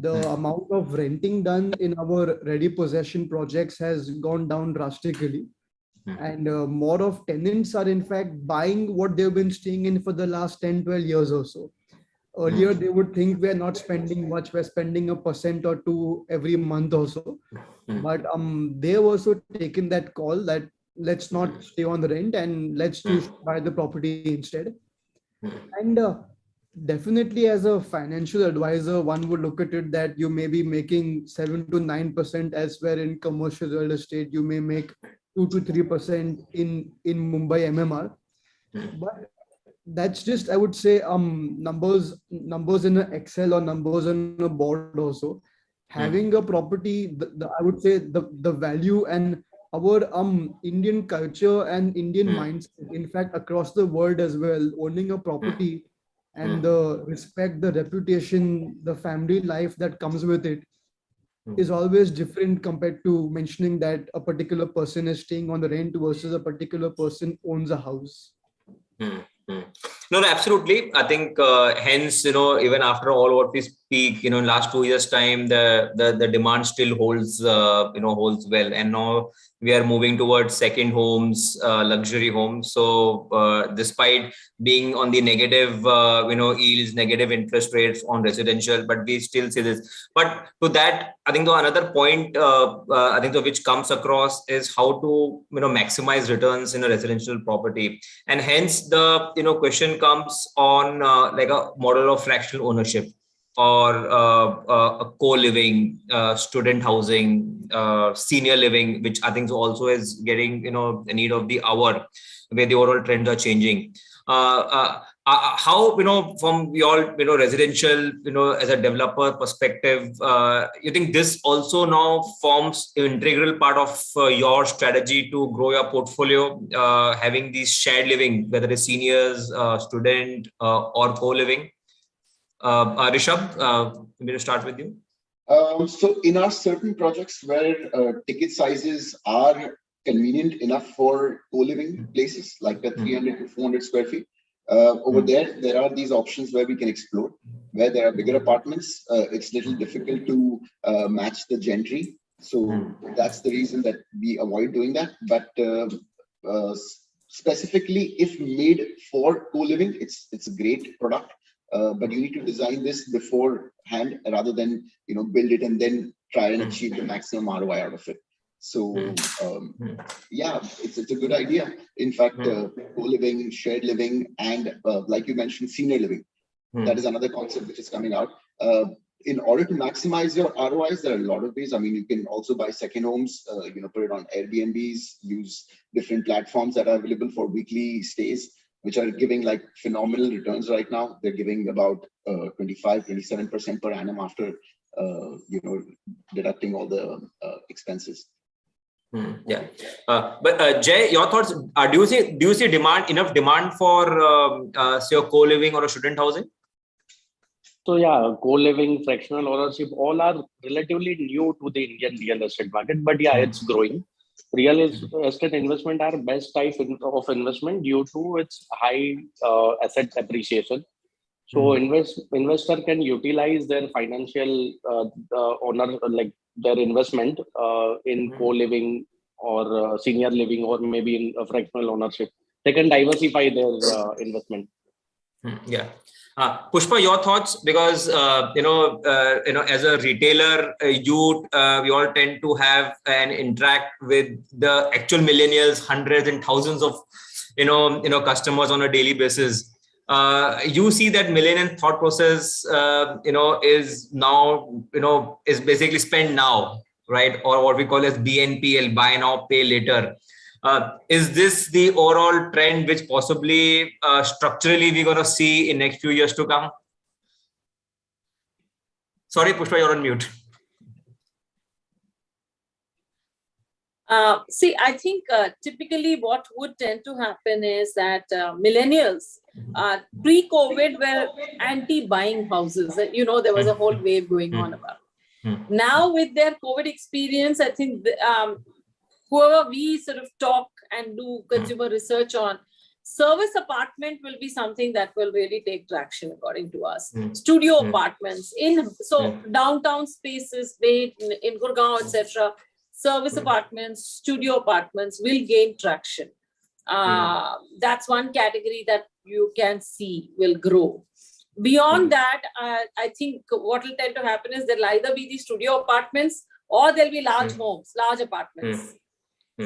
Speaker 22: the amount of renting done in our ready possession projects has gone down drastically. And more of tenants are in fact buying what they've been staying in for the last 10-12 years or so. Earlier, they would think we're not spending much, we're spending 1% or 2% every month or so. But they've also taken that call that let's not stay on the rent and let's choose to buy the property instead. And definitely, as a financial advisor, one would look at it that you may be making 7 to 9% elsewhere in commercial real estate. You may make 2 to 3% in Mumbai MMR. But that's just, I would say, numbers in an Excel or numbers on a board also. Having a property, I would say the value and our Indian culture and Indian mindset, in fact, across the world as well, owning a property and the respect, the reputation, the family life that comes with it is always different compared to mentioning that a particular person is staying on the rent versus a particular person owns a house.
Speaker 21: No, absolutely. I think hence, even after all what we speak, in last 2 years' time, the demand still holds, holds well. And now we are moving towards second homes, luxury homes. So despite being on the negative, yields, negative interest rates on residential, but we still see this. But to that, I think another point, I think which comes across is how to, maximize returns in a residential property. And hence the, question comes on like a model of fractional ownership or a co-living, student housing, senior living, which I think also is getting, the need of the hour, where the overall trends are changing. How, from your, residential, as a developer perspective, you think this also now forms an integral part of your strategy to grow your portfolio, having these shared living, whether it's seniors, student, or co-living? Rishabh, I'm going to start with you.
Speaker 2: So in our certain projects where ticket sizes are convenient enough for co-living places, like the 300 to 400 square feet, over there are these options where we can explore. Where there are bigger apartments, it's a little difficult to match the gentry. So that's the reason that we avoid doing that. But specifically, if made for co-living, it's a great product. But you need to design this beforehand rather than build it and then try and achieve the maximum ROI out of it. So yeah, it's a good idea. In fact, co-living, shared living, and like you mentioned, senior living. That is another concept which is coming out. In order to maximize your ROIs, there are a lot of ways. I mean, you can also buy second homes, put it on Airbnbs, use different platforms that are available for weekly stays, which are giving like phenomenal returns right now. They're giving about 25, 27% per annum after, deducting all the expenses.
Speaker 21: Yeah, but Jay, your thoughts? Do you see enough demand for say a co-living or a student housing?
Speaker 3: So yeah, co-living, fractional ownership, all are relatively new to the Indian real estate market, but yeah, it's growing. Real estate investment are best type of investment due to its high asset appreciation. So investor can utilize their financial owner, like their investment in co-living or senior living, or maybe in a fractional ownership. They can diversify their investment.
Speaker 21: Yeah. Pushpa, your thoughts? Because as a retailer, we all tend to have and interact with the actual millennials, hundreds and thousands of customers on a daily basis. You see that millennial thought process, is now, is basically spend now, right? Or what we call as BNPL, buy now, pay later. Is this the overall trend which possibly structurally we're going to see in next few years to come? Sorry, Pushpa, you're on mute.
Speaker 4: See, I think typically what would tend to happen is that millennials pre-COVID were anti-buying houses. There was a whole wave going on about it. Now with their COVID experience, I think whoever we sort of talk and do consumer research on, service apartment will be something that will really take traction according to us. Studio apartments downtown spaces, in Gurgaon, etc. Service apartments, studio apartments will gain traction. That's one category that you can see will grow. Beyond that, I think what will tend to happen is there'll either be the studio apartments or there'll be large homes, large apartments.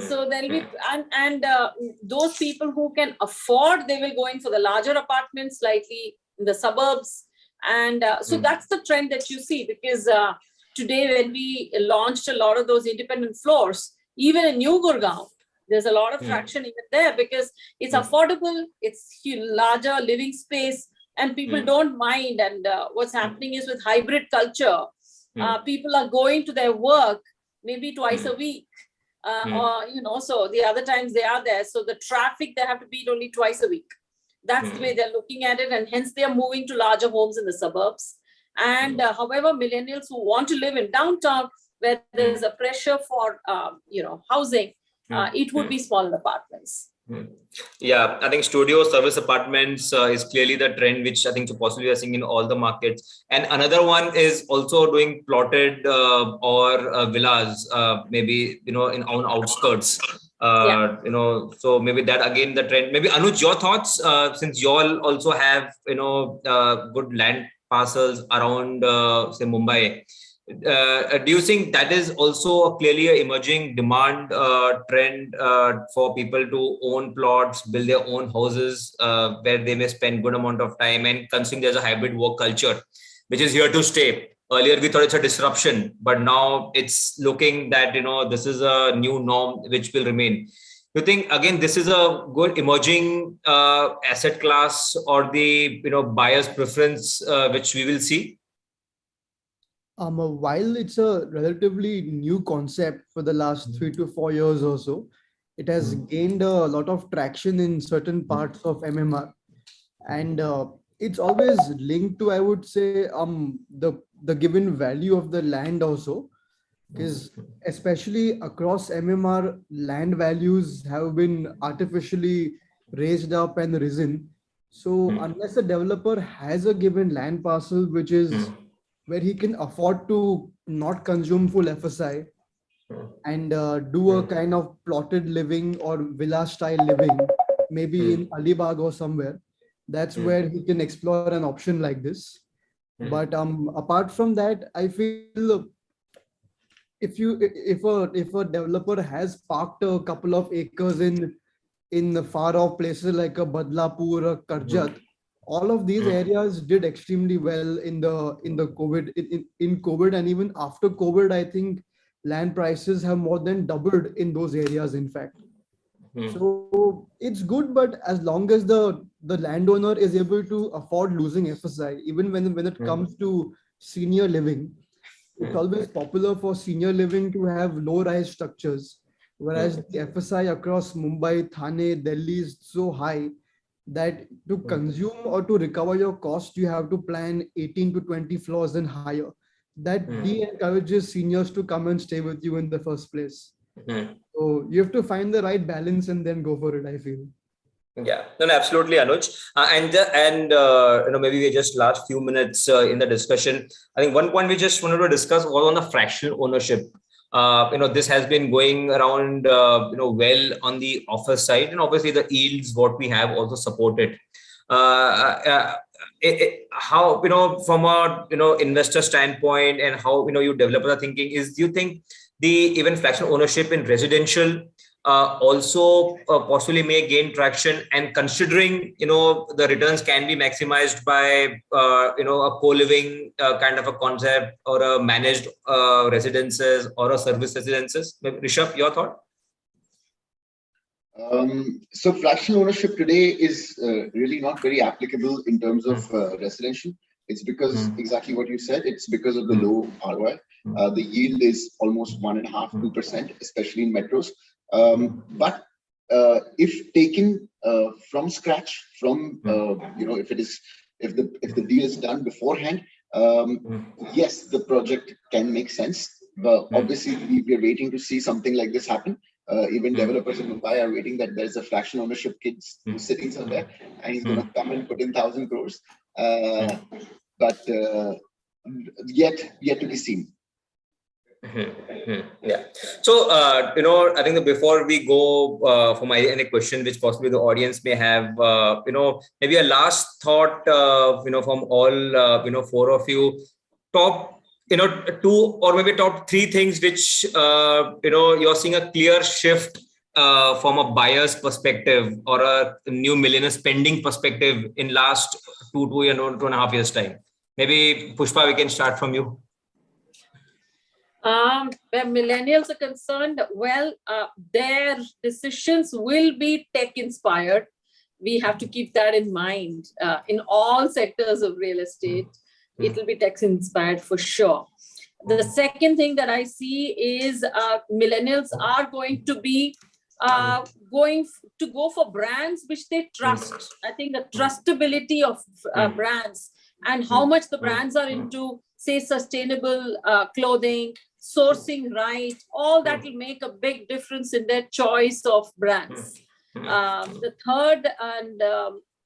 Speaker 4: So there'll be, and those people who can afford, they will go in for the larger apartments, slightly in the suburbs. And so that's the trend that you see, because today when we launched a lot of those independent floors, even in New Gurgaon, there's a lot of traction even there because it's affordable, it's larger living space, and people don't mind. And what's happening is with hybrid culture, people are going to their work maybe twice a week. So the other times they are there. So the traffic, they have to beat only twice a week. That's the way they're looking at it. And hence they are moving to larger homes in the suburbs. And however, millennials who want to live in downtown, where there's a pressure for, housing, it would be smaller apartments.
Speaker 21: Yeah, I think studio service apartments is clearly the trend, which I think possibly we are seeing in all the markets. And another one is also doing plotted or villas, maybe, in on outskirts. So maybe that again the trend. Maybe Anuj, your thoughts, since you all also have good land parcels around say Mumbai. Do you think that is also clearly an emerging demand trend for people to own plots, build their own houses where they may spend good amount of time, and considering there's a hybrid work culture, which is here to stay. Earlier, we thought it's a disruption, but now it's looking that, this is a new norm which will remain. You think, again, this is a good emerging asset class or the, buyer's preference which we will see?
Speaker 22: While it's a relatively new concept for the last 3 to 4 years or so, it has gained a lot of traction in certain parts of MMR, and it's always linked to, I would say, the given value of the land also, because especially across MMR, land values have been artificially raised up and risen. So unless a developer has a given land parcel which is where he can afford to not consume full FSI and do a kind of plotted living or villa style living, maybe in Alibag or somewhere, that's where he can explore an option like this. But apart from that, I feel if a developer has parked a couple of acres in the far off places like a Badlapur or Karjat, all of these areas did extremely well in the COVID in COVID, and even after COVID, I think land prices have more than doubled in those areas, in fact. So it's good, but as long as the landowner is able to afford losing FSI, even when it comes to senior living, it's always popular for senior living to have low-rise structures, whereas the FSI across Mumbai, Thane, Delhi is so high that to consume or to recover your cost, you have to plan 18 to 20 floors and higher. That de-encourages seniors to come and stay with you in the first place. So you have to find the right balance and then go for it, I feel.
Speaker 21: Yeah, no, absolutely, Anuj. Maybe we just last few minutes in the discussion. I think one point we just wanted to discuss was on the fractional ownership. This has been going around, well on the office side, and obviously the yields what we have also support it. How, from a, investor standpoint, and how, you developer are thinking is, do you think the even fractional ownership in residential also possibly may gain traction, and considering, the returns can be maximized by, a co-living kind of a concept, or a managed residences, or a service residences? Maybe Rishabh, your thought?
Speaker 2: So fractional ownership today is really not very applicable in terms of residential. It's because exactly what you said. It's because of the low ROI. The yield is almost 1.5–2%, especially in metros. But if taken from scratch, from if the deal is done beforehand, yes, the project can make sense. But obviously, we are waiting to see something like this happen. Even developers in Mumbai are waiting that there's a fractional ownership kid who's sitting somewhere and he's going to come and put in 1,000 crores. But yet to be seen.
Speaker 21: Yeah. So, I think that before we go for any question, which possibly the audience may have, maybe a last thought, from all, four of you, top, 2 or maybe top 3 things which, you're seeing a clear shift from a buyer's perspective or a new millennial spending perspective in last 2.5 years time. Maybe Pushpa, we can start from you.
Speaker 4: Where millennials are concerned, their decisions will be tech inspired. We have to keep that in mind. In all sectors of real estate, it will be tech inspired for sure. The second thing that I see is millennials are going to be going to go for brands which they trust. I think the trustability of brands and how much the brands are into, say, sustainable clothing, sourcing right, all that will make a big difference in their choice of brands. The third and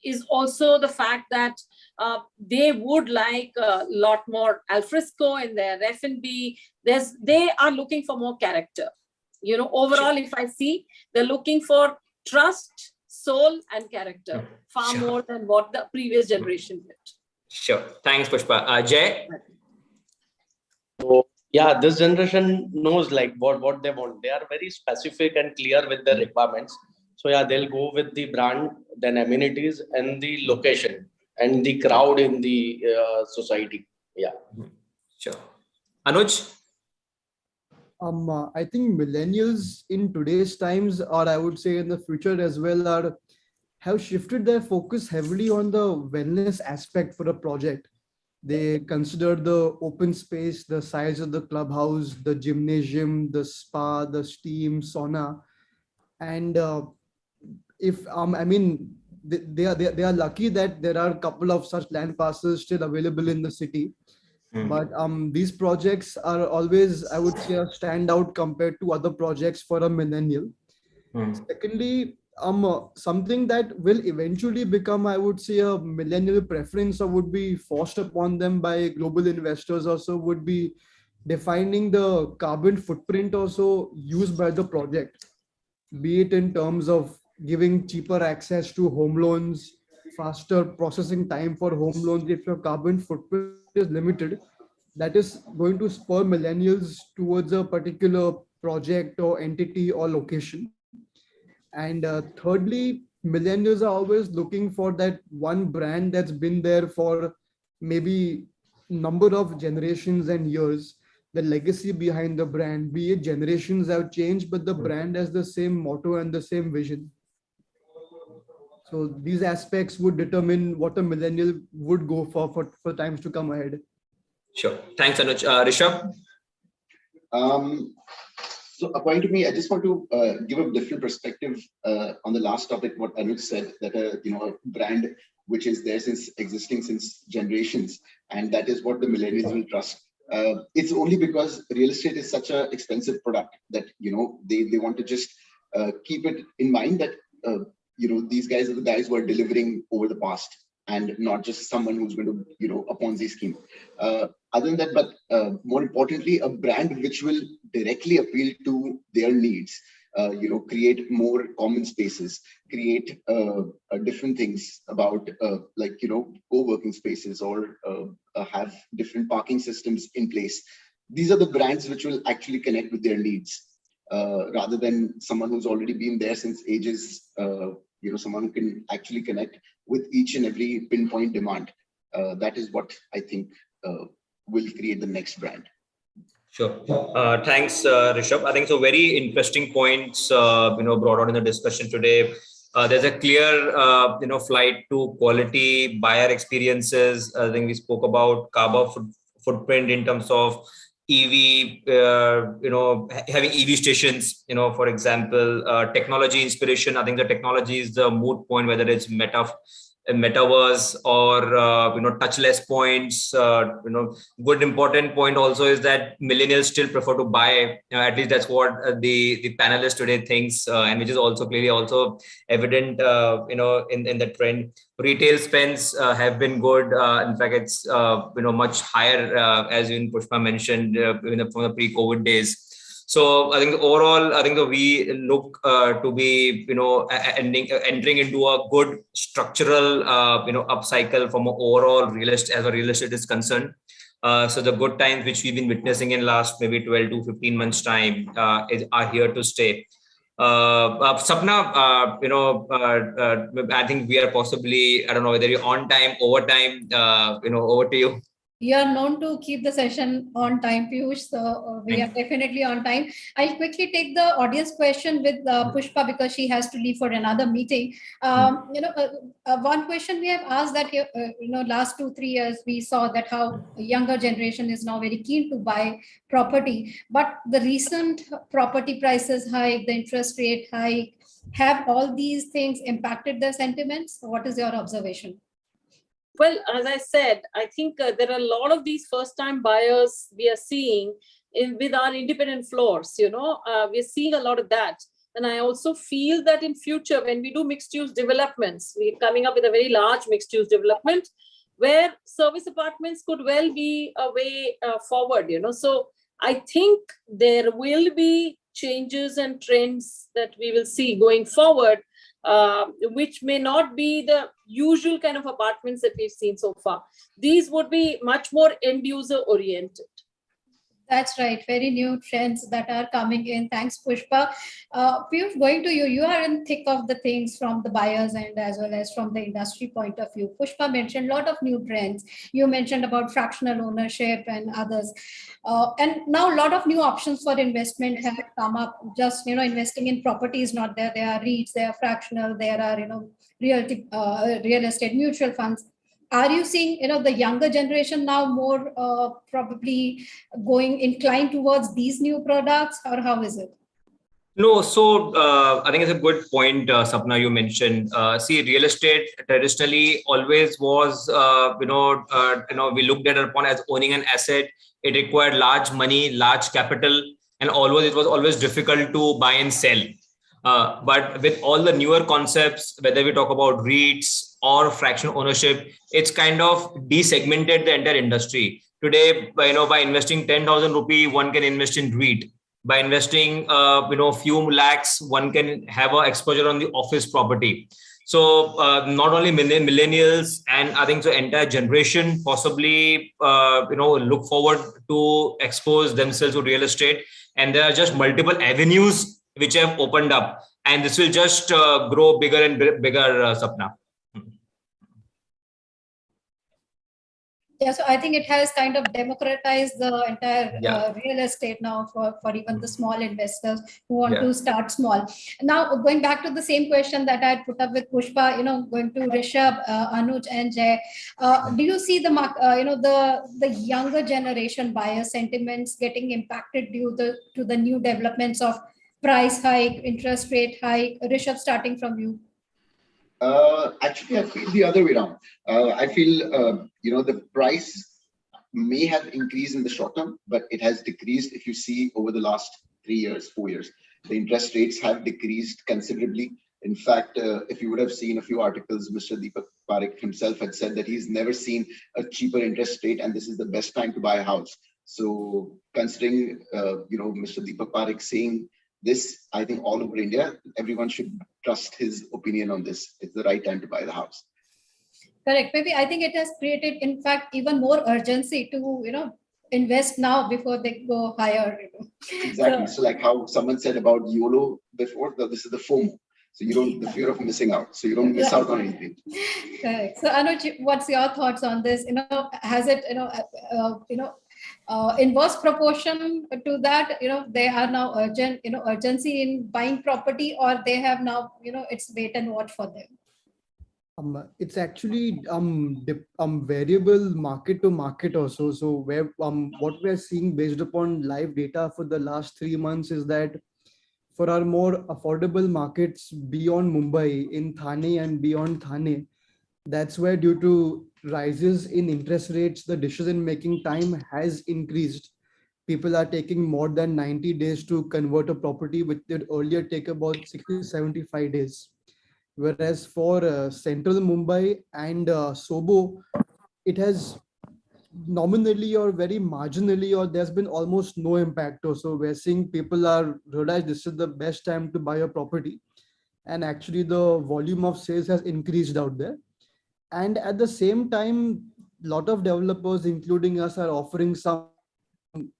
Speaker 4: is also the fact that they would like a lot more alfresco in their F&B. They are looking for more character. You know, overall, if I see, they're looking for trust, soul, and character far more than what the previous generation did.
Speaker 21: Sure. Thanks, Pushpa. Jay?
Speaker 3: So yeah, this generation knows like what they want. They are very specific and clear with their requirements. So yeah, they'll go with the brand, then amenities, and the location and the crowd in the society. Yeah.
Speaker 21: Sure. Anuj?
Speaker 22: I think millennials in today's times, or I would say in the future as well, have shifted their focus heavily on the wellness aspect for a project. They consider the open space, the size of the clubhouse, the gymnasium, the spa, the steam, sauna, and if I mean they are lucky that there are a couple of such land parcels still available in the city. But these projects are always, I would say, a standout compared to other projects for a millennial. Secondly, something that will eventually become, I would say, a millennial preference or would be forced upon them by global investors also would be defining the carbon footprint also used by the project, be it in terms of giving cheaper access to home loans, faster processing time for home loans if your carbon footprint is limited. That is going to spur millennials towards a particular project or entity or location. And thirdly, millennials are always looking for that one brand that's been there for maybe number of generations and years. The legacy behind the brand, be it generations have changed, but the brand has the same motto and the same vision. So these aspects would determine what a millennial would go for times to come ahead.
Speaker 21: Sure. Thanks, Anuj. Rishabh?
Speaker 2: So according to me, I just want to give a different perspective on the last topic, what Anuj said, that a brand which is there existing since generations, and that is what the millennials will trust. It's only because real estate is such an expensive product that they want to just keep it in mind that these guys are the guys who are delivering over the past, and not just someone who's going to a Ponzi scheme. Other than that, but more importantly, a brand which will directly appeal to their needs. Create more common spaces, create different things about co-working spaces, or have different parking systems in place. These are the brands which will actually connect with their needs, rather than someone who's already been there since ages. Someone who can actually connect with each and every pinpoint demand. That is what I think will create the next brand.
Speaker 21: Sure. Thanks, Rishabh. I think so. Very interesting points, brought out in the discussion today. There's a clear, flight to quality buyer experiences. I think we spoke about carbon footprint in terms of EV, having EV stations, for example, technology inspiration. I think the technology is the moot point, whether it's metaverse or touchless points. Good important point also is that millennials still prefer to buy. At least that's what the panelist today thinks, and which is also clearly also evident in the trend. Retail spends have been good. In fact, it's much higher, as even Pushpa mentioned, from the pre-COVID days. So I think overall, I think that we look to be, entering into a good structural, upcycle from an overall real estate, as a real estate is concerned. So the good times which we've been witnessing in last maybe 12 to 15 months time are here to stay. Sapna, I think we are possibly, I don't know whether you're on time, overtime, over to you.
Speaker 1: You are known to keep the session on time, Piyush, so we are definitely on time. I'll quickly take the audience question with Pushpa because she has to leave for another meeting. One question we have asked that, last 2-3 years, we saw that how younger generation is now very keen to buy property, but the recent property prices hike, the interest rate hike, have all these things impacted their sentiments? What is your observation?
Speaker 4: Well, as I said, I think there are a lot of these first-time buyers we are seeing with our independent floors. We're seeing a lot of that. And I also feel that in future, when we do mixed use developments, we're coming up with a very large mixed use development where service apartments could well be a way forward, So I think there will be changes and trends that we will see going forward, which may not be the usual kind of apartments that we've seen so far. These would be much more end user oriented.
Speaker 1: That's right. Very new trends that are coming in. Thanks, Pushpa. Piyush, going to you. You are in thick of the things from the buyers and as well as from the industry point of view. Pushpa mentioned a lot of new trends. You mentioned about fractional ownership and others. And now a lot of new options for investment have come up. Just, investing in property is not there. There are REITs, there are fractional, there are, realty, real estate mutual funds. Are you seeing, the younger generation now more probably going inclined towards these new products, or how is it?
Speaker 21: No, so I think it's a good point, Sapna, you mentioned. See, real estate traditionally always was, we looked at it upon as owning an asset. It required large money, large capital, and it was always difficult to buy and sell. But with all the newer concepts, whether we talk about REITs or fractional ownership, it's kind of desegmented the entire industry. Today, by investing 10,000 rupee, one can invest in REIT. By investing, few lakhs, one can have an exposure on the office property. So not only millennials and I think the entire generation possibly, look forward to expose themselves to real estate. And there are just multiple avenues which have opened up, and this will just grow bigger and bigger, Sapna.
Speaker 1: Yeah, so I think it has kind of democratized the entire real estate now for even the small investors who want to start small. Now, going back to the same question that I had put up with Pushpa, going to Rishabh, Anuj, and Jay, do you see the the younger generation buyer sentiments getting impacted due to the new developments of price hike, interest rate hike? Rishabh, starting from you.
Speaker 2: Actually, I feel the other way around. I feel, the price may have increased in the short term, but it has decreased. If you see over the last 3 years, 4 years, the interest rates have decreased considerably. In fact, if you would have seen a few articles, Mr. Deepak Parekh himself had said that he's never seen a cheaper interest rate, and this is the best time to buy a house. So considering, Mr. Deepak Parekh saying this, I think all over India, everyone should trust his opinion on this. It's the right time to buy the house.
Speaker 1: Correct. Maybe I think it has created, in fact, even more urgency to, invest now before they go higher.
Speaker 2: Exactly. So like how someone said about YOLO before, this is the FOMO. So you don't, the fear of missing out. So you don't miss out on anything.
Speaker 1: Correct. So Anuj, what's your thoughts on this? Has it, inverse proportion to that, they are now urgency in buying property, or they have now, it's wait and watch for them?
Speaker 22: It's actually variable market to market also. So where what we are seeing based upon live data for the last 3 months is that for our more affordable markets beyond Mumbai, in Thane and beyond Thane, that's where due to rises in interest rates, the decision-making time has increased. People are taking more than 90 days to convert a property, which did earlier take about 60 to 75 days. Whereas for central Mumbai and Sobo, it has nominally or very marginally, or there's been almost no impact. So we're seeing people are realize this is the best time to buy a property. And actually the volume of sales has increased out there. And at the same time, a lot of developers, including us, are offering some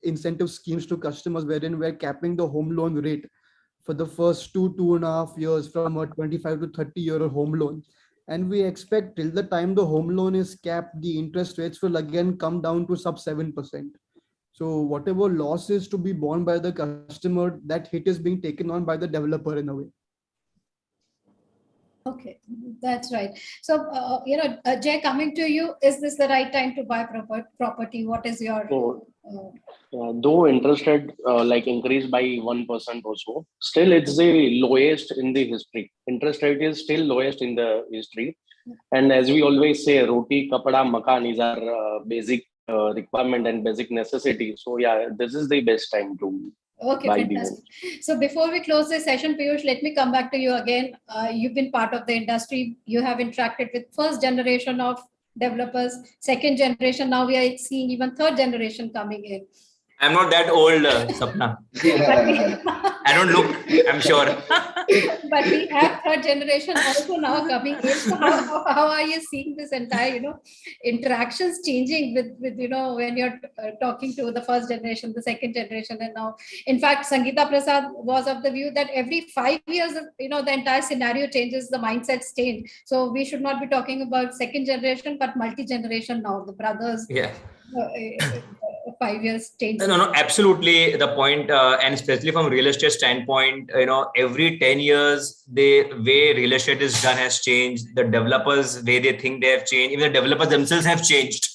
Speaker 22: incentive schemes to customers wherein we're capping the home loan rate for the first 2.5 years from a 25 to 30-year home loan. And we expect till the time the home loan is capped, the interest rates will again come down to sub 7%. So whatever loss is to be borne by the customer, that hit is being taken on by the developer in a way.
Speaker 1: Okay, that's right. So, Jay, coming to you, is this the right time to buy property? What is your...
Speaker 3: Though interest rate increased by 1% or so, still it's the lowest in the history. Interest rate is still lowest in the history. And as we always say, roti, kapada, makan is our basic requirement and basic necessity. So yeah, this is the best time to
Speaker 1: Okay, fantastic. So before we close this session, Piyush, let me come back to you again. You've been part of the industry. You have interacted with first generation of developers, second generation. Now we are seeing even third generation coming in.
Speaker 21: I'm not that old, Sapna. I don't look, I'm sure.
Speaker 1: But we have third generation also now coming in. So how are you seeing this entire, interactions changing with when you're talking to the first generation, the second generation, and now, in fact, Sangeeta Prasad was of the view that every 5 years, the entire scenario changes, the mindsets change. So we should not be talking about second generation, but multi-generation now, the brothers.
Speaker 21: Yeah.
Speaker 1: 5 years change.
Speaker 21: No, absolutely the point, and especially from real estate standpoint, every 10 years, the way real estate is done has changed. The developers, way they think they have changed. Even the developers themselves have changed,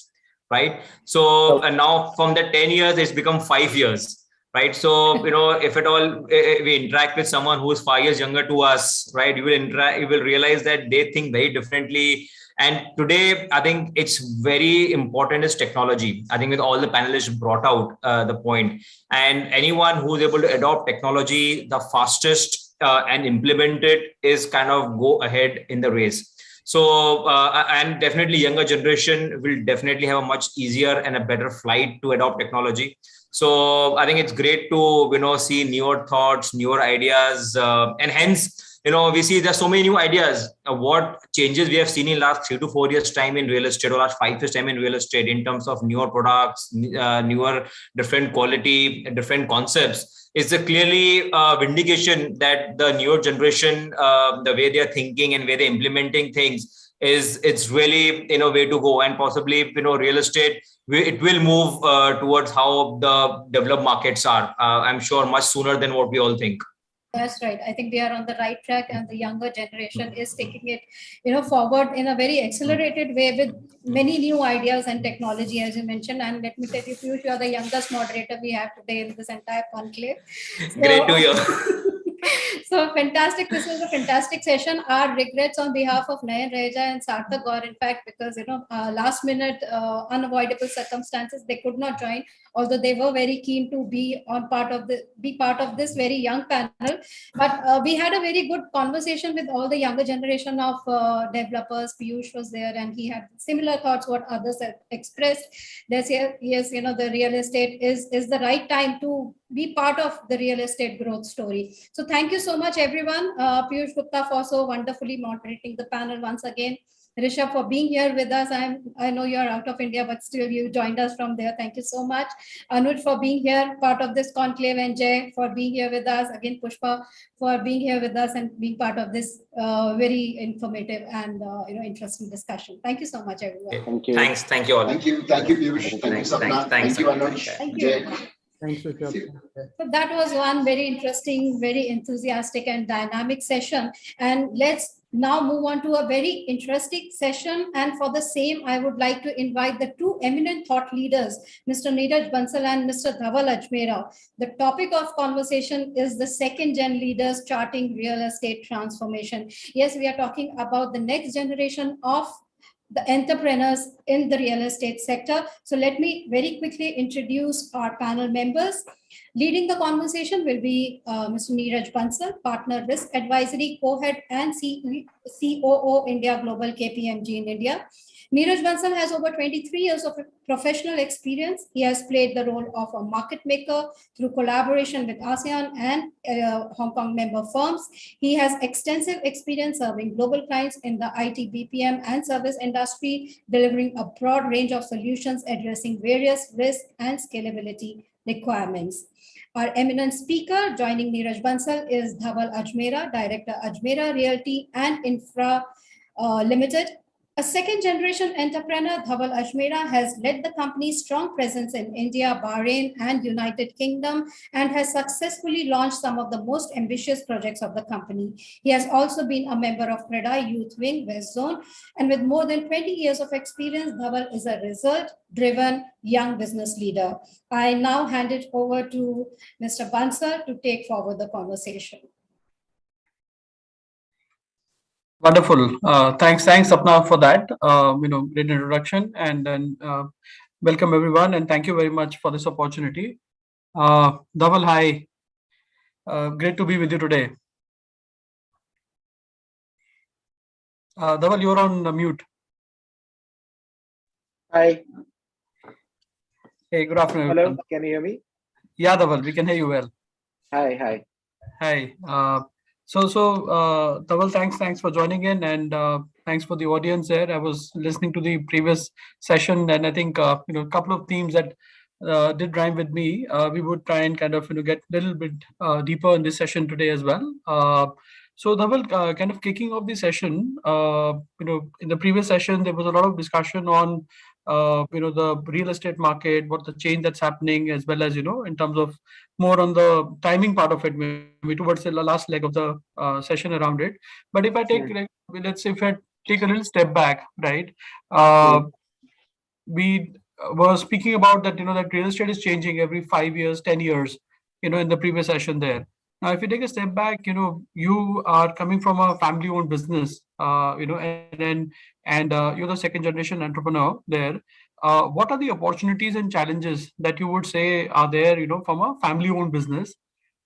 Speaker 21: right? So and now from the 10 years, it's become 5 years, right? So, if at all we interact with someone who is 5 years younger to us, right, you will realize that they think very differently. And today, I think it's very important is technology. I think with all the panelists brought out the point, and anyone who's able to adopt technology the fastest and implement it is kind of go ahead in the race. So, and definitely younger generation will definitely have a much easier and a better flight to adopt technology. So I think it's great to, see newer thoughts, newer ideas, and hence, we see there's so many new ideas. What changes we have seen in last 3 to 4 years time in real estate or last 5 years time in real estate in terms of newer products, newer, different quality, different concepts is a clearly vindication that the newer generation, the way they're thinking and way they're implementing things it's really, way to go. And possibly, real estate, it will move towards how the developed markets are. I'm sure much sooner than what we all think.
Speaker 1: That's right. I think we are on the right track, and the younger generation is taking it, forward in a very accelerated way with many new ideas and technology, as you mentioned. And let me tell you, Piyush, you are the youngest moderator we have today in this entire conclave. So,
Speaker 21: great to hear.
Speaker 1: So fantastic. This was a fantastic session. Our regrets on behalf of Nayan Reja and Sarthak Gaur, in fact, because, last minute unavoidable circumstances, they could not join, although they were very keen to be part of this very young panel. But we had a very good conversation with all the younger generation of developers. Piyush was there, and he had similar thoughts what others have expressed. Yes, the real estate is the right time to be part of the real estate growth story. So thank you so much, everyone. Piyush Gupta for so wonderfully moderating the panel once again. Rishabh for being here with us. I know you're out of India, but still you joined us from there. Thank you so much. Anuj for being here, part of this conclave, and Jay for being here with us. Again, Pushpa for being here with us and being part of this very informative and interesting discussion. Thank you so much, everyone.
Speaker 21: Thank you. Thanks. Thank you all.
Speaker 2: Thank you, Piyush. Thank you, Sapna. Thank you, Anuj.
Speaker 1: Thank you.
Speaker 22: Thanks, Rishabh.
Speaker 1: So that was one very interesting, very enthusiastic and dynamic session. And let's now move on to a very interesting session. And for the same, I would like to invite the two eminent thought leaders, Mr. Neeraj Bansal and Mr. Dhaval Ajmera. The topic of conversation is the second gen leaders charting real estate transformation. Yes, we are talking about the next generation of the entrepreneurs in the real estate sector. So let me very quickly introduce our panel members. Leading the conversation will be Mr. Neeraj Bansal, Partner Risk Advisory, Co-Head and COO India Global KPMG in India. Neeraj Bansal has over 23 years of professional experience. He has played the role of a market maker through collaboration with ASEAN and Hong Kong member firms. He has extensive experience serving global clients in the IT, BPM, and service industry, delivering a broad range of solutions addressing various risk and scalability requirements. Our eminent speaker joining Neeraj Bansal is Dhaval Ajmera, Director, Ajmera Realty and Infra Limited. A second-generation entrepreneur, Dhaval Ajmera has led the company's strong presence in India, Bahrain, and United Kingdom, and has successfully launched some of the most ambitious projects of the company. He has also been a member of CREDA Youth Wing, West Zone, and with more than 20 years of experience, Dhaval is a result-driven young business leader. I now hand it over to Mr. Bansal to take forward the conversation.
Speaker 6: Wonderful. Thanks, Sapna, for that. Great introduction, and then welcome everyone, and thank you very much for this opportunity. Dhaval, hi. Great to be with you today. Dhaval, you're on mute.
Speaker 5: Hi.
Speaker 6: Hey, good afternoon.
Speaker 5: Hello, can you hear me?
Speaker 6: Yeah, Dhaval, we can hear you well.
Speaker 5: Hi.
Speaker 6: Hi. Dhaval, thanks for joining in, and thanks for the audience there. I was listening to the previous session, and I think a couple of themes that did rhyme with me. We would try and kind of get a little bit deeper in this session today as well. So Dhaval, kind of kicking off the session, in the previous session there was a lot of discussion on the real estate market, what the change that's happening, as well as in terms of more on the timing part of it, maybe towards the last leg of the session around it. But if I take, let's say, if I take a little step back, right? We were speaking about that, that real estate is changing every 5 years, 10 years, in the previous session there. Now, if you take a step back, you are coming from a family-owned business, and you're the second generation entrepreneur there. What are the opportunities and challenges that you would say are there, from a family-owned business?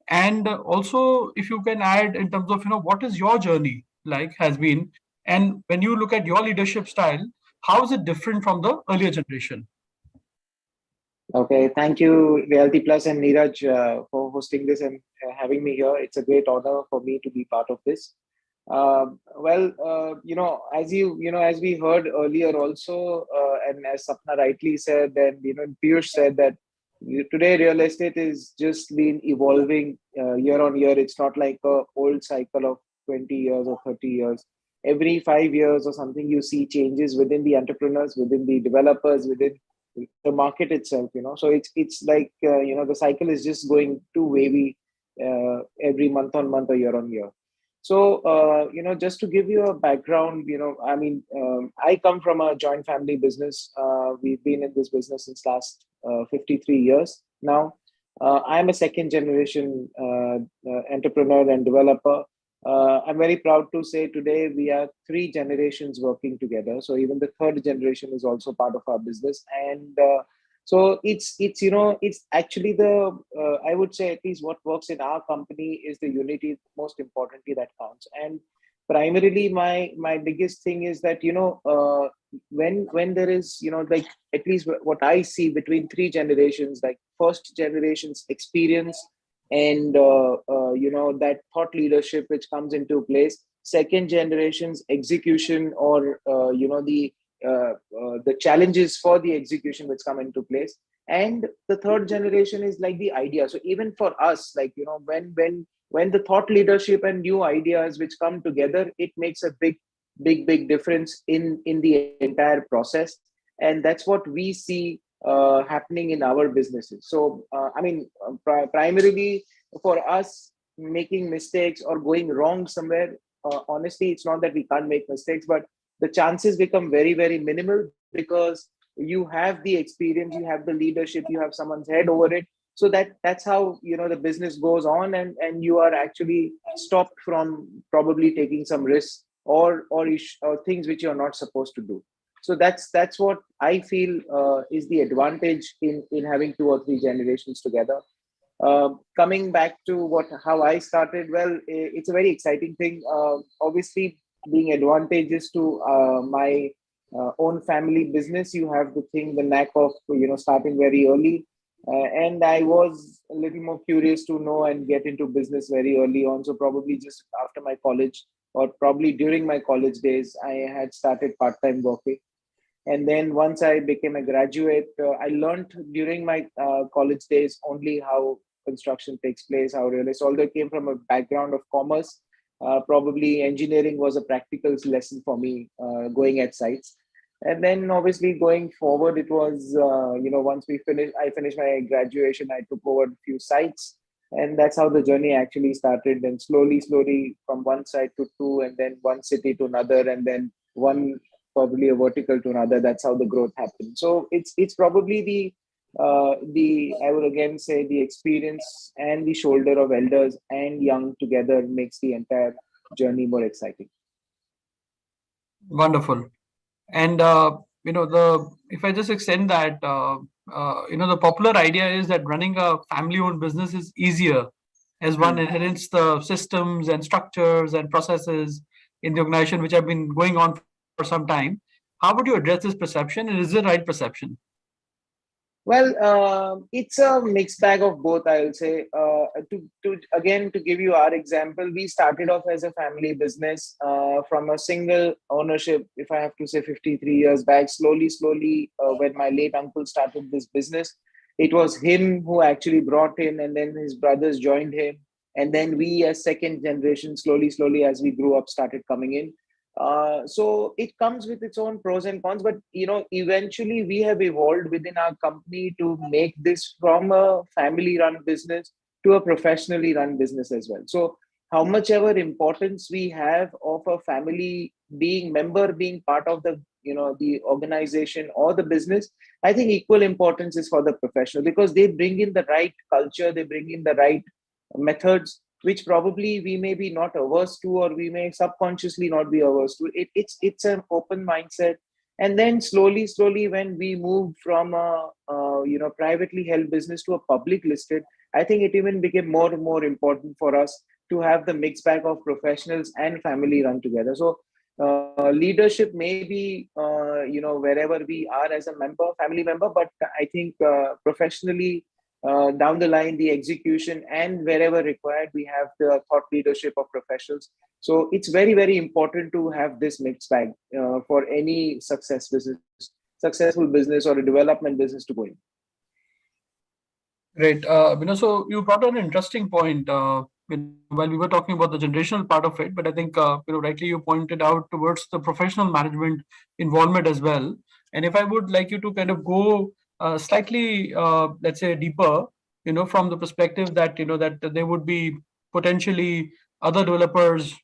Speaker 6: And also, if you can add in terms of, what is your journey like has been, and when you look at your leadership style, how is it different from the earlier generation?
Speaker 5: Okay, thank you, Realty Plus and Neeraj, for hosting this and having me here. It's a great honor for me to be part of this. As we heard earlier also, and as Sapna rightly said, and Piyush said that today real estate is just been evolving year on year. It's not like a old cycle of 20 years or 30 years. Every 5 years or something, you see changes within the entrepreneurs, within the developers, within the market itself. So it's like the cycle is just going too wavy every month on month or year on year. So just to give you a background, I come from a joint family business. We've been in this business since last 53 years now. I'm a second generation entrepreneur and developer. I'm very proud to say today we are 3 generations working together. So even the third generation is also part of our business. And so it's actually I would say at least what works in our company is the unity, most importantly, that counts. And primarily my biggest thing is that, when there is, like at least what I see between 3 generations, like first generation's experience and that thought leadership which comes into place, second generation's execution or the challenges for the execution which come into place, and the third generation is like the idea. So even for us, like when the thought leadership and new ideas which come together, it makes a big difference in the entire process. And that's what we see happening in our businesses. So primarily for us, making mistakes or going wrong somewhere, honestly, it's not that we can't make mistakes, but the chances become very minimal, because you have the experience, you have the leadership, you have someone's head over it. So that's how the business goes on, and you are actually stopped from probably taking some risks or things which you're not supposed to do. So that's what I feel is the advantage in having 2 or 3 generations together. Coming back to how I started, well, it's a very exciting thing. Obviously, being advantageous to my own family business, you have the knack of starting very early. And I was a little more curious to know and get into business very early on. So probably just after my college, or probably during my college days, I had started part-time working. And then once I became a graduate, I learned during my college days only how construction takes place, how real estate. Although I came from a background of commerce, probably engineering was a practical lesson for me going at sites. And then obviously going forward, it was, once I finished my graduation, I took over a few sites. And that's how the journey actually started. And slowly from one site to 2, and then one city to another, and then one probably a vertical to another. That's how the growth happened. So it's probably I would again say the experience and the shoulder of elders and young together makes the entire journey more exciting.
Speaker 6: Wonderful. And if I just extend that, the popular idea is that running a family-owned business is easier as one inherits the systems and structures and processes in the organization which have been going on for some time. How would you address this perception, and is it the right perception?
Speaker 5: Well, it's a mixed bag of both, I will say. To give you our example, we started off as a family business from a single ownership, if I have to say 53 years back. Slowly, when my late uncle started this business, it was him who actually brought in, and then his brothers joined him. And then we, as second generation, slowly, as we grew up, started coming in. So it comes with its own pros and cons, but eventually we have evolved within our company to make this from a family run business to a professionally run business as well. So how much ever importance we have of a family member being part of the organization or the business, I think equal importance is for the professional, because they bring in the right culture, they bring in the right methods, which probably we may be not averse to, or we may subconsciously not be averse to. It's an open mindset. And then slowly, when we move from a privately held business to a public listed, I think it even became more and more important for us to have the mixed bag of professionals and family run together. So leadership may be wherever we are as a family member, but I think professionally, down the line, the execution, and wherever required, we have the thought leadership of professionals. So it's very, very important to have this mixed bag for any successful business or a development business to go in.
Speaker 6: Great. So you brought on an interesting point. While we were talking about the generational part of it, but I think rightly you pointed out towards the professional management involvement as well. And if I would like you to kind of go slightly, let's say, deeper, from the perspective that that there would be potentially other developers,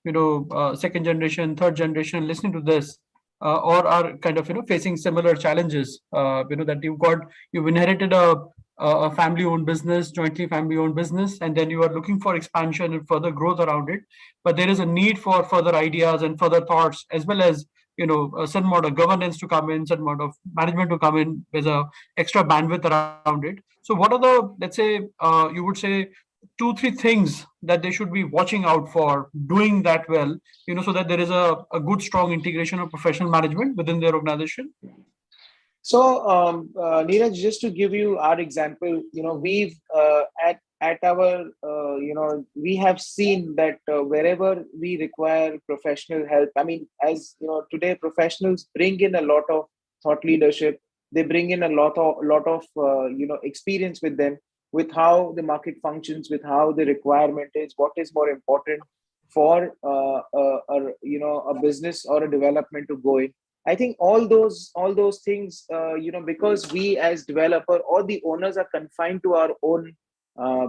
Speaker 6: second generation, third generation, listening to this, or are kind of facing similar challenges. That you've inherited a family-owned business, jointly family-owned business, and then you are looking for expansion and further growth around it. But there is a need for further ideas and further thoughts, as well as a certain amount of governance to come in, certain amount of management to come in. There's a extra bandwidth around it. So, what are the, let's say, you would say, 2-3 things that they should be watching out for doing that well, so that there is a good, strong integration of professional management within their organization?
Speaker 5: So, Neeraj, just to give you our example, we've at our, we have seen that wherever we require professional help, I mean, as today professionals bring in a lot of thought leadership. They bring in a lot of experience with them, with how the market functions, with how the requirement is, what is more important for a business or a development to go in. I think all those things, because we as developer or the owners are confined to our own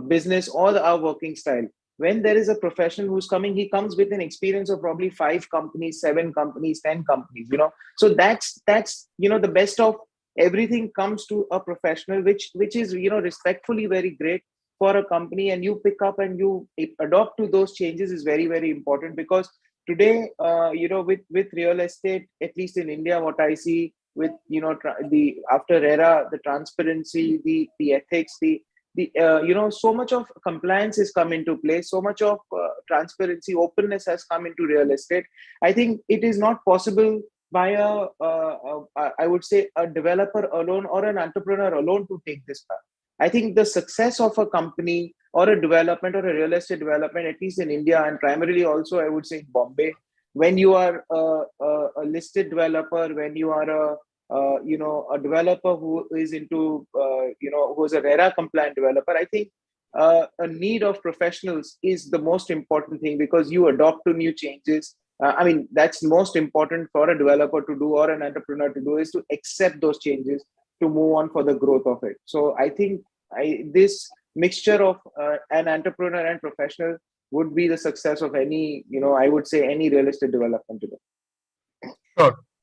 Speaker 5: business or our working style. When there is a professional who's coming, he comes with an experience of probably 5 companies, 7 companies, 10 companies. So that's the best of everything comes to a professional, which is respectfully very great for a company, and you pick up and you adopt to those changes is very, very important. Because today, with real estate, at least in India, what I see with the after ERA, the transparency, the ethics, so much of compliance has come into place, so much of transparency, openness has come into real estate. I think it is not possible by I would say a developer alone or an entrepreneur alone to take this path. I think the success of a company or a development or a real estate development, at least in India and primarily also I would say in Bombay, when you are a listed developer, when you are a developer who is into who is a RERA compliant developer, I think a need of professionals is the most important thing, because you adopt to new changes. I mean, that's most important for a developer to do or an entrepreneur to do, is to accept those changes to move on for the growth of it. So I think this mixture of an entrepreneur and professional would be the success of any, I would say any real estate development today.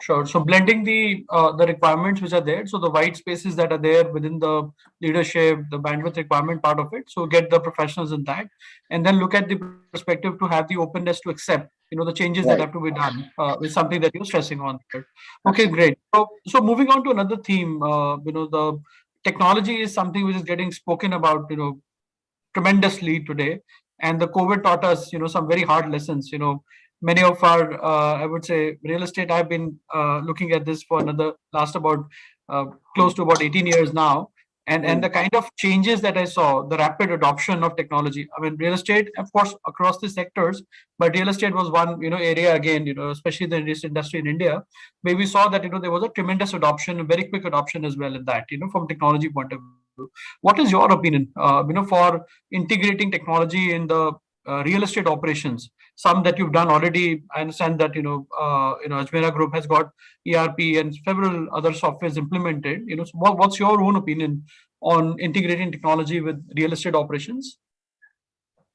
Speaker 6: Sure. So blending the requirements which are there, so the white spaces that are there within the leadership, the bandwidth requirement part of it. So get the professionals in that, and then look at the perspective to have the openness to accept, the changes that have to be done is something that you're stressing on. Okay, great. So moving on to another theme, the technology is something which is getting spoken about, tremendously today. And the COVID taught us, some very hard lessons. Many of our, I would say, real estate. I've been looking at this for last about close to about 18 years now. And the kind of changes that I saw, the rapid adoption of technology. I mean, real estate, of course, across the sectors, but real estate was one, area again, especially the real estate industry in India, where we saw that, there was a tremendous adoption, a very quick adoption as well in that, from technology point of view. What is your opinion, for integrating technology in the real estate operations? Some that you've done already. I understand that, Ajmera Group has got ERP and several other softwares implemented. So what's your own opinion on integrating technology with real estate operations?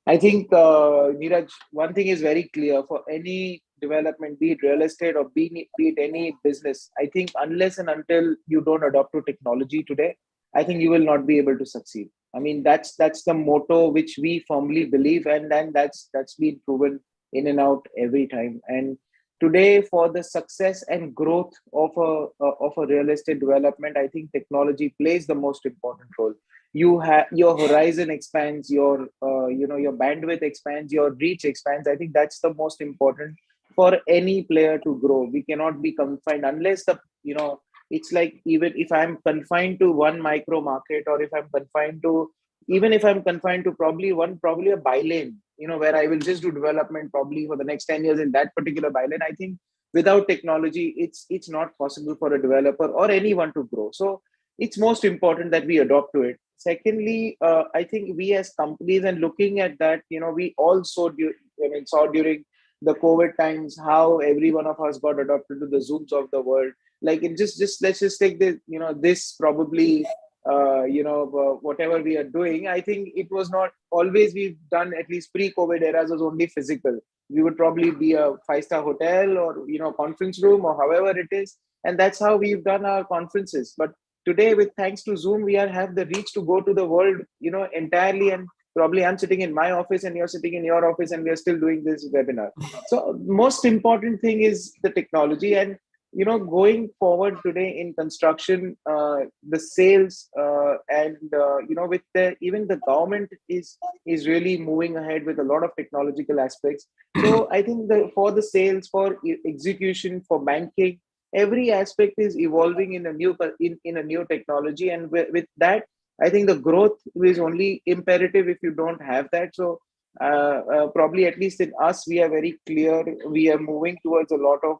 Speaker 5: I think, Neeraj, one thing is very clear for any development, be it real estate or be it any business. I think unless and until you don't adopt to technology today, I think you will not be able to succeed. I mean, that's the motto which we firmly believe, and then that's been proven in and out every time. And today, for the success and growth of a real estate development, I think technology plays the most important role. You have your horizon expands, your your bandwidth expands, your reach expands. I think that's the most important for any player to grow. We cannot be confined unless it's like, even if I'm confined to one micro market, or if I'm confined to, even if I'm confined to probably a bylane, where I will just do development probably for the next 10 years in that particular bylane. I think without technology, it's not possible for a developer or anyone to grow. So it's most important that we adopt to it. Secondly, I think we as companies, and looking at that, we all saw during the COVID times how every one of us got adopted to the Zooms of the world. Like, it just let's just take this, this probably, whatever we are doing. I think it was not always, we've done, at least pre-COVID eras, was only physical. We would probably be a 5-star hotel or conference room or however it is, and that's how we've done our conferences. But today, with thanks to Zoom, we have the reach to go to the world, entirely. And probably I'm sitting in my office and you're sitting in your office, and we are still doing this webinar. So most important thing is the technology. And going forward today in construction, the sales, and with even the government is really moving ahead with a lot of technological aspects. So I think for the sales, for execution, for banking, every aspect is evolving in a new technology. And with that, I think the growth is only imperative if you don't have that. So probably, at least in us, we are very clear. We are moving towards a lot of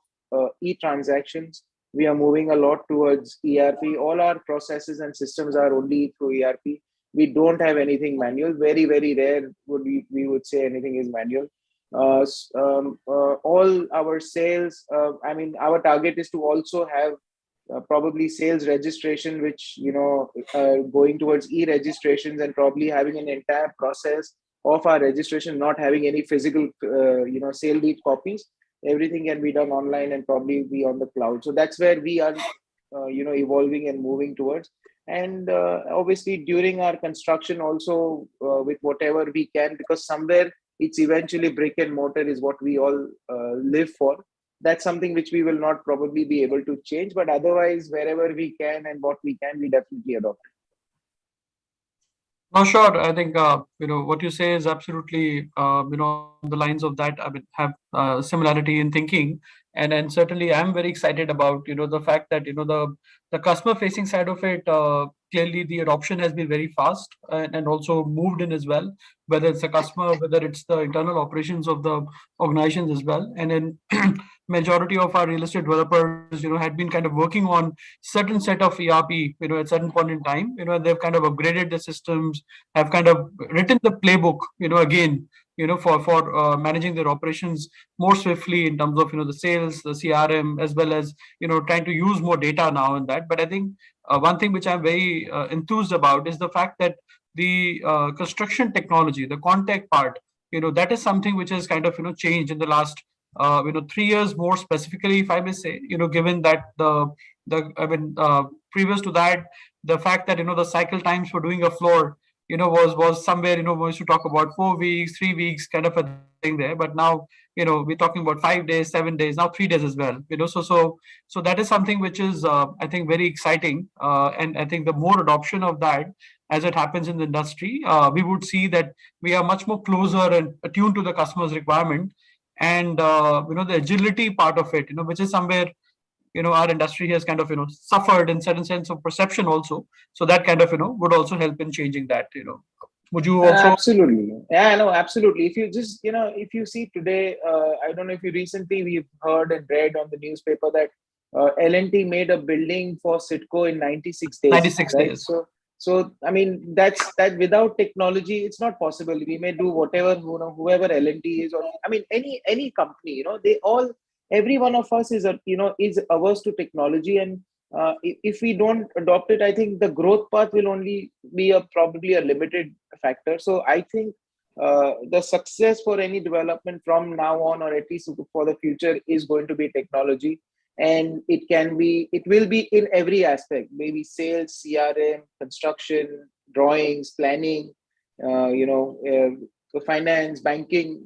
Speaker 5: e-transactions. We are moving a lot towards ERP. All our processes and systems are only through ERP. We don't have anything manual. Very, very rare we would say anything is manual. All our sales, our target is to also have probably sales registration, which going towards e-registrations, and probably having an entire process of our registration, not having any physical sale deed copies. Everything can be done online and probably be on the cloud. So that's where we are evolving and moving towards. And obviously during our construction also, with whatever we can, because somewhere it's eventually brick and mortar is what we all live for. That's something which we will not probably be able to change, but otherwise wherever we can and what we can, we definitely adopt.
Speaker 6: No, sure. I think what you say is absolutely on the lines of that. I mean, have similarity in thinking, and certainly I'm very excited about the fact that the customer facing side of it. Clearly, the adoption has been very fast and also moved in as well. Whether it's a customer, whether it's the internal operations of the organizations as well, and then majority of our real estate developers, had been kind of working on certain set of ERP, at certain point in time, they've kind of upgraded the systems, have kind of written the playbook, again, for managing their operations more swiftly in terms of, the sales, the CRM, as well as, trying to use more data now and that. But I think one thing which I'm very enthused about is the fact that the construction technology, the contact part, that is something which has kind of, changed in the last 3 years more specifically, if I may say, given that previous to that, the fact that, the cycle times for doing a floor, was somewhere, we used to talk about 4 weeks, 3 weeks kind of a thing there. But now, we're talking about 5 days, 7 days, now 3 days as well, so that is something which is, I think, very exciting. And I think the more adoption of that, as it happens in the industry, we would see that we are much more closer and attuned to the customer's requirement, and the agility part of it, which is somewhere our industry has kind of suffered in certain sense of perception also. So that kind of would also help in changing that. Would you also?
Speaker 5: Absolutely. Yeah, no, absolutely. If you just, if you see today, I don't know if you recently we've heard and read on the newspaper that L&T made a building for Sitco in 96 days.
Speaker 6: 96
Speaker 5: right?
Speaker 6: days.
Speaker 5: So I mean, that's that without technology, it's not possible. We may do whatever, whoever L&T is, or I mean, any company, they all, every one of us is, is averse to technology. And if we don't adopt it, I think the growth path will only be probably a limited factor. So I think the success for any development from now on, or at least for the future, is going to be technology. And it will be in every aspect, maybe sales, CRM, construction, drawings, planning, finance, banking,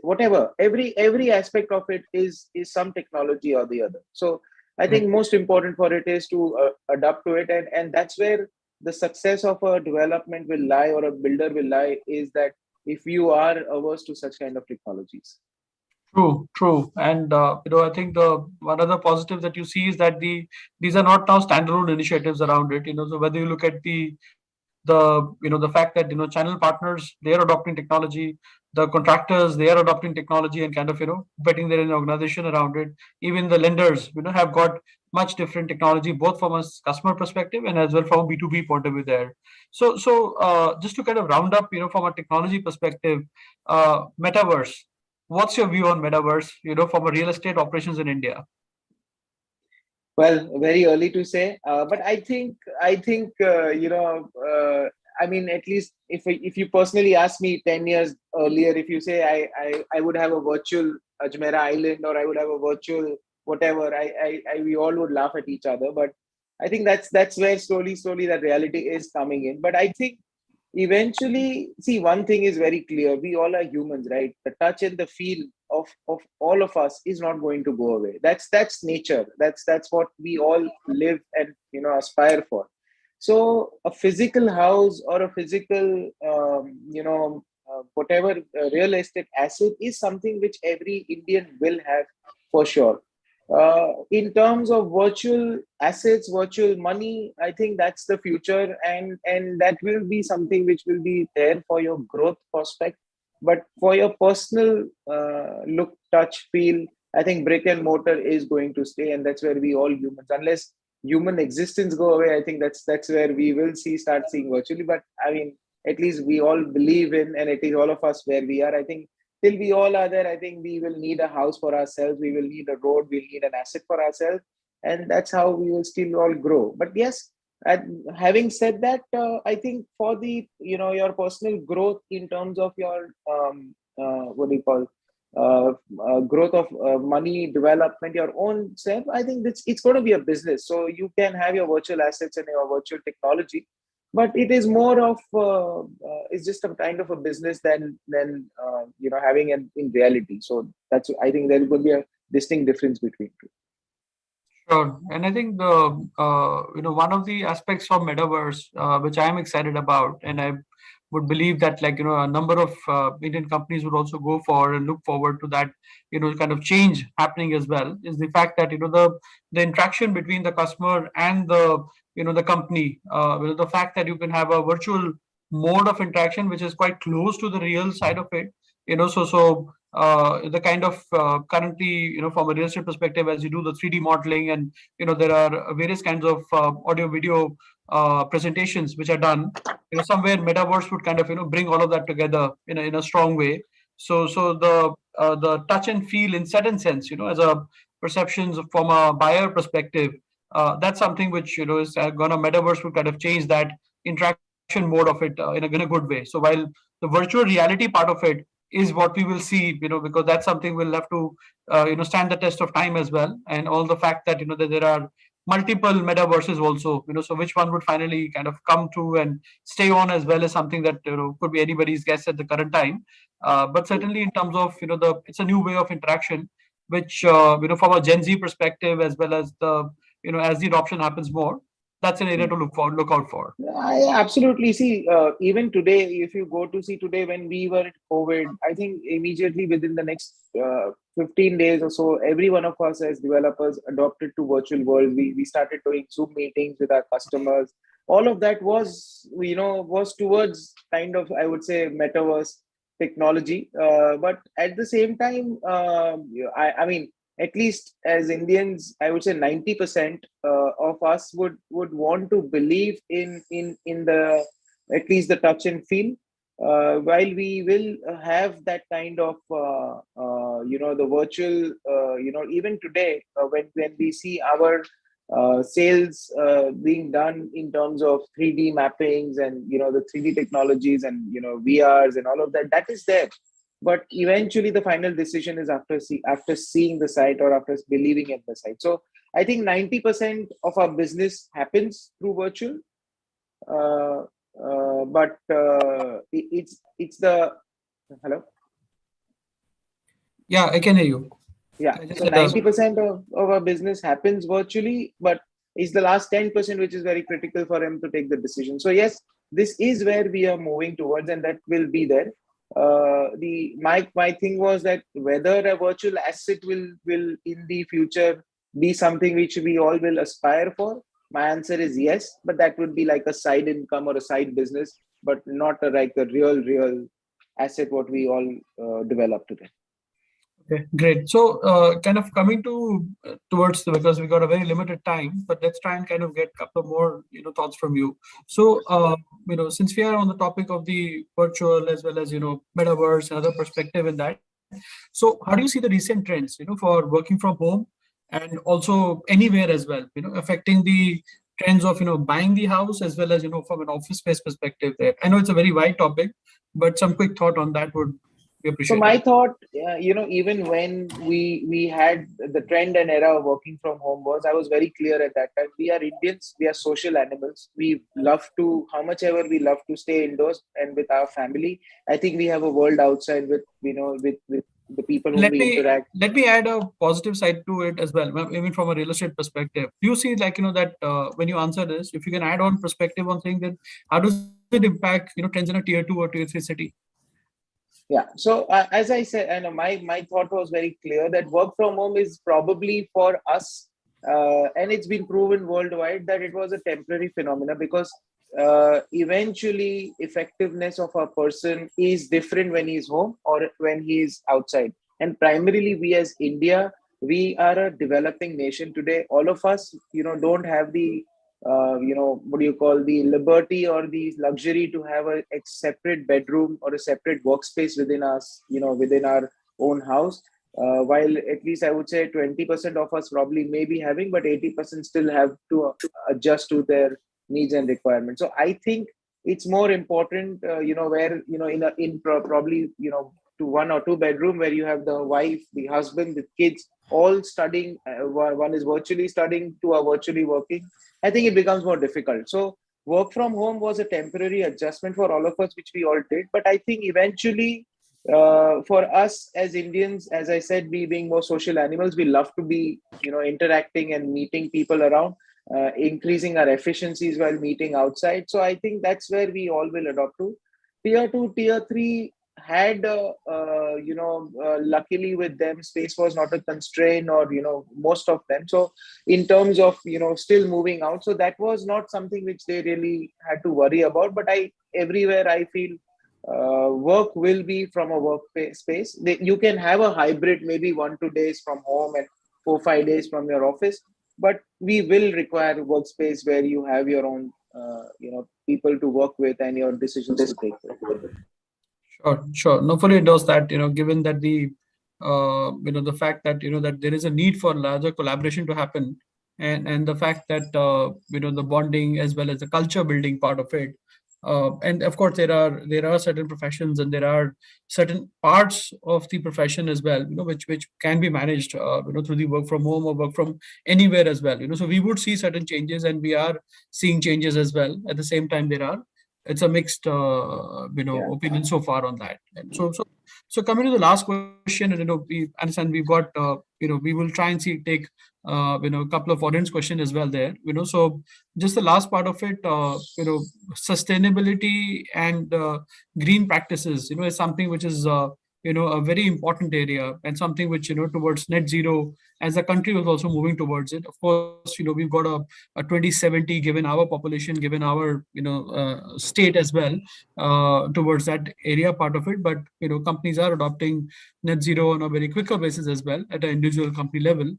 Speaker 5: whatever. Every aspect of it is some technology or the other. So I think most important for it is to adapt to it, and that's where the success of a development will lie, or a builder will lie, is that if you are averse to such kind of technologies.
Speaker 6: True. And I think the one other positive that you see is that these are not now standalone initiatives around it. So whether you look at the fact that channel partners, they are adopting technology, the contractors, they are adopting technology and kind of betting their organization around it. Even the lenders have got much different technology, both from a customer perspective and as well from a B2B point of view there. So just to kind of round up, from a technology perspective, metaverse, what's your view on metaverse, from a real estate operations in India?
Speaker 5: Well, very early to say, but I think I mean, at least if you personally ask me 10 years earlier, if you say I would have a virtual Ajmera Island, or I would have a virtual whatever, we all would laugh at each other. But I think that's where slowly that reality is coming in. But I think eventually, see, one thing is very clear: we all are humans, right? The touch and the feel of all of us is not going to go away. That's nature. That's what we all live and aspire for. So a physical house or a physical whatever real estate asset is something which every Indian will have for sure. In terms of virtual assets, virtual money, I think that's the future, and that will be something which will be there for your growth prospect. But for your personal look, touch, feel, I think brick and mortar is going to stay, and that's where we all humans, unless human existence go away, I think that's where we will start seeing virtually. But I mean, at least we all believe in, and it is all of us where we are. I think till we all are there, I think we will need a house for ourselves. We will need a road. We'll need an asset for ourselves. And that's how we will still all grow. But yes, having said that, I think for the, your personal growth in terms of your, what do you call, growth of money, development, your own self, I think it's going to be a business. So you can have your virtual assets and your virtual technology, but it is more of it's just a kind of a business than having it in reality. So that's, I think there could be a distinct difference between two.
Speaker 6: Sure. And I think the one of the aspects of metaverse which I am excited about, and I would believe that a number of Indian companies would also go for and look forward to that kind of change happening as well, is the fact that the interaction between the customer and the company, the fact that you can have a virtual mode of interaction which is quite close to the real side of it, so the kind of currently from a real estate perspective, as you do the 3D modeling, and there are various kinds of audio video presentations which are done, somewhere metaverse would kind of bring all of that together in a strong way. So the touch and feel in certain sense, as a perceptions from a buyer perspective, that's something which is gonna metaverse would kind of change that interaction mode of it in a good way. So while the virtual reality part of it is what we will see, because that's something we'll have to stand the test of time as well, and all the fact that that there are multiple metaverses also, so which one would finally kind of come to and stay on as well, as something that could be anybody's guess at the current time. But certainly in terms of it's a new way of interaction, which from a Gen Z perspective, as well as the as the adoption happens more, that's an area to look out for.
Speaker 5: I absolutely see. Even today, if you go to see today, when we were at COVID, I think immediately within the next 15 days or so, every one of us as developers adopted to virtual world. We started doing Zoom meetings with our customers. All of that was, was towards kind of, I would say, metaverse technology. But at the same time, I mean, at least as Indians, I would say 90% of us would want to believe in the at least the touch and feel. While we will have that kind of the virtual, even today when we see our sales being done in terms of 3D mappings and the 3D technologies and VRs and all of that, that is there. But eventually the final decision is after seeing the site or after believing in the site. So I think 90% of our business happens through virtual, but it's the hello.
Speaker 6: Yeah, I can hear you.
Speaker 5: Yeah, so 90% of our business happens virtually, but it's the last 10% which is very critical for him to take the decision. So yes, this is where we are moving towards, and that will be there. My thing was that whether a virtual asset will in the future be something which we all will aspire for. My answer is yes, but that would be like a side income or a side business, but not like a real asset what we all develop today.
Speaker 6: Okay, great. So kind of coming towards because we got a very limited time, but let's try and kind of get a couple of more thoughts from you. So since we are on the topic of the virtual as well as metaverse and other perspective in that, so how do you see the recent trends for working from home and also anywhere as well, affecting the trends of buying the house as well as from an office space perspective there? I know it's a very wide topic, but some quick thought on that would be appreciated.
Speaker 5: So my thought, even when we had the trend and era of working from home I was very clear at that time. We are Indians, we are social animals. We love to, how much ever we love to stay indoors and with our family. I think we have a world outside with the people whom we interact.
Speaker 6: Let me add a positive side to it as well, even from a real estate perspective. Do you see that when you answer this, if you can add on perspective on saying that how does it impact trends in a tier 2 or tier 3 city?
Speaker 5: Yeah. So as I said, and my thought was very clear that work from home is probably for us, and it's been proven worldwide that it was a temporary phenomena because eventually effectiveness of a person is different when he's home or when he's outside. And primarily we as India, we are a developing nation today. All of us, don't have the what do you call, the liberty or the luxury to have a separate bedroom or a separate workspace within us, within our own house. While at least I would say 20% of us probably may be having, but 80% still have to adjust to their needs and requirements. So I think it's more important, where, probably, to 1 or 2 bedroom where you have the wife, the husband, the kids, all studying. One is virtually studying, 2 are virtually working. I think it becomes more difficult. So work from home was a temporary adjustment for all of us, which we all did. But I think eventually for us as Indians, as I said, we being more social animals, we love to be, interacting and meeting people around, increasing our efficiencies while meeting outside. So I think that's where we all will adopt to. Tier 2, tier 3 had, luckily with them, space was not a constraint or, most of them. So in terms of, still moving out, so that was not something which they really had to worry about. But everywhere I feel work will be from a work space. You can have a hybrid, maybe 1-2 days from home and 4-5 days from your office, but we will require workspace where you have your own, people to work with and your decisions to take.
Speaker 6: Sure. No, fully endorse that. Given that the fact that that there is a need for larger collaboration to happen, and the fact that the bonding as well as the culture building part of it, and of course there are certain professions and there are certain parts of the profession as well, which can be managed through the work from home or work from anywhere as well. So we would see certain changes, and we are seeing changes as well. At the same time, there are it's a mixed opinion so far on that. And so coming to the last question, and we understand we've got we will try and take a couple of audience questions as well there. So just the last part of it, sustainability and green practices, is something which is a very important area, and something which towards net zero as a country was also moving towards it. Of course, we've got a 2070 given our population, given our state as well, towards that area part of it. But companies are adopting net zero on a very quicker basis as well at an individual company level.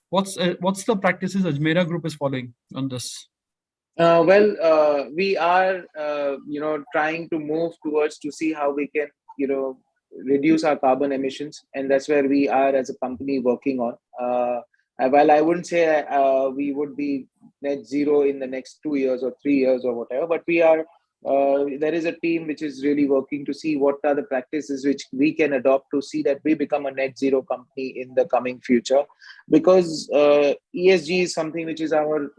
Speaker 6: What's the practices Ajmera Group is following on this?
Speaker 5: We are, trying to move towards to see how we can, reduce our carbon emissions, and that's where we are as a company working on. While I wouldn't say we would be net zero in the next 2 years or 3 years or whatever, but we are. There is a team which is really working to see what are the practices which we can adopt to see that we become a net zero company in the coming future, because ESG is something which is our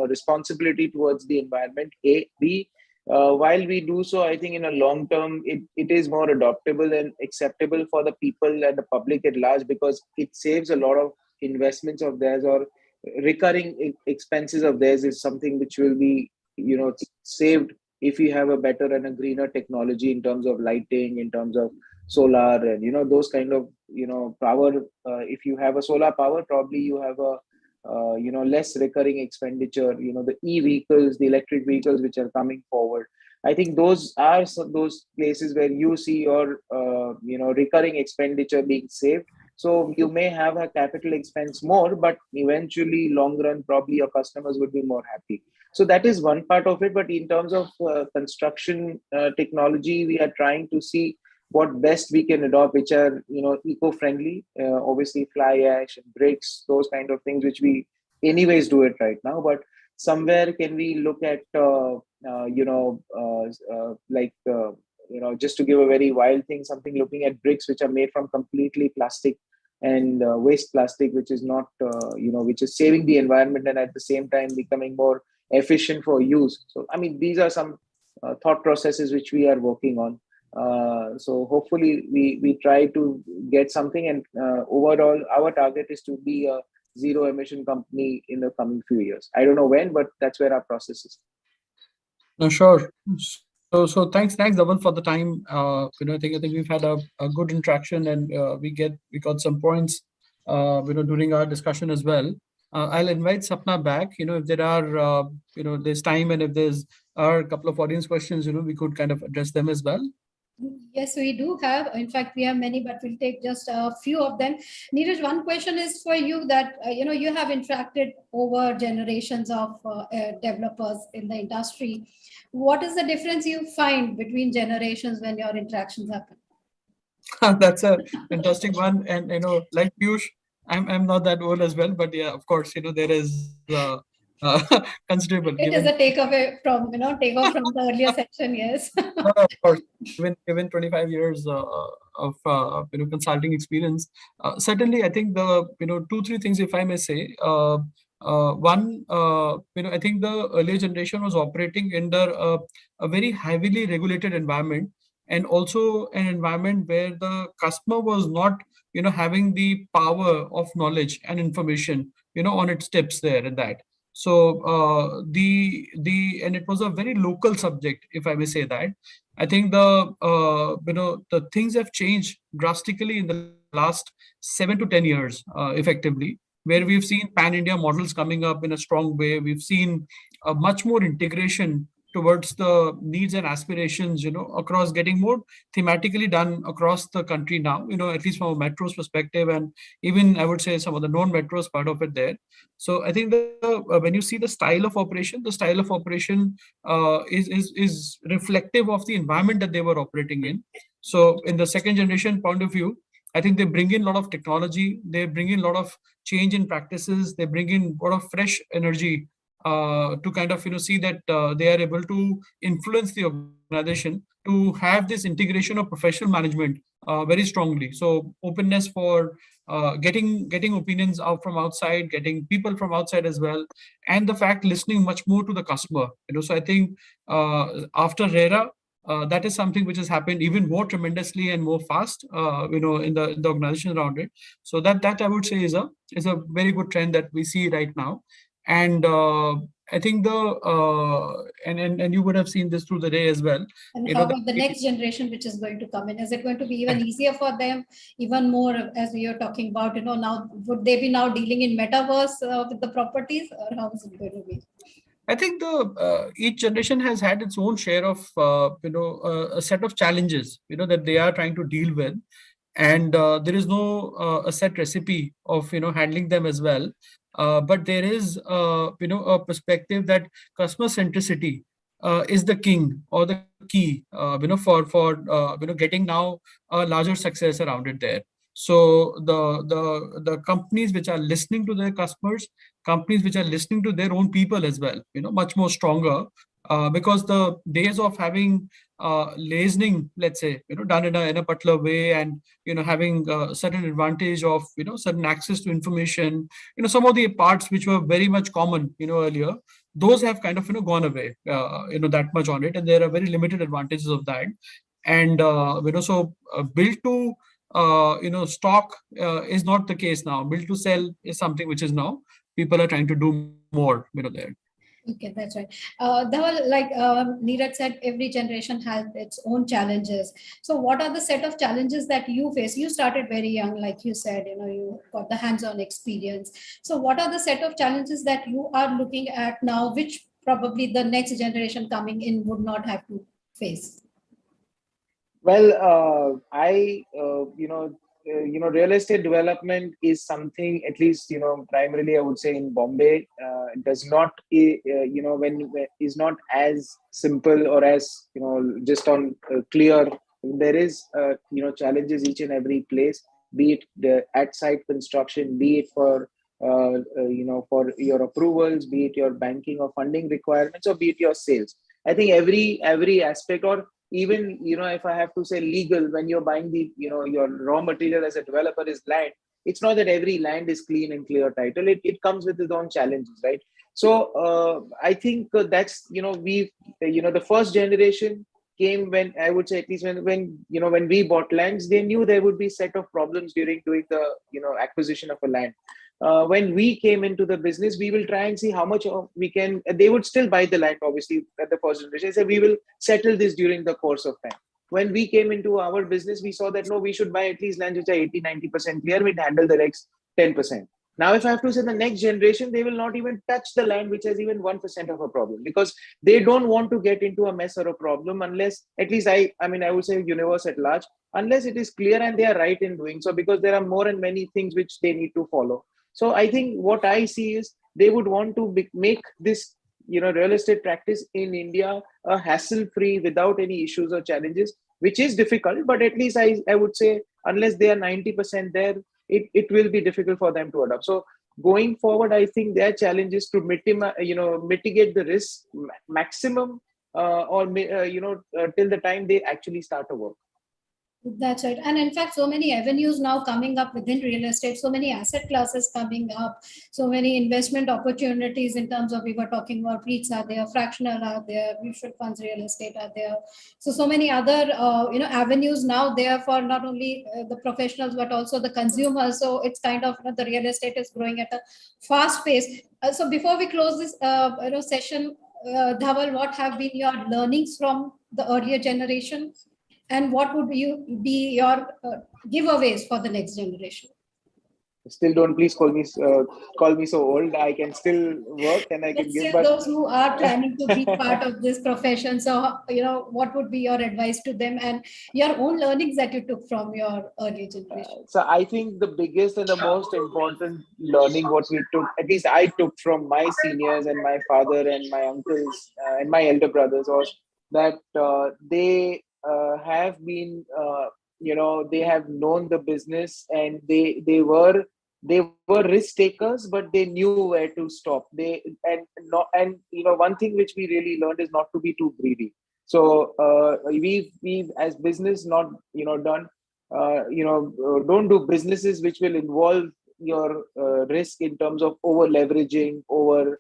Speaker 5: responsibility towards the environment. While we do so, I think in a long term it is more adoptable and acceptable for the people and the public at large, because it saves a lot of investments of theirs, or recurring expenses of theirs is something which will be saved if you have a better and a greener technology in terms of lighting, in terms of solar, and those kind of power. If you have a solar power, probably you have a less recurring expenditure. The e-vehicles, the electric vehicles which are coming forward, I think those are those places where you see your recurring expenditure being saved. So you may have a capital expense more, but eventually long run, probably your customers would be more happy. So that is one part of it. But in terms of construction technology, we are trying to see what best we can adopt, which are eco-friendly. Obviously, fly ash and bricks, those kind of things, which we anyways do it right now. But somewhere can we look at just to give a very wild thing, something looking at bricks which are made from completely plastic and waste plastic, which is not which is saving the environment and at the same time becoming more efficient for use. So I mean, these are some thought processes which we are working on. So hopefully we try to get something, and overall our target is to be a zero emission company in the coming few years. I don't know when, but that's where our process is.
Speaker 6: No, sure. So thanks Dhaval for the time. I think we've had a good interaction, and we got some points during our discussion as well. I'll invite Sapna back. If there are there's time, and if there's a couple of audience questions, we could kind of address them as well.
Speaker 1: Yes, we do have. In fact, we have many, but we'll take just a few of them. Neeraj, one question is for you that, you have interacted over generations of developers in the industry. What is the difference you find between generations when your interactions happen?
Speaker 6: That's a interesting one. And, like Piyush, I'm not that old as well, but yeah, of course, there is considerable.
Speaker 1: It is a takeoff from the earlier section, yes.
Speaker 6: No, of course, given 25 years of consulting experience, certainly I think the 2-3 things, if I may say. One, I think the earlier generation was operating under a very heavily regulated environment, and also an environment where the customer was not having the power of knowledge and information on its tips there and that. So and it was a very local subject, if I may say that. I think the things have changed drastically in the last 7 to 10 years, effectively, where we've seen pan-India models coming up in a strong way. We've seen a much more integration towards the needs and aspirations, across, getting more thematically done across the country now, at least from a metro's perspective, and even I would say some of the non-metros part of it there. So I think when you see the style of operation is reflective of the environment that they were operating in. So in the second generation point of view, I think they bring in a lot of technology, they bring in a lot of change in practices, they bring in a lot of fresh energy to kind of see that they are able to influence the organization to have this integration of professional management very strongly. So openness for getting opinions out from outside, getting people from outside as well, and the fact listening much more to the customer. So I think after RERA, that is something which has happened even more tremendously and more fast, in the organization around it. So that I would say is a very good trend that we see right now. And I think and you would have seen this through the day as well.
Speaker 1: And how about the next generation which is going to come in? Is it going to be even easier for them, even more, as we are talking about, now would they be now dealing in metaverse with the properties, or how is it going to be?
Speaker 6: I think each generation has had its own share of a set of challenges that they are trying to deal with, and there is no a set recipe of handling them as well. But there is a perspective that customer centricity is the king or the key for getting now a larger success around it there. So the companies which are listening to their customers, companies which are listening to their own people as well, much more stronger, because the days of having lazening, let's say, done in a particular way, and having certain advantage of certain access to information, some of the parts which were very much common earlier, those have kind of gone away, that much on it, and there are very limited advantages of that. And so build to stock is not the case now. Build to sell is something which is now people are trying to do more there.
Speaker 1: Okay, that's right. Like Neeraj said, every generation has its own challenges. So what are the set of challenges that you face? You started very young, like you said, you got the hands-on experience. So what are the set of challenges that you are looking at now, which probably the next generation coming in would not have to face?
Speaker 5: Well, real estate development is something, at least, primarily I would say in Bombay, does not, is not as simple or as, just on clear. There is, challenges each and every place, be it the at-site construction, be it for, for your approvals, be it your banking or funding requirements, or be it your sales. I think every aspect, or even if I have to say legal, when you're buying the your raw material as a developer is land, it's not that every land is clean and clear title. It comes with its own challenges, right? So I think that's the first generation came when, I would say, at least when we bought lands, they knew there would be set of problems during doing the acquisition of a land. When we came into the business, we will try and see how much we can. They would still buy the land, obviously, at the first generation. They said, we will settle this during the course of time. When we came into our business, we saw that, no, we should buy at least lands which are 80-90% clear. We'd handle the next 10%. Now, if I have to say the next generation, they will not even touch the land which has even 1% of a problem, because they don't want to get into a mess or a problem unless, at least I would say universe at large, unless it is clear and they are right in doing so, because there are more and many things which they need to follow. So I think what I see is they would want to make this, real estate practice in India a hassle-free, without any issues or challenges, which is difficult. But at least I would say, unless they are 90% there, it will be difficult for them to adopt. So going forward, I think their challenge is to mitigate the risk maximum, till the time they actually start to work.
Speaker 1: That's right. And in fact, so many avenues now coming up within real estate, so many asset classes coming up, so many investment opportunities in terms of, we were talking about REITs are there, fractional are there, mutual funds, real estate are there. So many other, avenues now there for not only the professionals, but also the consumers. So it's kind of, the real estate is growing at a fast pace. So before we close this, session, Dhaval, what have been your learnings from the earlier generation? And what would be your giveaways for the next generation?
Speaker 5: Still, don't please call me so old. I can still work and I can give.
Speaker 1: But those who are planning to be part of this profession, so what would be your advice to them, and your own learnings that you took from your earlier generation?
Speaker 5: So I think the biggest and the most important learning what we took, at least I took from my seniors and my father and my uncles and my elder brothers, was that they have been, they have known the business, and they were they were risk takers, but they knew where to stop. One thing which we really learned is not to be too greedy. So we've as business not done don't do businesses which will involve your risk in terms of over leveraging, over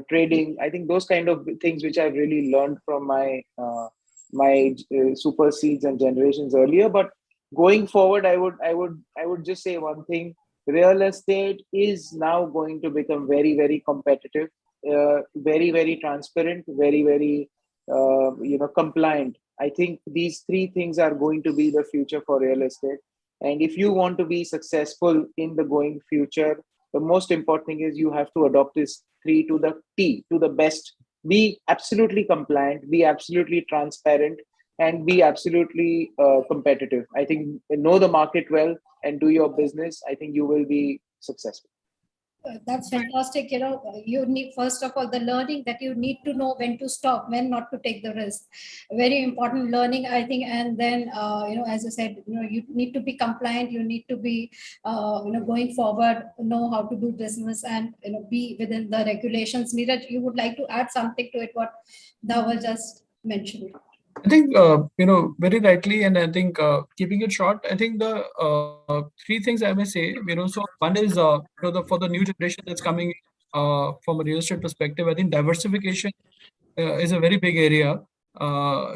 Speaker 5: trading. I think those kind of things which I've really learned from my super seeds and generations earlier. But going forward, I would just say one thing: real estate is now going to become very, very competitive, very, very transparent, very, very compliant. I think these three things are going to be the future for real estate. And if you want to be successful in the going future, the most important thing is you have to adopt this three to the T, to the best. Be absolutely compliant, be absolutely transparent, and be absolutely competitive. I think know the market well and do your business. I think you will be successful.
Speaker 1: That's fantastic. You need, first of all, the learning that you need to know when to stop, when not to take the risk. Very important learning, I think. And then, as I said, you need to be compliant. You need to be, going forward, know how to do business and, be within the regulations. Neeraj, you would like to add something to it, what Dhaval just mentioned?
Speaker 6: I think, very rightly, and I think keeping it short, I think the three things I may say, so one is, for the new generation that's coming from a real estate perspective, I think diversification is a very big area,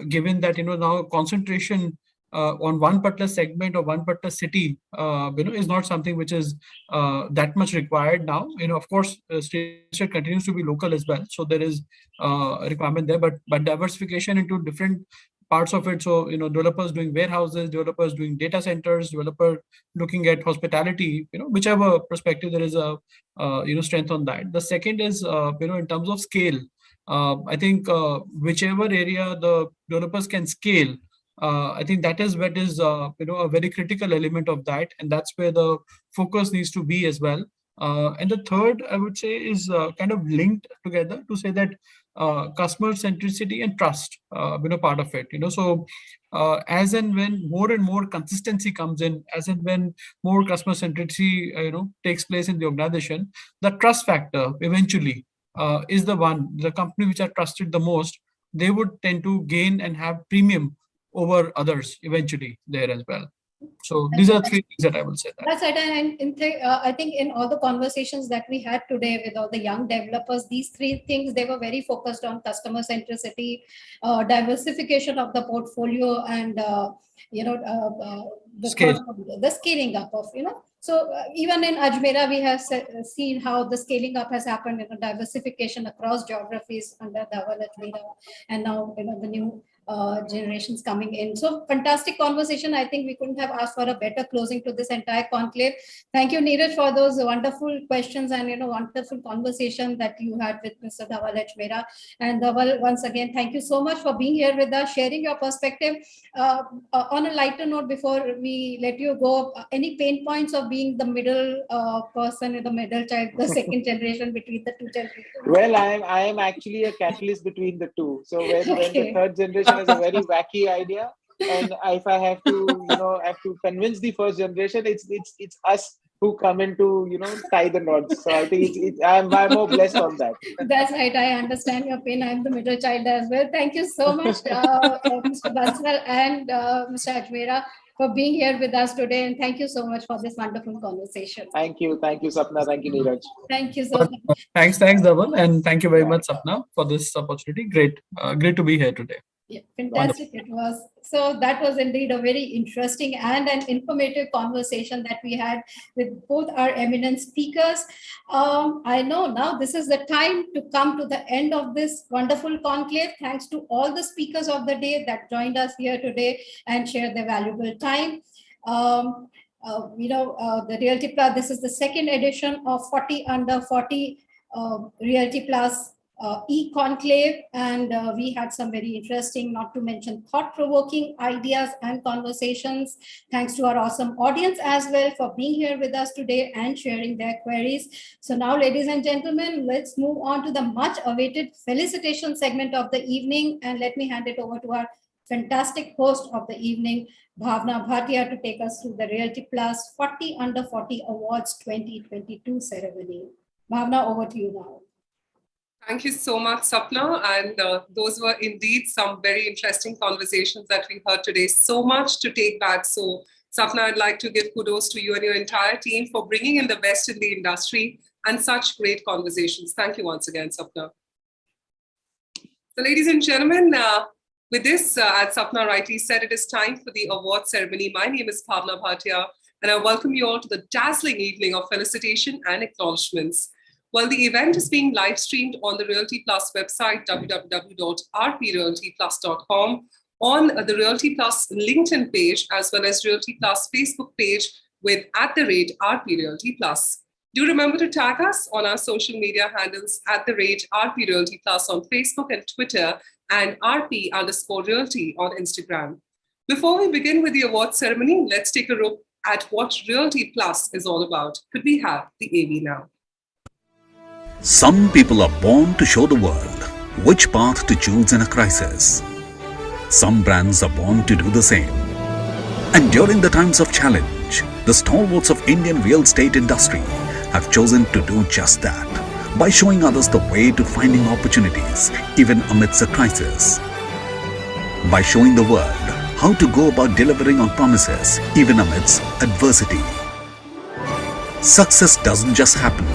Speaker 6: given that, now concentration on one particular segment or one particular city, is not something which is that much required now. Of course, state continues to be local as well, so there is a requirement there, but diversification into different parts of it. So, developers doing warehouses, developers doing data centers, developer looking at hospitality, whichever perspective there is a, strength on that. The second is, in terms of scale, I think whichever area the developers can scale, I think that is what is, a very critical element of that. And that's where the focus needs to be as well. And the third, I would say, is kind of linked together to say that customer centricity and trust, part of it. So as and when more and more consistency comes in, as and when more customer centricity, takes place in the organization, the trust factor eventually is the company which are trusted the most. They would tend to gain and have premium over others eventually there as well. So these are three things that I will say.
Speaker 1: That's right. And I think in all the conversations that we had today with all the young developers, these three things, they were very focused on customer centricity, diversification of the portfolio, and, the scaling up of, So even in Ajmera, we have seen how the scaling up has happened in diversification across geographies under Dhaval Ajmera, and now, the new generations coming in. So fantastic conversation. I think we couldn't have asked for a better closing to this entire conclave. Thank you, Neeraj, for those wonderful questions and wonderful conversation that you had with Mr. Dhaval Ajmera. And Dhaval, once again, thank you so much for being here with us, sharing your perspective. On a lighter note, before we let you go, any pain points of being the middle person, the middle child, the second generation between the two generations?
Speaker 5: Well, I am actually a catalyst between the two. So when the third generation is a very wacky idea, and if I have to, have to convince the first generation, it's us who come in to, tie the knots. So I think I'm more blessed on that.
Speaker 1: That's right. I understand your pain. I'm the middle child as well. Thank you so much, Mr. Bansal and Mr. Ajmera, for being here with us today. And thank you so much for this wonderful conversation.
Speaker 5: Thank you. Thank you, Sapna. Thank you, Neeraj.
Speaker 1: Thank you so much.
Speaker 6: Thanks, Dhaval. And thank you very much, Sapna, for this opportunity. Great to be here today.
Speaker 1: Yeah, fantastic it was. So that was indeed a very interesting and an informative conversation that we had with both our eminent speakers. I know now this is the time to come to the end of this wonderful conclave. Thanks to all the speakers of the day that joined us here today and shared their valuable time. The Realty Plus, this is the second edition of 40 Under 40 Realty Plus e-conclave, and we had some very interesting, not to mention thought-provoking ideas and conversations. Thanks to our awesome audience as well for being here with us today and sharing their queries. So now, ladies and gentlemen, let's move on to the much awaited felicitation segment of the evening, and let me hand it over to our fantastic host of the evening, Bhavna Bhatia, to take us through the Realty Plus 40 Under 40 Awards 2022 ceremony. Bhavna, over to you now.
Speaker 7: Thank you so much, Sapna. And those were indeed some very interesting conversations that we heard today. So much to take back. So, Sapna, I'd like to give kudos to you and your entire team for bringing in the best in the industry and such great conversations. Thank you once again, Sapna. So, ladies and gentlemen, with this, as Sapna rightly said, it is time for the award ceremony. My name is Bhavna Bhatia, and I welcome you all to the dazzling evening of felicitation and acknowledgements. Well, the event is being live streamed on the Realty Plus website, www.rprealtyplus.com, on the Realty Plus LinkedIn page, as well as Realty Plus Facebook page with @RPRealtyPlus. Do remember to tag us on our social media handles @RPRealtyPlus on Facebook and Twitter, and RP_Realty on Instagram. Before we begin with the award ceremony, let's take a look at what Realty Plus is all about. Could we have the AV now?
Speaker 13: Some people are born to show the world which path to choose in a crisis. Some brands are born to do the same. And during the times of challenge, the stalwarts of Indian real estate industry have chosen to do just that by showing others the way to finding opportunities even amidst a crisis. By showing the world how to go about delivering on promises even amidst adversity. Success doesn't just happen.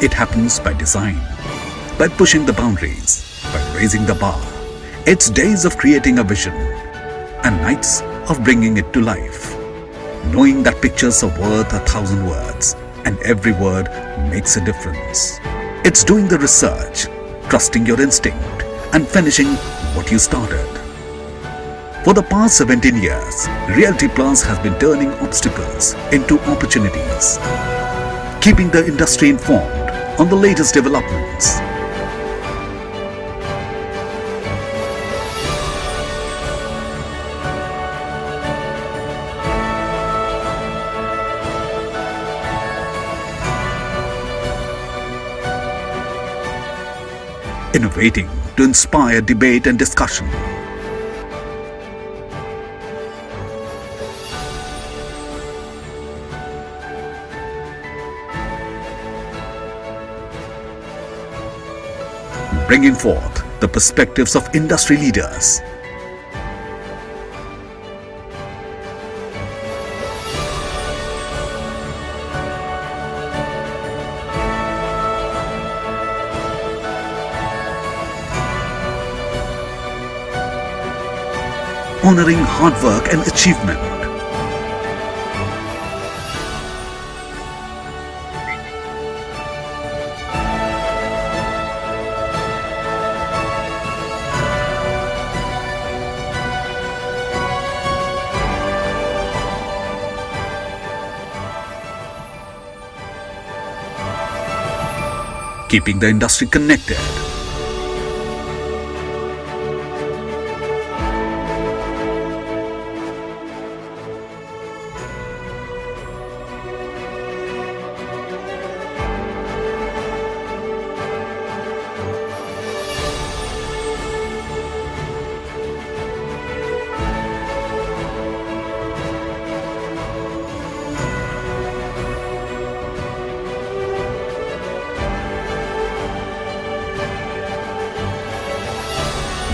Speaker 13: It happens by design, by pushing the boundaries, by raising the bar. It's days of creating a vision and nights of bringing it to life. Knowing that pictures are worth 1,000 words and every word makes a difference. It's doing the research, trusting your instinct and finishing what you started. For the past 17 years, Realty Plus has been turning obstacles into opportunities, keeping the industry informed on the latest developments. Innovating to inspire debate and discussion. Bringing forth the perspectives of industry leaders. Honoring hard work and achievement. Keeping the industry connected.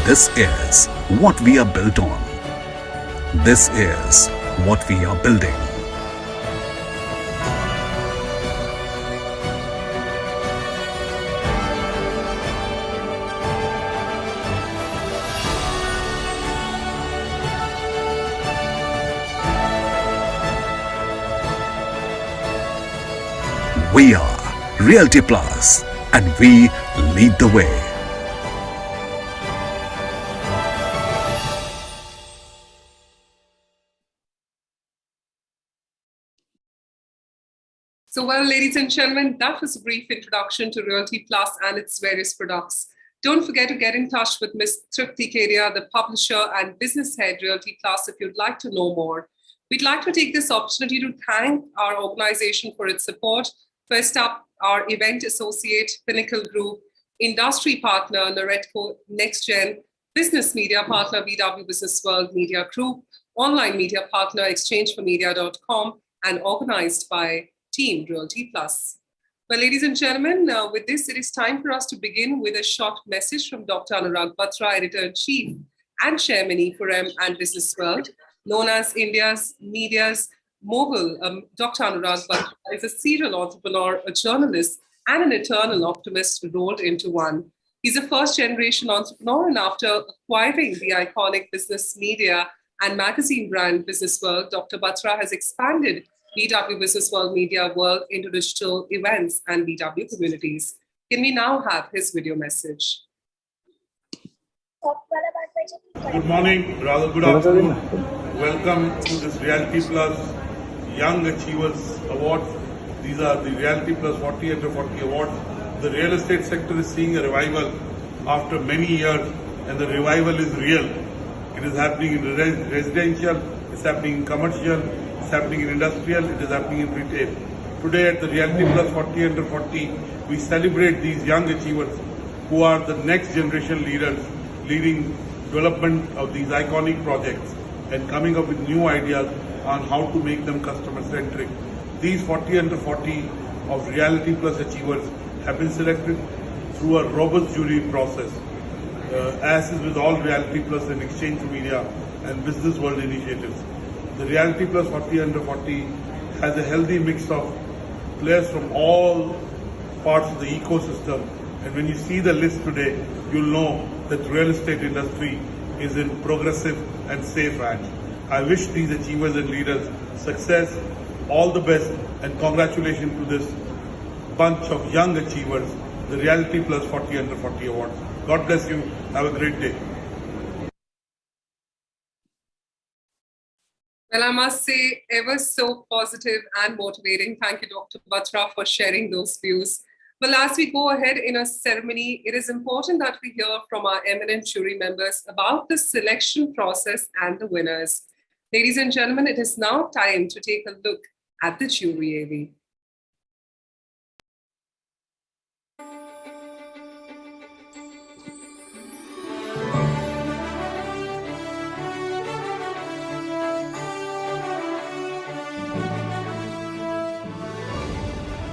Speaker 13: This is what we are built on. This is what we are building. We are Realty Plus, and we lead the way.
Speaker 7: So, well, ladies and gentlemen, that was a brief introduction to Realty Plus and its various products. Don't forget to get in touch with Ms. Tripti Kedia, the publisher and business head Realty Plus, if you'd like to know more. We'd like to take this opportunity to thank our organization for its support. First up, our event associate, Pinnacle Group, industry partner, Loretco NextGen, Business media partner BW Business World Media Group, online media partner exchangeformedia.com, and organized by Team Realty Plus. Well, ladies and gentlemen, with this, it is time for us to begin with a short message from Dr. Anurag Batra, Editor-in-Chief and Chairman E4M and Business World, known as India's media's mogul. Dr. Anurag Batra is a serial entrepreneur, a journalist, and an eternal optimist rolled into one. He's a first-generation entrepreneur, and after acquiring the iconic business media and magazine brand Business World, Dr. Batra has expanded BW Business World Media World into digital events and BW communities. Can we now have his video message?
Speaker 8: Good morning, rather good afternoon. Welcome to this Realty Plus Young Achievers Awards. These are the Realty Plus 40 Under 40 Awards. The real estate sector is seeing a revival after many years, and the revival is real. It is happening in residential, it's happening in commercial, it's happening in industrial, it is happening in retail. Today at the Realty Plus 40 Under 40, we celebrate these young achievers who are the next generation leaders, leading development of these iconic projects and coming up with new ideas on how to make them customer-centric. These 40 Under 40 of Realty Plus achievers have been selected through a robust jury process, as is with all Realty Plus and Exchange for Media and Business World initiatives. The Realty Plus 40 Under 40 has a healthy mix of players from all parts of the ecosystem, and when you see the list today, you'll know that the real estate industry is in progressive and safe hands. I wish these achievers and leaders success, all the best, and congratulations to this bunch of young achievers, the Realty Plus 40 Under 40 Awards. God bless you. Have a great day.
Speaker 7: Well, I must say, ever so positive and motivating. Thank you, Dr. Batra, for sharing those views. Well, as we go ahead in a ceremony, it is important that we hear from our eminent jury members about the selection process and the winners. Ladies and gentlemen, it is now time to take a look at the jury AV.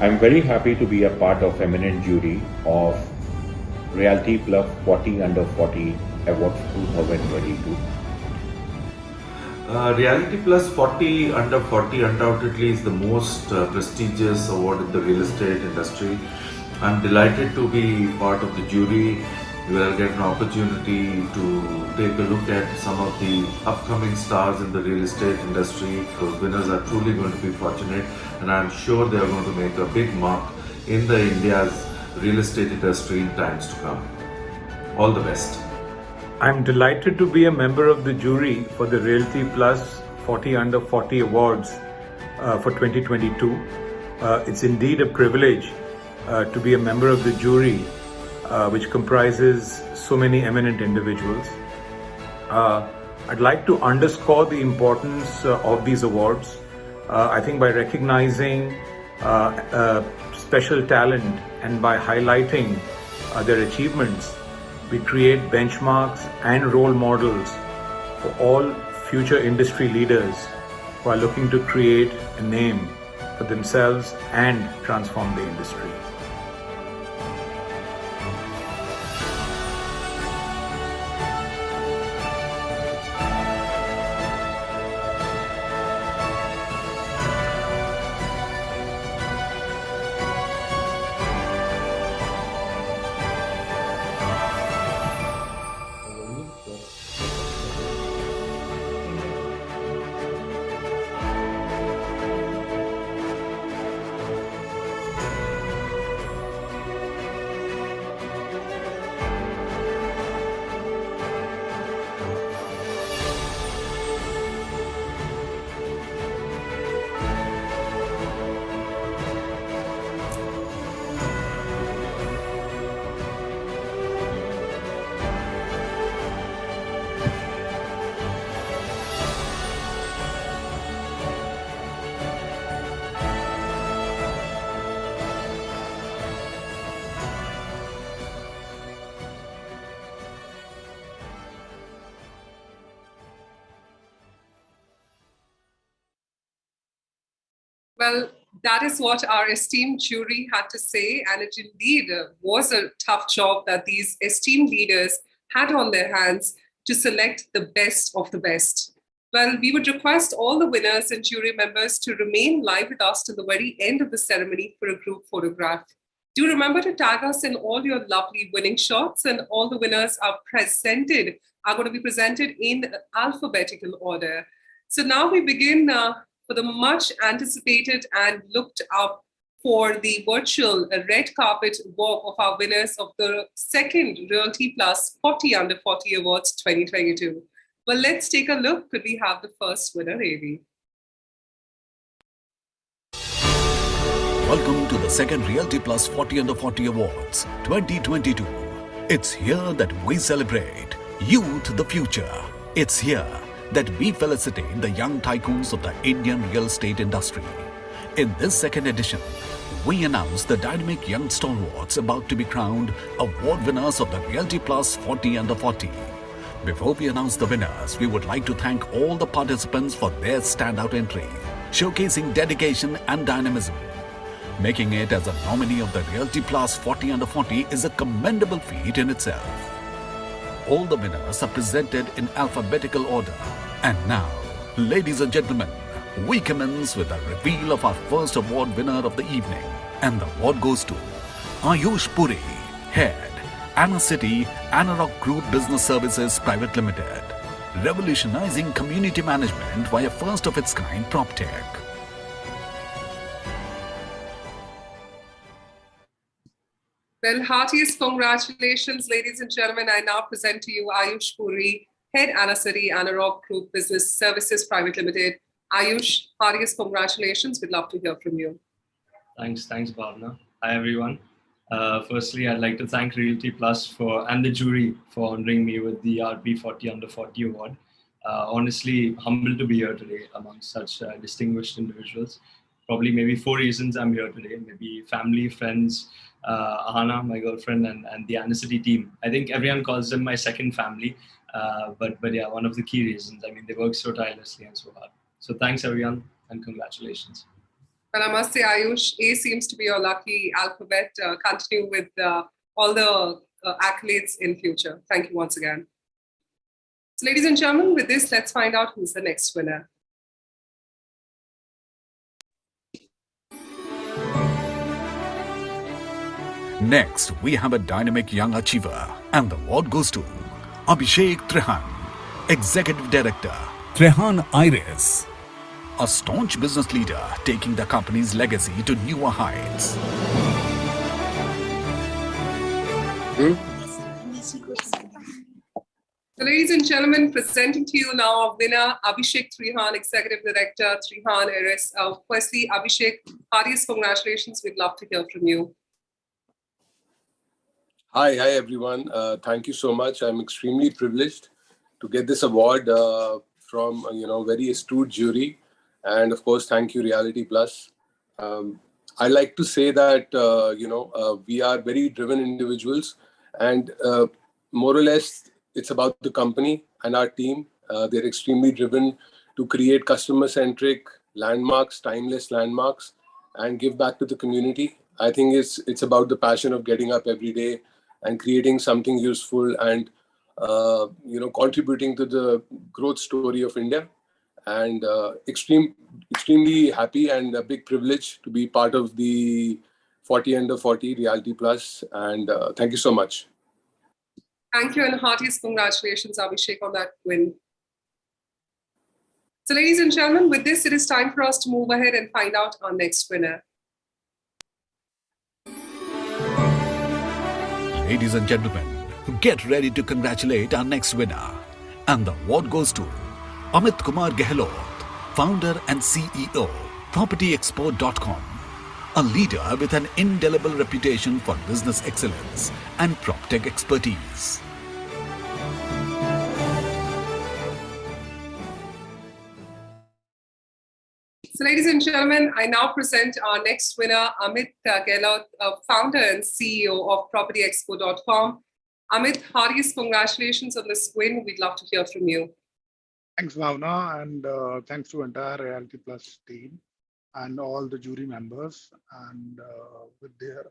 Speaker 10: I'm very happy to be a part of eminent jury of Realty Plus 40 Under 40 Awards 2022.
Speaker 23: Realty Plus 40 Under 40 undoubtedly is the most prestigious award in the real estate industry. I'm delighted to be part of the jury where I'll get an opportunity to take a look at some of the upcoming stars in the real estate industry. Those winners are truly going to be fortunate, and I'm sure they are going to make a big mark in the India's real estate industry in times to come. All the best.
Speaker 19: I'm delighted to be a member of the jury for the Realty Plus 40 Under 40 Awards for 2022. It's indeed a privilege to be a member of the jury, which comprises so many eminent individuals. I'd like to underscore the importance of these awards. I think by recognizing special talent and by highlighting their achievements, we create benchmarks and role models for all future industry leaders who are looking to create a name for themselves and transform the industry.
Speaker 7: Well, that is what our esteemed jury had to say. And it indeed was a tough job that these esteemed leaders had on their hands to select the best of the best. Well, we would request all the winners and jury members to remain live with us to the very end of the ceremony for a group photograph. Do remember to tag us in all your lovely winning shots, and all the winners are going to be presented in alphabetical order. So now we begin for the much anticipated and looked up for the virtual red carpet walk of our winners of the second Realty Plus 40 Under 40 Awards 2022. Well, let's take a look. Could we have the first winner, Avi?
Speaker 13: Welcome to the second Realty Plus 40 Under 40 Awards 2022. It's here that we celebrate youth, the future. It's here that we felicitate the young tycoons of the Indian real estate industry. In this second edition, we announce the dynamic young stalwarts about to be crowned award winners of the Realty Plus 40 Under 40. Before we announce the winners, we would like to thank all the participants for their standout entry, showcasing dedication and dynamism. Making it as a nominee of the Realty Plus 40 Under 40 is a commendable feat in itself. All the winners are presented in alphabetical order. And now, ladies and gentlemen, we commence with the reveal of our first award winner of the evening. And the award goes to Ayush Puri, Head, Anna City, Anarok Group Business Services Private Limited, revolutionizing community management via first of its kind PropTech.
Speaker 7: Well, heartiest congratulations, ladies and gentlemen. I now present to you Ayush Puri, Head Anna City, Anarok Group Business Services Private Limited. Ayush, heartiest congratulations. We'd love to hear from you.
Speaker 9: Thanks, Bhavna. Hi, everyone. Firstly, I'd like to thank Realty Plus and the jury for honoring me with the RP 40 Under 40 Award. Honestly, humbled to be here today among such distinguished individuals. Probably maybe 4 reasons I'm here today. Maybe family, friends, Ahana, my girlfriend, and the Anna City team. I think everyone calls them my second family. But yeah, one of the key reasons. I mean, they work so tirelessly and so hard. So thanks, everyone, and congratulations.
Speaker 7: But I must say, Ayush, A seems to be your lucky alphabet. Continue with all the accolades in future. Thank you once again. So ladies and gentlemen, with this, let's find out who's the next winner.
Speaker 13: Next, we have a dynamic young achiever, and the award goes to Abhishek Trehan, Executive Director, Trehan Iris, a staunch business leader taking the company's legacy to newer heights.
Speaker 7: So ladies and gentlemen, presenting to you now our winner, Abhishek Trehan, Executive Director, Trehan Iris. Firstly, Abhishek, heartiest congratulations. We'd love to hear from you.
Speaker 11: Hi everyone. Thank you so much. I'm extremely privileged to get this award from very astute jury, and of course, thank you Realty Plus. I like to say that we are very driven individuals, and more or less, it's about the company and our team. They're extremely driven to create customer-centric landmarks, timeless landmarks, and give back to the community. I think it's about the passion of getting up every day and creating something useful and contributing to the growth story of India. And extremely happy and a big privilege to be part of the 40 Under 40 Realty Plus. And thank you so much.
Speaker 7: Thank you and heartiest congratulations, Abhishek, on that win. So ladies and gentlemen, with this, it is time for us to move ahead and find out our next winner.
Speaker 13: Ladies and gentlemen, get ready to congratulate our next winner. And the award goes to Amit Kumar Gehlot, founder and CEO, PropertyExpo.com, a leader with an indelible reputation for business excellence and PropTech expertise.
Speaker 7: So ladies and gentlemen, I now present our next winner, Amit Gehlot, founder and CEO of PropertyExpo.com. Amit, heartiest congratulations on this win. We'd love to hear from you.
Speaker 12: Thanks, Bhavna, and thanks to entire Realty Plus team. and all the jury members. And with their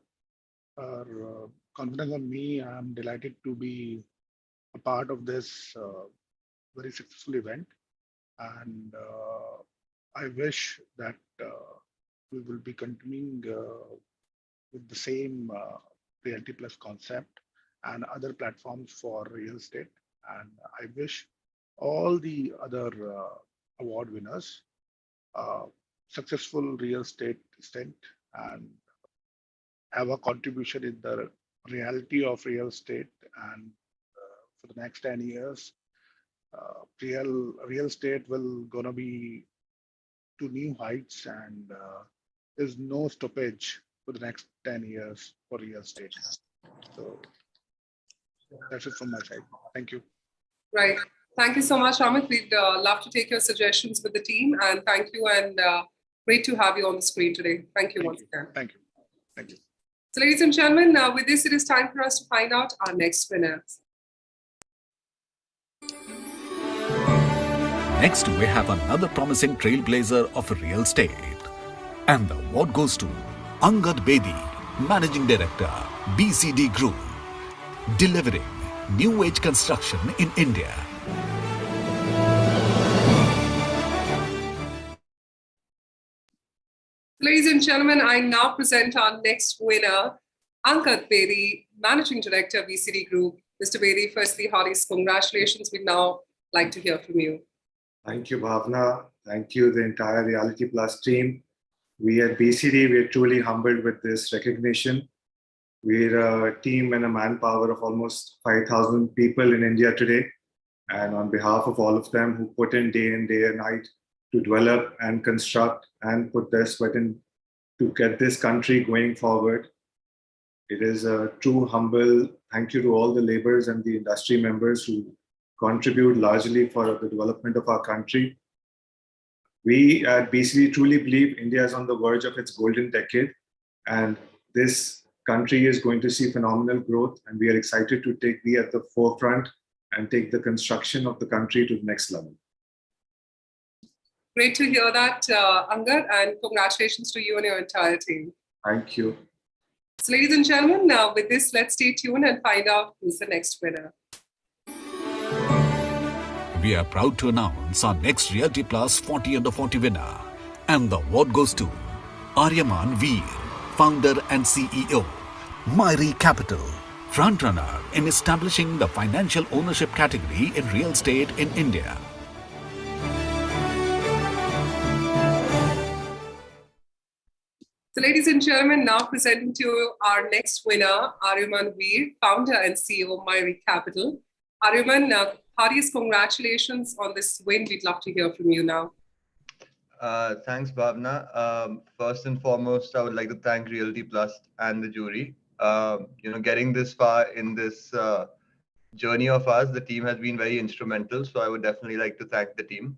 Speaker 12: confidence on me, I'm delighted to be a part of this very successful event. And I wish that we will be continuing with the same Realty Plus concept and other platforms for real estate. And I wish all the other award winners successful real estate stint and have a contribution in the reality of real estate. And for the next 10 years, real estate will gonna be to new heights, and there's no stoppage for the next 10 years for real estate. So that's it from my side. Thank you.
Speaker 7: Right. Thank you so much, Amit. We'd love to take your suggestions with the team, and thank you, and great to have you on the screen today. Thank you once again.
Speaker 12: Thank you. Thank you.
Speaker 7: So ladies and gentlemen, with this, it is time for us to find out our next winners.
Speaker 13: Next, we have another promising trailblazer of real estate. And the award goes to Angad Bedi, Managing Director, BCD Group, delivering new age construction in India.
Speaker 7: Ladies and gentlemen, I now present our next winner, Angad Bedi, Managing Director, BCD Group. Mr. Bedi, firstly, heartiest congratulations. We'd now like to hear from you.
Speaker 16: Thank you, Bhavna. Thank you, the entire Realty Plus team. We at BCD, we are truly humbled with this recognition. We're a team and a manpower of almost 5,000 people in India today. And on behalf of all of them who put in day and night to develop and construct and put their sweat in to get this country going forward, it is a true humble thank you to all the laborers and the industry members who contribute largely for the development of our country. We at BCD truly believe India is on the verge of its golden decade, and this country is going to see phenomenal growth, and we are excited to be at the forefront and take the construction of the country to the next level.
Speaker 7: Great to hear that, Angad, and congratulations to you and your entire team.
Speaker 16: Thank you.
Speaker 7: So ladies and gentlemen, now with this, let's stay tuned and find out who's the next winner.
Speaker 13: We are proud to announce our next Realty Plus 40 under 40 winner. And the award goes to Aryaman Veer, founder and CEO, Myri Capital, frontrunner in establishing the financial ownership category in real estate in India.
Speaker 7: So ladies and gentlemen, now presenting to you our next winner, Aryaman Veer, founder and CEO of Myri Capital. Aryaman, heartiest congratulations on this win. We'd love to hear from you now.
Speaker 17: Thanks, Bhavna. First and foremost, I would like to thank Realty Plus and the jury. Getting this far in this journey of ours, the team has been very instrumental. So I would definitely like to thank the team.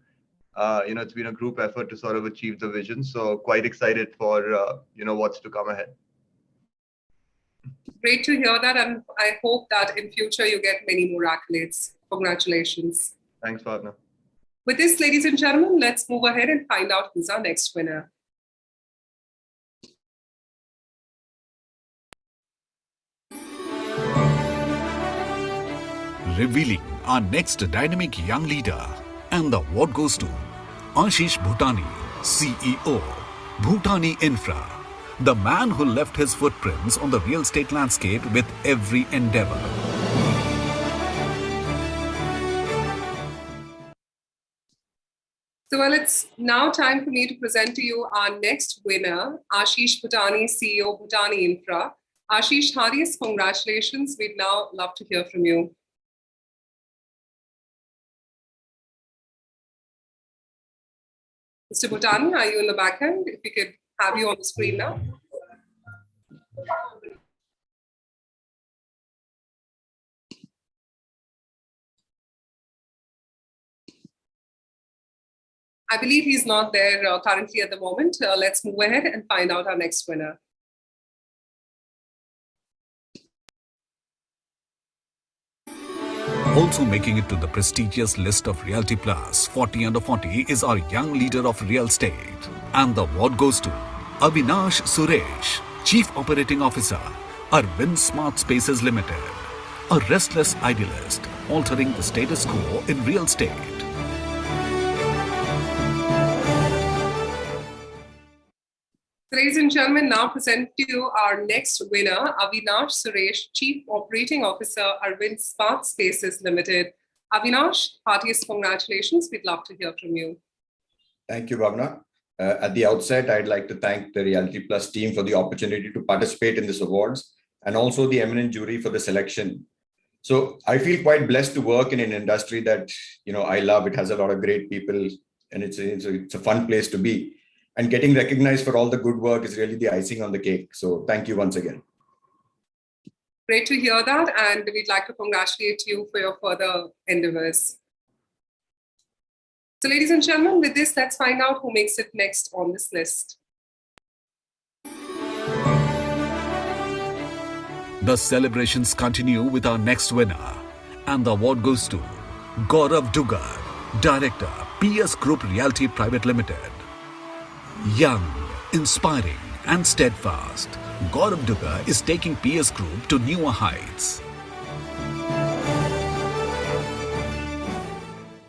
Speaker 17: It's been a group effort to sort of achieve the vision. So quite excited for, what's to come ahead.
Speaker 7: Great to hear that. And I hope that in future you get many more accolades. Congratulations.
Speaker 17: Thanks, Bhavna.
Speaker 7: With this, ladies and gentlemen, let's move ahead and find out who's our next winner.
Speaker 13: Revealing our next dynamic young leader, and the award goes to Ashish Bhutani, CEO, Bhutani Infra, the man who left his footprints on the real estate landscape with every endeavor.
Speaker 7: So, well, it's now time for me to present to you our next winner, Ashish Bhutani, CEO, Bhutani Infra. Ashish, heartiest congratulations. We'd now love to hear from you. Mr. Bhutani, are you in the back end? If we could have you on the screen now. I believe he's not there currently at the moment. Let's move ahead and find out our next winner.
Speaker 13: Also making it to the prestigious list of Realty Plus 40 under 40 is our young leader of real estate, And the award goes to Avinash Suresh, Chief Operating Officer, Arvind Smart Spaces Limited, a restless idealist altering the status quo in real estate.
Speaker 7: Ladies and gentlemen, now present to you our next winner, Avinash Suresh, Chief Operating Officer, Arvind Smart Spaces Limited. Avinash, heartiest congratulations. We'd love to hear from you.
Speaker 14: Thank you, Bhavna. At the outset, I'd like to thank the Realty Plus team for the opportunity to participate in this awards and also the eminent jury for the selection. So I feel quite blessed to work in an industry that, I love. It has a lot of great people and it's a fun place to be. And getting recognized for all the good work is really the icing on the cake. So thank you once again.
Speaker 7: Great to hear that. And we'd like to congratulate you for your further endeavors. So ladies and gentlemen, with this, let's find out who makes it next on this list.
Speaker 13: The celebrations continue with our next winner, and the award goes to Gaurav Dugar, Director, PS Group Realty Private Limited. Young, inspiring and steadfast, Gaurav Dugar is taking PS Group to newer heights.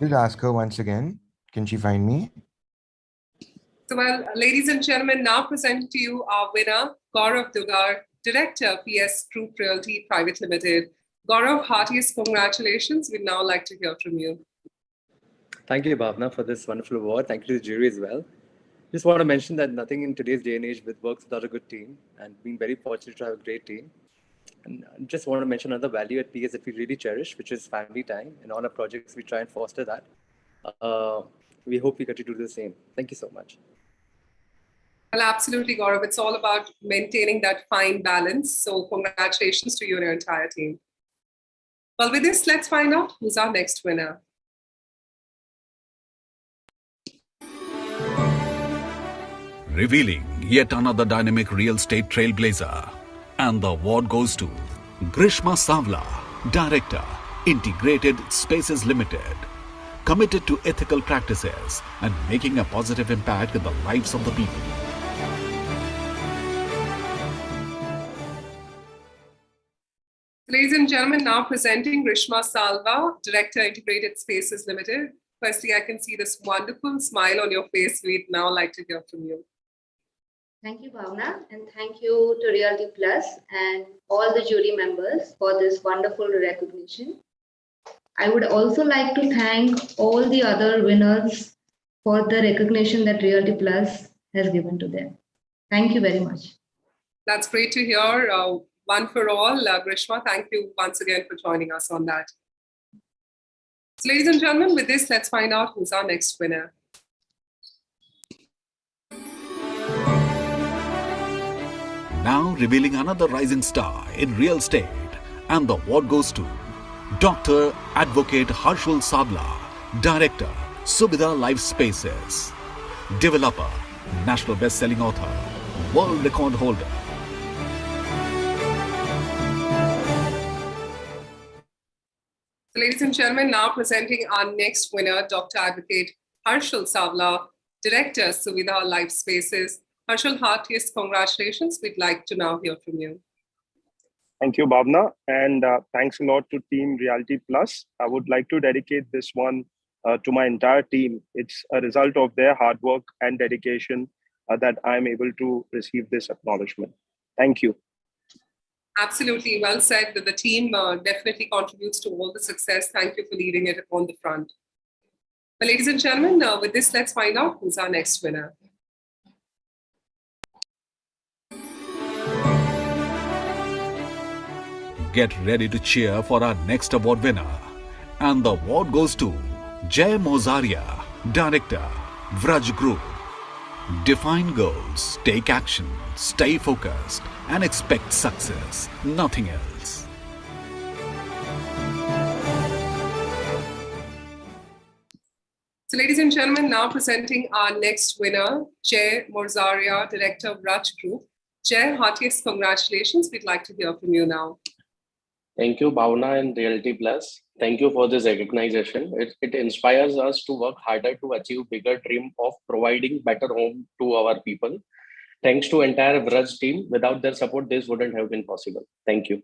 Speaker 18: We'll ask her once again. Can she find me?
Speaker 7: So, well, ladies and gentlemen, now present to you our winner, Gaurav Dugar, Director, PS Group Realty Private Limited. Gaurav, heartiest congratulations. We'd now like to hear from you.
Speaker 20: Thank you, Bhavna, for this wonderful award. Thank you to the jury as well. Just want to mention that nothing in today's day and age works without a good team, and being very fortunate to have a great team. And I just want to mention another value at PS that we really cherish, which is family time. In all our projects, we try and foster that. We hope we get to do the same. Thank you so much.
Speaker 7: Well, absolutely, Gaurav. It's all about maintaining that fine balance. So congratulations to you and your entire team. Well, with this, let's find out who's our next winner.
Speaker 13: Revealing yet another dynamic real estate trailblazer. And the award goes to Grishma Savla, Director, Integrated Spaces Limited. Committed to ethical practices and making a positive impact in the lives of the people.
Speaker 7: Ladies and gentlemen, now presenting Grishma Salva, Director, Integrated Spaces Limited. Firstly, I can see this wonderful smile on your face. We'd now like to hear from you.
Speaker 24: Thank you, Bhavna, and thank you to Realty Plus and all the jury members for this wonderful recognition. I would also like to thank all the other winners for the recognition that Realty Plus has given to them. Thank you very much.
Speaker 7: That's great to hear. One for all. Grishma, thank you once again for joining us on that. So, ladies and gentlemen, with this, let's find out who's our next winner.
Speaker 13: Now revealing another rising star in real estate, and the award goes to Dr. Advocate Harshul Sabla, Director, Subhida Life Spaces, Developer, National Best-Selling Author, World Record Holder.
Speaker 7: So, ladies and gentlemen, now presenting our next winner, Dr. Advocate Harshul Savla, Director, Subhida Life Spaces. Harshul, heartiest congratulations. We'd like to now hear from you.
Speaker 3: Thank you, Bhavna, and thanks a lot to Team Realty Plus. I would like to dedicate this one to my entire team. It's a result of their hard work and dedication that I'm able to receive this acknowledgement. Thank you.
Speaker 7: Absolutely, well said. The team definitely contributes to all the success. Thank you for leading it on the front. Well, ladies and gentlemen, with this, let's find out who's our next winner.
Speaker 13: Get ready to cheer for our next award winner. And the award goes to Jay Mozaria, Director, Vraj Group. Define goals, take action, stay focused, and expect success, nothing else.
Speaker 7: So, ladies and gentlemen, now presenting our next winner, Jay Mozaria, Director of Vraj Group. Jay, heartiest congratulations. We'd like to hear from you now.
Speaker 3: Thank you, Bhavna and Realty Plus. Thank you for this recognition. It inspires us to work harder to achieve bigger dream of providing better home to our people. Thanks to entire Vraj team. Without their support, this wouldn't have been possible. Thank you.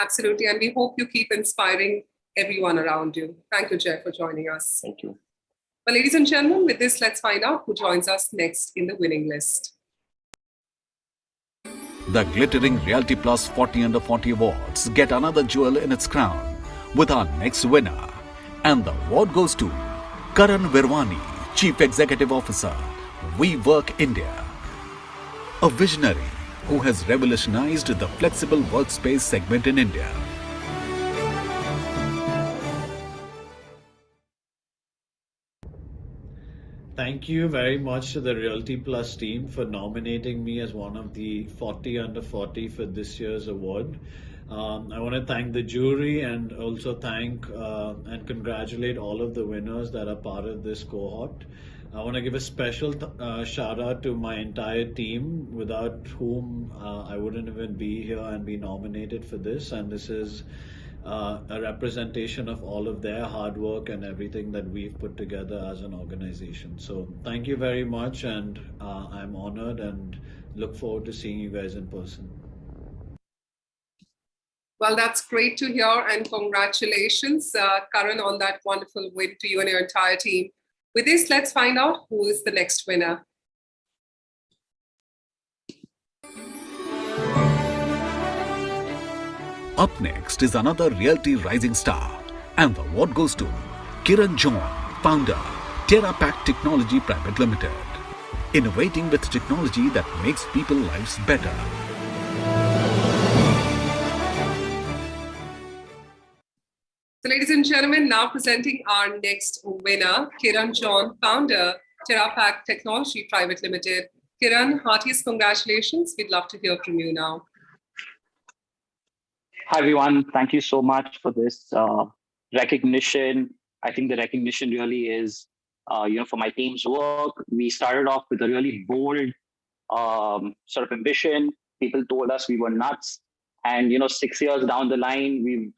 Speaker 7: Absolutely. And we hope you keep inspiring everyone around you. Thank you, Jay, for joining us.
Speaker 3: Thank you.
Speaker 7: Well, ladies and gentlemen, with this, let's find out who joins us next in the winning list.
Speaker 13: The glittering Realty Plus 40 Under 40 Awards get another jewel in its crown with our next winner. And the award goes to Karan Virwani, Chief Executive Officer, We Work India. A visionary who has revolutionized the flexible workspace segment in India.
Speaker 2: Thank you very much to the Realty Plus team for nominating me as one of the 40 under 40 for this year's award. I want to thank the jury and also thank and congratulate all of the winners that are part of this cohort. I want to give a special shout out to my entire team, without whom I wouldn't even be here and be nominated for this. And this is a representation of all of their hard work and everything that we've put together as an organization. So thank you very much, and I'm honored and look forward to seeing you guys in person.
Speaker 7: Well, that's great to hear, and congratulations, Karan, on that wonderful win to you and your entire team. With this, let's find out who is the next winner.
Speaker 13: Up next is another Realty Rising Star, and the award goes to Kiran John, founder, TerraPack Technology Private Limited, innovating with technology that makes people's lives better.
Speaker 7: So, ladies and gentlemen, now presenting our next winner, Kiran John, founder, TerraPack Technology Private Limited. Kiran, heartiest congratulations. We'd love to hear from you now.
Speaker 4: Hi, everyone. Thank you so much for this recognition. I think the recognition really is, for my team's work. We started off with a really bold sort of ambition. People told us we were nuts. And, 6 years down the line, we've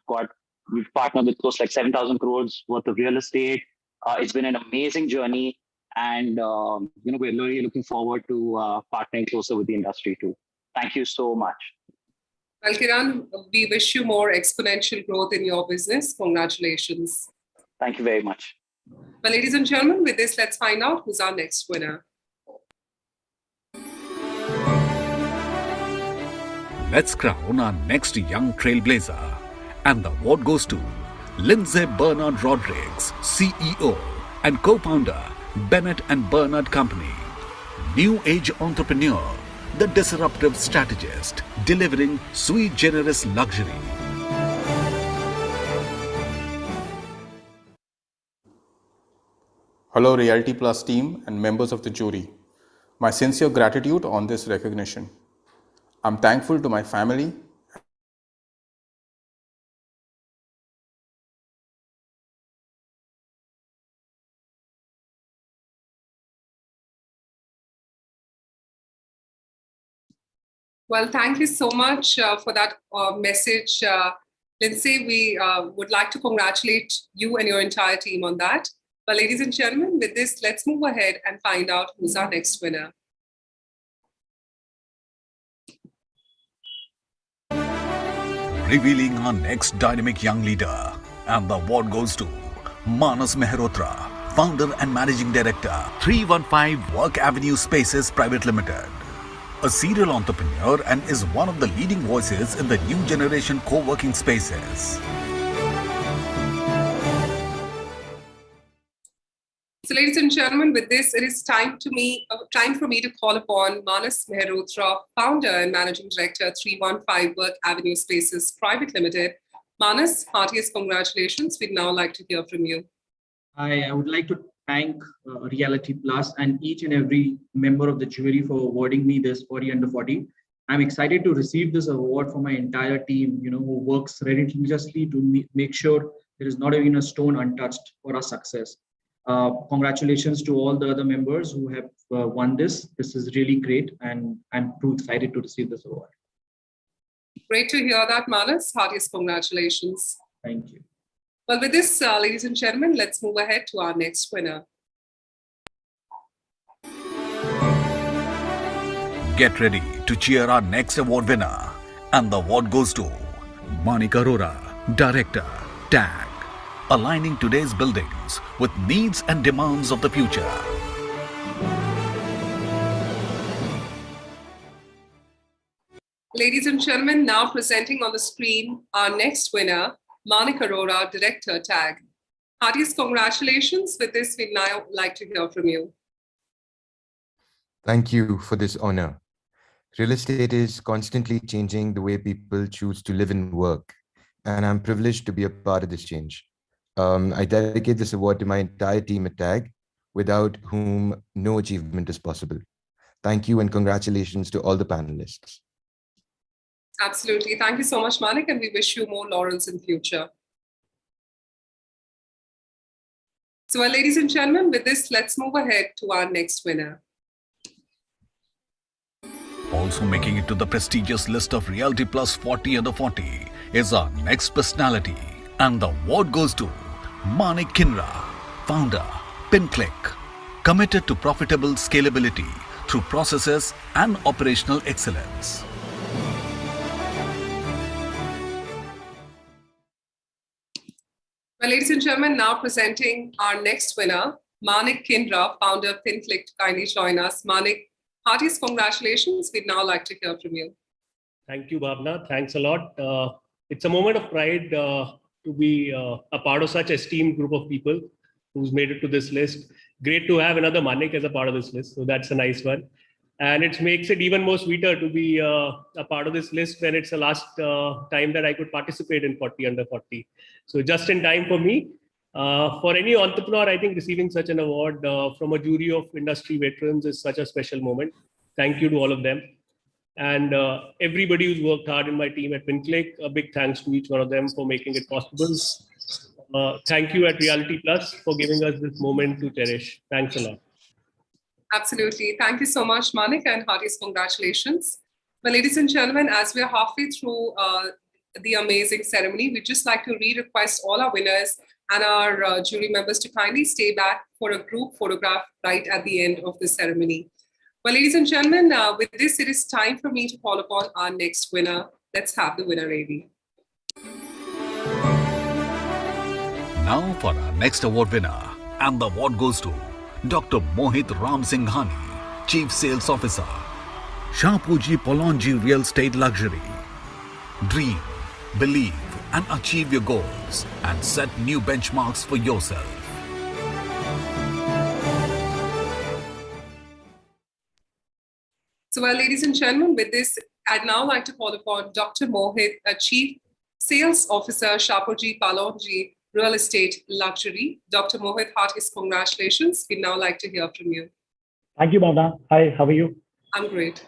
Speaker 4: partnered with close to like 7,000 crores worth of real estate. It's been an amazing journey. And, we're really looking forward to partnering closer with the industry too. Thank you so much.
Speaker 7: Well, Kiran, we wish you more exponential growth in your business. Congratulations.
Speaker 4: Thank you very much.
Speaker 7: Well, ladies and gentlemen, with this, let's find out who's our next winner.
Speaker 13: Let's crown our next young trailblazer. And the award goes to Lindsay Bernard Rodriguez, CEO and co-founder, Bennett and Bernard Company. New age entrepreneur, the disruptive strategist, delivering sui generis luxury.
Speaker 15: Hello Realty Plus team and members of the jury. My sincere gratitude on this recognition. I'm thankful to my family.
Speaker 7: Well, thank you so much for that message, Lindsay. We would like to congratulate you and your entire team on that. But ladies and gentlemen, with this, let's move ahead and find out who's our next winner.
Speaker 13: Revealing our next dynamic young leader, and the award goes to Manas Mehrotra, founder and managing director, 315 Work Avenue Spaces Private Limited. A serial entrepreneur and is one of the leading voices in the new generation co-working spaces.
Speaker 7: So, ladies and gentlemen, with this, it is time for me to call upon Manas Mehrotra, founder and managing director, 315 Work Avenue Spaces Private Limited. Manas, heartiest congratulations. We'd now like to hear from you.
Speaker 21: I would like to thank Realty Plus and each and every member of the jury for awarding me this 40 under 40. I'm excited to receive this award from my entire team, who works relentlessly to make sure there is not even a stone untouched for our success. Congratulations to all the other members who have won this. This is really great, and I'm too excited to receive this award.
Speaker 7: Great to hear that, Manas. Heartiest congratulations.
Speaker 21: Thank you.
Speaker 7: Well, with this, ladies and gentlemen, let's move ahead to our next winner.
Speaker 13: Get ready to cheer our next award winner. And the award goes to Manik Arora, Director, TAG, aligning today's buildings with needs and demands of the future.
Speaker 7: Ladies and gentlemen, now presenting on the screen our next winner, Manik Arora, Director, TAG. Heartiest congratulations. With this, we'd now like to hear from you.
Speaker 18: Thank you for this honor. Real estate is constantly changing the way people choose to live and work, and I'm privileged to be a part of this change. I dedicate this award to my entire team at TAG, without whom no achievement is possible. Thank you and congratulations to all the panelists.
Speaker 7: Absolutely. Thank you so much, Manik, and we wish you more laurels in future. So, well, ladies and gentlemen, with this, let's move ahead to our next winner.
Speaker 13: Also making it to the prestigious list of Realty Plus 40 under 40 is our next personality. And the award goes to Manik Kinra, founder, PinClick, committed to profitable scalability through processes and operational excellence.
Speaker 7: Well, ladies and gentlemen, now presenting our next winner, Manik Kinra, founder, PinClick. Kindly join us. Manik, heartiest congratulations. We'd now like to hear from you.
Speaker 1: Thank you, Bhavna. Thanks a lot. It's a moment of pride to be a part of such esteemed group of people who's made it to this list. Great to have another Manik as a part of this list. So that's a nice one. And it makes it even more sweeter to be a part of this list when it's the last time that I could participate in 40 under 40. So just in time for me. For any entrepreneur, I think receiving such an award from a jury of industry veterans is such a special moment. Thank you to all of them. And everybody who's worked hard in my team at PinClick, a big thanks to each one of them for making it possible. Thank you at Realty Plus for giving us this moment to cherish. Thanks a lot.
Speaker 7: Absolutely. Thank you so much, Manik, and heartiest congratulations. Well, ladies and gentlemen, as we're halfway through the amazing ceremony, we'd just like to request all our winners and our jury members to kindly stay back for a group photograph right at the end of the ceremony. Well, ladies and gentlemen, with this, it is time for me to call upon our next winner. Let's have the winner ready.
Speaker 13: Now for our next award winner, and the award goes to Dr. Mohit Ram Singhani, Chief Sales Officer, Shapoorji Pallonji Real Estate Luxury. Dream, believe and achieve your goals and set new benchmarks for yourself.
Speaker 7: So, well, ladies and gentlemen, with this, I'd now like to call upon Dr. Mohit, Chief Sales Officer, Shapoorji Pallonji Real Estate Luxury. Dr. Mohit, heartiest congratulations. We'd now like to hear from you.
Speaker 5: Thank you, Bhavna. Hi, how are you?
Speaker 7: I'm great.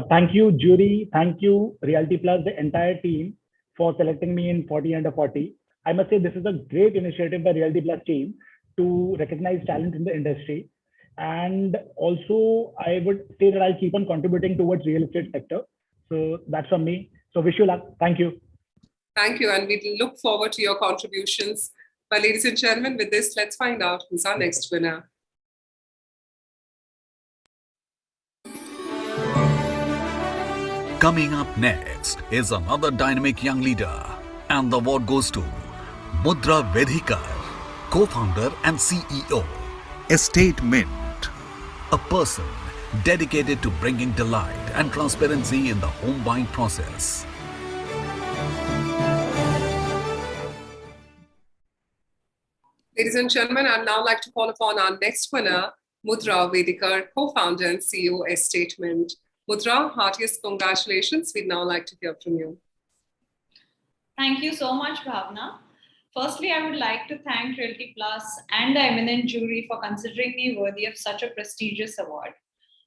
Speaker 5: Thank you, jury. Thank you, Realty Plus, the entire team, for selecting me in 40 under 40. I must say this is a great initiative by Realty Plus team to recognize talent in the industry. And also, I would say that I'll keep on contributing towards real estate sector. So that's from me. So wish you luck. Thank you.
Speaker 7: Thank you. And we look forward to your contributions. But ladies and gentlemen, with this, let's find out who's our next winner.
Speaker 13: Coming up next is another dynamic young leader, and the award goes to Mudra Vedhikar, co-founder and CEO, Estate Mint, a person dedicated to bringing delight and transparency in the home buying process.
Speaker 7: Ladies and gentlemen, I'd now like to call upon our next winner, Mudra Vedhikar, co-founder and CEO, Estate Mint. Mudra, heartiest congratulations. We'd now like to hear from you.
Speaker 6: Thank you so much, Bhavna. Firstly, I would like to thank Realty Plus and the eminent jury for considering me worthy of such a prestigious award.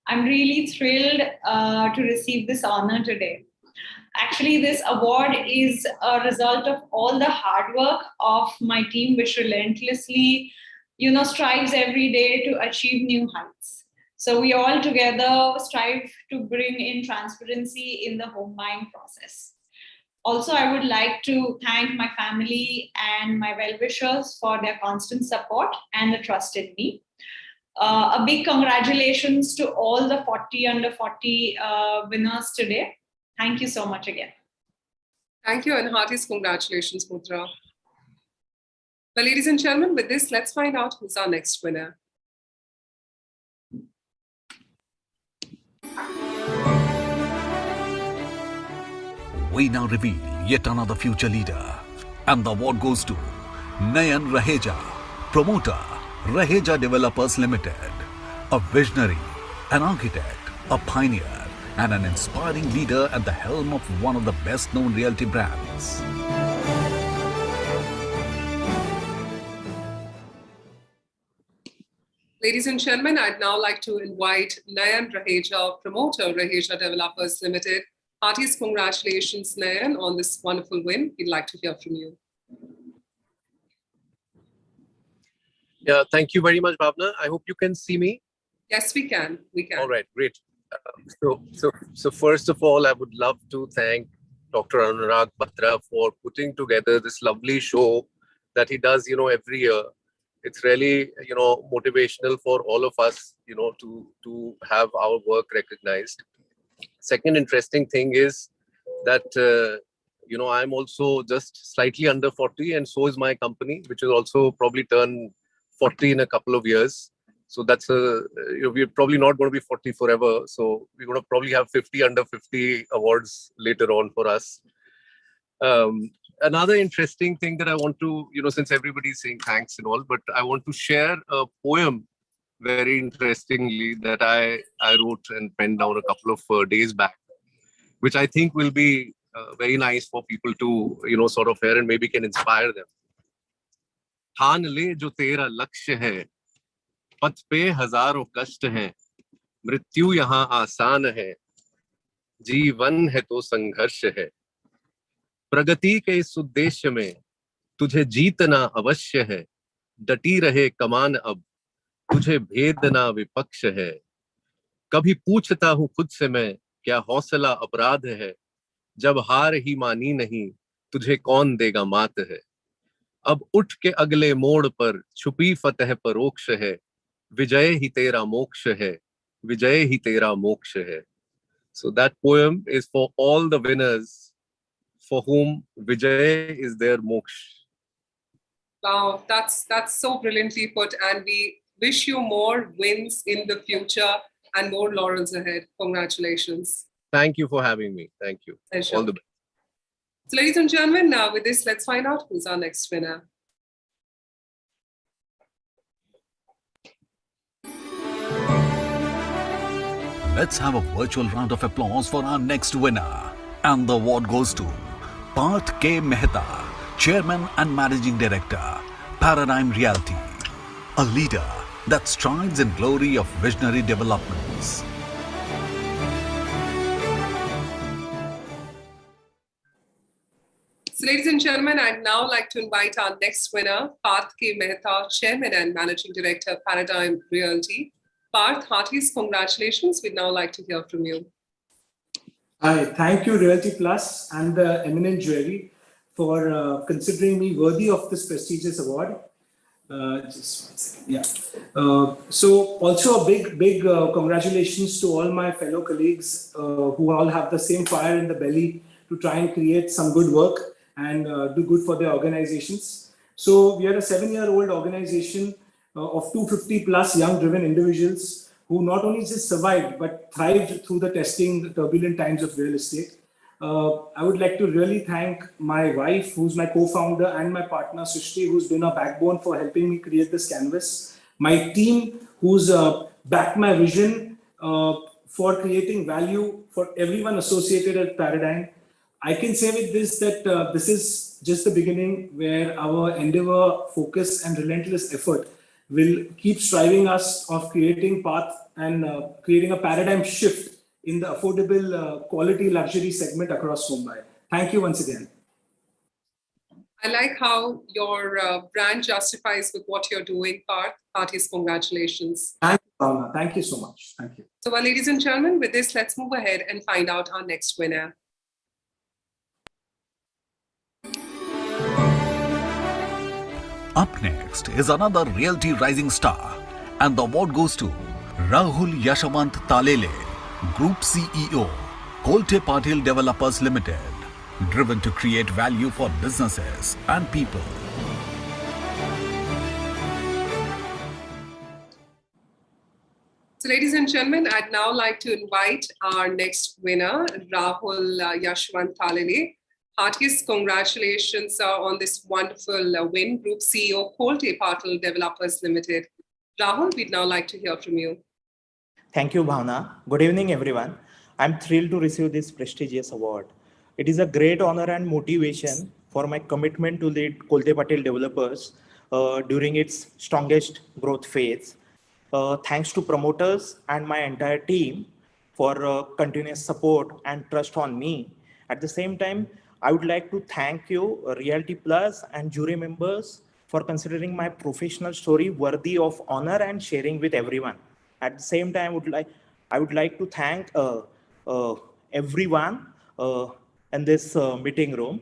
Speaker 6: I'm really thrilled to receive this honor today. Actually, this award is a result of all the hard work of my team, which relentlessly, strives every day to achieve new heights. So we all together strive to bring in transparency in the home buying process. Also, I would like to thank my family and my well-wishers for their constant support and the trust in me. A big congratulations to all the 40 under 40 winners today. Thank you so much again.
Speaker 7: Thank you and heartiest congratulations, Mudra. Well, ladies and gentlemen, with this, let's find out who's our next winner.
Speaker 13: We now reveal yet another future leader. And the award goes to Nayan Raheja, promoter, Raheja Developers Limited. A visionary, an architect, a pioneer, and an inspiring leader at the helm of one of the best-known realty brands.
Speaker 7: Ladies and gentlemen, I'd now like to invite Nayan Raheja, promoter, Raheja Developers Limited. Heartiest congratulations, Nayan, on this wonderful win. We'd like to hear from you.
Speaker 8: Yeah, thank you very much, Bhavna. I hope you can see me.
Speaker 7: Yes, we can. We can.
Speaker 8: All right, great. So first of all, I would love to thank Dr. Anurag Batra for putting together this lovely show that he does, every year. It's really, motivational for all of us, to have our work recognized. Second interesting thing is that, I'm also just slightly under 40, and so is my company, which will also probably turn 40 in a couple of years. So that's we're probably not going to be 40 forever. So we're going to probably have 50 under 50 awards later on for us. Another interesting thing that I want to, since everybody's saying thanks and all, but I want to share a poem very interestingly that I wrote and penned down a couple of days back, which I think will be very nice for people to, sort of hear and maybe can inspire them. ठान ले जो तेरा लक्ष्य है, पथ पे हजारों कष्ट हैं, मृत्यु यहाँ आसान है, जीवन है तो संघर्ष है, प्रगति के इस उद्देश्य में तुझे जीतना अवश्य है, डटी रहे कमान अब, तुझे भेदना विपक्ष है, कभी पूछता हूँ खुद से मैं क्या हौसला अपराध है, जब हार ही मानी नहीं तुझे कौन देगा मात है, अब उठ के अगले मोड़ पर छुपी फतह परोक्ष है, विजय ही तेरा मोक्ष है, विजय ही तेरा मोक्ष है. So that poem is for all the winners for whom Vijay is their moksha.
Speaker 7: Wow, that's so brilliantly put, and we wish you more wins in the future and more laurels ahead. Congratulations.
Speaker 8: Thank you for having me. Thank you.
Speaker 7: Pleasure.
Speaker 8: All the best.
Speaker 7: So ladies and gentlemen, now with this, let's find out who's our next winner.
Speaker 13: Let's have a virtual round of applause for our next winner. And the award goes to Parth K. Mehta, Chairman and Managing Director, Paradigm Realty. A leader that strides in glory of visionary developments.
Speaker 7: So ladies and gentlemen, I'd now like to invite our next winner, Parth K. Mehta, Chairman and Managing Director, Paradigm Realty. Parth, heartiest congratulations. We'd now like to hear from you.
Speaker 10: Hi, thank you Realty Plus and the eminent jury for considering me worthy of this prestigious award. So also a big congratulations to all my fellow colleagues who all have the same fire in the belly to try and create some good work and do good for their organizations. So we are a 7-year-old organization of 250 plus young driven individuals who not only just survived but thrived through the testing turbulent times of real estate. I would like to really thank my wife, who's my co-founder, and my partner Srishti, who's been a backbone for helping me create this canvas. My team, who's backed my vision for creating value for everyone associated at Paradigm. I can say with this that this is just the beginning, where our endeavor, focus, and relentless effort will keep striving us of creating path and creating a paradigm shift in the affordable quality luxury segment across Mumbai. Thank you once again.
Speaker 7: I like how your brand justifies with what you're doing, Parth. Heartiest congratulations.
Speaker 10: Thank you, Bhavna. Thank you so much. Thank you.
Speaker 7: So, well, ladies and gentlemen, with this, let's move ahead and find out our next winner.
Speaker 13: Up next is another Realty rising star, and the award goes to Rahul Yashwant Talele, Group CEO, Kolte Patil Developers Limited, driven to create value for businesses and people.
Speaker 7: So, ladies and gentlemen, I'd now like to invite our next winner, Rahul Yashwant Talele. Heartiest congratulations on this wonderful win, Group CEO, Kolte Patil Developers Limited. Rahul, we'd now like to hear from you.
Speaker 9: Thank you, Bhavna. Good evening, everyone. I'm thrilled to receive this prestigious award. It is a great honor and motivation for my commitment to lead Kolte Patil Developers during its strongest growth phase. Thanks to promoters and my entire team for continuous support and trust on me. At the same time, I would like to thank you, Realty Plus and jury members, for considering my professional story worthy of honor and sharing with everyone. At the same time, I would like to thank everyone in this meeting room,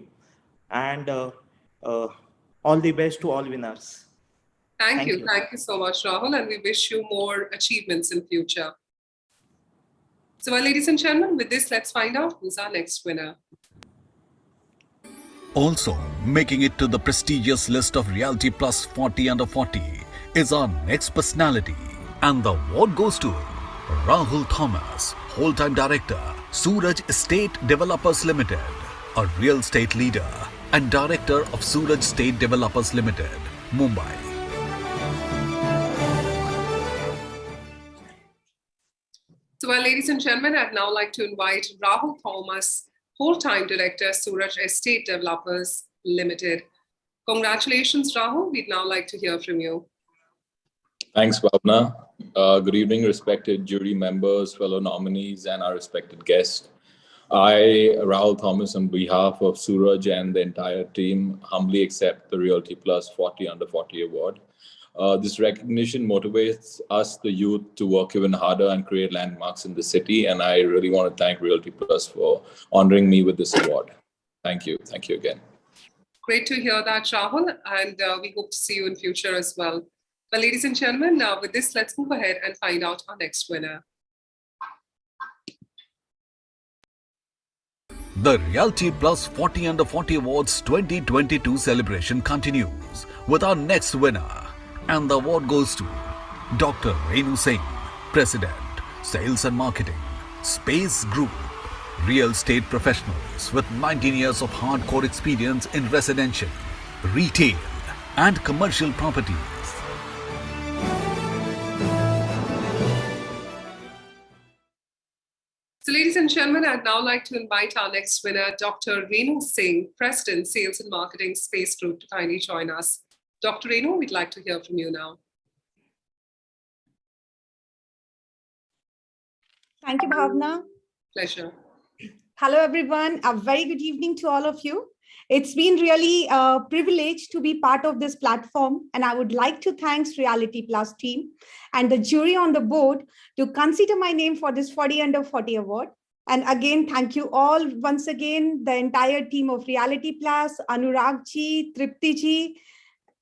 Speaker 9: and all the best to all winners.
Speaker 7: Thank you. Thank you so much, Rahul, and we wish you more achievements in future. So, well, ladies and gentlemen, with this, let's find out who's our next winner.
Speaker 13: Also making it to the prestigious list of Realty Plus 40 Under 40 is our next personality, and the award goes to Rahul Thomas, Whole-Time Director, Suraj Estate Developers Limited, a real estate leader and Director of Suraj Estate Developers Limited, Mumbai.
Speaker 7: So, well, ladies and gentlemen, I'd now like to invite Rahul Thomas, Whole-Time Director, Suraj Estate Developers Limited. Congratulations, Rahul. We'd now like to hear from you.
Speaker 19: Thanks, Bhavna. Good evening, respected jury members, fellow nominees, and our respected guests. I, Rahul Thomas, on behalf of Suraj and the entire team, humbly accept the Realty Plus 40 Under 40 award. This recognition motivates us, the youth, to work even harder and create landmarks in the city. And I really want to thank Realty Plus for honoring me with this award. Thank you. Thank you again.
Speaker 7: Great to hear that, Rahul. And we hope to see you in future as well. Well, ladies and gentlemen, now with this, let's move ahead and find out our next winner.
Speaker 13: The Realty Plus 40 Under 40 Awards 2022 celebration continues with our next winner. And the award goes to Dr. Renu Singh, President, Sales and Marketing, Space Group, real estate professionals with 19 years of hardcore experience in residential, retail, and commercial properties.
Speaker 7: So, ladies and gentlemen, I'd now like to invite our next winner, Dr. Renu Singh, President, Sales and Marketing, Space Group, to kindly join us. Dr. Renu, we'd like to hear from you now.
Speaker 22: Thank you, Bhavna.
Speaker 7: Pleasure.
Speaker 22: Hello, everyone. A very good evening to all of you. It's been really a privilege to be part of this platform, and I would like to thank Realty Plus team and the jury on the board to consider my name for this 40 Under 40 award. And again, thank you all once again, the entire team of Realty Plus, Anurag ji, Tripti ji,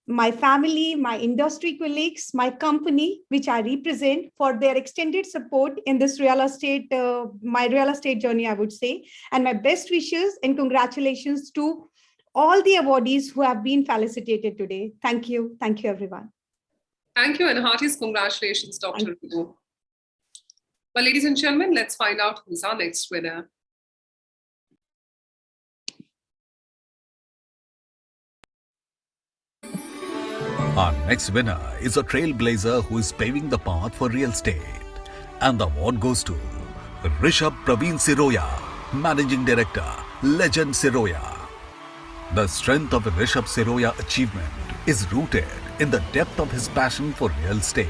Speaker 22: my family, my industry colleagues, my company, which I represent, for their extended support in this real estate, my real estate journey, I would say. And my best wishes and congratulations to all the awardees who have been felicitated today. Thank you. Thank you, everyone.
Speaker 7: Thank you, and heartiest congratulations, Dr. Renu. Well, ladies and gentlemen, let's find out who's our next winner.
Speaker 13: Our next winner is a trailblazer who is paving the path for real estate. And the award goes to Rishabh Praveen Siroya, Managing Director, Legend Siroya. The strength of Rishabh Siroya achievement is rooted in the depth of his passion for real estate.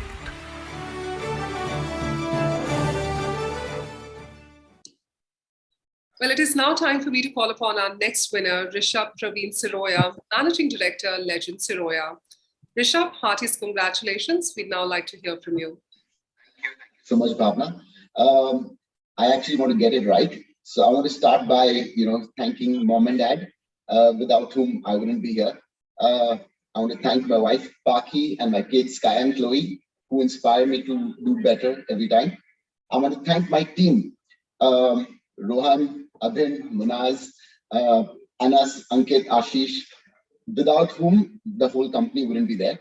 Speaker 7: Well, it is now time for me to call upon our next winner, Rishabh Praveen Siroya, Managing Director, Legend Siroya. Rishabh, heartiest congratulations. We'd now like to hear from you.
Speaker 23: Thank you so much, Bhavna. I actually want to get it right. So I want to start by, thanking mom and dad, without whom I wouldn't be here. I I want to thank my wife, Paki, and my kids, Sky and Chloe, who inspire me to do better every time. I want to thank my team, Rohan, Abhin, Munaz, Anas, Ankit, Ashish, without whom the whole company wouldn't be there.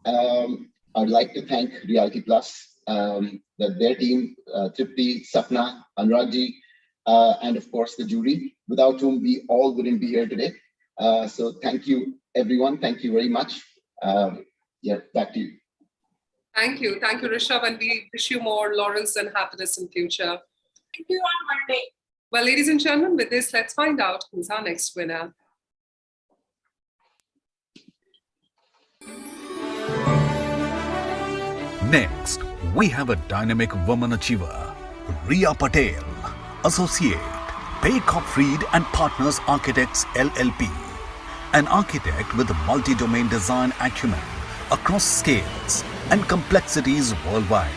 Speaker 23: I'd like to thank Realty Plus, their team, Tripti, Sapna, Anuragji, and of course the jury, without whom we all wouldn't be here today. So thank you, everyone. Thank you very much. Yeah, back to you.
Speaker 7: Thank you, Rishabh, and we wish you more laurels and happiness in future.
Speaker 11: Thank you on Monday.
Speaker 7: Well, ladies and gentlemen, with this, let's find out who's our next winner.
Speaker 13: Next, we have a dynamic woman achiever, Riya Patel, Associate, Paycop Fried and Partners Architects LLP, an architect with multi-domain design acumen across scales and complexities worldwide.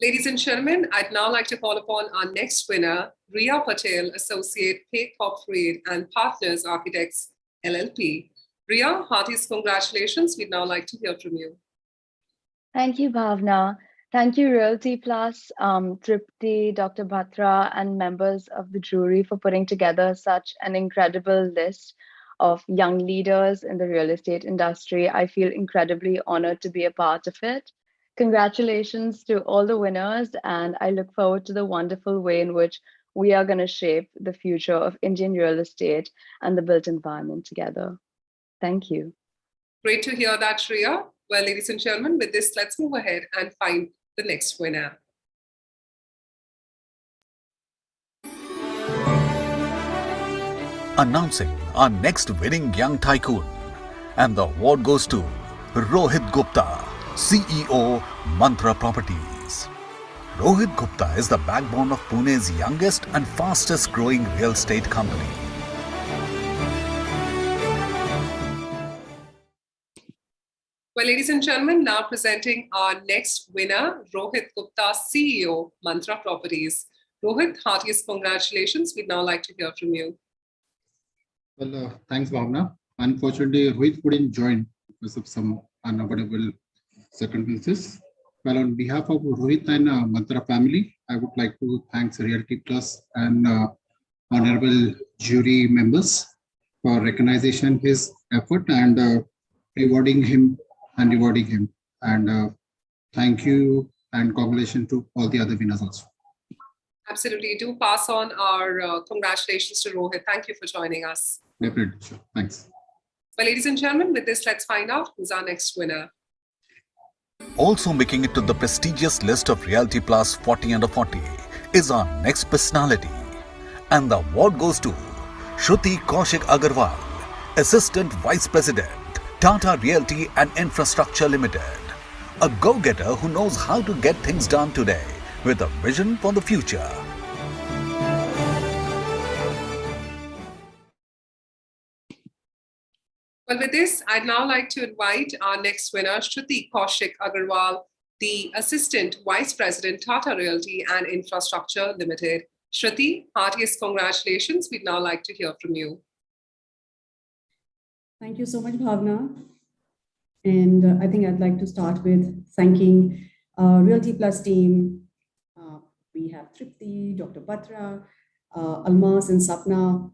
Speaker 7: Ladies and gentlemen, I'd now like to call upon our next winner, Riya Patel, Associate, Paycop Fried and Partners Architects LLP. Riya, heartiest congratulations. We'd now like to hear from you.
Speaker 12: Thank you, Bhavna. Thank you, Realty Plus, Tripti, Dr. Bhatra, and members of the jury for putting together such an incredible list of young leaders in the real estate industry. I feel incredibly honored to be a part of it. Congratulations to all the winners, and I look forward to the wonderful way in which we are going to shape the future of Indian real estate and the built environment together. Thank you.
Speaker 7: Great to hear that, Riya. Well, ladies and gentlemen, with this, let's move ahead and find the next winner.
Speaker 13: Announcing our next winning young tycoon, and the award goes to Rohit Gupta, CEO, Mantra Properties. Rohit Gupta is the backbone of Pune's youngest and fastest growing real estate company.
Speaker 7: Well, ladies and gentlemen, now presenting our next winner, Rohit Gupta, CEO, Mantra Properties. Rohit, heartiest congratulations. We'd now like to hear from you.
Speaker 16: Well, thanks, Bhavna. Unfortunately, Rohit couldn't join because of some unavoidable circumstances. Well, on behalf of Rohit and Mantra family, I would like to thank Realty Plus and honorable jury members for recognition his effort and rewarding him. And thank you and congratulations to all the other winners also.
Speaker 7: Absolutely. Do pass on our congratulations to Rohit. Thank you for joining us.
Speaker 16: Definitely. Sure. Thanks.
Speaker 7: Well, ladies and gentlemen, with this, let's find out who's our next winner.
Speaker 13: Also making it to the prestigious list of Realty Plus 40 under 40 is our next personality. And the award goes to Shruti Kaushik Agarwal, Assistant Vice President, Tata Realty and Infrastructure Limited. A go-getter who knows how to get things done today with a vision for the future.
Speaker 7: Well, with this, I'd now like to invite our next winner, Shruti Kaushik Agarwal, the Assistant Vice President, Tata Realty and Infrastructure Limited. Shruti, heartiest congratulations. We'd now like to hear from you.
Speaker 17: Thank you so much, Bhavna. And I think I'd like to start with thanking Realty Plus team. We have Tripti, Dr. Bhatra, Almas and Sapna,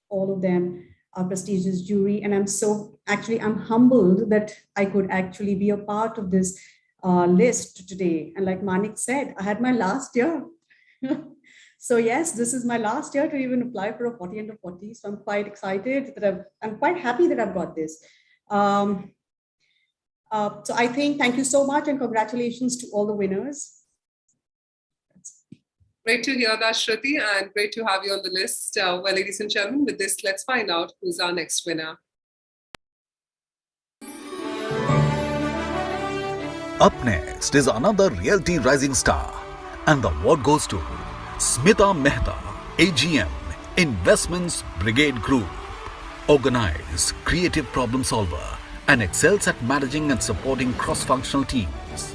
Speaker 17: all of them are prestigious jury. And I'm humbled that I could actually be a part of this list today. And like Manik said, I had my last year. So yes, this is my last year to even apply for a 40 under 40. So I'm quite excited that I'm quite happy that I've got this. So I think thank you so much and congratulations to all the winners.
Speaker 7: Great to hear that, Shruti, and great to have you on the list. Well, ladies and gentlemen, with this, let's find out who's our next winner.
Speaker 13: Up next is another Realty Rising Star, and the award goes to Smita Mehta, AGM, Investments Brigade Group. Organized, creative problem solver, and excels at managing and supporting cross-functional teams.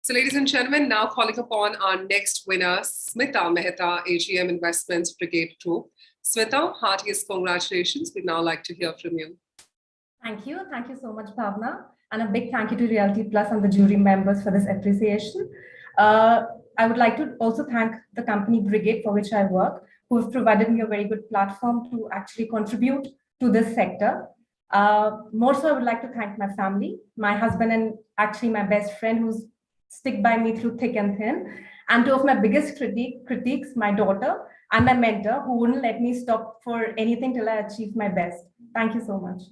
Speaker 7: So, ladies and gentlemen, now calling upon our next winner, Smita Mehta, AGM Investments Brigade Group. Smita, heartiest congratulations. We'd now like to hear from you.
Speaker 11: Thank you. Thank you so much, Bhavna. And a big thank you to Realty Plus and the jury members for this appreciation. I would like to also thank the company Brigade for which I work, who have provided me a very good platform to actually contribute to this sector. More so, I would like to thank my family, my husband, and actually my best friend who's stick by me through thick and thin. And two of my biggest critiques, my daughter and my mentor, who wouldn't let me stop for anything till I achieve my best. Thank you so much.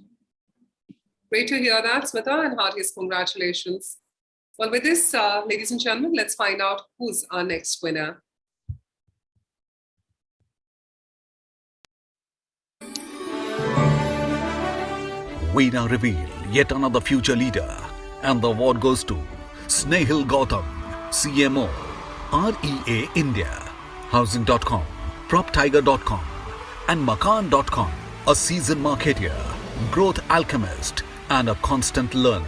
Speaker 7: Great to hear that, Smita, and heartiest congratulations. Well, with this, ladies and gentlemen, let's find out who's our next winner.
Speaker 13: We now reveal yet another future leader, and the award goes to Snehal Gautam, CMO, REA India, Housing.com, PropTiger.com, and Makaan.com, a seasoned marketeer, growth alchemist, and a constant learner.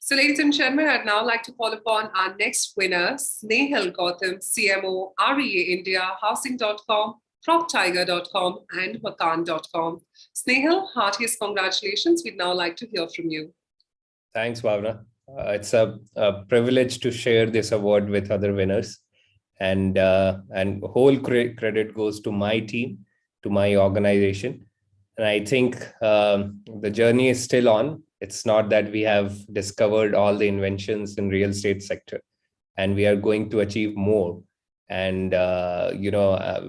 Speaker 7: So, ladies and gentlemen, I'd now like to call upon our next winner, Snehal Gautam, CMO, REA India, Housing.com, PropTiger.com, and Makaan.com. Snehal, heartiest congratulations. We'd now like to hear from you.
Speaker 14: Thanks, Bhavna. It's a privilege to share this award with other winners. And whole credit goes to my team, to my organization. And I think the journey is still on. It's not that we have discovered all the inventions in real estate sector, and we are going to achieve more. And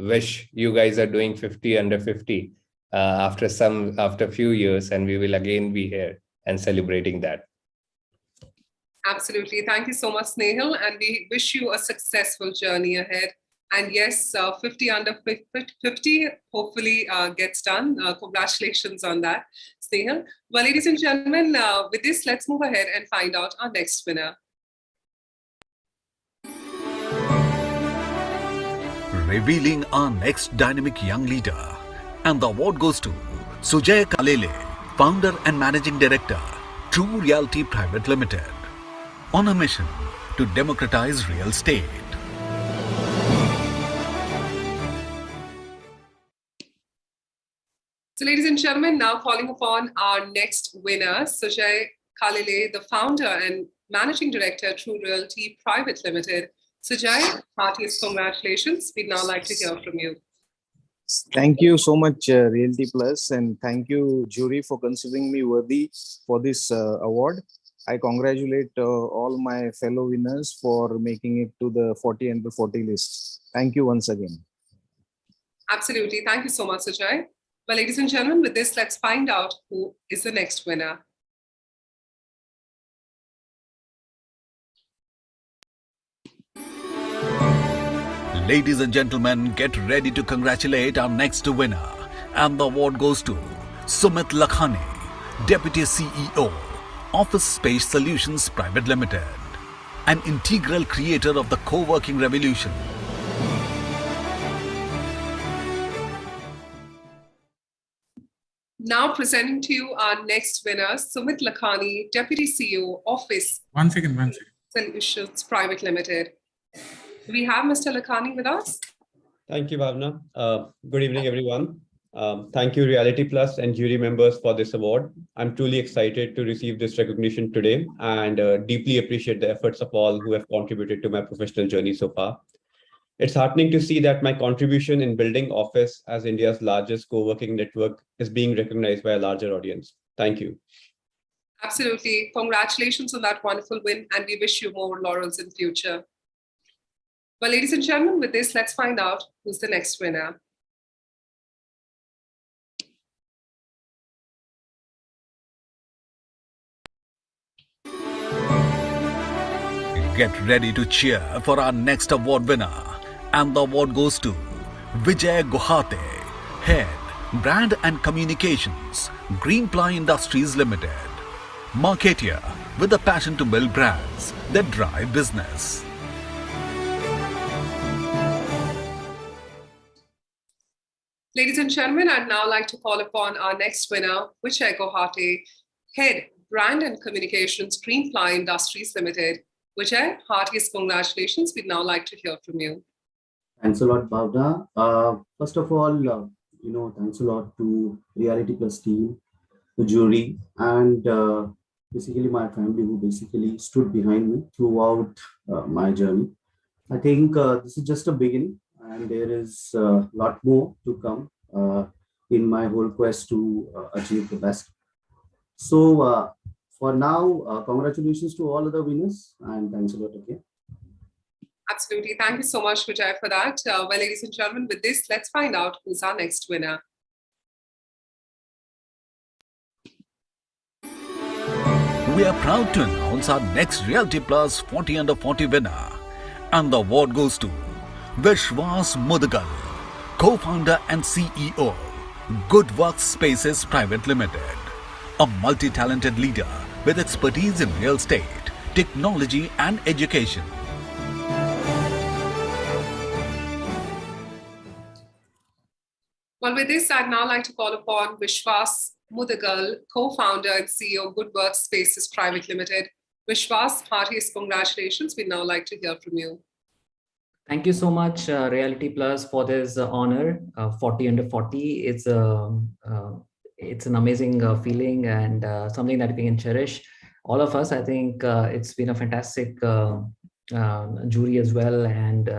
Speaker 14: wish you guys are doing 50 under 50 after a few years, and we will again be here and celebrating that.
Speaker 7: Absolutely. Thank you so much, Snehal. And we wish you a successful journey ahead. And yes, 50 under 50 hopefully gets done. Congratulations on that, Snehal. Well, ladies and gentlemen, with this, let's move ahead and find out our next winner.
Speaker 13: Revealing our next dynamic young leader, and the award goes to Sujay Kalele, founder and managing director, True Realty Private Limited, on a mission to democratize real estate.
Speaker 7: So, ladies and gentlemen, now calling upon our next winner, Sujay Kalele, the founder and managing director, True Realty Private Limited. Sujay, heartiest congratulations. We'd now like to hear from you.
Speaker 20: Thank you so much, Realty Plus, and thank you, jury, for considering me worthy for this award. I congratulate all my fellow winners for making it to the 40 under 40 list. Thank you once again.
Speaker 7: Absolutely. Thank you so much, Sujay. Well, ladies and gentlemen, with this, let's find out who is the next winner.
Speaker 13: Ladies and gentlemen, get ready to congratulate our next winner. And the award goes to Sumit Lakhani, Deputy CEO, Office Space Solutions Private Limited, an integral creator of the co-working revolution.
Speaker 7: Now presenting to you our next winner, Sumit Lakhani, Deputy CEO, Office
Speaker 24: One second.
Speaker 7: Solutions Private Limited. Do we have Mr. Lakhani with us?
Speaker 25: Thank you, Bhavna. Good evening, everyone. Thank you, Reality Plus and jury members, for this award. I'm truly excited to receive this recognition today and deeply appreciate the efforts of all who have contributed to my professional journey so far. It's heartening to see that my contribution in building Office as India's largest co-working network is being recognized by a larger audience. Thank you.
Speaker 7: Absolutely. Congratulations on that wonderful win, and we wish you more laurels in future. Well, ladies and gentlemen, with this, let's find out who's the next winner.
Speaker 13: Get ready to cheer for our next award winner. And the award goes to Vijay Guhate, Head, Brand and Communications, Greenply Industries Limited. Marketeer with a passion to build brands that drive business.
Speaker 7: Ladies and gentlemen, I'd now like to call upon our next winner, Vijay Gohate, Head, Brand and Communications, Greenfly Industries Limited. Vijay, heartiest congratulations. We'd now like to hear from you.
Speaker 2: Thanks a lot, Bhavna. First of all, thanks a lot to Reality Plus team, the jury, and basically my family who basically stood behind me throughout my journey. I think this is just a beginning, and there is a lot more to come in my whole quest to achieve the best. So for now, congratulations to all other winners, and thanks a lot again.
Speaker 7: Absolutely. Thank you so much, Vijay, for that. Well, ladies and gentlemen, with this, let's find out who's our next winner.
Speaker 13: We are proud to announce our next Realty Plus 40 Under 40 winner. And the award goes to Vishwas Mudagal, co-founder and CEO, Good Works Spaces Private Limited, a multi-talented leader with expertise in real estate, technology and education.
Speaker 7: Well, with this, I'd now like to call upon Vishwas Mudagal, co-founder and CEO, Good Works Spaces Private Limited. Vishwas, heartiest congratulations. We'd now like to hear from you.
Speaker 3: Thank you so much, Reality Plus, for this honor. 40 Under 40. It's an amazing feeling and something that we can cherish. All of us, I think it's been a fantastic jury as well, and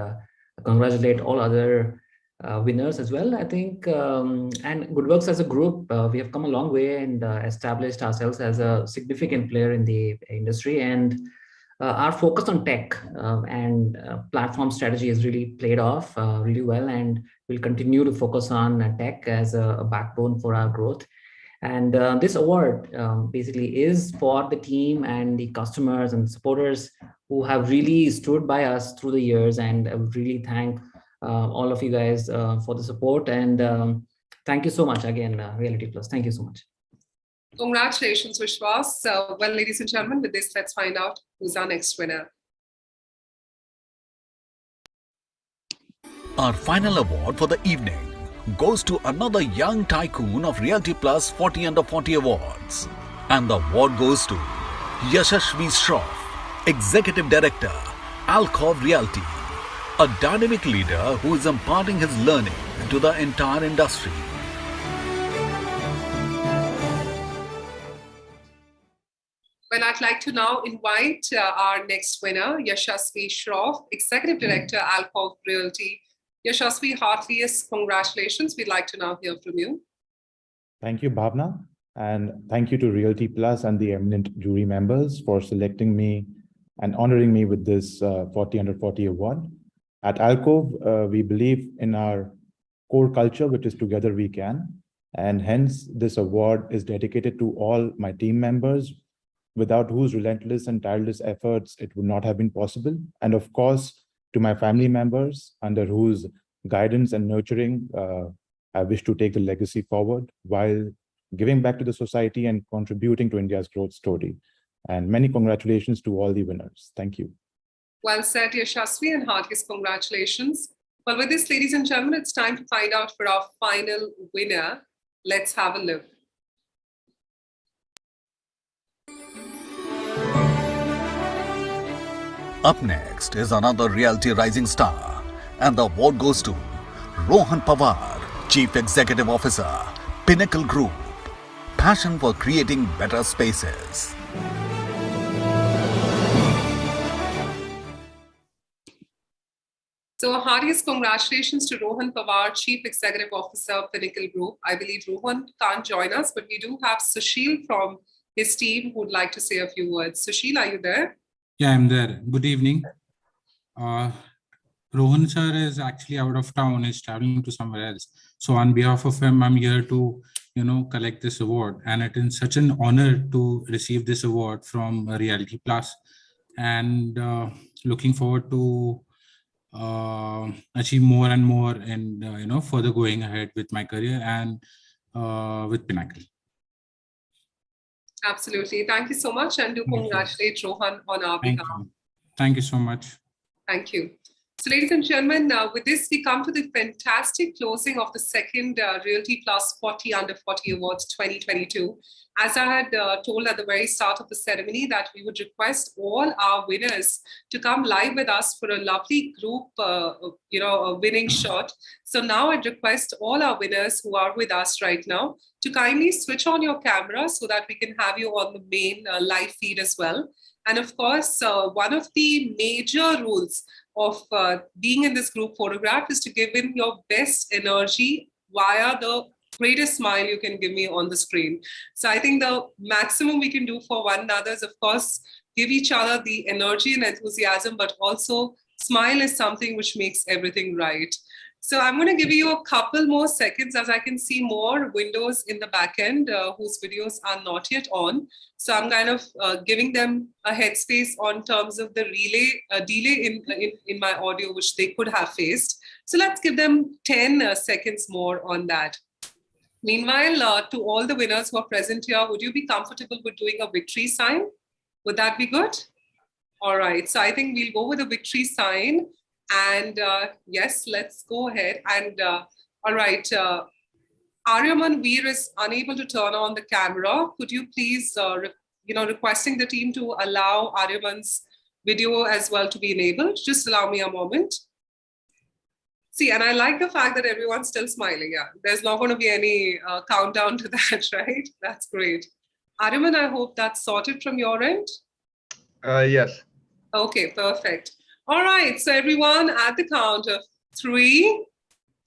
Speaker 3: congratulate all other winners as well. I think, and Good Works as a group, we have come a long way and established ourselves as a significant player in the industry, and our focus on tech and platform strategy has really played off really well, and we'll continue to focus on tech as a backbone for our growth. And this award basically is for the team and the customers and supporters who have really stood by us through the years, and I would really thank all of you guys for the support, and thank you so much again, Reality Plus. Thank you so much.
Speaker 7: Congratulations, Vishwas. Well, ladies and gentlemen, with this, let's find out who's our next winner.
Speaker 13: Our final award for the evening goes to another young tycoon of Realty Plus 40 Under 40 awards. And the award goes to Yashashvi Shroff, Executive Director, Conclave Realty, a dynamic leader who is imparting his learning to the entire industry.
Speaker 7: Well, I'd like to now invite our next winner, Yashashvi Shroff, Executive Director, Conclave Realty. Yashashvi, heartiest congratulations. We'd like to now hear from you.
Speaker 4: Thank you, Bhavna. And thank you to Realty Plus and the eminent jury members for selecting me and honoring me with this 40 Under 40 award. At Conclave, we believe in our core culture, which is together we can. And hence, this award is dedicated to all my team members, without whose relentless and tireless efforts it would not have been possible. And of course, to my family members, under whose guidance and nurturing I wish to take the legacy forward while giving back to the society and contributing to India's growth story. And many congratulations to all the winners. Thank you.
Speaker 7: Well said, Yashashvi, and heartiest congratulations. Well, with this, ladies and gentlemen, it's time to find out for our final winner. Let's have a look.
Speaker 13: Up next is another Realty Rising Star, and the award goes to Rohan Pawar, Chief Executive Officer, Pinnacle Group. Passion for creating better spaces.
Speaker 7: So heartiest congratulations to Rohan Pawar, Chief Executive Officer of Pinnacle Group. I believe Rohan can't join us, but we do have Sushil from his team who would like to say a few words. Sushil, are you there?
Speaker 15: Yeah, I'm there. Good evening. Rohan sir is actually out of town, is traveling to somewhere else. So on behalf of him, I'm here to, collect this award. And it is such an honor to receive this award from Reality Plus. And looking forward to achieve more and more and, further going ahead with my career and with Pinnacle.
Speaker 7: Absolutely. Thank you so much, and do congratulate Rohan on our behalf.
Speaker 15: Thank you so much.
Speaker 7: Thank you. So ladies and gentlemen, with this, we come to the fantastic closing of the second Realty Plus 40 Under 40 Awards 2022. As I had told at the very start of the ceremony that we would request all our winners to come live with us for a lovely group, a winning shot. So now I'd request all our winners who are with us right now to kindly switch on your camera so that we can have you on the main live feed as well. And of course, one of the major rules of being in this group photograph is to give in your best energy via the greatest smile you can give me on the screen. So I think the maximum we can do for one another is, of course, give each other the energy and enthusiasm, but also smile is something which makes everything right. So I'm going to give you a couple more seconds as I can see more windows in the back end whose videos are not yet on. So I'm kind of giving them a headspace on terms of the delay in my audio, which they could have faced. So let's give them 10 seconds more on that. Meanwhile, to all the winners who are present here, would you be comfortable with doing a victory sign? Would that be good? All right, so I think we'll go with a victory sign. And yes, let's go ahead. And all right, Aryaman Veer is unable to turn on the camera. Could you please, requesting the team to allow Aryaman's video as well to be enabled? Just allow me a moment. See, and I like the fact that everyone's still smiling. Yeah, there's not going to be any countdown to that, right? That's great. Aryaman, I hope that's sorted from your end.
Speaker 8: Yes.
Speaker 7: Okay, perfect. All right, so everyone at the count of 3,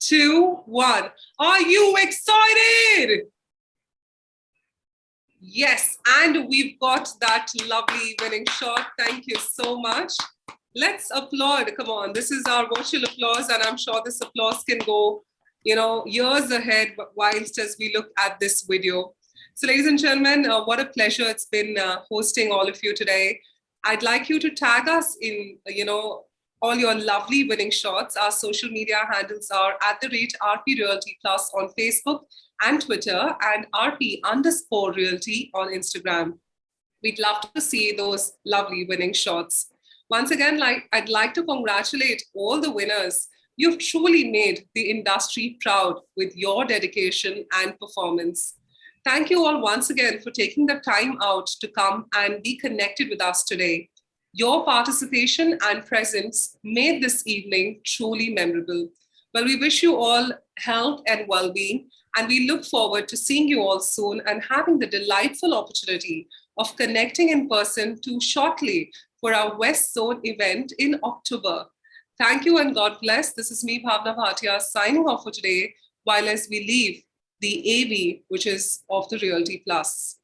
Speaker 7: 2, 1. Are you excited? Yes, and we've got that lovely winning shot. Thank you so much. Let's applaud. Come on, this is our virtual applause, and I'm sure this applause can go, years ahead whilst as we look at this video. So ladies and gentlemen, what a pleasure it's been hosting all of you today. I'd like you to tag us in, all your lovely winning shots. Our social media handles are @RP Realty Plus on Facebook and Twitter, and RP_Realty on Instagram. We'd love to see those lovely winning shots. Once again, I'd like to congratulate all the winners. You've truly made the industry proud with your dedication and performance. Thank you all once again for taking the time out to come and be connected with us today. Your participation and presence made this evening truly memorable. Well, we wish you all health and well-being, and we look forward to seeing you all soon and having the delightful opportunity of connecting in person too shortly for our West Zone event in October. Thank you and God bless. This is me, Bhavna Bhatia, signing off for today, while as we leave the AV, which is of the Realty Plus.